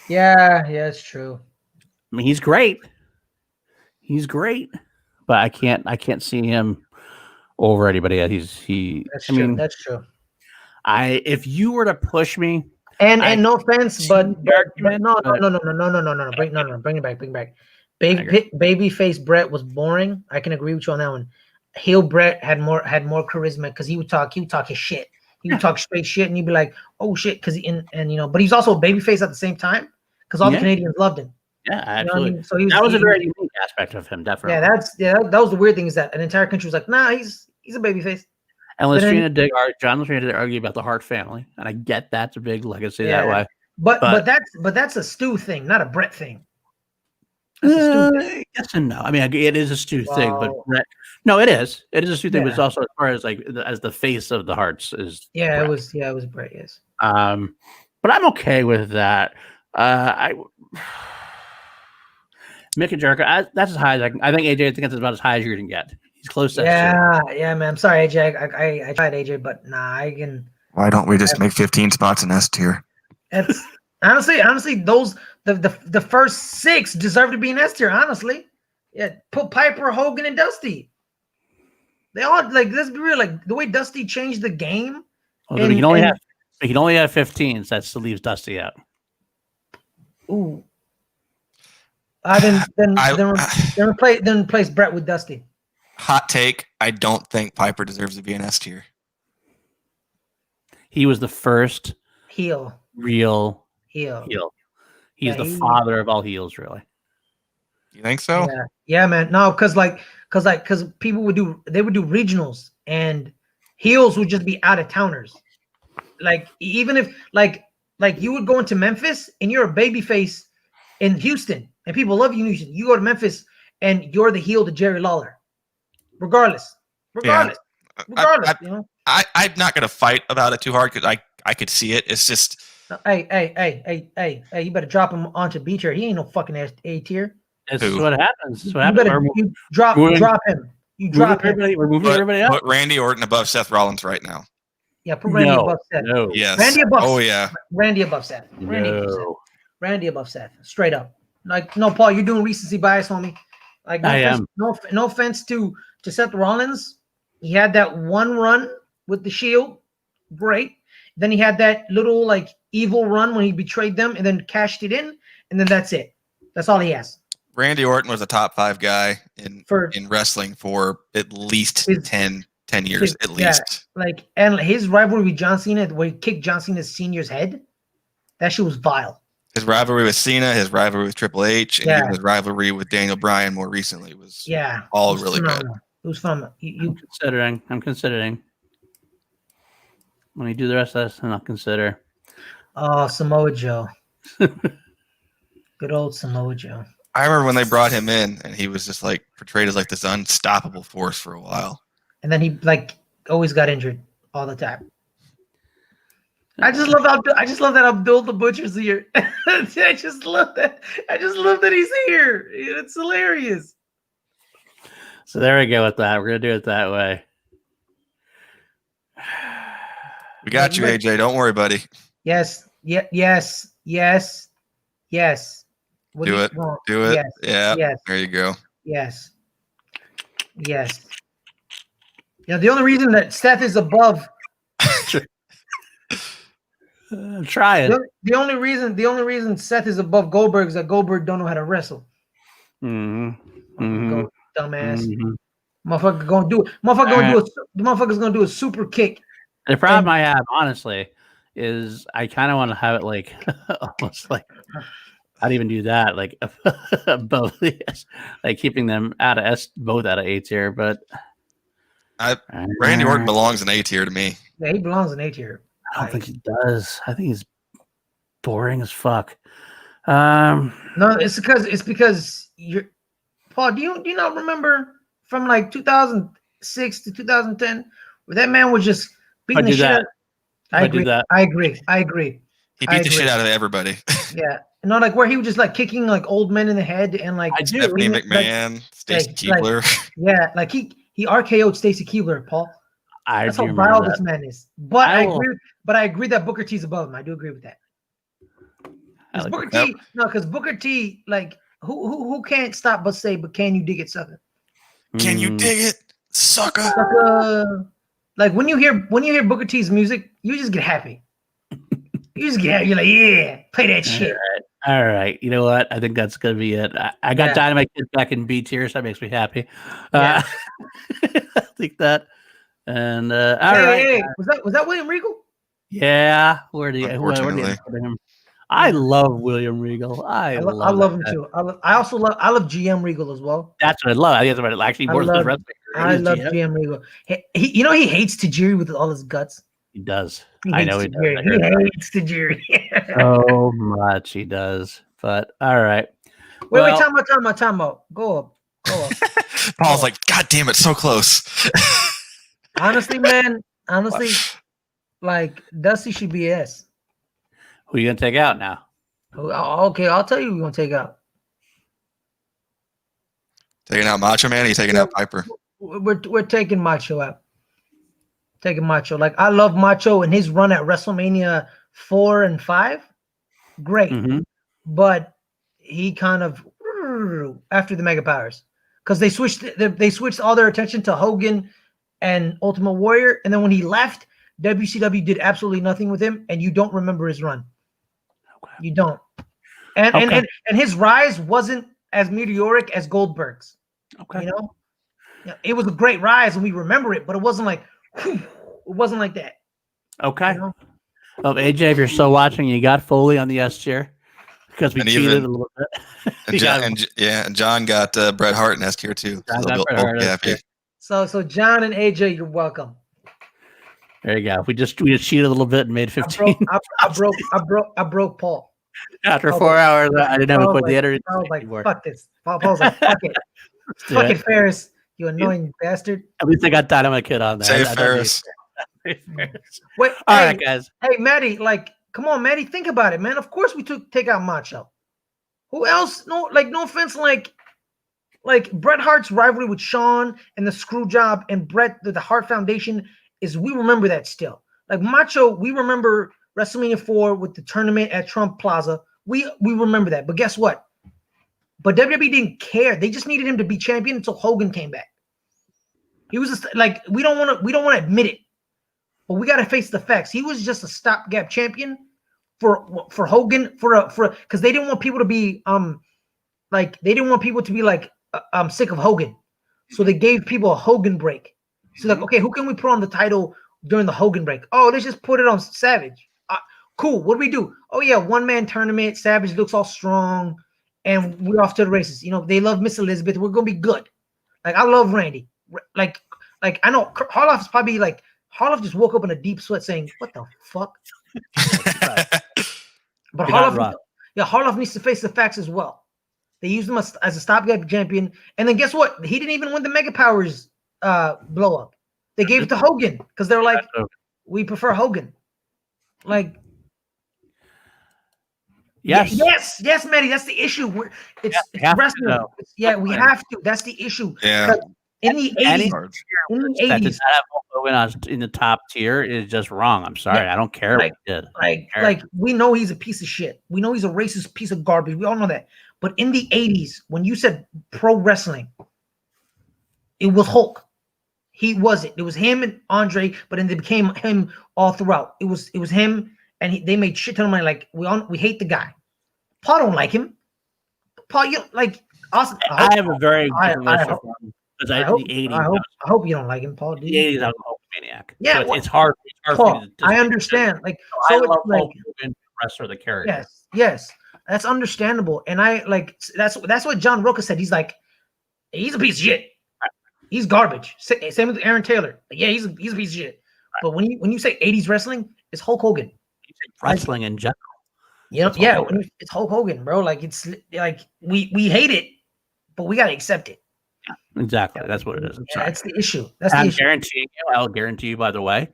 Yeah, it's true. I mean, he's great. He's great, but I can't see him over anybody yet. That's true. That's true. If you were to push me, and no offense, but no, bring it back. Babyface Brett was boring. I can agree with you on that one. Heel Brett had more charisma because he would talk his shit. He would talk straight shit, and you'd be like, oh shit, because but he's also a babyface at the same time because all the Canadians loved him. Yeah, absolutely. You know what I mean? So that was a very unique aspect of him, definitely. That was the weird thing is that an entire country was like, nah, he's a babyface. And John Latrina did argue about the Hart family, and I get that's a big legacy that way. But that's a Stu thing, not a Brett thing. Yes and no. I mean, it is a Stu thing, but Brett. No, it is. It is a Stu thing, but it's also as far as as the face of the Hearts is. Yeah, Brett. It was Brett. Yes. But I'm okay with that. Mick and Jericho, that's as high as I can. I think AJ, I think that's about as high as you can get. He's close to that. Yeah, man. I'm sorry, AJ. I tried AJ, but nah, I can. Why don't we just make 15 spots in S tier? It's honestly, those the first 6 deserve to be in S tier. Honestly, yeah. Put Piper, Hogan, and Dusty. They all let's be real. Like the way Dusty changed the game. Well, he can only have 15, so that still leaves Dusty out. Ooh. Then replace Brett with Dusty. Hot take. I don't think Piper deserves to be an S tier. He was the first real heel. He's the father of all heels, really. You think so? Yeah, man. No, because people would do regionals and heels would just be out of towners. Like even if like you would go into Memphis and you're a babyface in Houston and people love you in Houston. You go to Memphis and you're the heel to Jerry Lawler. Regardless. Yeah. You know. I'm not gonna fight about it too hard because I could see it. It's just hey, you better drop him onto B tier. He ain't no fucking A tier. That's what happens. That's what happens. You drop him. You drop him. We're moving everybody up. Put Randy Orton above Seth Rollins right now. Yeah, put Randy above Seth. No. Yes. Randy above. Oh yeah. Randy above Seth. Randy above Seth. Straight up. Like no, Paul, you're doing recency bias, homie. Like no I offense, am. No offense to Seth Rollins. He had that one run with the Shield, great. Then he had that little like evil run when he betrayed them and then cashed it in, and then that's it. That's all he has. Randy Orton was a top 5 guy in wrestling for at least 10 years, at least. And his rivalry with John Cena, where he kicked John Cena's senior's head, that shit was vile. His rivalry with Cena, his rivalry with Triple H, and his rivalry with Daniel Bryan more recently was all really phenomenal. Good. It was fun. I'm considering. When you do the rest of this, and I'll consider. Oh, Samoa Joe. Good old Samoa Joe. I remember when they brought him in, and he was just like portrayed as like this unstoppable force for a while. And then he always got injured all the time. I just love that Abdul the Butcher's here. I just love that. I just love that he's here. It's hilarious. So there we go with that. We're gonna do it that way. We got you, AJ. Don't worry, buddy. Yes. Yes. Do it. Yes. Yeah. Yes. There you go. Yes. Yeah. The only reason that Seth is above. Try it. The only reason Seth is above Goldberg is that Goldberg don't know how to wrestle. Mm-hmm. Dumbass. Motherfucker gonna do it. Motherfucker's gonna do a super kick. The problem I have, honestly, is I kind of want to have it like almost like I'd even do that, like both, like keeping them out of S, both out of A tier. But Randy Orton belongs in A tier to me. Yeah, he belongs in A tier. I don't think he does. I think he's boring as fuck. No, it's because you're Paul. Do you not remember from like 2006 to 2010 where that man was just beating the shit out? I agree. He beat the shit out of everybody. Yeah. No, like where he was just like kicking like old men in the head and like Stephanie McMahon, Stacy Keibler. Yeah, like he He RKO'd Stacy Keibler, Paul. That's how vile this man is. But I agree that Booker T's above him. I do agree with that. Because Booker T, because Booker T, like who can't stop but say, but can you dig it, sucker? Can you dig it, sucker? Like when you hear Booker T's music, you just get happy. You just get happy. You're like, yeah, play that shit. All right. You know what? I think that's gonna be it. I got Dynamite Kid back in B tier, so that makes me happy. I think that. And all right. Hey, was that William Regal? Yeah. Where do you put him? I love William Regal. I love him too. I love GM Regal as well. That's what I love. I think that's what actually more than wrestling. I love GM Regal. He hates Tajiri with all his guts. He does. I know he does. He hates Tajiri. So much he does. But all right. Wait, time out. Go up. Paul's like, God damn it, so close. Honestly, man. Like Dusty should be S. Who are you gonna take out now? Okay, I'll tell you who we're gonna take out. Taking out Macho Man, or you taking out Piper? We're taking Macho out. Taking Macho. Like I love Macho and his run at WrestleMania 4 and 5. Great. Mm-hmm. But he kind of after the Mega Powers. Because they switched all their attention to Hogan and Ultimate Warrior. And then when he left, WCW did absolutely nothing with him, and you don't remember his run. Okay. You don't. And his rise wasn't as meteoric as Goldberg's. Okay. You know? Yeah, it was a great rise, and we remember it, but it wasn't like it wasn't like that. Okay. You know? Well, AJ, if you're still watching, you got Foley on the S tier because we cheated a little bit. And John got Bret Hart in S tier too. So John and AJ, you're welcome. There you go. We just cheated a little bit and made 15. I broke Paul. After 4 hours, I didn't have to put the energy. I was like, anymore. Fuck this. Paul's like, fuck it. Fuck it, Ferris. You annoying bastard. At least I got Dynamite Kid on there. Say Ferris. Wait, all right, guys. Hey, Maddie, like, come on, Maddie, think about it, man. Of course we take out Macho. Who else? No offense, like Bret Hart's rivalry with Shawn and the screw job and Bret, the Hart Foundation is we remember that still. Like Macho, we remember WrestleMania 4 with the tournament at Trump Plaza. We remember that. But guess what? But WWE didn't care. They just needed him to be champion until Hogan came back. He was just like we don't want to admit it, but we got to face the facts. He was just a stopgap champion for Hogan because they didn't want people to be sick of Hogan, so they gave people a Hogan break. So like, okay, who can we put on the title during the Hogan break? Oh, let's just put it on Savage. Cool. What do we do? Oh yeah, 1-man tournament. Savage looks all strong, and we're off to the races. You know, they love Miss Elizabeth. We're gonna be good. Like I love Randy. Like I know Harloff is probably like Harloff just woke up in a deep sweat saying, "What the fuck?" But Harloff needs to face the facts as well. They used him as a stopgap champion, and then guess what? He didn't even win the Mega Powers blow up. They gave it to Hogan because they're like, we prefer Hogan. Like, yes, Maddie, that's the issue. It's wrestling. We have to. That's the issue. Yeah. In the 80s, in the top tier is just wrong. I'm sorry. I don't care what he did. Like we know he's a piece of shit. We know he's a racist piece of garbage. We all know that. But in the 80s, when you said pro wrestling, it was Hulk. He wasn't. It was him and Andre, but then it became him all throughout. It was him, and they made shit ton of money. Like we hate the guy. Paul don't like him. Paul, you like Austin. I have a very I hope you don't like him, Paul. The 80s, I'm a Hulk maniac. Yeah, so it's hard. Paul, I understand. Like, so I love Hulk and the rest of the character. Yes, that's understandable. And I like that's what John Roca said. He's like, he's a piece of shit. He's garbage. Same with Aaron Taylor. Like, yeah, he's a piece of shit. But when you say 80s wrestling, it's Hulk Hogan. Wrestling in general. It's Hulk Hogan, bro. Like it's like we hate it, but we gotta accept it. Exactly. That's what it is. That's the issue. I'll guarantee you, by the way,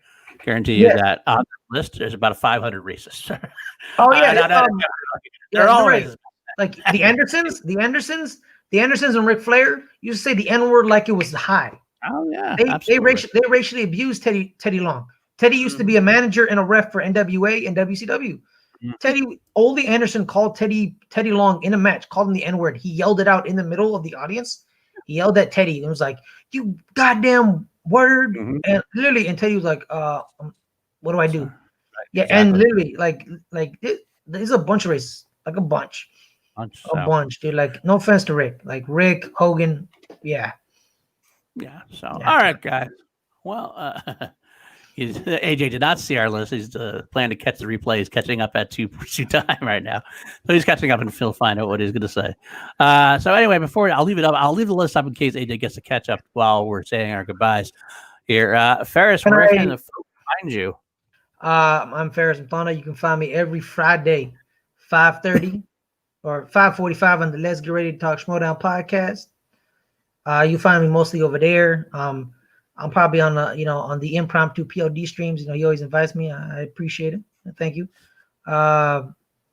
that on the list there's about 500 racists. Oh yeah. They're all racist. Like the Andersons and Ric Flair used to say the N-word like it was high. Oh yeah, they racially abused Teddy Long. Teddy used to be a manager and a ref for NWA and WCW. Ole Anderson called Teddy Long in a match, called him the N-word. He yelled it out in the middle of the audience. He yelled at Teddy and was like, "You goddamn word!" And literally, and Teddy was like, "What do I do?" Yeah, exactly. And literally, like there's a bunch of races, like a bunch, dude. Like, no offense to Rick, like Rick Hogan, yeah. So all right, guys. Well, AJ did not see our list. He's planning to catch the replay. He's catching up at 2 time right now, so he's catching up, and he'll find out what he's going to say. So anyway, before I'll leave it up, I'll leave the list up in case AJ gets to catch up while we're saying our goodbyes here. Ferris, where can the folks find you? I'm Ferris Mthana. You can find me every Friday, 5:30 or 5:45 on the Let's Get Ready to Talk Schmoedown podcast. You find me mostly over there. I'm probably on the on the impromptu POD streams. He always invites me. I appreciate it. Thank you.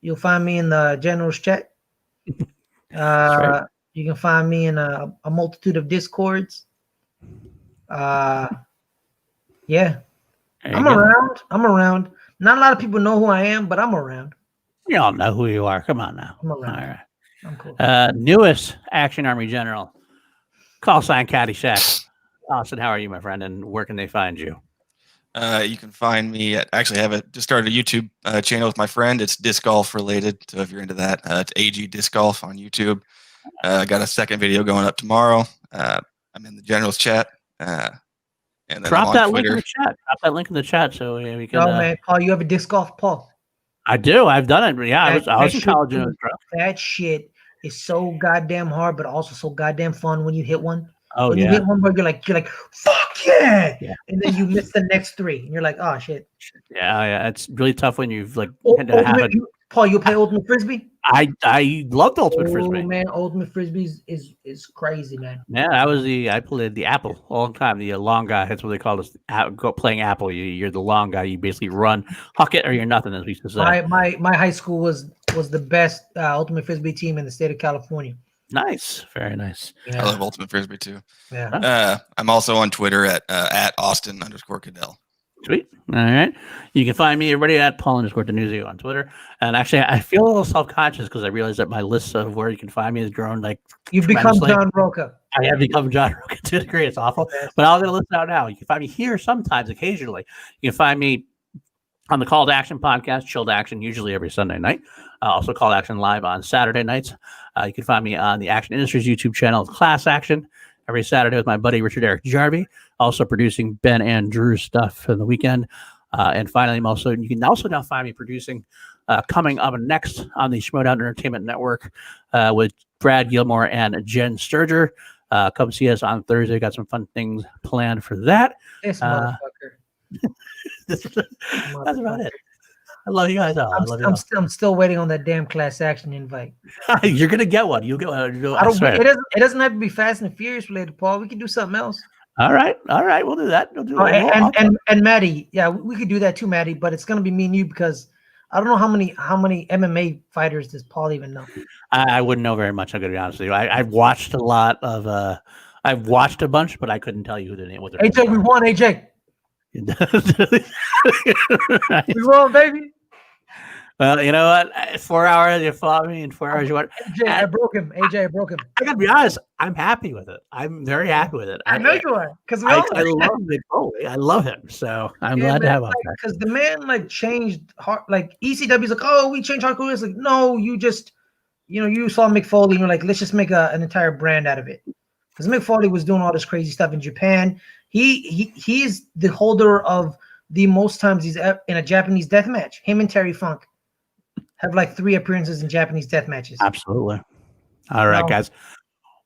You'll find me in the generals chat. Right. You can find me in a multitude of discords. Yeah. I'm around. Not a lot of people know who I am, but I'm around. You all know who you are. Come on now. I'm around. All right. I'm cool. Newest Action Army General. Call sign Caddyshack. Austin, how are you, my friend? And where can they find you? You can find me at, actually, I have just started a YouTube channel with my friend. It's disc golf related. So if you're into that, it's AG Disc Golf on YouTube. I got a second video going up tomorrow. I'm in the generals chat. And then drop that link in the chat. Drop that link in the chat so we can. Oh man, Paul, you have a disc golf, Paul? I do. I've done it. Yeah, I was in college. That shit is so goddamn hard, but also so goddamn fun when you hit one. Oh when yeah. you hit one, you're like, fuck yeah! And then you miss the next three, and you're like, oh shit. Yeah. It's really tough when you've like. Paul, you play Ultimate Frisbee? I loved Ultimate Frisbee. Oh man, Ultimate Frisbee is crazy, man. Yeah, I played the Apple all the time. The long guy. That's what they call us. Playing Apple. You're the long guy. You basically run, huck it, or you're nothing, as we used to say. My high school was the best Ultimate Frisbee team in the state of California. Nice, very nice. Yeah. I love Ultimate Frisbee too. Yeah. I'm also on Twitter at Austin_Cadell. Sweet. All right. You can find me, everybody, at Paul_Denuzio on Twitter. And actually, I feel a little self-conscious because I realized that my list of where you can find me has grown like. You've become John Roca. I have become John Roca to a degree. It's awful. But I'm going to list it out now. You can find me here sometimes, occasionally. You can find me on the Call to Action podcast, Chilled Action, usually every Sunday night. Also Call to Action live on Saturday nights. You can find me on the Action Industries YouTube channel, Class Action, every Saturday with my buddy Richard Eric Jarvie, also producing Ben and Drew's stuff for the weekend. And finally, you can also now find me producing coming up next on the Schmoedown Entertainment Network with Brad Gilmore and Jen Sturger. Come see us on Thursday. Got some fun things planned for that. This motherfucker. That's about it. I love you guys all. I'm still waiting on that damn Class Action invite. You're gonna get one. You'll get one. It doesn't have to be Fast and Furious related, Paul. We can do something else. All right. We'll do that. And Maddie, yeah, we could do that too, Maddie. But it's gonna be me and you because I don't know how many MMA fighters does Paul even know. I wouldn't know very much. I'm gonna be honest with you. I've watched a lot of. I've watched a bunch, but I couldn't tell you who the name was. AJ, we won, AJ. We won, baby. Well, you know what? 4 hours, you fought me in 4 hours. You want? AJ, I broke him. I gotta be honest. I'm happy with it. I'm very happy with it. I know you are, because I love Mick Foley. I love him, so I'm glad to have him. Because the man changed hard. ECW's oh, we changed hardcore. It's no, you just you saw Mick Foley and you're like, let's just make an entire brand out of it. Because Mick Foley was doing all this crazy stuff in Japan. He's the holder of the most times he's in a Japanese death match. Him and Terry Funk have 3 appearances in Japanese death matches. Absolutely. All right, guys.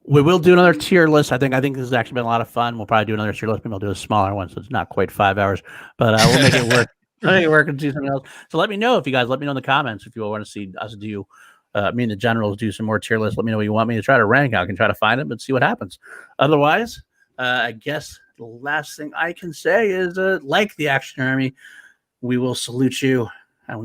We will do another tier list. I think this has actually been a lot of fun. We'll probably do another tier list. Maybe I'll do a smaller one, so it's not quite 5 hours, but we'll make it work. Make it work and do something else. So let me know if you guys let me know in the comments if you want to see us do me and the generals do some more tier lists. Let me know what you want me to try to rank. I can try to find them and see what happens. Otherwise, I guess the last thing I can say is like the Action Army, we will salute you